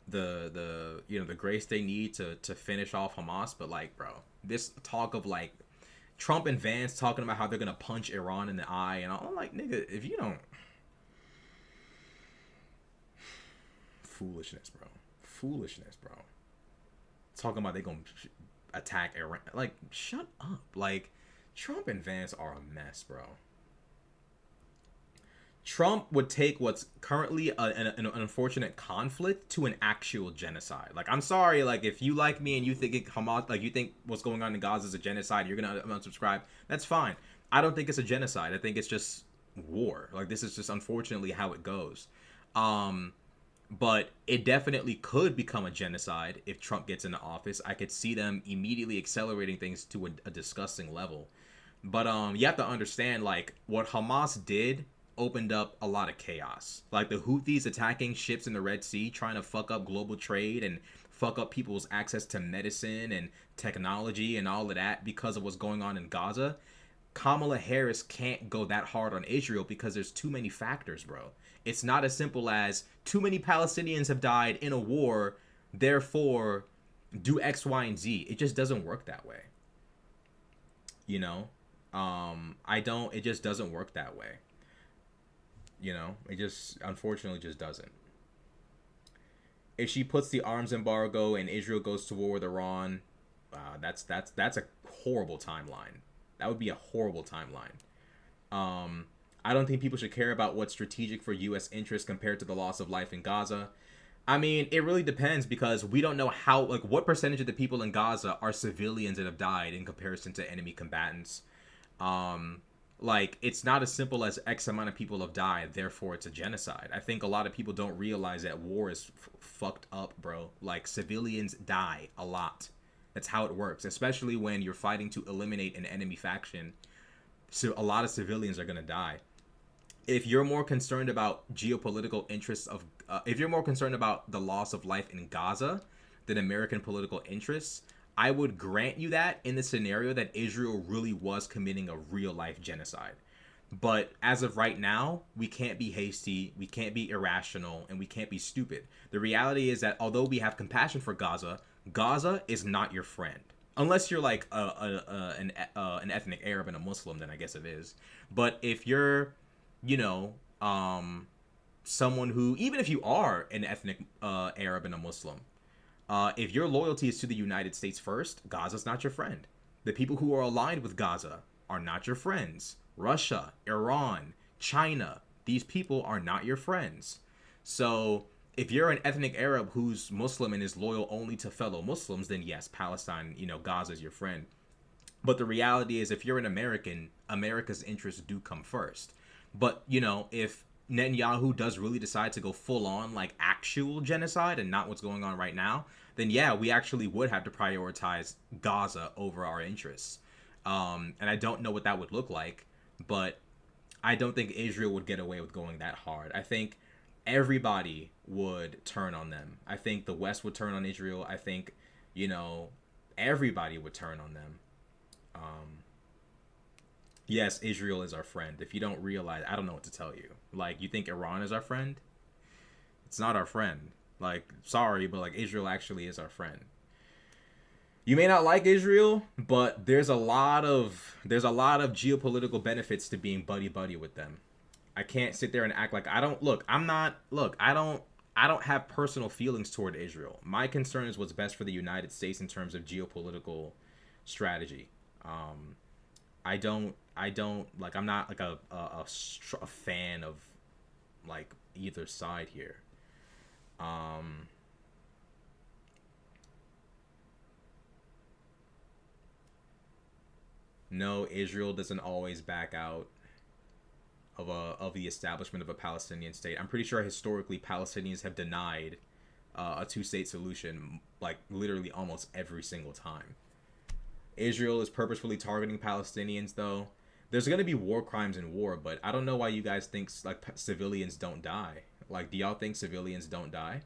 the you know the grace they need to finish off Hamas, but like, bro, this talk of like Trump and Vance talking about how they're gonna punch Iran in the eye, and I'm like, nigga, if you don't, foolishness, bro. Talking about they gonna attack Iran, like, shut up. Like, Trump and Vance are a mess, bro. Trump would take what's currently an unfortunate conflict to an actual genocide. Like, I'm sorry, like, if you like me and you think Hamas, like, you think what's going on in Gaza is a genocide, you're gonna unsubscribe, that's fine. I don't think it's a genocide. I think it's just war. Like, this is just unfortunately how it goes. But it definitely could become a genocide if Trump gets into office. I could see them immediately accelerating things to a disgusting level. But you have to understand, like, what Hamas did opened up a lot of chaos. Like the Houthis attacking ships in the Red Sea, trying to fuck up global trade and fuck up people's access to medicine and technology and all of that because of what's going on in Gaza, Kamala Harris can't go that hard on Israel because there's too many factors, bro. It's not as simple as too many Palestinians have died in a war, therefore do X, Y, and Z. It just doesn't work that way. You know? It just doesn't work that way. You know? It just, unfortunately, just doesn't. If she puts the arms embargo and Israel goes to war with Iran, that's a horrible timeline. That would be a horrible timeline. I don't think people should care about what's strategic for U.S. interests compared to the loss of life in Gaza. I mean, it really depends because we don't know how, like, what percentage of the people in Gaza are civilians that have died in comparison to enemy combatants. Like, it's not as simple as X amount of people have died, therefore it's a genocide. I think a lot of people don't realize that war is fucked up, bro. Like, civilians die a lot. That's how it works, especially when you're fighting to eliminate an enemy faction. So a lot of civilians are going to die. If you're more concerned about geopolitical interests of, if you're more concerned about the loss of life in Gaza than American political interests, I would grant you that in the scenario that Israel really was committing a real life genocide. But as of right now, we can't be hasty, we can't be irrational, and we can't be stupid. The reality is that although we have compassion for Gaza, Gaza is not your friend. Unless you're like an ethnic Arab and a Muslim, then I guess it is. But if you're, you know, someone who, even if you are an ethnic Arab and a Muslim, if your loyalty is to the United States first, Gaza's not your friend. The people who are aligned with Gaza are not your friends. Russia, Iran, China, these people are not your friends. So if you're an ethnic Arab who's Muslim and is loyal only to fellow Muslims, then yes, Palestine, you know, Gaza is your friend. But the reality is, if you're an American, America's interests do come first. But, you know, if Netanyahu does really decide to go full on, like, actual genocide and not what's going on right now, then yeah, we actually would have to prioritize Gaza over our interests. And I don't know what that would look like, but I don't think Israel would get away with going that hard. I think everybody would turn on them. I think the West would turn on Israel. I think, you know, everybody would turn on them. Yes, Israel is our friend. If you don't realize, I don't know what to tell you. Like, you think Iran is our friend? It's not our friend. Like, sorry, but like, Israel actually is our friend. You may not like Israel, but there's a lot of geopolitical benefits to being buddy with them. I can't sit there and act like I don't have personal feelings toward Israel. My concern is what's best for the United States in terms of geopolitical strategy. I don't like, I'm not like a fan of like either side here. No, Israel doesn't always back out of the establishment of a Palestinian state. I'm pretty sure historically Palestinians have denied a two-state solution, like literally almost every single time. Israel is purposefully targeting Palestinians, though. There's going to be war crimes in war, but I don't know why you guys think like civilians don't die. Like, do y'all think civilians don't die?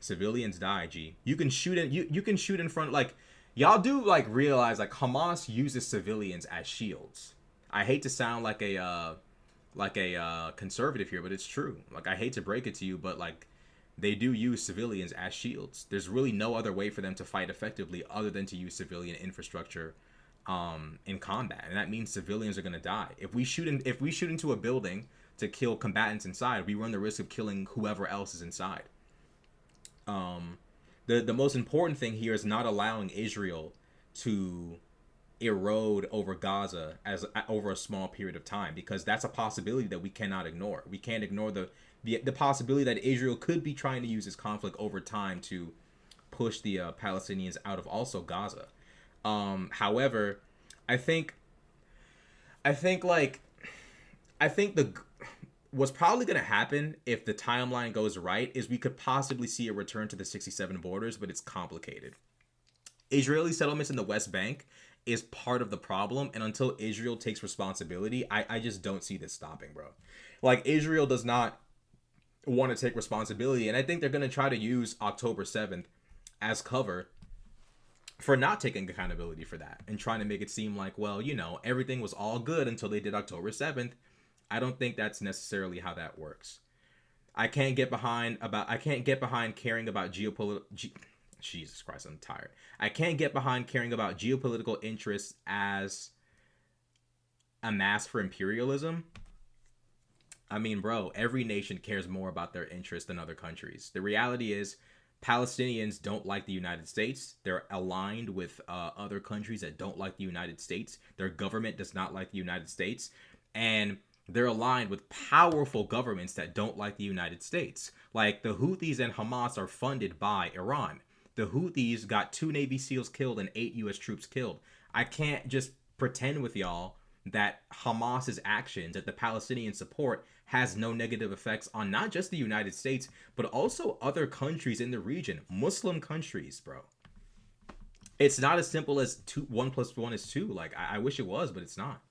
Civilians die, G. You can shoot in front, like, y'all do like realize like Hamas uses civilians as shields. I hate to sound like a conservative here, but it's true. Like, I hate to break it to you, but like, they do use civilians as shields. There's really no other way for them to fight effectively other than to use civilian infrastructure in combat, and that means civilians are gonna die. If we shoot into a building to kill combatants inside, we run the risk of killing whoever else is inside. The most important thing here is not allowing Israel to erode over Gaza over a small period of time, because that's a possibility that we cannot ignore. We can't ignore the possibility that Israel could be trying to use this conflict over time to push the Palestinians out of also Gaza. However, I think what's probably going to happen if the timeline goes right is we could possibly see a return to the 67 borders, but it's complicated. Israeli settlements in the West Bank is part of the problem, and until Israel takes responsibility, I just don't see this stopping, bro. Like, Israel does not want to take responsibility. And I think they're going to try to use October 7th as cover for not taking accountability for that and trying to make it seem like, well, you know, everything was all good until they did October 7th. I don't think that's necessarily how that works. I can't get behind caring about Jesus Christ, I'm tired. I can't get behind caring about geopolitical interests as a mask for imperialism. I mean, bro, every nation cares more about their interests than other countries. The reality is Palestinians don't like the United States. They're aligned with other countries that don't like the United States. Their government does not like the United States. And they're aligned with powerful governments that don't like the United States. Like the Houthis and Hamas are funded by Iran. The Houthis got 2 Navy SEALs killed and 8 U.S. troops killed. I can't just pretend with y'all that Hamas's actions, that the Palestinian support has no negative effects on not just the United States, but also other countries in the region, Muslim countries, bro. It's not as simple as 1 + 1 is 2. Like, I wish it was, but it's not.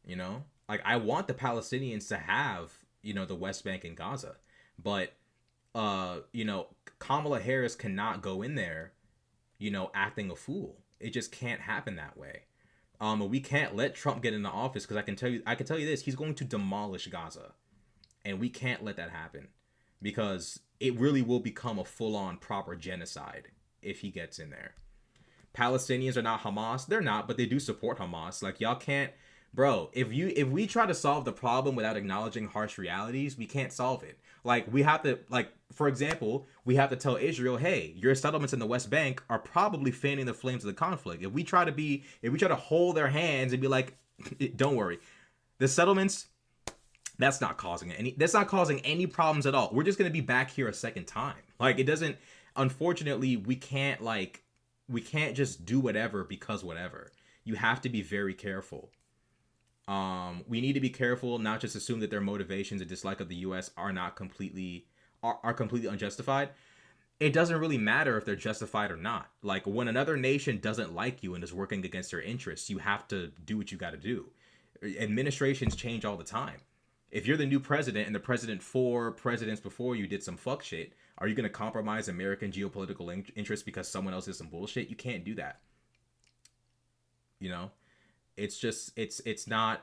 You know? Like, I want the Palestinians to have, you know, the West Bank and Gaza. But, you know, Kamala Harris cannot go in there, you know, acting a fool. It just can't happen that way. We can't let Trump get into office because I can tell you this, he's going to demolish Gaza. And we can't let that happen because it really will become a full-on proper genocide if he gets in there. Palestinians are not Hamas. They're not, but they do support Hamas. Like, y'all can't... Bro, if we try to solve the problem without acknowledging harsh realities, we can't solve it. Like, we have to, like, for example, we have to tell Israel, hey, your settlements in the West Bank are probably fanning the flames of the conflict. If we try to hold their hands and be like, don't worry, the settlements, that's not causing any problems at all. We're just going to be back here a second time. Like, it doesn't, unfortunately, we can't just do whatever because whatever. You have to be very careful. We need to be careful, not just assume that their motivations and dislike of the U.S. are completely unjustified. It doesn't really matter if they're justified or not. Like, when another nation doesn't like you and is working against their interests, you have to do what you got to do. Administrations change all the time. If you're the new president and the president 4 presidents before you did some fuck shit, are you going to compromise American geopolitical interests because someone else did some bullshit? You can't do that. You know? It's not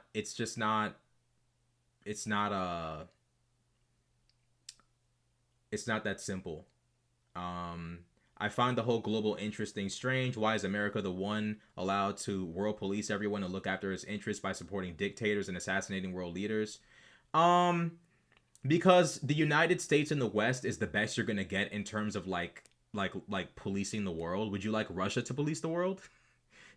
that simple. I find the whole global interest thing strange. Why is America the one allowed to world police everyone and look after its interests by supporting dictators and assassinating world leaders? Because the United States and the West is the best you're gonna get in terms of like policing the world. Would you like Russia to police the world?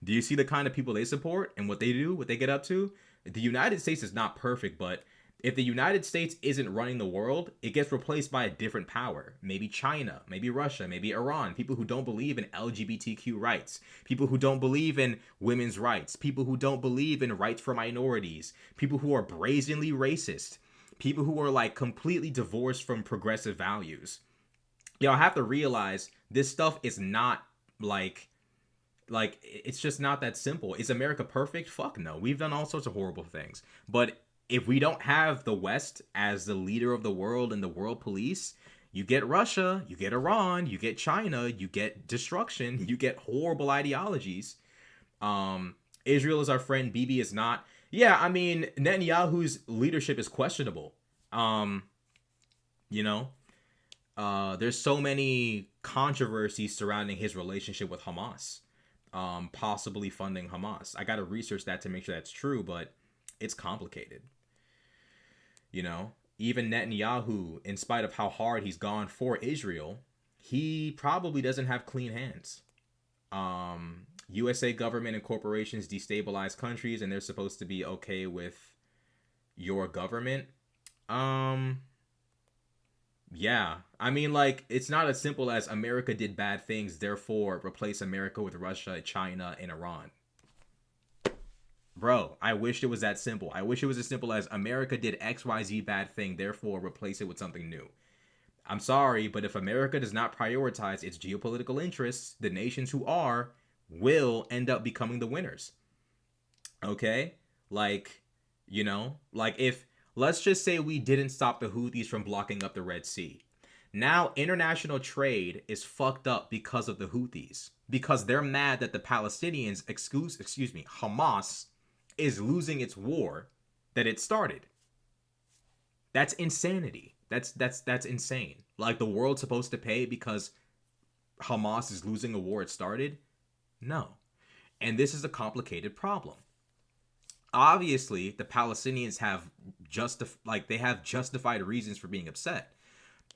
Do you see the kind of people they support and what they do, what they get up to? The United States is not perfect, but if the United States isn't running the world, it gets replaced by a different power. Maybe China, maybe Russia, maybe Iran. People who don't believe in LGBTQ rights. People who don't believe in women's rights. People who don't believe in rights for minorities. People who are brazenly racist. People who are like completely divorced from progressive values. Y'all have to realize this stuff is not like it's just not that simple. Is America perfect? Fuck no. We've done all sorts of horrible things. But if we don't have the West as the leader of the world and the world police, you get Russia, you get Iran, you get China, you get destruction, you get horrible ideologies. Israel is our friend, Bibi is not. Yeah, I mean, Netanyahu's leadership is questionable. You know, there's so many controversies surrounding his relationship with Hamas. Possibly funding Hamas. I gotta research that to make sure that's true, but it's complicated. You know, even Netanyahu, in spite of how hard he's gone for Israel, he probably doesn't have clean hands. USA government and corporations destabilize countries and they're supposed to be okay with your government. Yeah, I mean, like, it's not as simple as America did bad things, therefore replace America with Russia, China, and Iran. Bro, I wish it was that simple. I wish it was as simple as America did XYZ bad thing, therefore replace it with something new. I'm sorry, but if America does not prioritize its geopolitical interests, the nations who are will end up becoming the winners. Okay? Like, you know, like if let's just say we didn't stop the Houthis from blocking up the Red Sea. Now international trade is fucked up because of the Houthis, because they're mad that the Palestinians, Hamas, is losing its war that it started. That's insanity. That's insane. Like, the world's supposed to pay because Hamas is losing a war it started? No. And this is a complicated problem. Obviously, the Palestinians have justified reasons for being upset.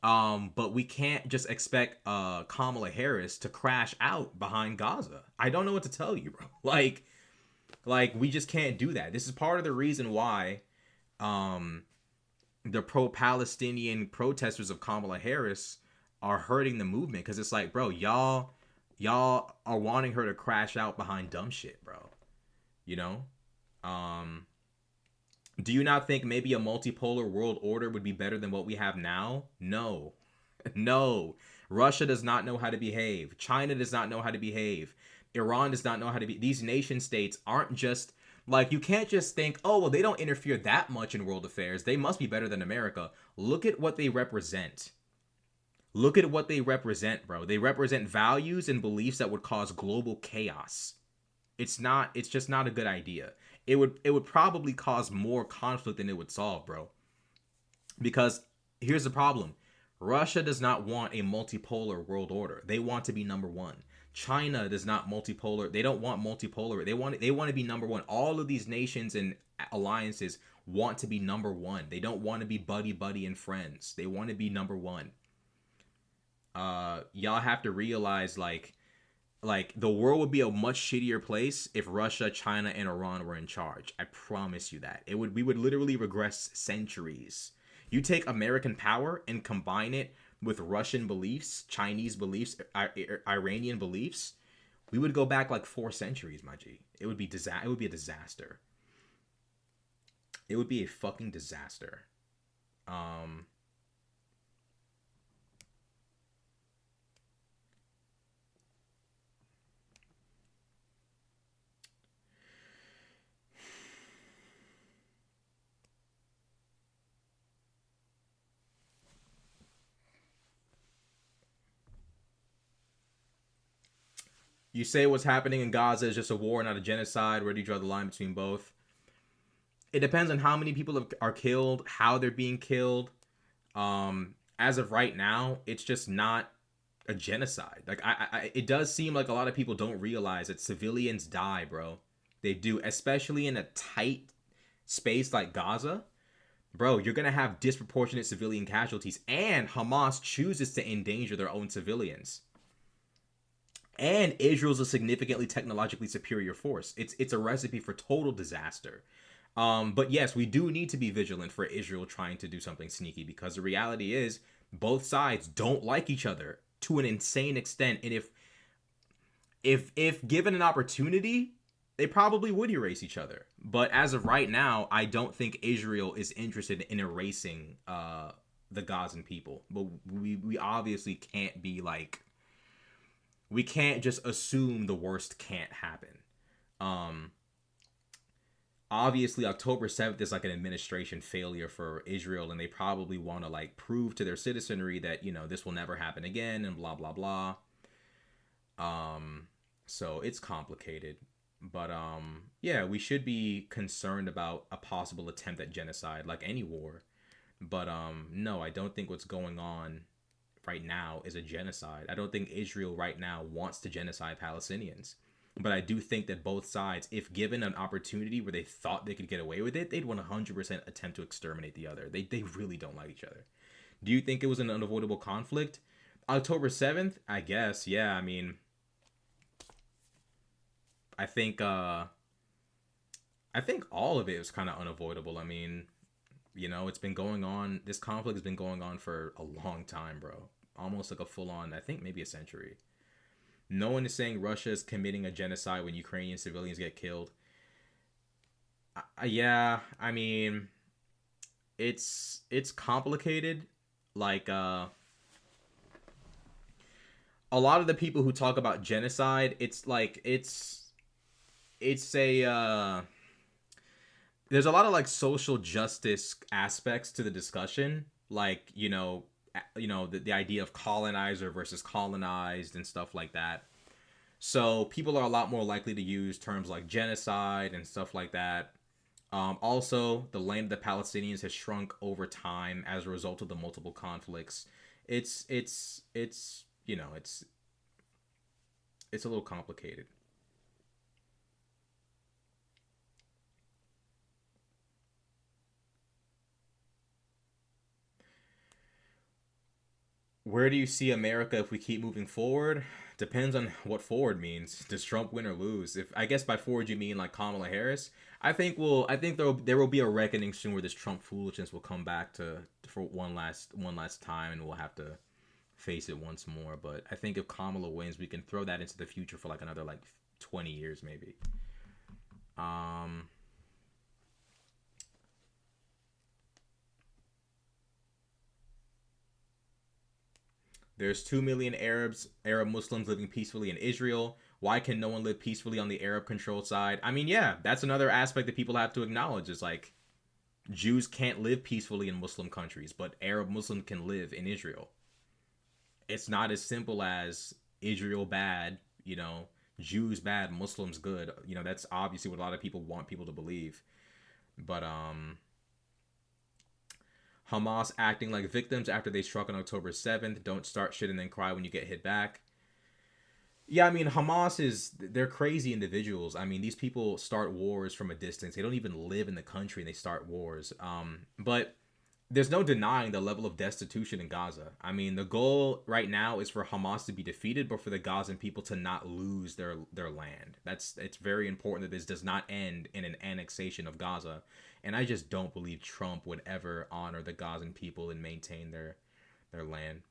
But we can't just expect Kamala Harris to crash out behind Gaza. I don't know what to tell you, bro. Like we just can't do that. This is part of the reason why the pro-Palestinian protesters of Kamala Harris are hurting the movement, because it's like, bro, y'all are wanting her to crash out behind dumb shit, bro. You know? Do you not think maybe a multipolar world order would be better than what we have now? No. No. Russia does not know how to behave. China does not know how to behave. Iran does not know how to be. These nation states aren't just, like, you can't just think, oh, well, they don't interfere that much in world affairs, they must be better than America. Look at what they represent. Look at what they represent, bro. They represent values and beliefs that would cause global chaos. It's just not a good idea. It would probably cause more conflict than it would solve, bro. Because here's the problem. Russia does not want a multipolar world order. They want to be number one. China does not multipolar. They don't want multipolar. They want to be number one. All of these nations and alliances want to be number one. They don't want to be buddy and friends. They want to be number one. Y'all have to realize, like the world would be a much shittier place if Russia, China, and Iran were in charge. I promise you that. We would literally regress centuries. You take American power and combine it with Russian beliefs, Chinese beliefs, Iranian beliefs, we would go back like 4 centuries, my G. It would be a disaster. It would be a fucking disaster. You say what's happening in Gaza is just a war, not a genocide. Where do you draw the line between both? It depends on how many people are killed, how they're being killed. As of right now, it's just not a genocide. Like, it does seem like a lot of people don't realize that civilians die, bro. They do, especially in a tight space like Gaza. Bro, you're going to have disproportionate civilian casualties, and Hamas chooses to endanger their own civilians. And Israel's a significantly technologically superior force. It's a recipe for total disaster. But yes, we do need to be vigilant for Israel trying to do something sneaky, because the reality is both sides don't like each other to an insane extent. And if given an opportunity, they probably would erase each other. But as of right now, I don't think Israel is interested in erasing the Gazan people. But we obviously can't be like, we can't just assume the worst can't happen. Obviously, October 7th is like an administration failure for Israel, and they probably want to like prove to their citizenry that, you know, this will never happen again and blah, blah, blah. So it's complicated. But yeah, we should be concerned about a possible attempt at genocide, like any war. But no, I don't think what's going on right now is a genocide. I don't think Israel right now wants to genocide Palestinians. But I do think that both sides, if given an opportunity where they thought they could get away with it, they'd 100% attempt to exterminate the other. They really don't like each other. Do you think it was an unavoidable conflict? October 7th? I guess, yeah. I mean, I think all of it was kind of unavoidable. I mean, you know, it's been going on. This conflict has been going on for a long time, bro. Almost like a full-on, I think maybe a century. No one is saying Russia is committing a genocide when Ukrainian civilians get killed. Yeah, I mean, it's complicated. Like, a lot of the people who talk about genocide, it's like, it's a, there's a lot of like social justice aspects to the discussion, like the idea of colonizer versus colonized and stuff like that. So people are a lot more likely to use terms like genocide and stuff like that. Also, the land of the Palestinians has shrunk over time as a result of the multiple conflicts. It's a little complicated. Where do you see America if we keep moving forward? Depends on what forward means. Does Trump win or lose? If I guess by forward you mean like Kamala Harris, I think there will be a reckoning soon where this Trump foolishness will come back for one last time, and we'll have to face it once more. But I think if Kamala wins, we can throw that into the future for like another 20 years maybe. There's 2 million Arab Muslims living peacefully in Israel. Why can no one live peacefully on the Arab-controlled side? I mean, yeah, that's another aspect that people have to acknowledge. Is like, Jews can't live peacefully in Muslim countries, but Arab Muslims can live in Israel. It's not as simple as Israel bad, Jews bad, Muslims good. That's obviously what a lot of people want people to believe. But Hamas acting like victims after they struck on October 7th. Don't start shit and then cry when you get hit back. Yeah, I mean, they're crazy individuals. I mean, these people start wars from a distance. They don't even live in the country and they start wars. But there's no denying the level of destitution in Gaza. I mean, the goal right now is for Hamas to be defeated, but for the Gazan people to not lose their land. It's very important that this does not end in an annexation of Gaza. And I just don't believe Trump would ever honor the Gazan people and maintain their land.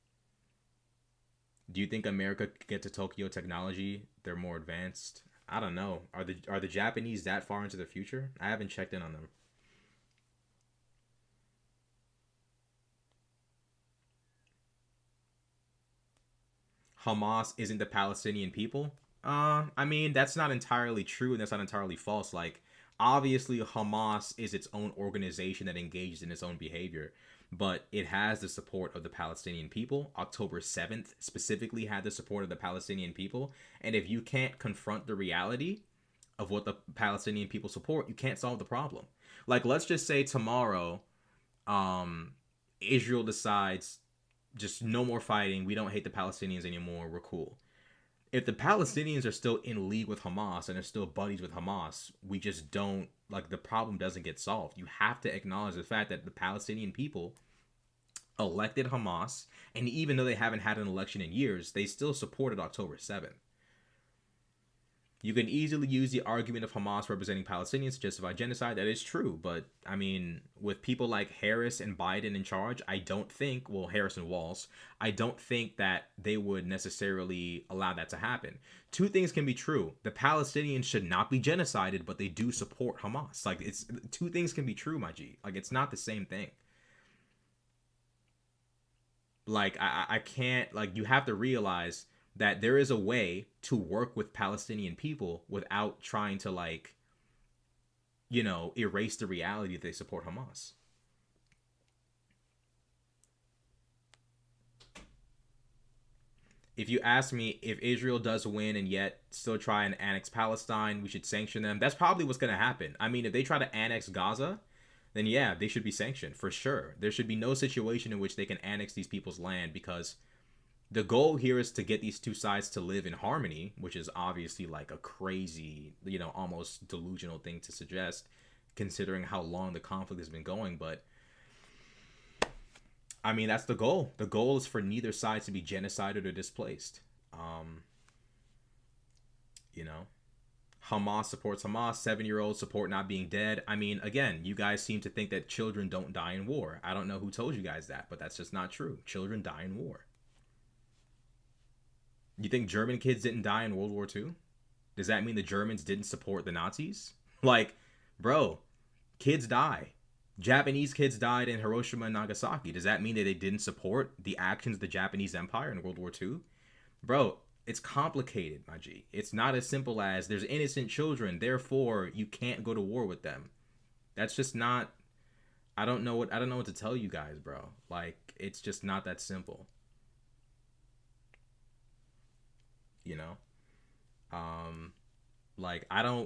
Do you think America could get to Tokyo technology? They're more advanced. I don't know. Are the Japanese that far into the future? I haven't checked in on them. Hamas isn't the Palestinian people? I mean, that's not entirely true and that's not entirely false. Like, obviously, Hamas is its own organization that engages in its own behavior, but it has the support of the Palestinian people. October 7th specifically had the support of the Palestinian people, and if you can't confront the reality of what the Palestinian people support, you can't solve the problem. Like, let's just say tomorrow, Israel decides just no more fighting, we don't hate the Palestinians anymore, we're cool. If the Palestinians are still in league with Hamas and are still buddies with Hamas, we just don't, the problem doesn't get solved. You have to acknowledge the fact that the Palestinian people elected Hamas, and even though they haven't had an election in years, they still supported October 7th. You can easily use the argument of Hamas representing Palestinians to justify genocide. That is true, but I mean, with people like Harris and Biden in charge, I don't think, Harris and Walz, I don't think that they would necessarily allow that to happen. Two things can be true. The Palestinians should not be genocided, but they do support Hamas. Two things can be true, my G. It's not the same thing. I can't, you have to realize that there is a way to work with Palestinian people without trying to erase the reality that they support Hamas. If you ask me, if Israel does win and yet still try and annex Palestine, we should sanction them. That's probably what's going to happen. I mean, if they try to annex Gaza, then yeah, they should be sanctioned for sure. There should be no situation in which they can annex these people's land, because the goal here is to get these two sides to live in harmony, which is obviously a crazy, almost delusional thing to suggest, considering how long the conflict has been going. But I mean, that's the goal. The goal is for neither side to be genocided or displaced. Hamas supports Hamas. 7-year-olds support not being dead. I mean, again, you guys seem to think that children don't die in war. I don't know who told you guys that, but that's just not true. Children die in war. You think German kids didn't die in World War II? Does that mean the Germans didn't support the Nazis? Bro, kids die. Japanese kids died in Hiroshima and Nagasaki. Does that mean that they didn't support the actions of the Japanese Empire in World War II? Bro, it's complicated, my G. It's not as simple as there's innocent children, therefore you can't go to war with them. That's just not. I don't know what to tell you guys, bro. Like, it's just not that simple. You know? Like, I'm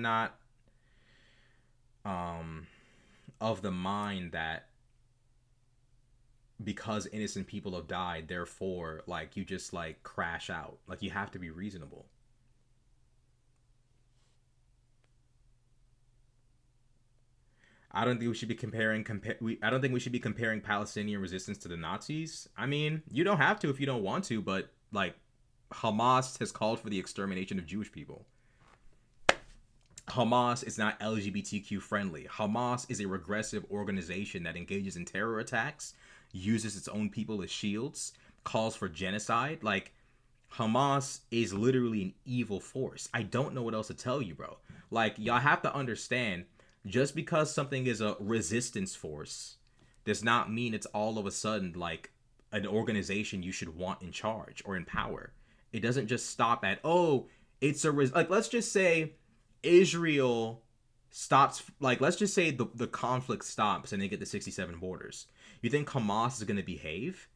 not of the mind that because innocent people have died, therefore, like, you just, like, crash out. Like, you have to be reasonable. I don't think we should be I don't think we should be comparing Palestinian resistance to the Nazis. I mean, you don't have to if you don't want to, but, like, Hamas has called for the extermination of Jewish people. Hamas is not LGBTQ friendly. Hamas is a regressive organization that engages in terror attacks, uses its own people as shields, calls for genocide. Like, Hamas is literally an evil force. I don't know what else to tell you, bro. Like, y'all have to understand, just because something is a resistance force does not mean it's all of a sudden, like, an organization you should want in charge or in power. It doesn't just stop at, oh, it's a... Like, let's just say Israel stops... Like, let's just say the conflict stops and they get the 67 borders. You think Hamas is going to behave?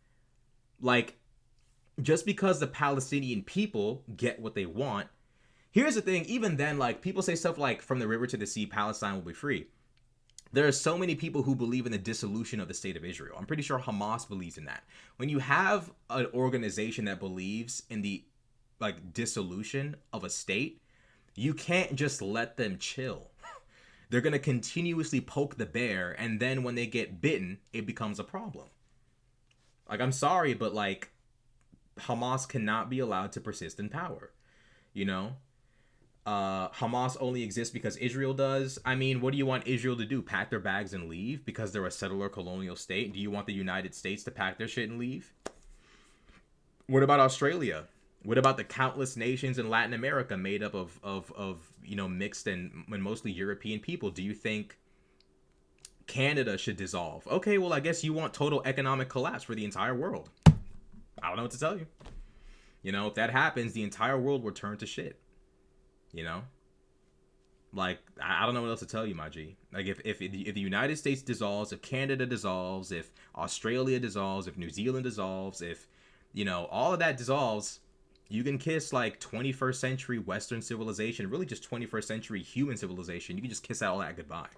Like, just because the Palestinian people get what they want... Here's the thing, even then, like, people say stuff like, from the river to the sea, Palestine will be free. There are so many people who believe in the dissolution of the state of Israel. I'm pretty sure Hamas believes in that. When you have an organization that believes in the, like, dissolution of a state, you can't just let them chill. They're going to continuously poke the bear, and then when they get bitten, it becomes a problem. Like, I'm sorry, but, like, Hamas cannot be allowed to persist in power, you know? Hamas only exists because Israel does. I mean, what do you want Israel to do? Pack their bags and leave because they're a settler colonial state? Do you want the United States to pack their shit and leave? What about Australia? What about the countless nations in Latin America made up of you know, mixed and mostly European people? Do you think Canada should dissolve? Okay, well, I guess you want total economic collapse for the entire world. I don't know what to tell you. You know, if that happens, the entire world will turn to shit. You know, like, I don't know what else to tell you, my G. Like, if the United States dissolves, if Canada dissolves, if Australia dissolves, if New Zealand dissolves, if, you know, all of that dissolves, you can kiss, like, 21st century Western civilization, really just 21st century human civilization. You can just kiss all that goodbye.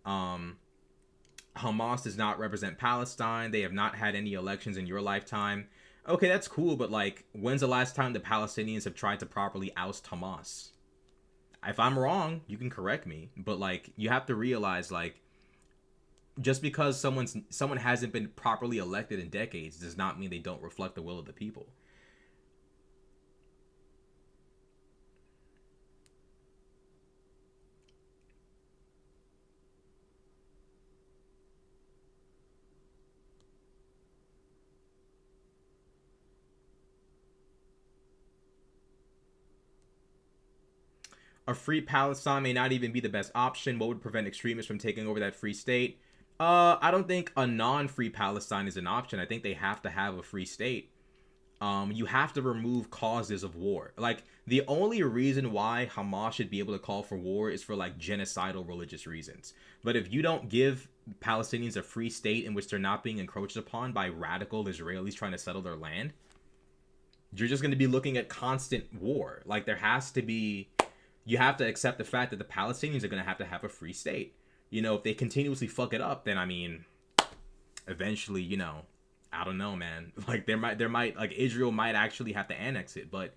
Hamas does not represent Palestine. They have not had any elections in your lifetime. Okay, that's cool, but, like, when's the last time the Palestinians have tried to properly oust Hamas? If I'm wrong, you can correct me, but, like, you have to realize, like, just because someone hasn't been properly elected in decades does not mean they don't reflect the will of the people. A free Palestine may not even be the best option. What would prevent extremists from taking over that free state? I don't think a non-free Palestine is an option. I think they have to have a free state. You have to remove causes of war. Like, the only reason why Hamas should be able to call for war is for, like, genocidal religious reasons. But if you don't give Palestinians a free state in which they're not being encroached upon by radical Israelis trying to settle their land, you're just going to be looking at constant war. Like, there has to be... You have to accept the fact that the Palestinians are going to have a free state. You know, if they continuously fuck it up, then, I mean, eventually, you know, I don't know, man. Like, there might, like, Israel might actually have to annex it, but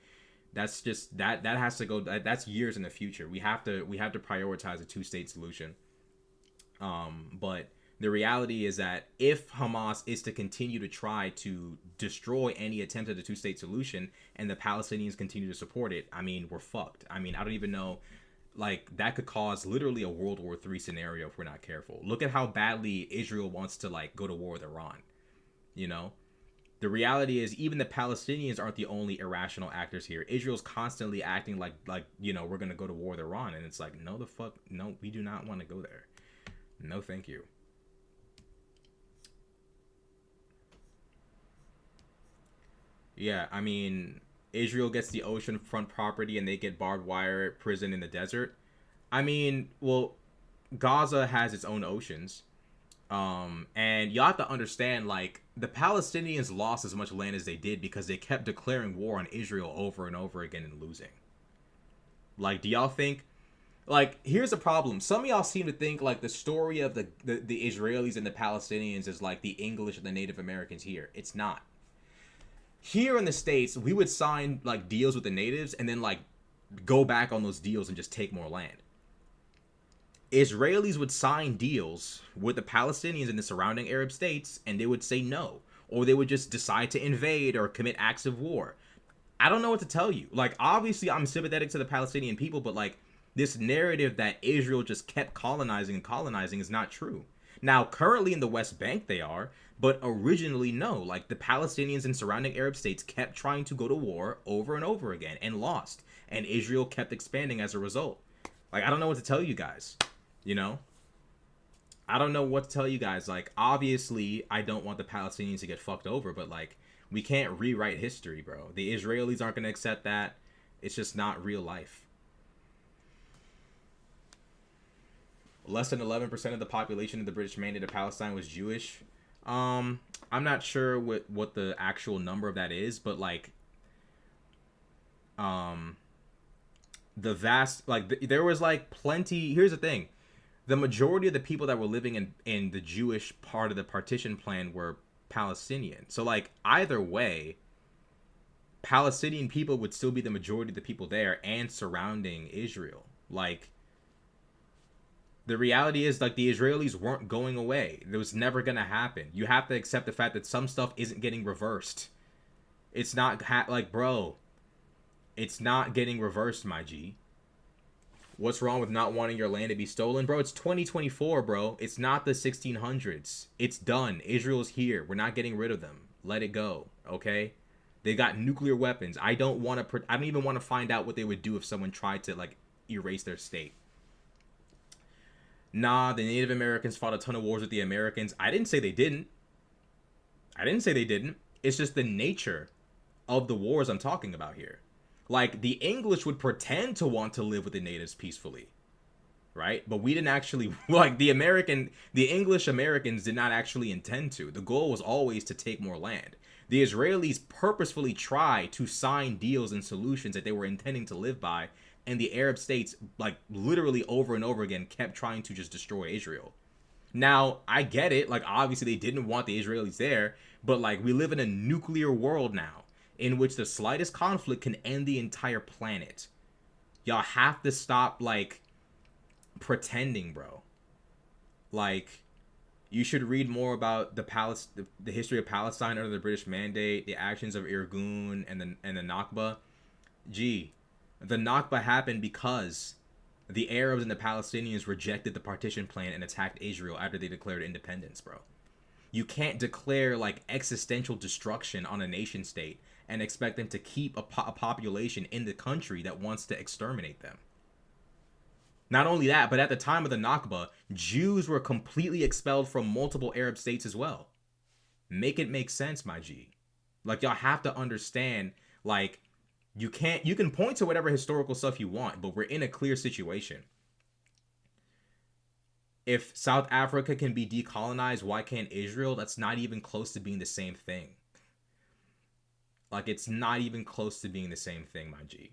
that's just, that has to go, that's years in the future. We have to prioritize a two-state solution. But the reality is that if Hamas is to continue to try to destroy any attempt at a two-state solution and the Palestinians continue to support it, I mean, we're fucked. I mean, I don't even know, like, that could cause literally a World War III scenario if we're not careful. Look at how badly Israel wants to, like, go to war with Iran, you know? The reality is even the Palestinians aren't the only irrational actors here. Israel's constantly acting like, you know, we're going to go to war with Iran. And it's like, no, the fuck, no, we do not want to go there. No, thank you. Yeah, I mean, Israel gets the oceanfront property and they get barbed wire prison in the desert. I mean, well, Gaza has its own oceans. And you have to understand, like, the Palestinians lost as much land as they did because they kept declaring war on Israel over and over again and losing. Like, do y'all think, like, here's the problem. Some of y'all seem to think, like, the story of the Israelis and the Palestinians is like the English and the Native Americans here. It's not. Here in the States, we would sign, like, deals with the natives and then, like, go back on those deals and just take more land. Israelis would sign deals with the Palestinians and the surrounding Arab states, and they would say no. Or they would just decide to invade or commit acts of war. I don't know what to tell you. Like, obviously, I'm sympathetic to the Palestinian people, but, like, this narrative that Israel just kept colonizing and colonizing is not true. Now, currently in the West Bank they are, but originally no. Like, the Palestinians and surrounding Arab states kept trying to go to war over and over again and lost. And Israel kept expanding as a result. Like, I don't know what to tell you guys. You know, I don't know what to tell you guys. Like, obviously, I don't want the Palestinians to get fucked over, but, like, we can't rewrite history, bro. The Israelis aren't going to accept that. It's just not real life. Less than 11% of the population of the British Mandate of Palestine was Jewish. I'm not sure what the actual number of that is, but, like, the vast, like, there was, like, plenty. Here's the thing. The majority of the people that were living in the Jewish part of the partition plan were Palestinian. So, like, either way, Palestinian people would still be the majority of the people there and surrounding Israel. Like, the reality is, like, the Israelis weren't going away. It was never going to happen. You have to accept the fact that some stuff isn't getting reversed. It's not, like, bro, it's not getting reversed, my G. What's wrong with not wanting your land to be stolen? Bro, it's 2024, bro. It's not the 1600s. It's done. Israel's here. We're not getting rid of them. Let it go, okay? They got nuclear weapons. I don't even want to find out what they would do if someone tried to, like, erase their state. Nah, the Native Americans fought a ton of wars with the Americans. I didn't say they didn't. It's just the nature of the wars I'm talking about here. Like, the English would pretend to want to live with the natives peacefully, right? But we didn't actually, like, the English Americans did not actually intend to. The goal was always to take more land. The Israelis purposefully tried to sign deals and solutions that they were intending to live by, and the Arab states, like, literally over and over again kept trying to just destroy Israel. Now, I get it. Like, obviously, they didn't want the Israelis there, but, like, we live in a nuclear world now, in which the slightest conflict can end the entire planet. Y'all have to stop, like, pretending, bro. Like, you should read more about the history of Palestine under the British Mandate, the actions of Irgun and the Nakba. Gee, the Nakba happened because the Arabs and the Palestinians rejected the partition plan and attacked Israel after they declared independence, bro. You can't declare, like, existential destruction on a nation state and expect them to keep a population in the country that wants to exterminate them. Not only that, but at the time of the Nakba, Jews were completely expelled from multiple Arab states as well. Make it make sense, my G. Like, y'all have to understand, like, you can point to whatever historical stuff you want, but we're in a clear situation. If South Africa can be decolonized, why can't Israel? That's not even close to being the same thing. Like, it's not even close to being the same thing, my G.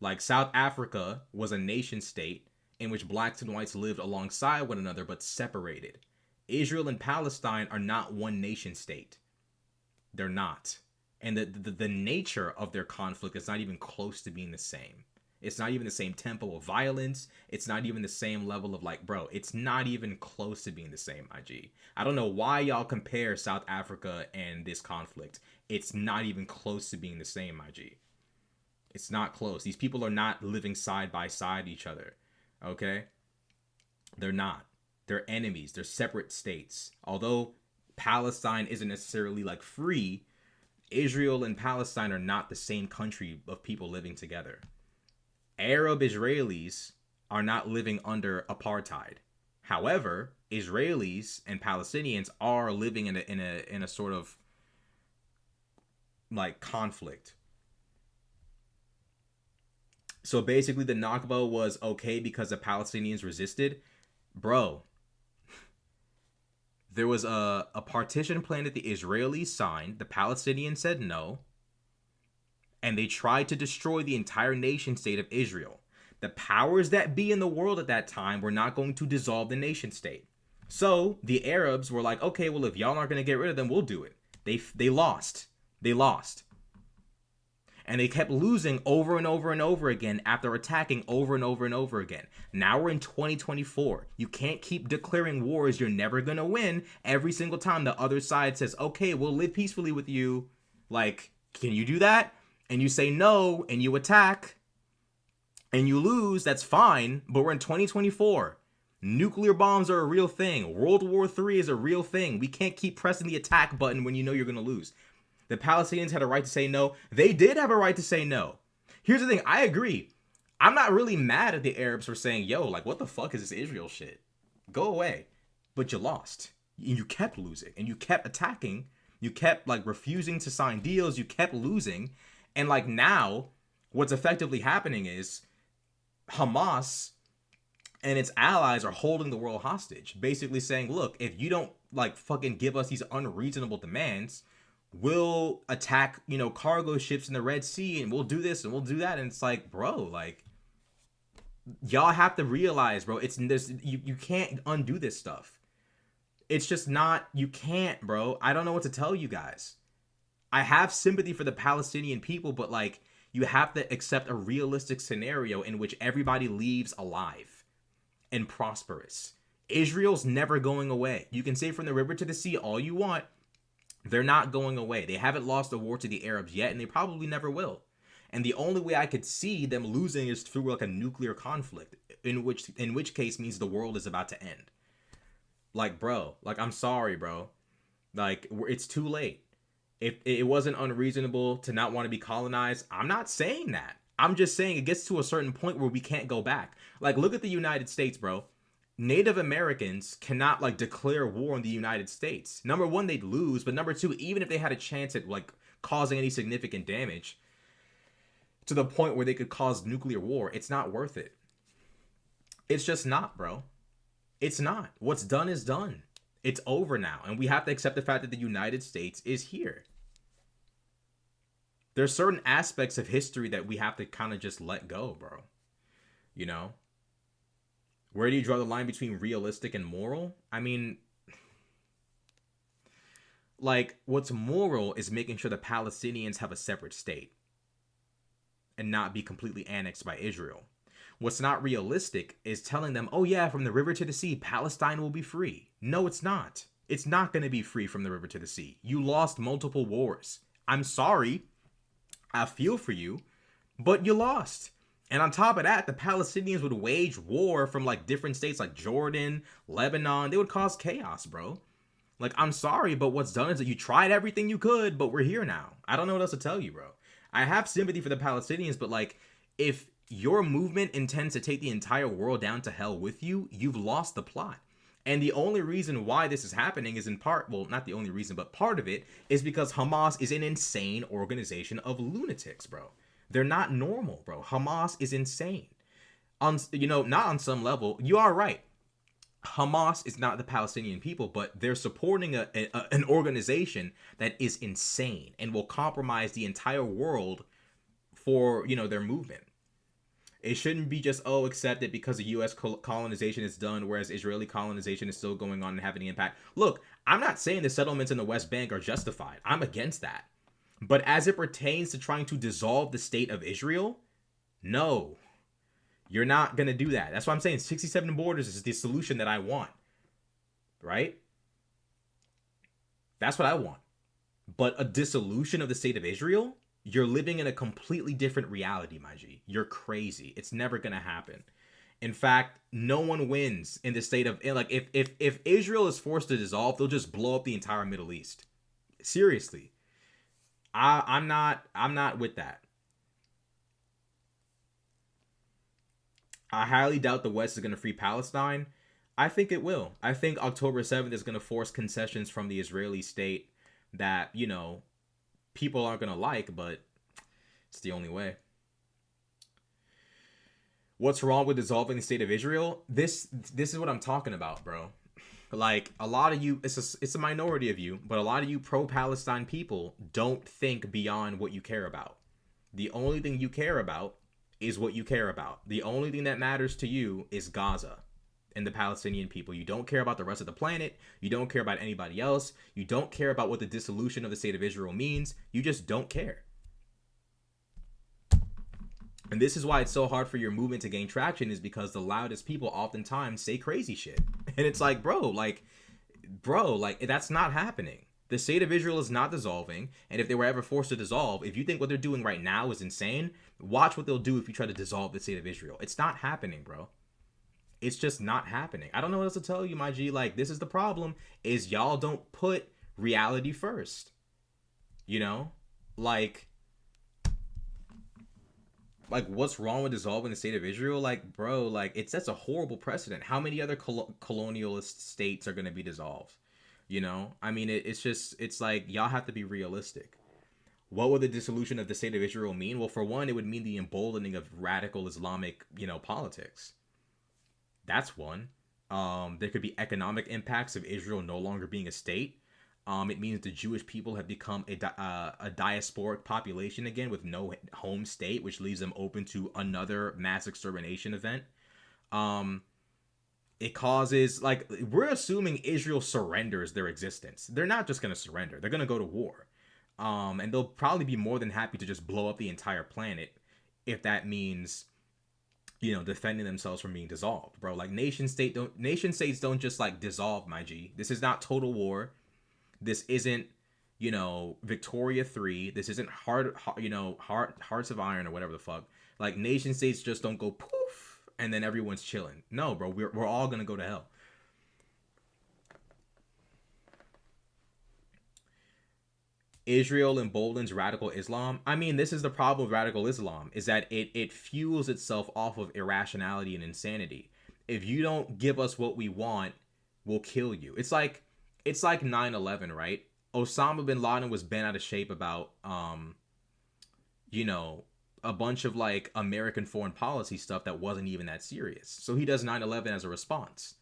Like, South Africa was a nation state in which blacks and whites lived alongside one another but separated. Israel and Palestine are not one nation state. They're not. And the nature of their conflict is not even close to being the same. It's not even the same tempo of violence. It's not even the same level of, like, bro, it's not even close to being the same, IG. I don't know why y'all compare South Africa and this conflict. It's not even close to being the same, IG. It's not close. These people are not living side by side each other, okay? They're not. They're enemies. They're separate states. Although Palestine isn't necessarily, like, free, Israel and Palestine are not the same country of people living together. Arab Israelis are not living under apartheid. However, Israelis and Palestinians are living in a sort of, like, conflict. So basically the Nakba was okay because the Palestinians resisted. Bro, there was a partition plan that the Israelis signed. The Palestinians said no. And they tried to destroy the entire nation state of Israel. The powers that be in the world at that time were not going to dissolve the nation state. So the Arabs were like, okay, well, if y'all aren't going to get rid of them, we'll do it. They lost. They lost. And they kept losing over and over and over again after attacking over and over and over again. Now we're in 2024. You can't keep declaring wars you're never going to win every single time the other side says, okay, we'll live peacefully with you. Like, can you do that? And you say no, and you attack, and you lose, that's fine, but we're in 2024. Nuclear bombs are a real thing. World War III is a real thing. We can't keep pressing the attack button when you know you're going to lose. The Palestinians had a right to say no. They did have a right to say no. Here's the thing. I agree. I'm not really mad at the Arabs for saying, yo, like, what the fuck is this Israel shit? Go away. But you lost. And you kept losing. And you kept attacking. You kept, like, refusing to sign deals. You kept losing. And, like, now, what's effectively happening is Hamas and its allies are holding the world hostage. Basically saying, look, if you don't, like, fucking give us these unreasonable demands, we'll attack, you know, cargo ships in the Red Sea, and we'll do this and we'll do that. And it's like, bro, like, y'all have to realize, bro, you can't undo this stuff. It's just not, you can't, bro. I don't know what to tell you guys. I have sympathy for the Palestinian people, but, like, you have to accept a realistic scenario in which everybody leaves alive and prosperous. Israel's never going away. You can say from the river to the sea all you want. They're not going away. They haven't lost the war to the Arabs yet, and they probably never will. And the only way I could see them losing is through, like, a nuclear conflict, in which case means the world is about to end. Like, bro, like, I'm sorry, bro. Like, it's too late. If it wasn't unreasonable to not want to be colonized, I'm not saying that. I'm just saying it gets to a certain point where we can't go back. Like, look at the United States, bro. Native Americans cannot, like, declare war on the United States. Number one, they'd lose. But number two, even if they had a chance at, like, causing any significant damage to the point where they could cause nuclear war, it's not worth it. It's just not, bro. It's not. What's done is done. It's over now. And we have to accept the fact that the United States is here. There's certain aspects of history that we have to kind of just let go, bro. You know? Where do you draw the line between realistic and moral? I mean, like, what's moral is making sure the Palestinians have a separate state and not be completely annexed by Israel. What's not realistic is telling them, oh yeah, from the river to the sea, Palestine will be free. No, it's not. It's not going to be free from the river to the sea. You lost multiple wars. I'm sorry. I feel for you, but you lost. And on top of that, the Palestinians would wage war from, like, different states like Jordan, Lebanon. They would cause chaos, bro. Like, I'm sorry, but what's done is that you tried everything you could, but we're here now. I don't know what else to tell you, bro. I have sympathy for the Palestinians, but, like, if your movement intends to take the entire world down to hell with you, you've lost the plot. And the only reason why this is happening is in part, well, not the only reason, but part of it is because Hamas is an insane organization of lunatics, bro. They're not normal, bro. Hamas is insane. Not on some level. You are right. Hamas is not the Palestinian people, but they're supporting an organization that is insane and will compromise the entire world for, their movement. It shouldn't be just, accept it because the U.S. colonization is done, whereas Israeli colonization is still going on and having an impact. Look, I'm not saying the settlements in the West Bank are justified. I'm against that. But as it pertains to trying to dissolve the state of Israel, no, you're not going to do that. That's why I'm saying 67 borders is the solution that I want, right? That's what I want. But a dissolution of the state of Israel, you're living in a completely different reality, my G. You're crazy. It's never going to happen. In fact, no one wins in the state of, like, if Israel is forced to dissolve, they'll just blow up the entire Middle East. Seriously. I'm not with that. I highly doubt the West is going to free Palestine. I think it will. I think October 7th is going to force concessions from the Israeli state that, people aren't going to like, but it's the only way. What's wrong with dissolving the state of Israel? This is what I'm talking about, bro. Like, a lot of you, it's a minority of you, but a lot of you pro-Palestine people don't think beyond what you care about. The only thing you care about is what you care about. The only thing that matters to you is Gaza and the Palestinian people. You don't care about the rest of the planet. You don't care about anybody else. You don't care about what the dissolution of the state of Israel means. You just don't care. And this is why it's so hard for your movement to gain traction, is because the loudest people oftentimes say crazy shit. And it's like, bro, that's not happening. The state of Israel is not dissolving. And if they were ever forced to dissolve, if you think what they're doing right now is insane, watch what they'll do if you try to dissolve the state of Israel. It's not happening, bro. It's just not happening. I don't know what else to tell you, my G. Like, this is the problem, is y'all don't put reality first. You know? Like, what's wrong with dissolving the state of Israel? Like, bro, like, it sets a horrible precedent. How many other colonialist states are going to be dissolved? You know? I mean, it's like, y'all have to be realistic. What would the dissolution of the state of Israel mean? Well, for one, it would mean the emboldening of radical Islamic, politics. That's one. There could be economic impacts of Israel no longer being a state. It means the Jewish people have become a diasporic population again with no home state, which leaves them open to another mass extermination event. It causes, like, we're assuming Israel surrenders their existence. They're not just going to surrender. They're going to go to war. And they'll probably be more than happy to just blow up the entire planet if that means, defending themselves from being dissolved, bro. Like, nation states don't just, like, dissolve, my G. This is not Total War. This isn't, Victoria 3. This isn't Hearts of Iron or whatever the fuck. Like, nation states just don't go poof and then everyone's chilling. No, bro, we're all gonna go to hell. Israel emboldens radical Islam. I mean, this is the problem with radical Islam, is that it fuels itself off of irrationality and insanity. If you don't give us what we want, we'll kill you. It's like 9/11, right? Osama bin Laden was bent out of shape about, a bunch of, like, American foreign policy stuff that wasn't even that serious. So he does 9/11 as a response.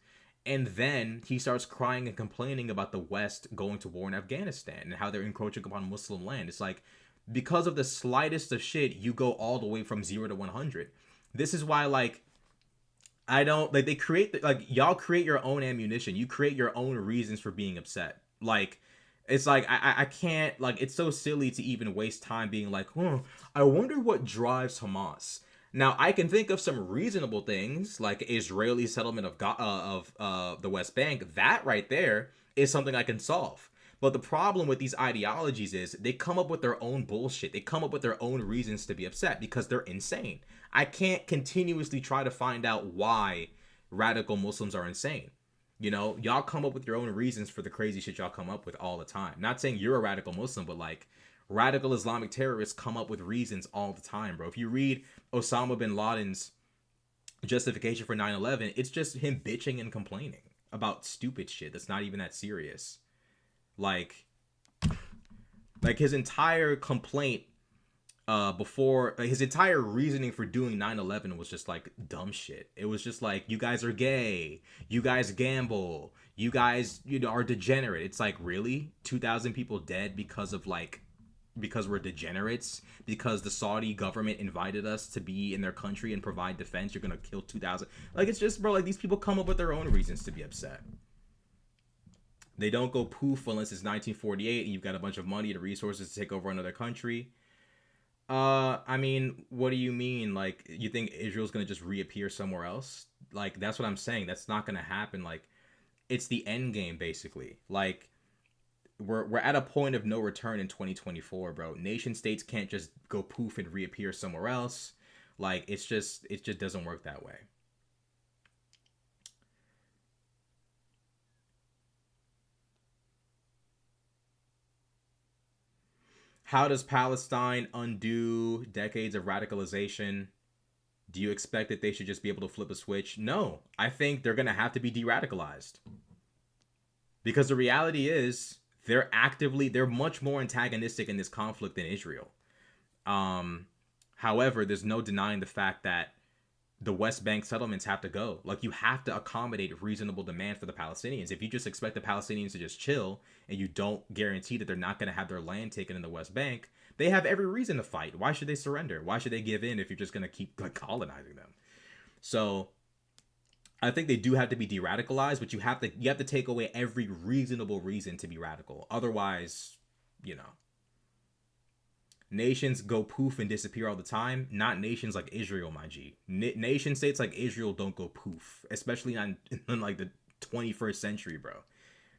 And then he starts crying and complaining about the West going to war in Afghanistan and how they're encroaching upon Muslim land. It's like, because of the slightest of shit, you go all the way from 0 to 100. This is why, like, I don't, like, they create, y'all create your own ammunition. You create your own reasons for being upset. Like, it's like, I can't, like, it's so silly to even waste time being like, I wonder what drives Hamas. Now, I can think of some reasonable things, like Israeli settlement of the West Bank. That right there is something I can solve. But the problem with these ideologies is they come up with their own bullshit. They come up with their own reasons to be upset because they're insane. I can't continuously try to find out why radical Muslims are insane. Y'all come up with your own reasons for the crazy shit y'all come up with all the time. Not saying you're a radical Muslim, but, like, radical Islamic terrorists come up with reasons all the time, bro. If you read Osama bin Laden's justification for 9/11, it's just him bitching and complaining about stupid shit that's not even that serious. Like his entire complaint his entire reasoning for doing 9/11 was just, like, dumb shit. It was just like, you guys are gay, you guys gamble, you guys are degenerate. It's like, really? 2,000 people dead because we're degenerates, because the Saudi government invited us to be in their country and provide defense, you're gonna kill 2,000? Like, it's just, bro, like, these people come up with their own reasons to be upset. They don't go poof unless it's 1948 and you've got a bunch of money and resources to take over another country. I mean, what do you mean? Like, you think Israel's gonna just reappear somewhere else? Like, that's what I'm saying. That's not gonna happen. Like, it's the end game, basically. Like, we're at a point of no return in 2024, bro. Nation states can't just go poof and reappear somewhere else. Like, it just doesn't work that way. How does Palestine undo decades of radicalization? Do you expect that they should just be able to flip a switch? No, I think they're going to have to be de-radicalized. Because the reality is, they're much more antagonistic in this conflict than Israel. However, there's no denying the fact that the West Bank settlements have to go. Like, you have to accommodate reasonable demand for the Palestinians. If you just expect the Palestinians to just chill and you don't guarantee that they're not going to have their land taken in the West Bank, they have every reason to fight. Why should they surrender? Why should they give in if you're just going to keep like colonizing them? So I think they do have to be de-radicalized, but you have to take away every reasonable reason to be radical. Otherwise, you know, nations go poof and disappear all the time. Not nations like Israel, my G. Nation states like Israel don't go poof, especially not in like the 21st century, bro.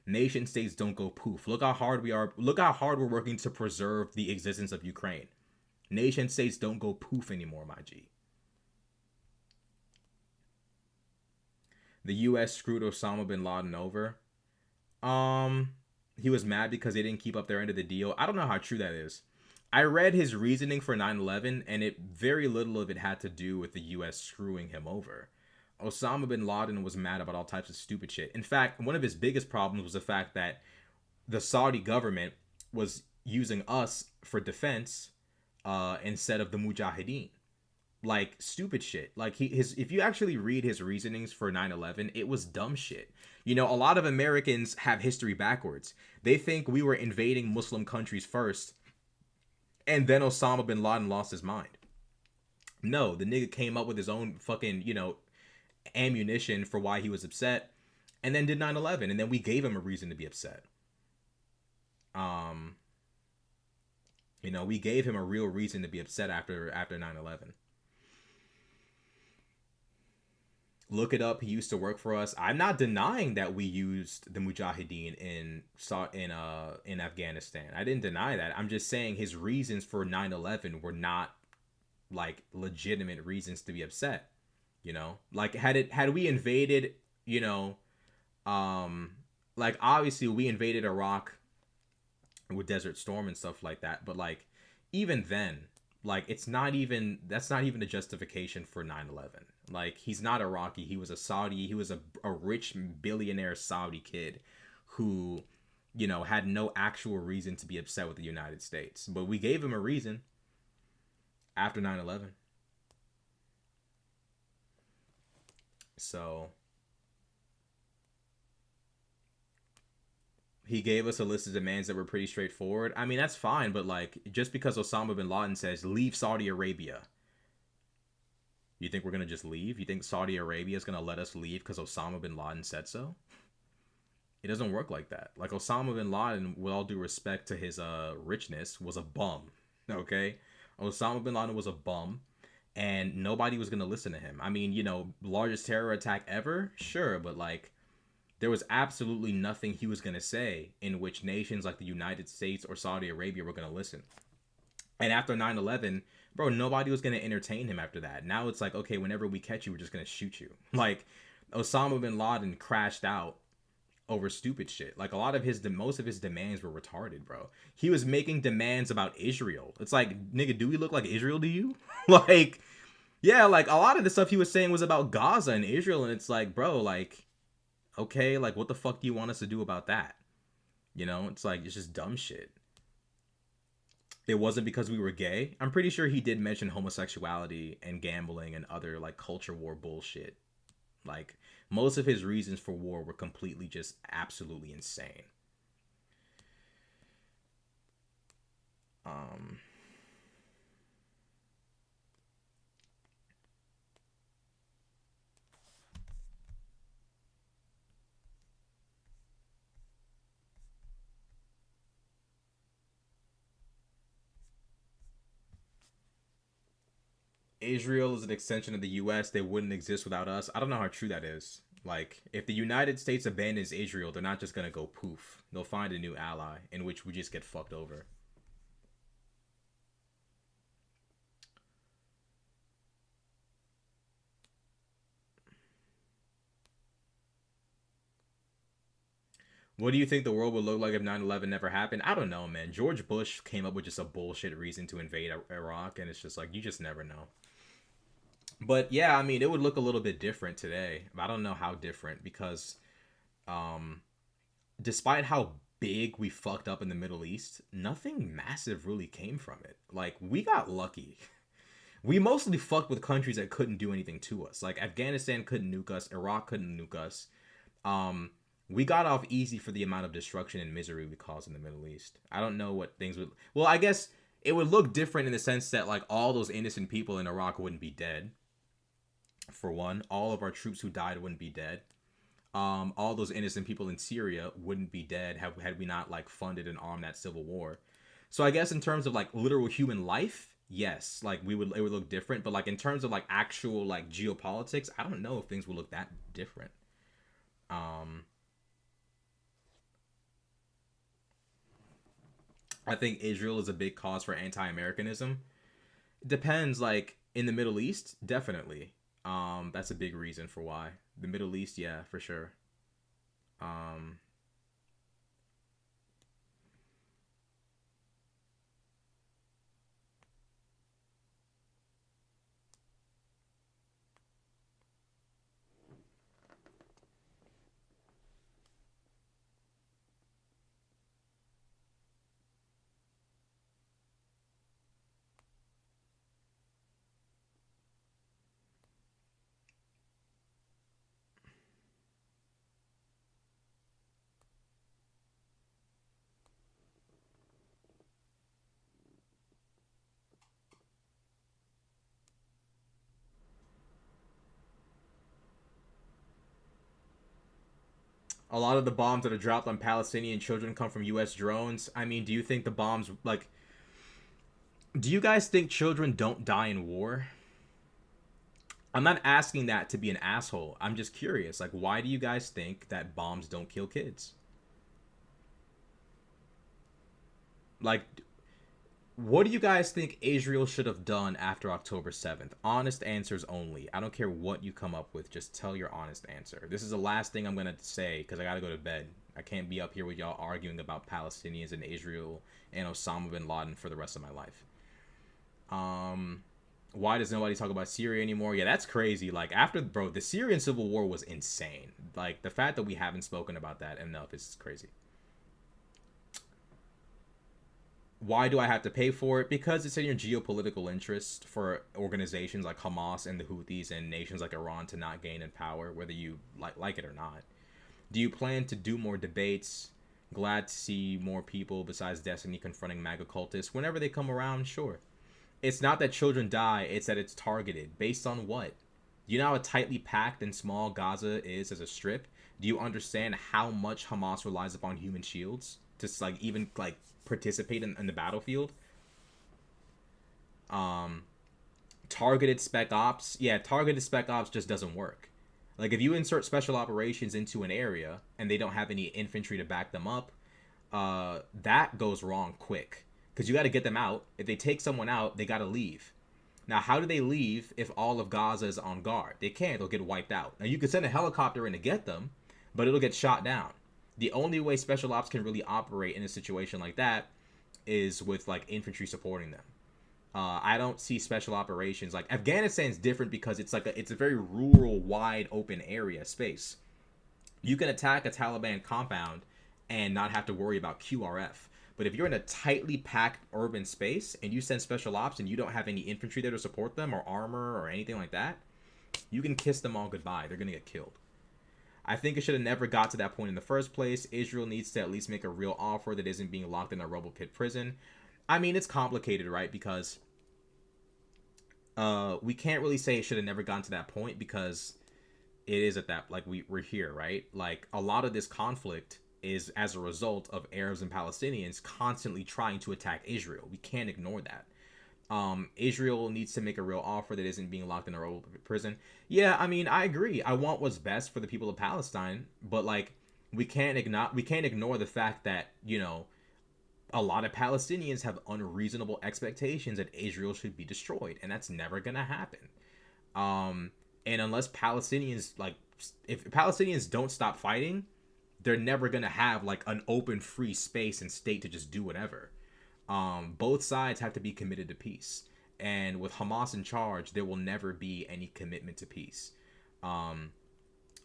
Nation states don't go poof. Look how hard we are. Look how hard we're working to preserve the existence of Ukraine. Nation states don't go poof anymore, my G. The U.S. screwed Osama bin Laden over. He was mad because they didn't keep up their end of the deal. I don't know how true that is. I read his reasoning for 9/11, and very little of it had to do with the U.S. screwing him over. Osama bin Laden was mad about all types of stupid shit. In fact, one of his biggest problems was the fact that the Saudi government was using us for defense instead of the Mujahideen. Like, stupid shit. Like, if you actually read his reasonings for 9/11, it was dumb shit. You know, a lot of Americans have history backwards. They think we were invading Muslim countries first, and then Osama bin Laden lost his mind. No, the nigga came up with his own fucking, you know, ammunition for why he was upset, and then did 9/11, and then we gave him a reason to be upset. You know, we gave him a real reason to be upset after 9/11. Look it up. He used to work for us. I'm not denying that we used the Mujahideen in Afghanistan. I didn't deny that. I'm just saying his reasons for 9/11 were not like legitimate reasons to be upset. You know, like had we invaded, you know, like obviously we invaded Iraq with Desert Storm and stuff like that. But like even then, like that's not even a justification for 9/11. Like, he's not Iraqi. He was a Saudi. He was a rich billionaire Saudi kid who, you know, had no actual reason to be upset with the United States. But we gave him a reason after 9/11. So he gave us a list of demands that were pretty straightforward. I mean, that's fine, but like, just because Osama bin Laden says leave Saudi Arabia, you think we're going to just leave? You think Saudi Arabia is going to let us leave because Osama bin Laden said so? It doesn't work like that. Like, Osama bin Laden, with all due respect to his richness, was a bum. Okay? Osama bin Laden was a bum, and nobody was going to listen to him. I mean, you know, largest terror attack ever? Sure, but like, there was absolutely nothing he was going to say in which nations like the United States or Saudi Arabia were going to listen. And after 9/11, bro, nobody was going to entertain him after that. Now it's like, okay, whenever we catch you, we're just going to shoot you. Like, Osama bin Laden crashed out over stupid shit. Like, most of his demands were retarded, bro. He was making demands about Israel. It's like, nigga, do we look like Israel to you? Like, yeah, like, a lot of the stuff he was saying was about Gaza and Israel, and it's like, bro, like, okay, like, what the fuck do you want us to do about that? You know, it's like, it's just dumb shit. It wasn't because we were gay. I'm pretty sure he did mention homosexuality and gambling and other like culture war bullshit. Like, most of his reasons for war were completely just absolutely insane. Israel is an extension of the U.S. They wouldn't exist without us. I don't know how true that is. Like, if the United States abandons Israel, they're not just going to go poof. They'll find a new ally in which we just get fucked over. What do you think the world would look like if 9/11 never happened? I don't know, man. George Bush came up with just a bullshit reason to invade Iraq, and it's just like, you just never know. But yeah, I mean, it would look a little bit different today. I don't know how different, because despite how big we fucked up in the Middle East, nothing massive really came from it. Like, we got lucky. We mostly fucked with countries that couldn't do anything to us. Like Afghanistan couldn't nuke us, Iraq couldn't nuke us. We got off easy for the amount of destruction and misery we caused in the Middle East. I don't know what things would... Well, I guess it would look different in the sense that, like, all those innocent people in Iraq wouldn't be dead. For one, all of our troops who died wouldn't be dead. All those innocent people in Syria wouldn't be dead had we not, like, funded and armed that civil war. So I guess in terms of, like, literal human life, yes, like, it would look different. But, like, in terms of, like, actual, like, geopolitics, I don't know if things would look that different. I think Israel is a big cause for anti-Americanism. It depends, like, in the Middle East, definitely. That's a big reason for why. The Middle East, yeah, for sure. A lot of the bombs that are dropped on Palestinian children come from U.S. drones. I mean, do you think the bombs, like... Do you guys think children don't die in war? I'm not asking that to be an asshole. I'm just curious. Like, why do you guys think that bombs don't kill kids? Like, what do you guys think Israel should have done after October 7th? Honest answers only. I don't care what you come up with. Just tell your honest answer. This is the last thing I'm going to say because I got to go to bed. I can't be up here with y'all arguing about Palestinians and Israel and Osama bin Laden for the rest of my life. Why does nobody talk about Syria anymore? Yeah, that's crazy. Like, bro, the Syrian civil war was insane. Like, the fact that we haven't spoken about that enough is crazy. Why do I have to pay for it? Because it's in your geopolitical interest for organizations like Hamas and the Houthis and nations like Iran to not gain in power, whether you like it or not. Do you plan to do more debates? Glad to see more people besides Destiny confronting MAGA cultists. Whenever they come around, sure. It's not that children die, it's that it's targeted. Based on what? Do you know how tightly packed and small Gaza is as a strip? Do you understand how much Hamas relies upon human shields to, like, even, like, participate in the battlefield? Targeted spec ops. Yeah, targeted spec ops just doesn't work. Like, if you insert special operations into an area and they don't have any infantry to back them up, that goes wrong quick. Because you got to get them out. If they take someone out, they got to leave. Now, how do they leave if all of Gaza is on guard? They can't. They'll get wiped out. Now, you could send a helicopter in to get them, but it'll get shot down. The only way special ops can really operate in a situation like that is with, like, infantry supporting them. I don't see special operations. Like, Afghanistan's different because it's a very rural, wide open area space. You can attack a Taliban compound and not have to worry about QRF. But if you're in a tightly packed urban space and you send special ops and you don't have any infantry there to support them or armor or anything like that, you can kiss them all goodbye. They're going to get killed. I think it should have never got to that point in the first place. Israel needs to at least make a real offer that isn't being locked in a rubble pit prison. I mean, it's complicated, right? Because we can't really say it should have never gotten to that point because it is at that, like, we're here, right? Like, a lot of this conflict is as a result of Arabs and Palestinians constantly trying to attack Israel. We can't ignore that. Israel needs to make a real offer that isn't being locked in a rubble pit prison. Yeah, I mean, I agree. I want what's best for the people of Palestine, but, like, we can't ignore the fact that, you know, a lot of Palestinians have unreasonable expectations that Israel should be destroyed, and that's never gonna happen. And unless Palestinians, like, if Palestinians don't stop fighting, they're never gonna have, like, an open, free space and state to just do whatever. Both sides have to be committed to peace, and with Hamas in charge, there will never be any commitment to peace. One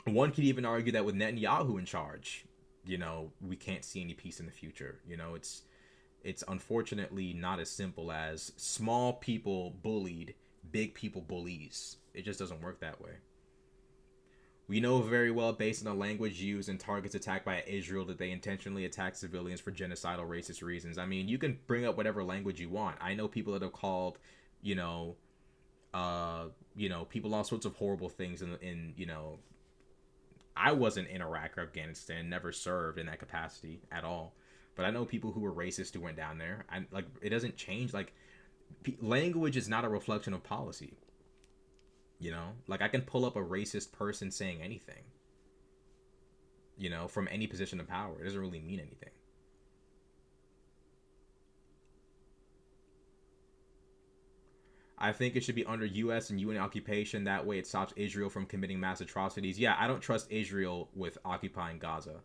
could even argue that with Netanyahu in charge, you know, we can't see any peace in the future. You know, it's unfortunately not as simple as small people bullied big people bullies. It just doesn't work that way. We know very well, based on the language used and targets attacked by Israel, that they intentionally attack civilians for genocidal, racist reasons. I mean, you can bring up whatever language you want. I know people that have called, people all sorts of horrible things in I wasn't in Iraq or Afghanistan, never served in that capacity at all. But I know people who were racist who went down there. It doesn't change. Language is not a reflection of policy. I can pull up a racist person saying anything, from any position of power. It doesn't really mean anything. I think it should be under U.S. and UN occupation. That way it stops Israel from committing mass atrocities. Yeah, I don't trust Israel with occupying Gaza.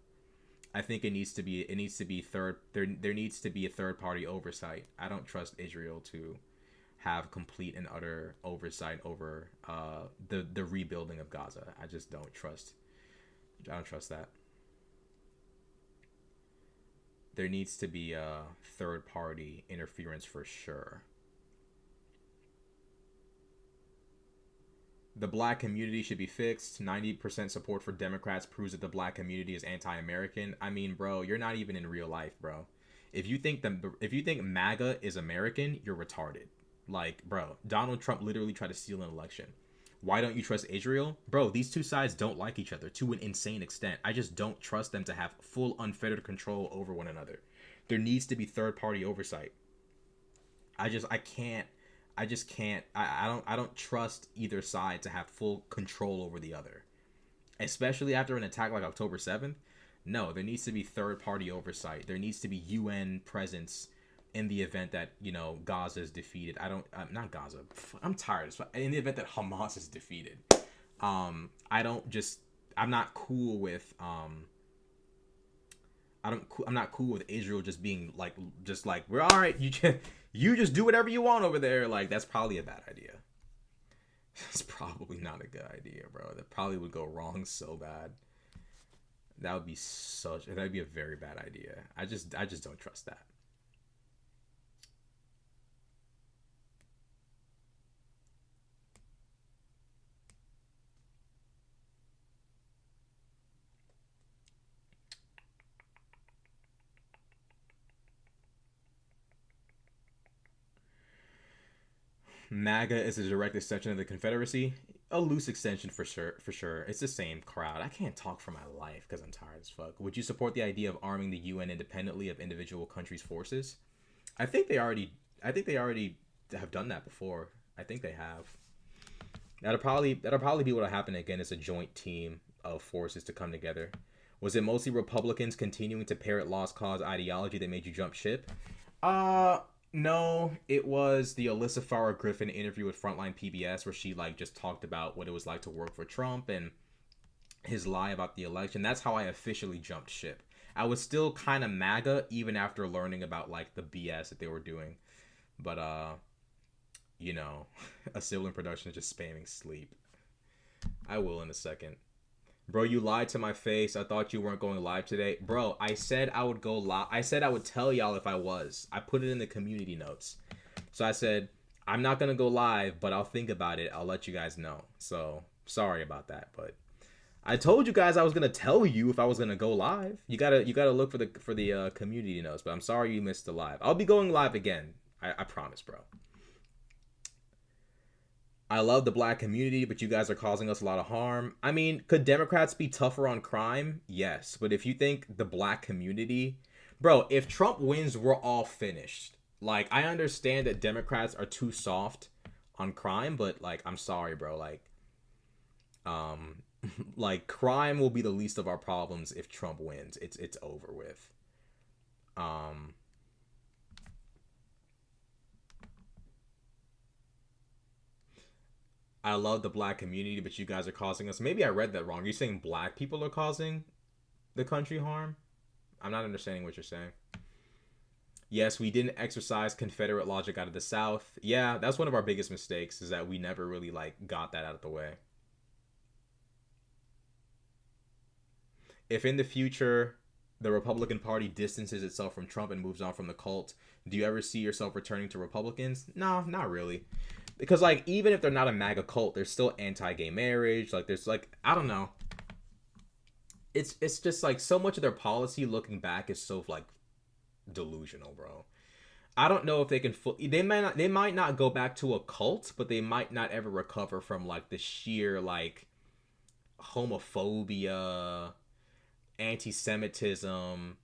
I think there needs to be a third party oversight. I don't trust Israel to have complete and utter oversight over the rebuilding of Gaza. I don't trust that. There needs to be a third party interference for sure. The black community should be fixed. 90% support for Democrats proves that the black community is anti-American. I mean, bro, you're not even in real life, bro. If you think MAGA is American, you're retarded. Bro, Donald Trump literally tried to steal an election. Why don't you trust Israel? Bro, these two sides don't like each other to an insane extent. I just don't trust them to have full unfettered control over one another. There needs to be third-party oversight. I don't trust either side to have full control over the other. Especially after an attack like October 7th. No, there needs to be third-party oversight. There needs to be UN presence in the event that, Gaza is defeated. Not Gaza. I'm tired. In the event that Hamas is defeated. I'm not cool with I'm not cool with Israel just being we're all right. You just do whatever you want over there. That's probably a bad idea. It's probably not a good idea, bro. That probably would go wrong so bad. That'd be a very bad idea. I just don't trust that. MAGA is a direct extension of the Confederacy. A loose extension for sure. It's the same crowd. I can't talk for my life because I'm tired as fuck. Would you support the idea of arming the UN independently of individual countries' forces? I think they already have done that before. I think they have. That'll probably be what'll happen again. It's a joint team of forces to come together. Was it mostly Republicans continuing to parrot lost cause ideology that made you jump ship? No, it was the Alyssa Farrah Griffin interview with Frontline PBS where she just talked about what it was like to work for Trump and his lie about the election. That's how I officially jumped ship. I was still kind of MAGA even after learning about the BS that they were doing. But a civil in production is just spamming sleep. I will in a second. Bro, you lied to my face. I thought you weren't going live today. Bro, I said I would go live. I said I would tell y'all if I was. I put it in the community notes. So I said, I'm not going to go live, but I'll think about it. I'll let you guys know. So, sorry about that. But I told you guys I was going to tell you if I was going to go live. You gotta look for the community notes. But I'm sorry you missed the live. I'll be going live again. I promise, bro. I love the black community, but you guys are causing us a lot of harm. I mean, could Democrats be tougher on crime? Yes. But if you think the black community... Bro, if Trump wins, we're all finished. I understand that Democrats are too soft on crime, but, I'm sorry, bro. Crime will be the least of our problems if Trump wins. It's over with. I love the black community, but you guys are causing us... Maybe I read that wrong. Are you saying black people are causing the country harm? I'm not understanding what you're saying. Yes, we didn't exercise Confederate logic out of the South. Yeah, that's one of our biggest mistakes, is that we never really, got that out of the way. If in the future the Republican Party distances itself from Trump and moves on from the cult, do you ever see yourself returning to Republicans? No, not really. Because, like, even if they're not a MAGA cult, they're still anti-gay marriage. Like, there's, like, I don't know. It's just, like, so much of their policy looking back is so, like, delusional, bro. I don't know if they can... They might not go back to a cult, but they might not ever recover from, like, the sheer, like, homophobia, anti-Semitism,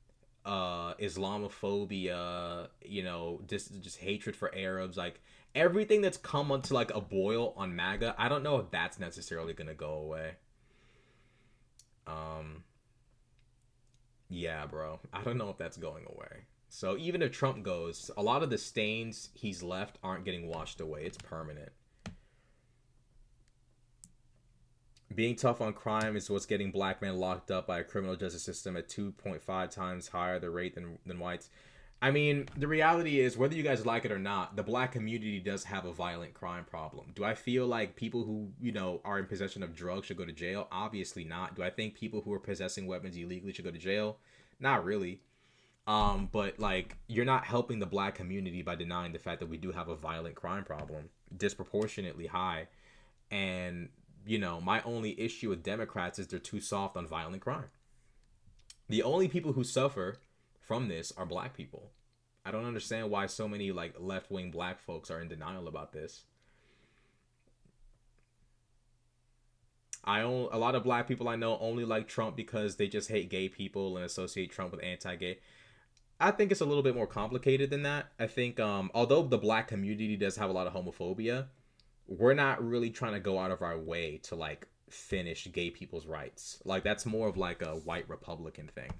Islamophobia, you know, just hatred for Arabs, like everything that's come onto like a boil on MAGA. I don't know if that's necessarily gonna go away. Yeah, bro, I don't know if that's going away. So even if Trump goes, a lot of the stains he's left aren't getting washed away. It's permanent. Being tough on crime is what's getting black men locked up by a criminal justice system at 2.5 times higher the rate than whites. I mean, the reality is, whether you guys like it or not, the black community does have a violent crime problem. Do I feel like people who, you know, are in possession of drugs should go to jail? Obviously not. Do I think people who are possessing weapons illegally should go to jail? Not really. But like, you're not helping the black community by denying the fact that we do have a violent crime problem, disproportionately high. And, you know, my only issue with Democrats is they're too soft on violent crime. The only people who suffer from this are black people. I don't understand why so many like left-wing black folks are in denial about this. A lot of black people I know only like Trump because they just hate gay people and associate Trump with anti-gay. I think it's a little bit more complicated than that. I think although the black community does have a lot of homophobia, we're not really trying to go out of our way to like finish gay people's rights. Like that's more of like a white Republican thing.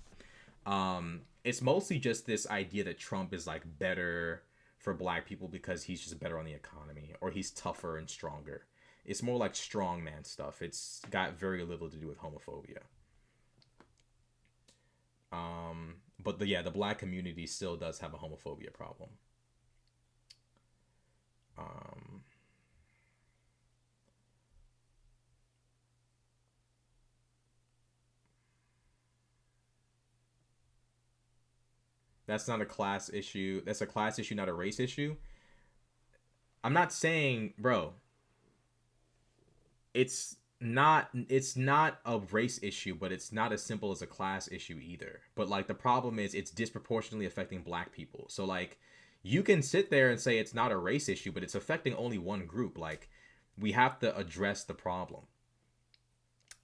It's mostly just this idea that Trump is like better for black people because he's just better on the economy, or he's tougher and stronger. It's more like strongman stuff. It's got very little to do with homophobia. But the black community still does have a homophobia problem. That's not a class issue. That's a class issue, not a race issue. I'm not saying, bro, it's not a race issue, but it's not as simple as a class issue either. But like the problem is it's disproportionately affecting black people. So like you can sit there and say it's not a race issue, but it's affecting only one group. Like we have to address the problem.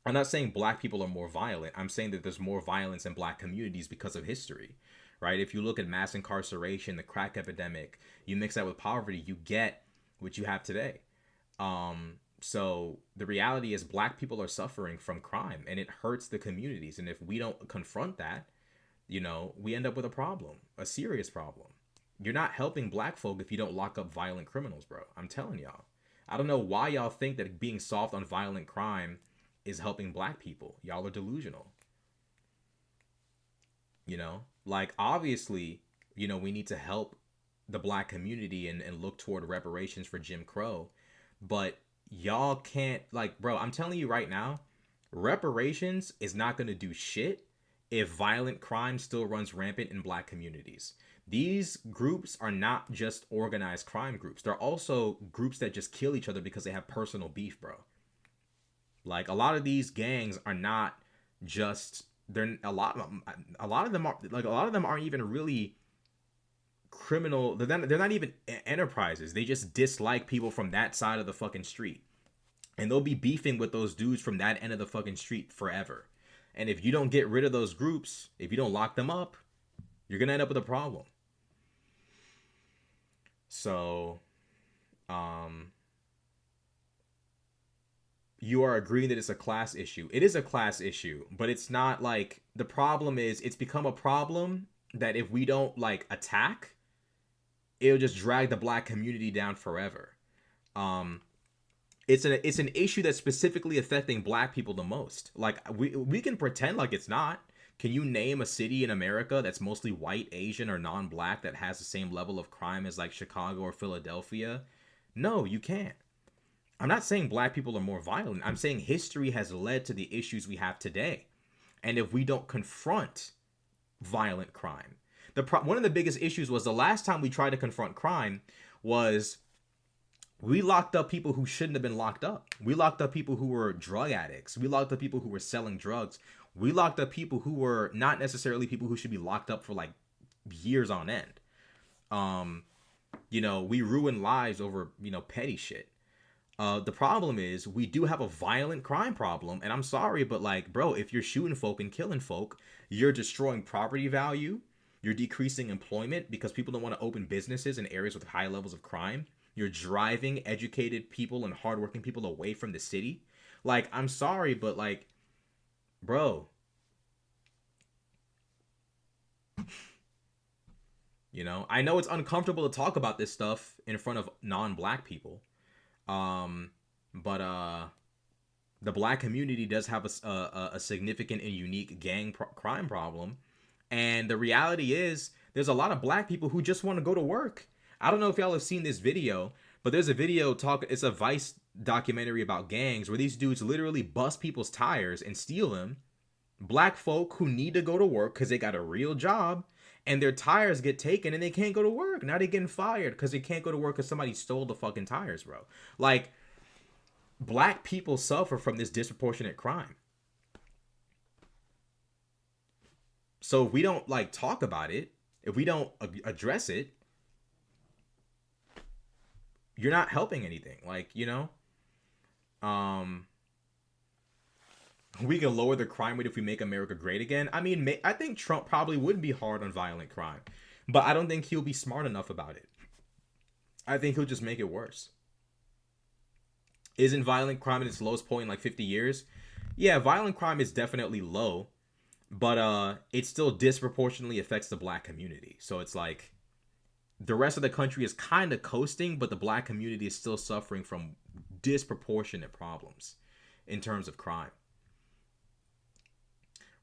I'm not saying black people are more violent. I'm saying that there's more violence in black communities because of history. Right? If you look at mass incarceration, the crack epidemic, you mix that with poverty, you get what you have today. So the reality is black people are suffering from crime and it hurts the communities. And if we don't confront that, you know, we end up with a problem, a serious problem. You're not helping black folk if you don't lock up violent criminals, bro. I'm telling y'all. I don't know why y'all think that being soft on violent crime is helping black people. Y'all are delusional. You know, like obviously, you know, we need to help the black community and look toward reparations for Jim Crow. But y'all can't, like, bro, I'm telling you right now, reparations is not going to do shit if violent crime still runs rampant in black communities. These groups are not just organized crime groups. They're also groups that just kill each other because they have personal beef, bro. Like a lot of these gangs are not just... a lot of them aren't even really criminal. They're not even enterprises. They just dislike people from that side of the fucking street, and they'll be beefing with those dudes from that end of the fucking street forever. And if you don't get rid of those groups, if you don't lock them up, you're gonna end up with a problem. So you are agreeing that it's a class issue. It is a class issue, but it's not like, the problem is it's become a problem that if we don't like attack, it'll just drag the black community down forever. It's an issue that's specifically affecting black people the most. Like we can pretend like it's not. Can you name a city in America that's mostly white, Asian, or non-black that has the same level of crime as like Chicago or Philadelphia? No, you can't. I'm not saying black people are more violent. I'm saying history has led to the issues we have today. And if we don't confront violent crime, one of the biggest issues was the last time we tried to confront crime was We locked up people who shouldn't have been locked up. We locked up people who were drug addicts. We locked up people who were selling drugs. We locked up people who were not necessarily people who should be locked up for like years on end. You know, we ruin lives over, you know, petty shit. The problem is we do have a violent crime problem, and I'm sorry, but like, bro, if you're shooting folk and killing folk, you're destroying property value, you're decreasing employment because people don't want to open businesses in areas with high levels of crime. You're driving educated people and hardworking people away from the city. Like, I'm sorry, but like, bro, you know, I know it's uncomfortable to talk about this stuff in front of non-black people. But the black community does have a significant and unique gang crime problem. And the reality is there's a lot of black people who just want to go to work. I don't know if y'all have seen this video, but there's a video it's a Vice documentary about gangs where these dudes literally bust people's tires and steal them. Black folk who need to go to work because they got a real job, and their tires get taken and they can't go to work. Now they're getting fired because they can't go to work because somebody stole the fucking tires, bro. Like, black people suffer from this disproportionate crime. So if we don't like talk about it, if we don't address it, you're not helping anything. Like, you know, we can lower the crime rate if we make America great again. I mean, I think Trump probably would be hard on violent crime, but I don't think he'll be smart enough about it. I think he'll just make it worse. Isn't violent crime at its lowest point in like 50 years? Yeah, violent crime is definitely low, but it still disproportionately affects the black community. So it's like the rest of the country is kind of coasting, but the black community is still suffering from disproportionate problems in terms of crime.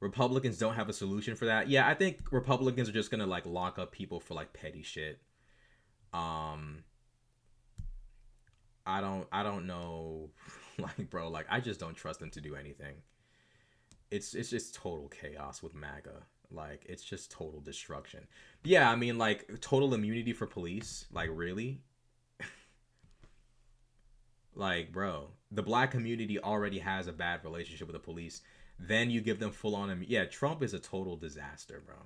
Republicans don't have a solution for that. Yeah, I think Republicans are just gonna like lock up people for like petty shit. I don't know. Like, bro, like I just don't trust them to do anything. It's just total chaos with MAGA. Like, it's just total destruction. Yeah, I mean, like, total immunity for police. Like, really? Like, bro, the black community already has a bad relationship with the police. Then you give them full on. Yeah, Trump is a total disaster, bro.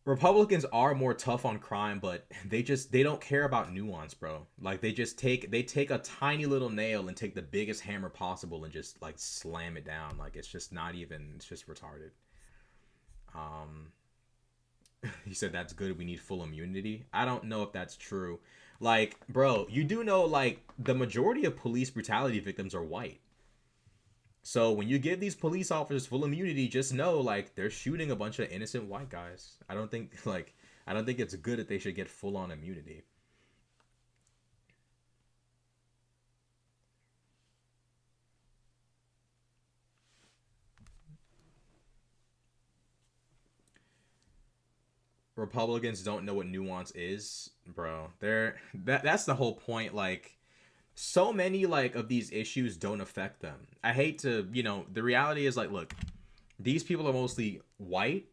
Republicans are more tough on crime, but they don't care about nuance, bro. Like, they take a tiny little nail and take the biggest hammer possible and just like slam it down. Like, it's just not even, it's just retarded. He said that's good. We need full immunity. I don't know if that's true. Like, bro, you do know like the majority of police brutality victims are white. So when you give these police officers full immunity, just know like they're shooting a bunch of innocent white guys. I don't think it's good that they should get full on immunity. Republicans don't know what nuance is, bro. That's the whole point. Like, so many like of these issues don't affect them. I hate to, you know, the reality is like, look, these people are mostly white,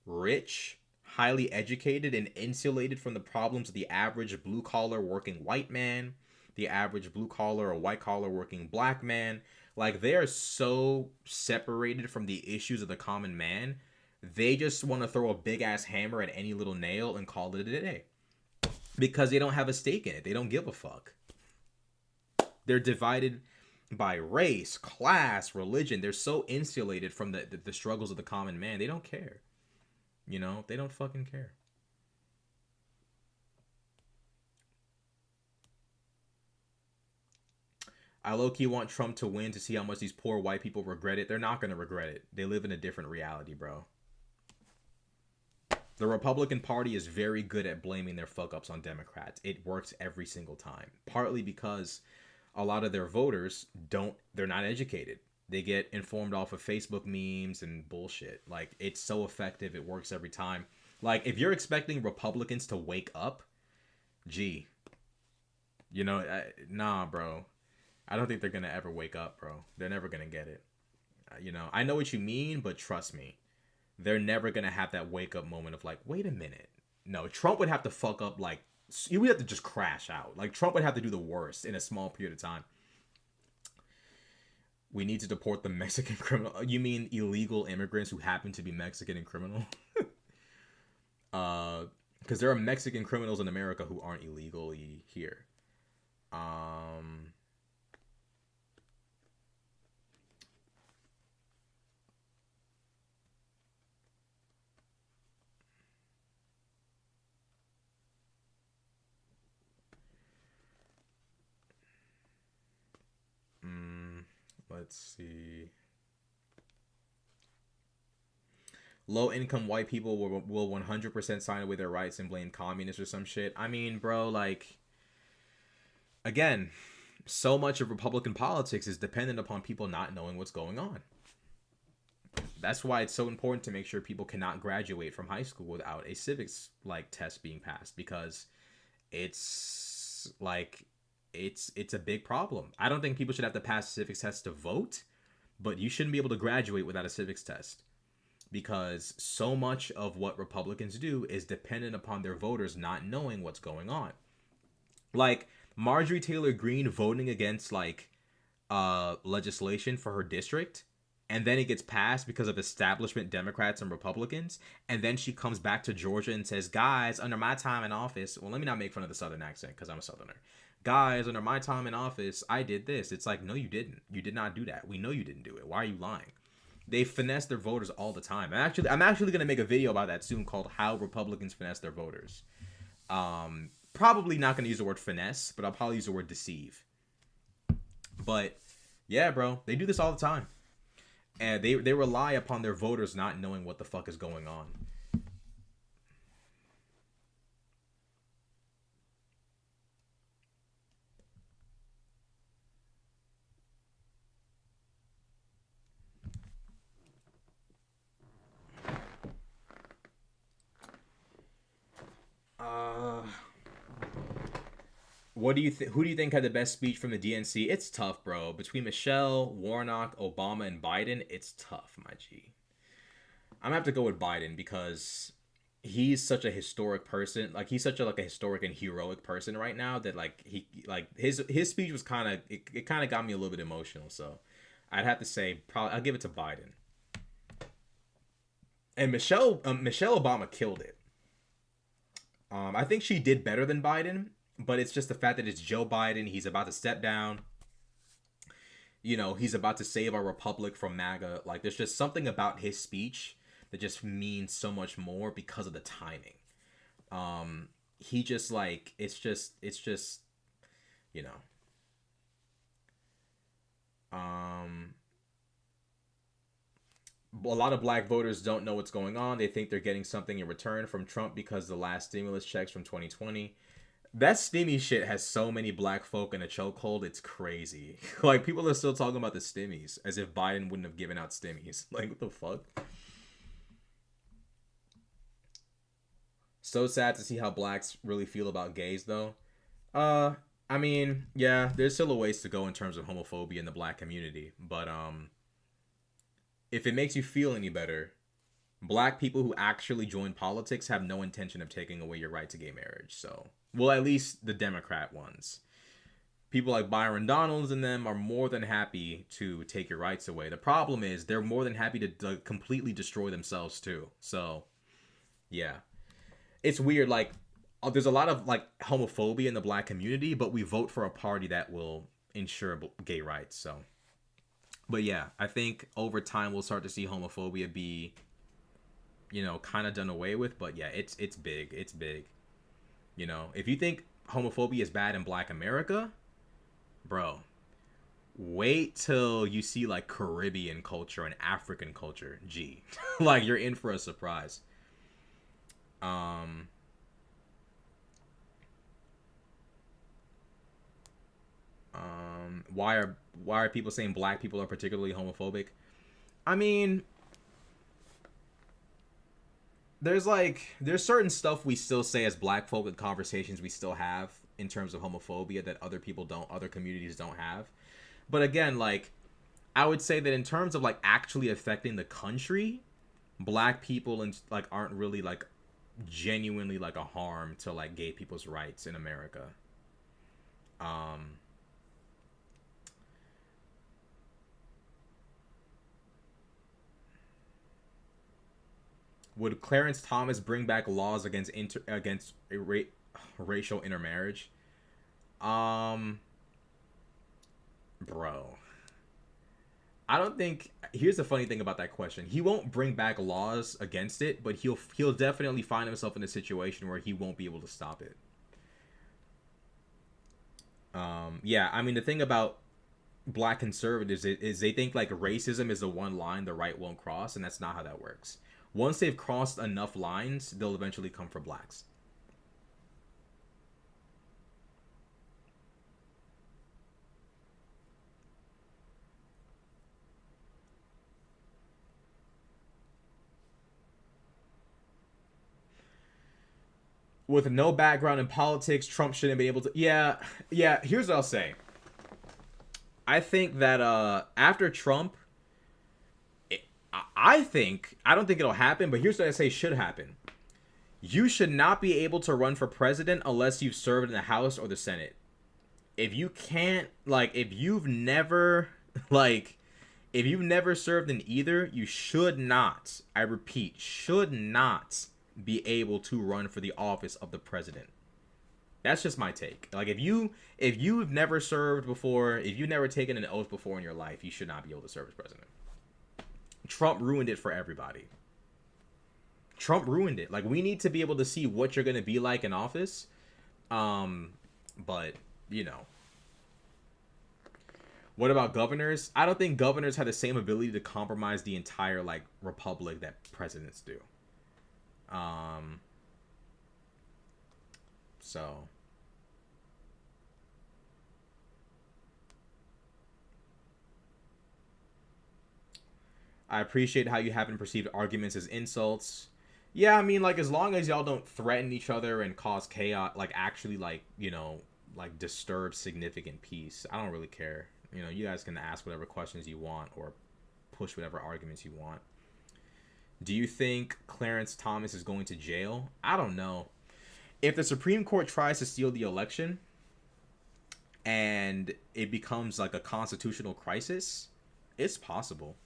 rich, highly educated, and insulated from the problems of the average blue collar working white man, the average blue collar or white collar working black man. Like, they are so separated from the issues of the common man. They just want to throw a big ass hammer at any little nail and call it a day. Because they don't have a stake in it. They don't give a fuck. They're divided by race, class, religion. They're so insulated from the struggles of the common man. They don't care. You know, they don't fucking care. I low-key want Trump to win to see how much these poor white people regret it. They're not going to regret it. They live in a different reality, bro. The Republican Party is very good at blaming their fuck-ups on Democrats. It works every single time. Partly because a lot of their voters they're not educated. They get informed off of Facebook memes and bullshit. Like, it's so effective. It works every time. Like, if you're expecting Republicans to wake up, gee, you know, nah, bro. I don't think they're going to ever wake up, bro. They're never going to get it. You know, I know what you mean, but trust me. they're never gonna have that wake up moment of like, wait a minute. No, Trump would have to fuck up, like, you would have to just crash out. Like, Trump would have to do the worst in a small period of time. We need to deport the Mexican criminal. You mean illegal immigrants who happen to be Mexican and criminal? Because there are Mexican criminals in America who aren't illegally here. Let's see. Low-income white people will 100% sign away their rights and blame communists or some shit. I mean, bro, like, again, so much of Republican politics is dependent upon people not knowing what's going on. That's why it's so important to make sure people cannot graduate from high school without a civics, like, test being passed, because it's, like, it's a big problem. I don't think people should have to pass a civics test to vote, but you shouldn't be able to graduate without a civics test. Because so much of what Republicans do is dependent upon their voters not knowing what's going on. Like, Marjorie Taylor Greene voting against, like, legislation for her district, and then it gets passed because of establishment Democrats and Republicans, and then she comes back to Georgia and says, guys, under my time in office, well, let me not make fun of the Southern accent, because I'm a Southerner. Guys, under my time in office, I did this. It's like, no, you didn't. You did not do that. We know you didn't do it. Why are you lying? They finesse their voters all the time. I'm actually going to make a video about that soon called How Republicans Finesse Their Voters. Probably not going to use the word finesse, but I'll probably use the word deceive. But yeah, bro, they do this all the time. And they rely upon their voters not knowing what the fuck is going on. What do you who do you think had the best speech from the DNC? It's tough, bro. Between Michelle, Warnock, Obama, and Biden, it's tough, my G. I'm gonna have to go with Biden because he's such a historic person. Like, he's such a historic and heroic person right now that his speech was kind of it kind of got me a little bit emotional. So I'd have to say probably I'll give it to Biden. And Michelle Obama killed it. I think she did better than Biden, but it's just the fact that it's Joe Biden. He's about to step down. You know, he's about to save our republic from MAGA. Like, there's just something about his speech that just means so much more because of the timing. He just, like, it's just, you know. A lot of black voters don't know what's going on. They think they're getting something in return from Trump because the last stimulus checks from 2020. That stimmy shit has so many black folk in a chokehold. It's crazy. Like, people are still talking about the stimmies as if Biden wouldn't have given out stimmies. Like, what the fuck? So sad to see how blacks really feel about gays, though. I mean, yeah, there's still a ways to go in terms of homophobia in the black community. But, if it makes you feel any better, black people who actually join politics have no intention of taking away your right to gay marriage. So, well, at least the Democrat ones. People like Byron Donalds and them are more than happy to take your rights away. The problem is they're more than happy to completely destroy themselves too. So, yeah. It's weird. Like, there's a lot of, like, homophobia in the black community, but we vote for a party that will ensure gay rights. So, but yeah, I think over time we'll start to see homophobia be, you know, kind of done away with. But yeah, it's big. It's big. You know, if you think homophobia is bad in black America, bro, wait till you see, like, Caribbean culture and African culture. Gee, like, you're in for a surprise. Why are people saying black people are particularly homophobic? I mean, there's certain stuff we still say as black folk in conversations we still have in terms of homophobia that other communities don't have. But again, like, I would say that in terms of, like, actually affecting the country, black people and like aren't really like genuinely like a harm to like gay people's rights in America. Would Clarence Thomas bring back laws against racial intermarriage? Bro, I don't think. Here's the funny thing about that question: he won't bring back laws against it, but he'll definitely find himself in a situation where he won't be able to stop it. Yeah, I mean, the thing about black conservatives is they think like racism is the one line the right won't cross, and that's not how that works. Once they've crossed enough lines, they'll eventually come for blacks. With no background in politics, Trump shouldn't be able to... Yeah, here's what I'll say. I think that after Trump... I don't think it'll happen, but here's what I say should happen. You should not be able to run for president unless you've served in the House or the Senate. If you can't... Like, if you've never served in either, you should not, I repeat, should not be able to run for the office of the president. That's just my take. Like, if you've never served before, if you've never taken an oath before in your life, you should not be able to serve as president. Trump ruined it for everybody. Trump ruined it. Like, we need to be able to see what you're going to be like in office. But, you know. What about governors? I don't think governors have the same ability to compromise the entire, like, republic that presidents do. So I appreciate how you haven't perceived arguments as insults. Yeah, I mean, like, as long as y'all don't threaten each other and cause chaos, like, actually, like, you know, like, disturb significant peace, I don't really care. You know, you guys can ask whatever questions you want or push whatever arguments you want. Do you think Clarence Thomas is going to jail? I don't know. If the Supreme Court tries to steal the election and it becomes like a constitutional crisis, it's possible.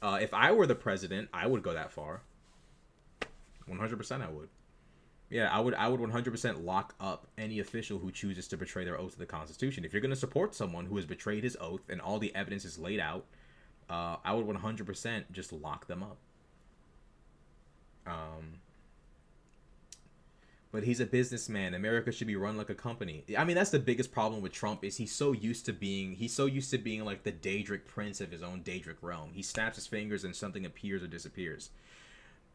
If I were the president, I would go that far. 100% I would. Yeah, I would 100% lock up any official who chooses to betray their oath to the Constitution. If you're going to support someone who has betrayed his oath and all the evidence is laid out, I would 100% just lock them up. But he's a businessman. America should be run like a company. I mean, that's the biggest problem with Trump is he's so used to being like the Daedric prince of his own Daedric realm. He snaps his fingers and something appears or disappears.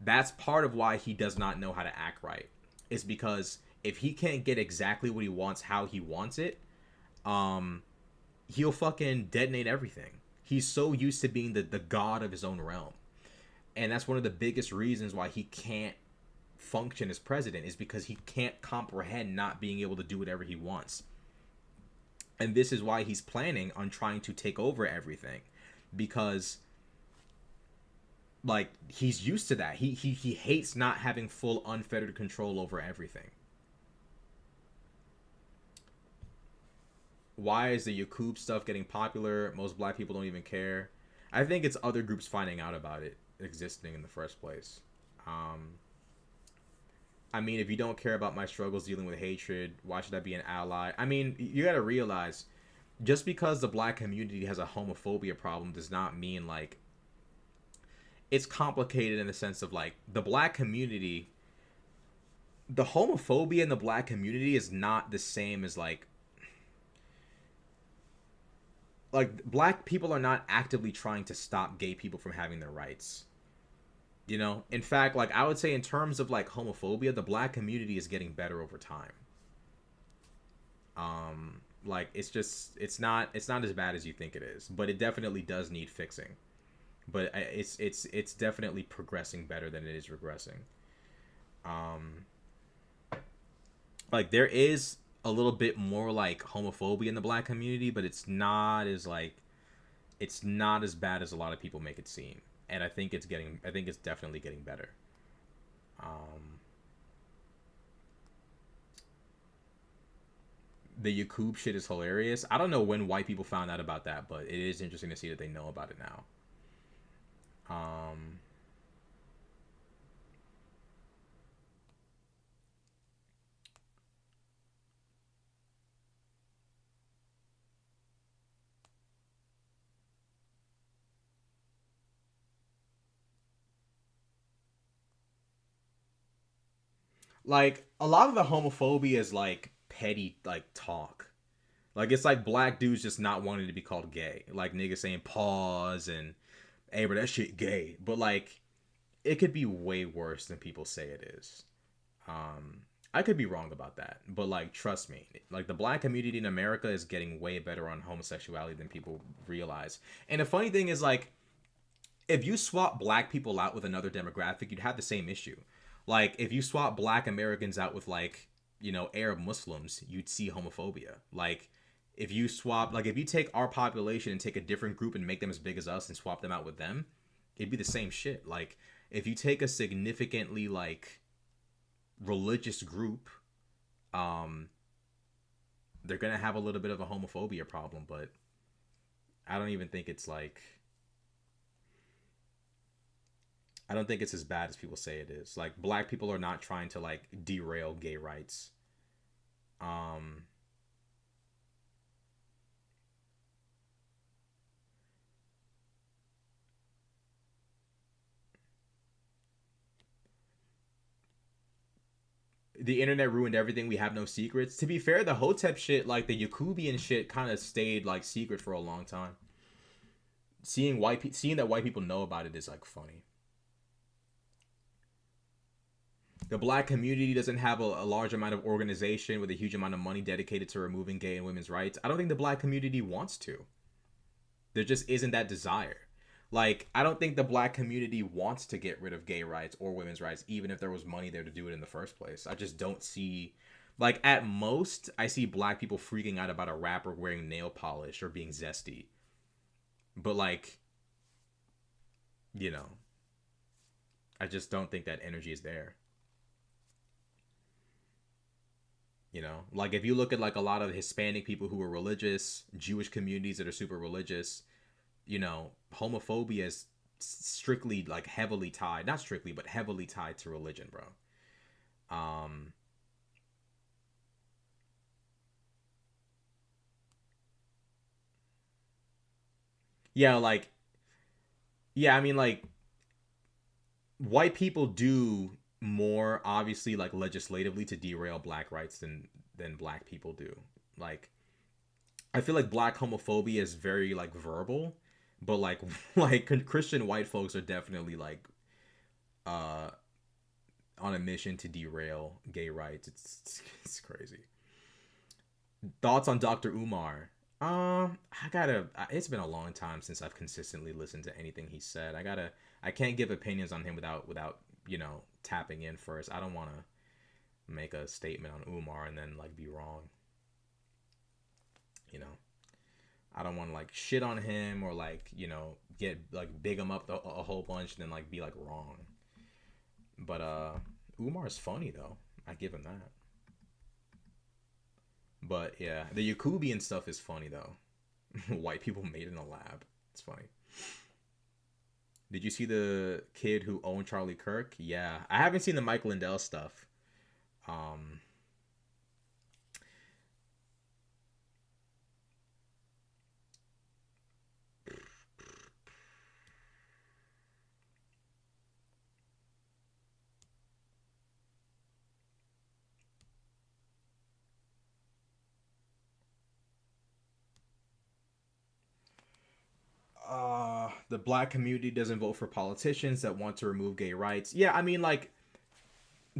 That's part of why he does not know how to act right. It's because if he can't get exactly what he wants, how he wants it, he'll fucking detonate everything. He's so used to being the god of his own realm. And that's one of the biggest reasons why he can't function as president, is because he can't comprehend not being able to do whatever he wants. And this is why he's planning on trying to take over everything, because like he's used to that. He hates not having full unfettered control over everything. Why is the Yakub stuff getting popular? Most black people don't even care. I think it's other groups finding out about it existing in the first place. I mean, if you don't care about my struggles dealing with hatred, why should I be an ally? I mean, you gotta realize, just because the black community has a homophobia problem does not mean, like, it's complicated in the sense of, like, the black community, the homophobia in the black community is not the same as, like, black people are not actively trying to stop gay people from having their rights. You know, in fact, like, I would say in terms of, like, homophobia, the black community is getting better over time. Like, it's not as bad as you think it is, but it definitely does need fixing. But it's definitely progressing better than it is regressing. Like, there is a little bit more, like, homophobia in the black community, but it's not as bad as a lot of people make it seem. and I think it's definitely getting better. The Yakub shit is hilarious. I don't know when white people found out about that, but it is interesting to see that they know about it now. Like, a lot of the homophobia is like petty like talk. Like, it's like black dudes just not wanting to be called gay. Like, niggas saying pause and, hey, bro, that shit gay. But, like, it could be way worse than people say it is. I could be wrong about that. But, like, trust me. Like, the black community in America is getting way better on homosexuality than people realize. And the funny thing is, like, if you swap black people out with another demographic, you'd have the same issue. Like, if you swap black Americans out with, like, you know, Arab Muslims, you'd see homophobia. Like, if you take our population and take a different group and make them as big as us and swap them out with them, it'd be the same shit. Like, if you take a significantly, like, religious group, they're gonna have a little bit of a homophobia problem, but I don't even think it's, like... I don't think it's as bad as people say it is. Like, black people are not trying to, like, derail gay rights. The internet ruined everything. We have no secrets. To be fair, the Hotep shit, like, the Yakubian shit kind of stayed, like, secret for a long time. Seeing that white people know about it is, like, funny. The black community doesn't have a large amount of organization with a huge amount of money dedicated to removing gay and women's rights. I don't think the black community wants to. There just isn't that desire. Like, I don't think the black community wants to get rid of gay rights or women's rights, even if there was money there to do it in the first place. I just don't see... Like, at most, I see black people freaking out about a rapper wearing nail polish or being zesty. But, like, you know, I just don't think that energy is there. You know, like, if you look at, like, a lot of Hispanic people who are religious, Jewish communities that are super religious, you know, homophobia is strictly, like, heavily tied, not strictly, but heavily tied to religion, bro. Yeah, like, yeah, I mean, like, white people do more, obviously, like, legislatively to derail black rights than black people do. Like, I feel like black homophobia is very, like, verbal, but, like Christian white folks are definitely, like, on a mission to derail gay rights. It's crazy. Thoughts on Dr. Umar? It's been a long time since I've consistently listened to anything he said. I can't give opinions on him without, you know, tapping in first. I don't want to make a statement on Umar and then, like, be wrong. You know, I don't want to, like, shit on him or, like, you know, get, like, big him up a whole bunch and then, like, be, like, wrong. But Umar's funny, though. I give him that. But yeah, the Yakubian stuff is funny, though. White people made in a lab. It's funny. Did you see the kid who owned Charlie Kirk? Yeah. I haven't seen the Mike Lindell stuff. The black community doesn't vote for politicians that want to remove gay rights. Yeah, I mean, like,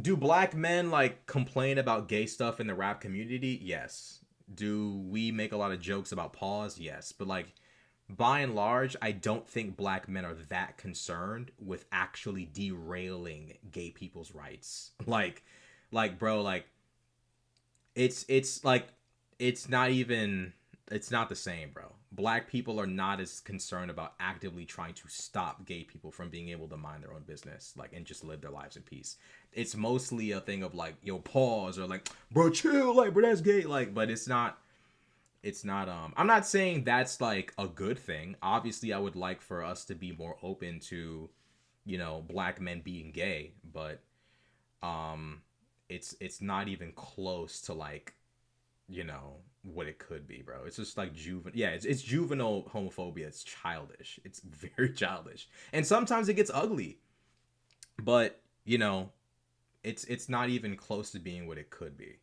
do black men, like, complain about gay stuff in the rap community? Yes. Do we make a lot of jokes about pause? Yes. But, like, by and large, I don't think black men are that concerned with actually derailing gay people's rights. Like, bro, like, it's like, it's not even, it's not the same, bro. Black people are not as concerned about actively trying to stop gay people from being able to mind their own business, like, and just live their lives in peace. It's mostly a thing of like, yo, pause, or like, bro, chill, like, bro, that's gay, like, but it's not, I'm not saying that's like a good thing. Obviously, I would like for us to be more open to, you know, black men being gay, but it's not even close to like, you know, what it could be, bro. It's just like it's juvenile homophobia. It's childish. It's very childish. And sometimes it gets ugly. But, you know, it's not even close to being what it could be.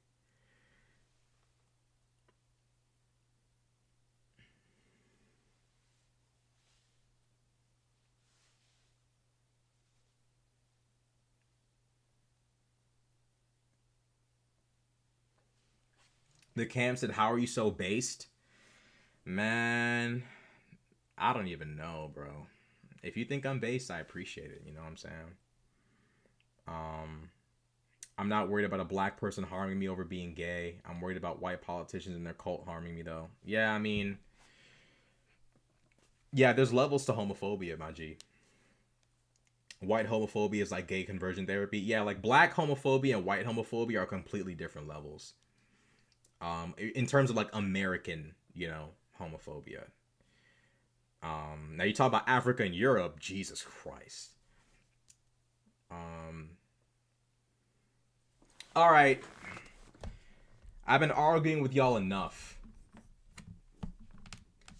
The Cam said, how are you so based? Man, I don't even know, bro. If you think I'm based, I appreciate it. You know what I'm saying? I'm not worried about a black person harming me over being gay. I'm worried about white politicians and their cult harming me, though. Yeah, I mean, yeah, there's levels to homophobia, my G. White homophobia is like gay conversion therapy. Yeah, like black homophobia and white homophobia are completely different levels. In terms of like American, you know, homophobia. Now you talk about Africa and Europe, Jesus Christ. All right. I've been arguing with y'all enough.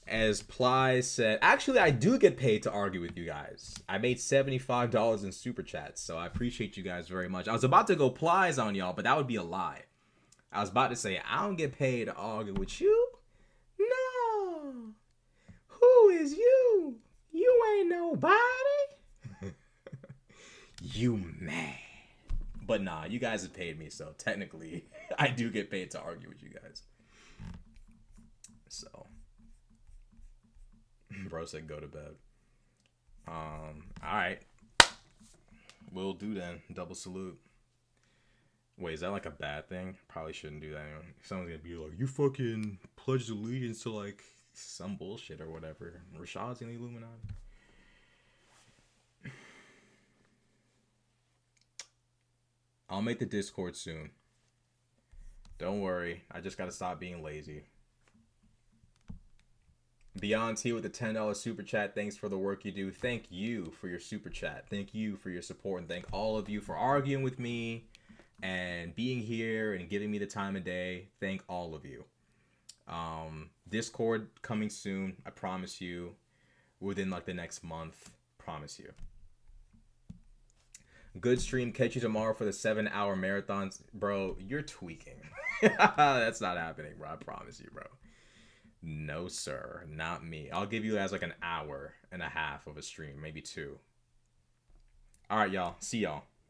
As Ply said, actually, I do get paid to argue with you guys. I made $75 in super chats, so I appreciate you guys very much. I was about to go Plies on y'all, but that would be a lie. I was about to say, I don't get paid to argue with you. No. Who is you? You ain't nobody. You mad. But nah, you guys have paid me, so technically, I do get paid to argue with you guys. So. Bro said go to bed. Alright. Will do then. Double salute. Wait, is that like a bad thing? Probably shouldn't do that anyway. Someone's gonna be like, you fucking pledged allegiance to like some bullshit or whatever. Rashad's in the Illuminati. I'll make the Discord soon. Don't worry. I just gotta stop being lazy. Beyond T with the $10 super chat. Thanks for the work you do. Thank you for your super chat. Thank you for your support. And thank all of you for arguing with me and being here and giving me the time of day. Thank all of you. Discord coming soon. I promise you. Within like the next month. Promise you. Good stream. Catch you tomorrow for the 7-hour marathons. Bro, you're tweaking. That's not happening, bro. I promise you, bro. No, sir. Not me. I'll give you guys like an hour and a half of a stream. Maybe 2. All right, y'all. See y'all.